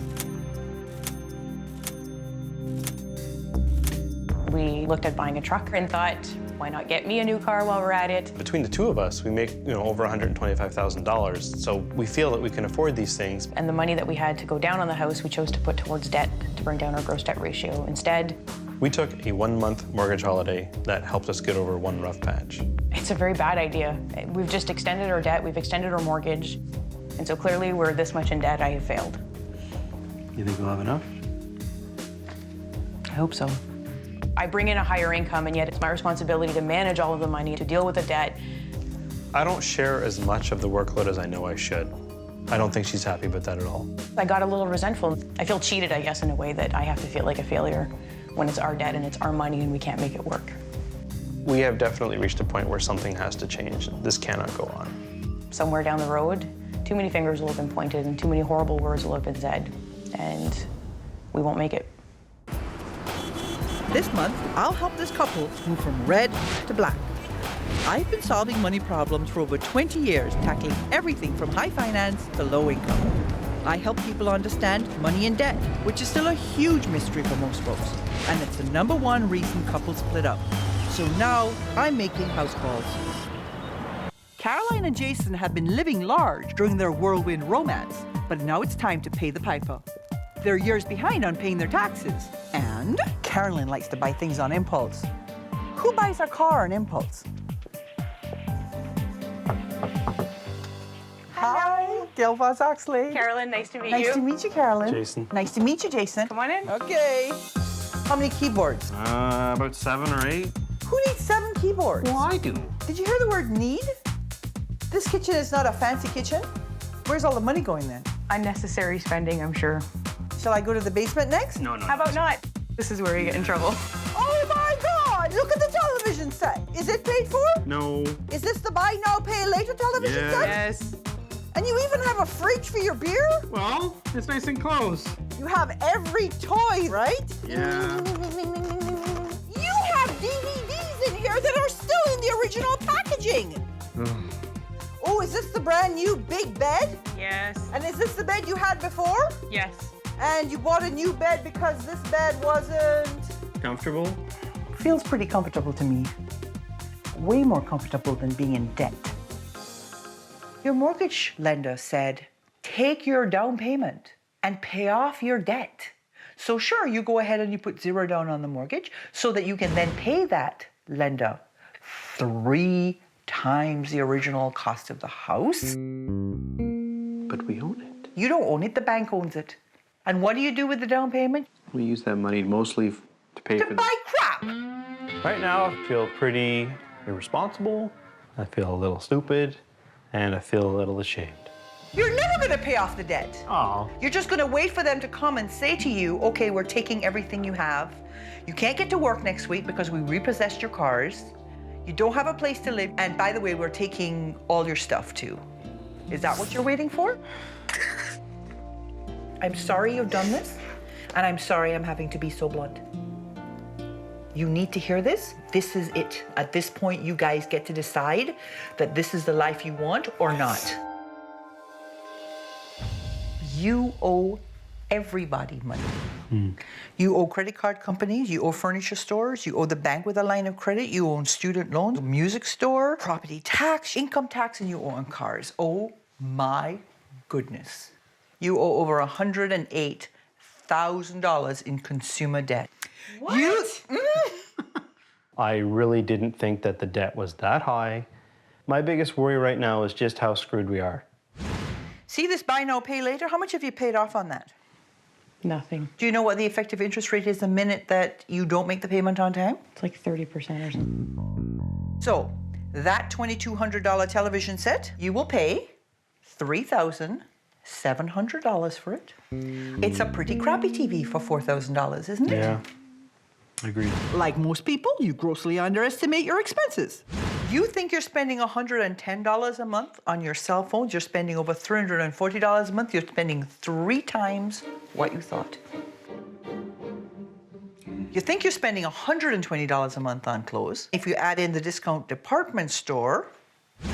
We looked at buying a truck and thought, why not get me a new car while we're at it? Between the two of us, we make over $125,000, so we feel that we can afford these things. And the money that we had to go down on the house, we chose to put towards debt to bring down our gross debt ratio. Instead, we took a 1-month mortgage holiday that helped us get over one rough patch. It's a very bad idea. We've just extended our debt, we've extended our mortgage, and so clearly we're this much in debt. I have failed. You think we'll have enough? I hope so. I bring in a higher income, and yet it's my responsibility to manage all of the money, to deal with the debt. I don't share as much of the workload as I know I should. I don't think she's happy about that at all. I got a little resentful. I feel cheated, I guess, in a way that I have to feel like a failure when it's our debt and it's our money and we can't make it work. We have definitely reached a point where something has to change. This cannot go on. Somewhere down the road, too many fingers will have been pointed and too many horrible words will have been said, and we won't make it. This month, I'll help this couple move from red to black. I've been solving money problems for over 20 years, tackling everything from high finance to low income. I help people understand money and debt, which is still a huge mystery for most folks, and it's the #1 reason couples split up. So now I'm making house calls. Caroline and Jason have been living large during their whirlwind romance, but now it's time to pay the piper. They're years behind on paying their taxes, and Carolyn likes to buy things on impulse. Who buys a car on impulse? Hi, Gail Vaz-Oxlade. Carolyn, nice to meet you. Nice to meet you, Carolyn. Jason. Nice to meet you, Jason. Come on in. Okay. How many keyboards? About 7 or 8. Who needs 7 keyboards? Well, I do. Did you hear the word need? This kitchen is not a fancy kitchen. Where's all the money going then? Unnecessary spending, I'm sure. Shall I go to the basement next? No. How about not? This is where you get in trouble. Oh my God! Look at the television set. Is it paid for? No. Is this the buy now, pay later television set? Yes. And you even have a fridge for your beer? Well, it's nice and close. You have every toy, right? Yeah. You have DVDs in here that are still in the original packaging. Oh, is this the brand new big bed? Yes. And is this the bed you had before? Yes. And you bought a new bed because this bed wasn't... Comfortable? Feels pretty comfortable to me. Way more comfortable than being in debt. Your mortgage lender said, take your down payment and pay off your debt. So sure, you go ahead and you put 0 down on the mortgage so that you can then pay that lender 3 times the original cost of the house. But we own it. You don't own it, the bank owns it. And what do you do with the down payment? We use that money mostly to pay for... To buy crap! Right now, I feel pretty irresponsible. I feel a little stupid. And I feel a little ashamed. You're never going to pay off the debt. Oh. You're just going to wait for them to come and say to you, okay, we're taking everything you have. You can't get to work next week because we repossessed your cars. You don't have a place to live. And by the way, we're taking all your stuff too. Is that what you're waiting for? I'm sorry you've done this, and I'm sorry I'm having to be so blunt. You need to hear this. This is it. At this point, you guys get to decide that this is the life you want or not. You owe everybody money. You owe credit card companies, you owe furniture stores, you owe the bank with a line of credit, you own student loans, a music store, property tax, income tax, and you owe on cars. Oh my goodness. You owe over $108,000 in consumer debt. What? I really didn't think that the debt was that high. My biggest worry right now is just how screwed we are. See this buy now, pay later? How much have you paid off on that? Nothing. Do you know what the effective interest rate is the minute that you don't make the payment on time? It's like 30% or something. So, that $2,200 television set, you will pay $3,700 for it. It's a pretty crappy TV for $4,000, isn't it? Yeah, agreed. Like most people, you grossly underestimate your expenses. You think you're spending $110 a month on your cell phones, you're spending over $340 a month, you're spending 3 times what you thought. You think you're spending $120 a month on clothes. If you add in the discount department store,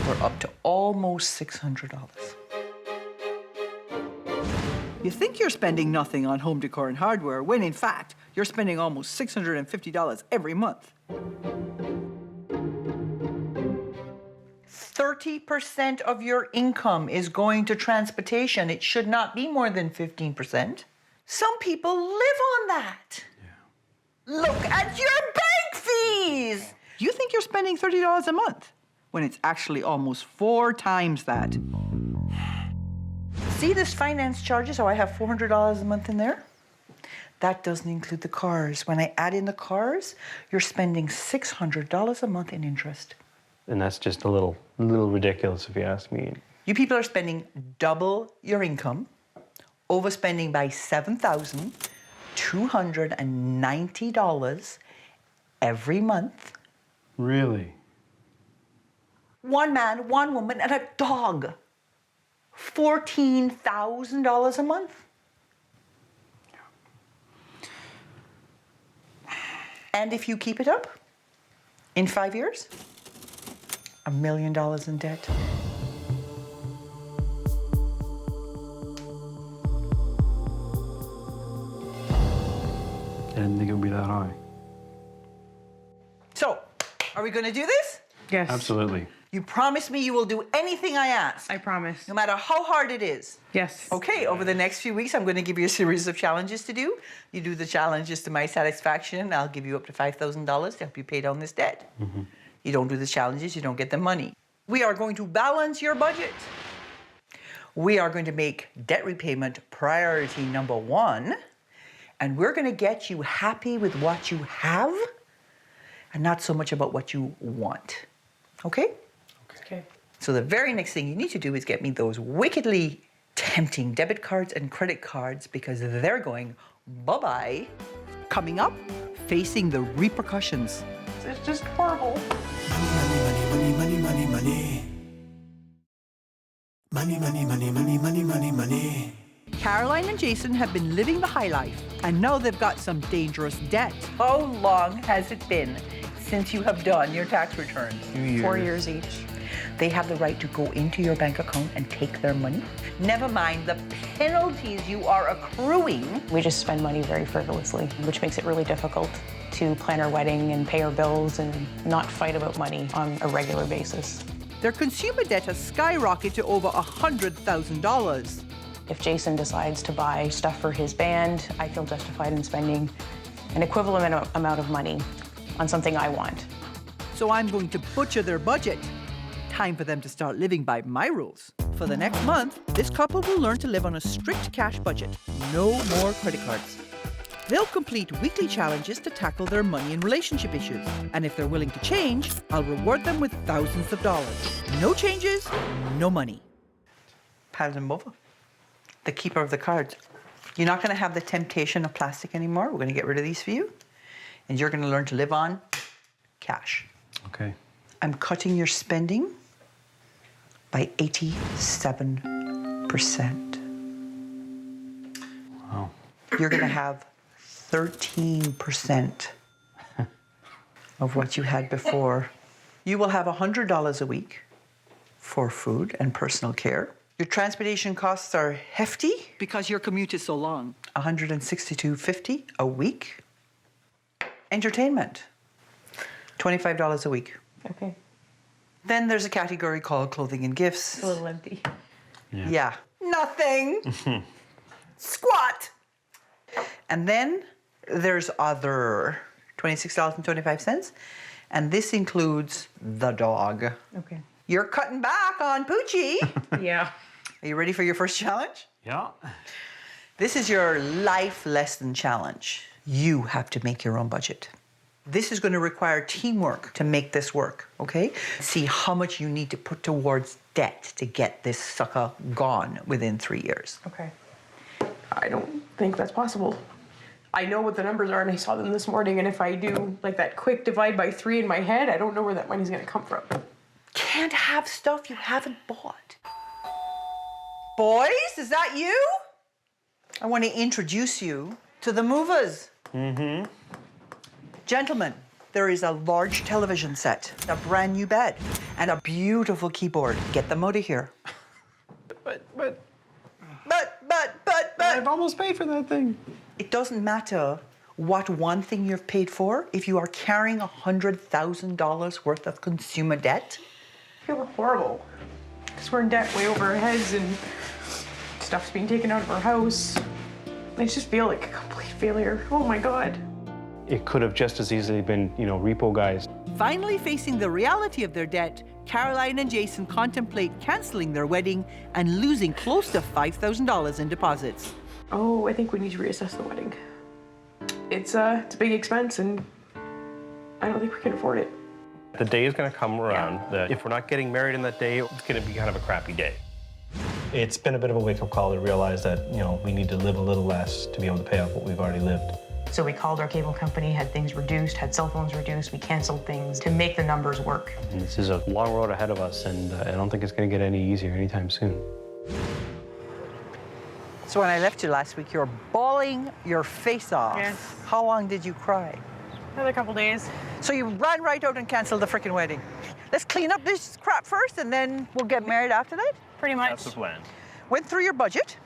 we're up to almost $600. You think you're spending nothing on home decor and hardware, when in fact, you're spending almost $650 every month. 30% of your income is going to transportation. It should not be more than 15%. Some people live on that. Yeah. Look at your bank fees. You think you're spending $30 a month, when it's actually almost 4 times that. See this finance charges, how I have $400 a month in there? That doesn't include the cars. When I add in the cars, you're spending $600 a month in interest. And that's just a little ridiculous if you ask me. You people are spending double your income, overspending by $7,290 every month. Really? One man, one woman, and a dog. $14,000 a month. And if you keep it up, in 5 years, $1 million in debt. I didn't think it would be that high. So, are we going to do this? Yes. Absolutely. You promise me you will do anything I ask. I promise. No matter how hard it is. Yes. Okay, over the next few weeks, I'm going to give you a series of challenges to do. You do the challenges to my satisfaction, and I'll give you up to $5,000 to help you pay down this debt. Mm-hmm. You don't do the challenges, you don't get the money. We are going to balance your budget. We are going to make debt repayment priority number 1, and we're going to get you happy with what you have and not so much about what you want. Okay? Okay. So the very next thing you need to do is get me those wickedly tempting debit cards and credit cards because they're going bye-bye. Coming up, facing the repercussions. It's just horrible. Money, money, money, money. Money, money, money, money, money, money, money. Caroline and Jason have been living the high life, and now they've got some dangerous debt. How long has it been since you have done your tax returns? 2 years. 4 years each. They have the right to go into your bank account and take their money. Never mind the penalties you are accruing. We just spend money very frivolously, which makes it really difficult to plan our wedding and pay our bills and not fight about money on a regular basis. Their consumer debt has skyrocketed to over $100,000. If Jason decides to buy stuff for his band, I feel justified in spending an equivalent amount of money on something I want. So I'm going to butcher their budget. Time for them to start living by my rules. For the next month, this couple will learn to live on a strict cash budget. No more credit cards. They'll complete weekly challenges to tackle their money and relationship issues. And if they're willing to change, I'll reward them with thousands of dollars. No changes, no money. Paladimova, the keeper of the cards. You're not going to have the temptation of plastic anymore. We're going to get rid of these for you. And you're going to learn to live on cash. Okay. I'm cutting your spending by 87%. Wow. You're going to have 13% of what you had before. You will have $100 a week for food and personal care. Your transportation costs are hefty. Because your commute is so long. $162.50 a week. Entertainment, $25 a week. Okay. Then there's a category called clothing and gifts. A little empty. Yeah. Nothing. Squat. And then there's other, $26.25. And this includes the dog. Okay. You're cutting back on Poochie. Yeah. Are you ready for your first challenge? Yeah. This is your life lesson challenge. You have to make your own budget. This is going to require teamwork to make this work, okay? See how much you need to put towards debt to get this sucker gone within 3 years. Okay. I don't think that's possible. I know what the numbers are and I saw them this morning, and if I do like that quick divide by 3 in my head, I don't know where that money's gonna come from. Can't have stuff you haven't bought. Boys, is that you? I want to introduce you to the movers. Mm-hmm. Gentlemen, there is a large television set, a brand new bed, and a beautiful keyboard. Get them out of here. But. I've almost paid for that thing. It doesn't matter what one thing you've paid for if you are carrying $100,000 worth of consumer debt. I feel horrible. Because we're in debt way over our heads and stuff's being taken out of our house. I just feel like a complete failure. Oh my God. It could have just as easily been, repo guys. Finally facing the reality of their debt, Caroline and Jason contemplate canceling their wedding and losing close to $5,000 in deposits. Oh, I think we need to reassess the wedding. It's a big expense and I don't think we can afford it. The day is going to come around that if we're not getting married in that day, it's going to be kind of a crappy day. It's been a bit of a wake-up call to realize that, we need to live a little less to be able to pay off what we've already lived. So we called our cable company, had things reduced, had cell phones reduced, we canceled things to make the numbers work. And this is a long road ahead of us, and I don't think it's going to get any easier anytime soon. So when I left you last week, you were bawling your face off. Yes. How long did you cry? Another couple days. So you ran right out and canceled the frickin' wedding. Let's clean up this crap first, and then we'll get married after that? Pretty much. That's the plan. Went through your budget.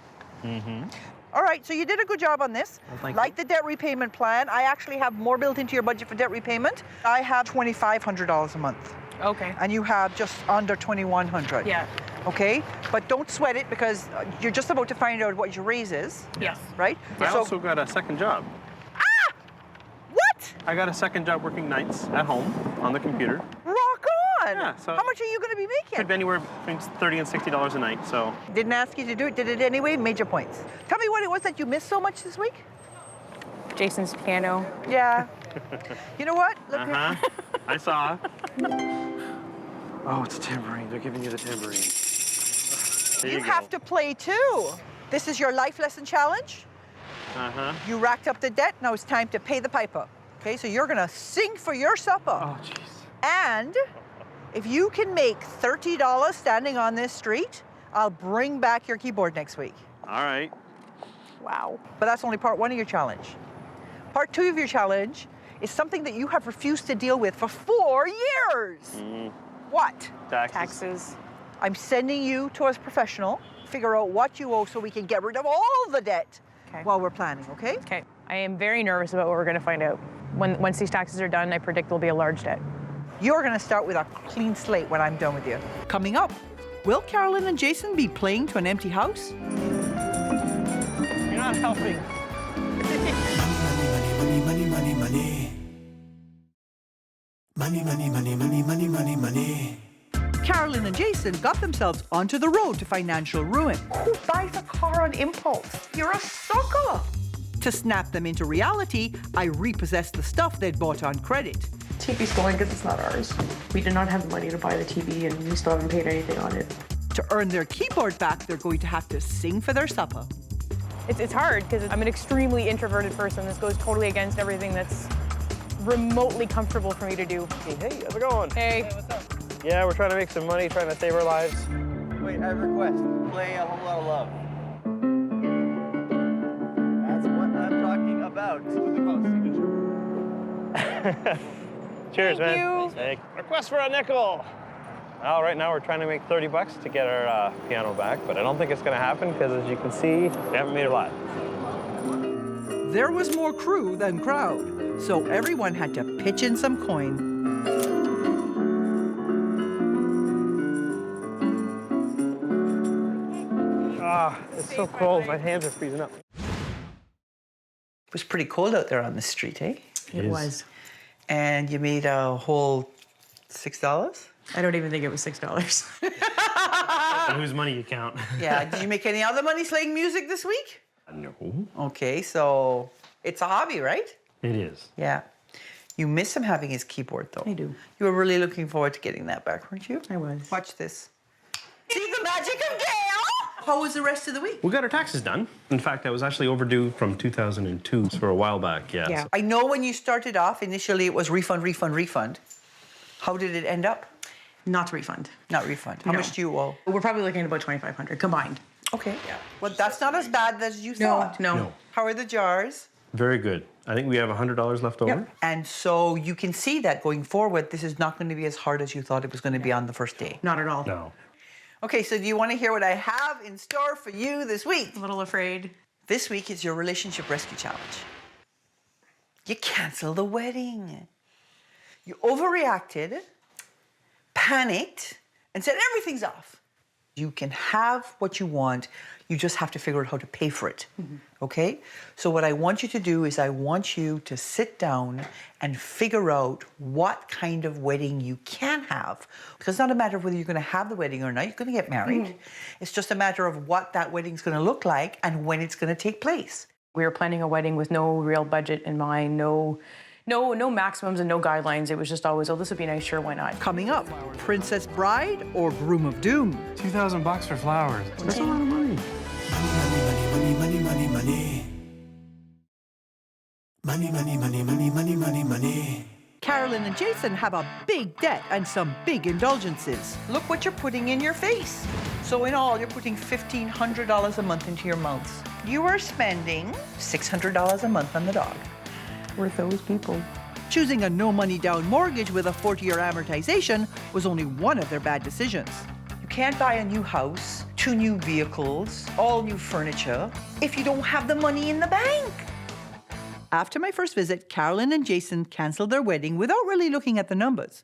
Mm-hmm. All right, so you did a good job on this. Well, thank like the debt repayment plan, I actually have more built into your budget for debt repayment. I have $2,500 a month. Okay. And you have just under $2,100. Yeah. Okay? But don't sweat it because you're just about to find out what your raise is. Yes. Right? I also got a second job. What? I got a second job working nights at home on the computer. Rock on! Yeah, so how much are you going to be making? Could be anywhere between $30 and $60 a night, so. Didn't ask you to do it, did it anyway, major points. Tell me what it was that you missed so much this week? Jason's piano. Yeah. You know what? Look I saw. Oh, it's a tambourine. They're giving you the tambourine. There you go. have to play too. This is your life lesson challenge. You racked up the debt, now it's time to pay the piper. Okay, so you're gonna sing for your supper. Oh, jeez. And if you can make $30 standing on this street, I'll bring back your keyboard next week. All right. Wow. But that's only part 1 of your challenge. Part 2 of your challenge is something that you have refused to deal with for 4 years. What? Taxes. I'm sending you to a professional, figure out what you owe so we can get rid of all the debt while we're planning, okay? Okay. I am very nervous about what we're going to find out. Once these taxes are done, I predict there'll be a large debt. You're going to start with a clean slate when I'm done with you. Coming up, will Carolyn and Jason be playing to an empty house? You're not helping. Money, money, money, money. Money, money, money, money, money, money, money. Carolyn and Jason got themselves onto the road to financial ruin. Who buys a car on impulse? You're a sucker. To snap them into reality, I repossessed the stuff they'd bought on credit. TV's going because it's not ours. We did not have the money to buy the TV and we still haven't paid anything on it. To earn their keyboard back, they're going to have to sing for their supper. It's hard because I'm an extremely introverted person. This goes totally against everything that's remotely comfortable for me to do. Hey, how's it going? Hey. Hey, what's up? Yeah, we're trying to make some money, trying to save our lives. Wait, I request, play A Whole Lot of Love. That's what I'm talking about. Cheers, Thank man. you. Hey, request for a nickel. Well, right now we're trying to make 30 bucks to get our piano back, but I don't think it's going to happen because, as you can see, we haven't made a lot. There was more crew than crowd, so everyone had to pitch in some coin. It's so cold. My hands are freezing up. It was pretty cold out there on the street, eh? It was. And you made a whole $6? I don't even think it was $6. And whose money you count? Yeah. Did you make any other money playing music this week? No. Okay, so it's a hobby, right? It is. Yeah. You miss him having his keyboard, though. I do. You were really looking forward to getting that back, weren't you? I was. Watch this. See the magic of Gail? How was the rest of the week? We got our taxes done. In fact, I was actually overdue from 2002 for a while back, yes. Yeah. I know when you started off, initially it was refund, refund, refund. How did it end up? Not refund. Not refund. How No. much do you owe? We're probably looking at about $2,500 combined. Okay. Yeah. Well, that's not as bad as you thought. No. How are the jars? Very good. I think we have $100 left over. And so you can see that going forward, this is not going to be as hard as you thought it was going to be on the first day. Not at all. No. Okay, so do you want to hear what I have in store for you this week? A little afraid. This week is your relationship rescue challenge. You canceled the wedding. You overreacted, panicked, and said everything's off. You can have what you want. You just have to figure out how to pay for it. Okay? So what I want you to do is I want you to sit down and figure out what kind of wedding you can have. Because it's not a matter of whether you're going to have the wedding or not. You're going to get married. It's just a matter of what that wedding's going to look like and when it's going to take place. We were planning a wedding with no real budget in mind, no maximums and no guidelines. It was just always, oh, this would be nice, sure, why not? Coming up, Princess Bride or Groom of Doom? $2,000 for flowers. That's a lot of money. Money, money, money, money. Money, money, money, money, money, money, money. Carolyn and Jason have a big debt and some big indulgences. Look what you're putting in your face. So in all, you're putting $1,500 a month into your mouth. You are spending $600 a month on the dog. We're those people. Choosing a no money down mortgage with a 40-year amortization was only one of their bad decisions. You can't buy a new house, 2 new vehicles, all new furniture if you don't have the money in the bank. After my first visit, Carolyn and Jason canceled their wedding without really looking at the numbers.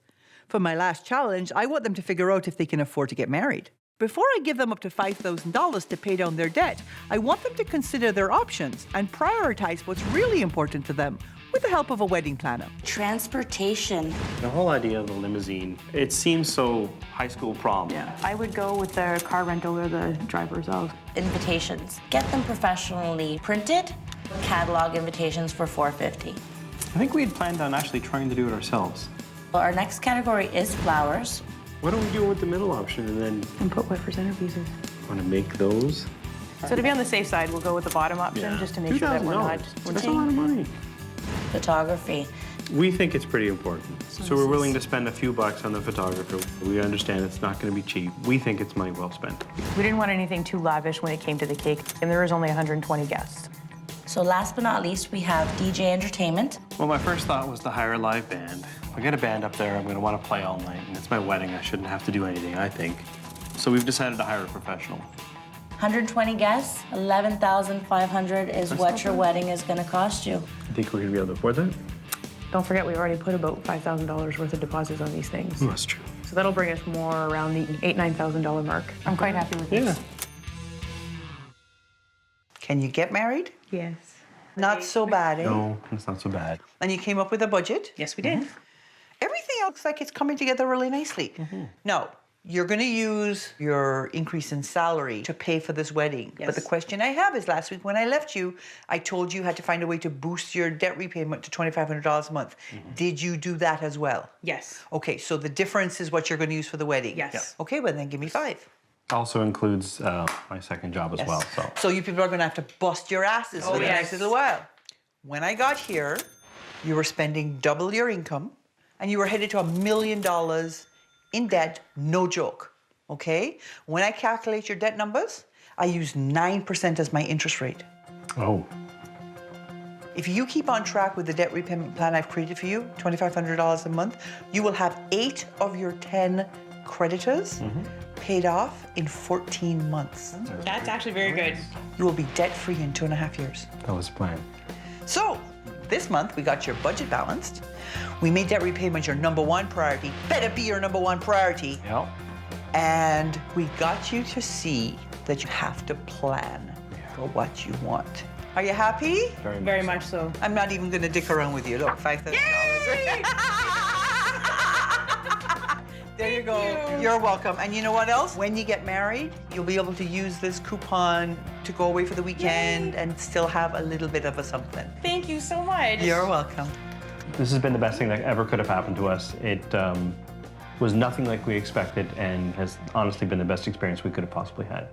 For my last challenge, I want them to figure out if they can afford to get married. Before I give them up to $5,000 to pay down their debt, I want them to consider their options and prioritize what's really important to them with the help of a wedding planner. Transportation. The whole idea of the limousine, it seems so high school prom. Yeah, I would go with the car rental or the driver's out. Invitations. Get them professionally printed. Catalog invitations for $4.50. I think we had planned on actually trying to do it ourselves. Well, our next category is flowers. Why don't we do it with the middle option and then And put what for centerpieces? want to make those? So to be on the safe side, we'll go with the bottom option just to make sure that we're not... That's a lot of money. Photography. We think it's pretty important. So we're willing to spend a few bucks on the photographer. We understand it's not going to be cheap. We think it's money well spent. We didn't want anything too lavish when it came to the cake, and there was only 120 guests. So last but not least, we have DJ entertainment. Well, my first thought was to hire a live band. If I get a band up there, I'm going to want to play all night, and it's my wedding. I shouldn't have to do anything, I think. So we've decided to hire a professional. 120 guests, $11,500 is what your wedding is going to cost you. I think we're going to be able to afford that? Don't forget, we already put about $5,000 worth of deposits on these things. Oh, that's true. So that'll bring us more around the $8,000, $9,000 mark. I'm quite happy with this. Can you get married? Yes. Not so bad, eh? No, it's not so bad. And you came up with a budget? Yes, we did. Everything looks like it's coming together really nicely. Now, you're going to use your increase in salary to pay for this wedding. Yes. But the question I have is, last week when I left you, I told you had to find a way to boost your debt repayment to $2,500 a month. Did you do that as well? Yes. Okay, so the difference is what you're going to use for the wedding? Yes. Yeah. Okay, well then give me 5. Also includes my second job as well. So you people are going to have to bust your asses for the next little while. When I got here, you were spending double your income, and you were headed to $1 million in debt, no joke. okay? When I calculate your debt numbers, I use 9% as my interest rate. Oh. If you keep on track with the debt repayment plan I've created for you, $2,500 a month, you will have 8 of your 10 creditors paid off in 14 months. That's actually very good. You will be debt-free in 2.5 years. That was the plan. So, this month we got your budget balanced. We made debt repayment your #1 priority. Better be your #1 priority. Yeah. And we got you to see that you have to plan for what you want. Are you happy? Very much so. I'm not even going to dick around with you. Look, $5,000. There you go. You're welcome. And you know what else? When you get married, you'll be able to use this coupon to go away for the weekend and still have a little bit of a something. Thank you so much. You're welcome. This has been the best thing that ever could have happened to us. It was nothing like we expected and has honestly been the best experience we could have possibly had.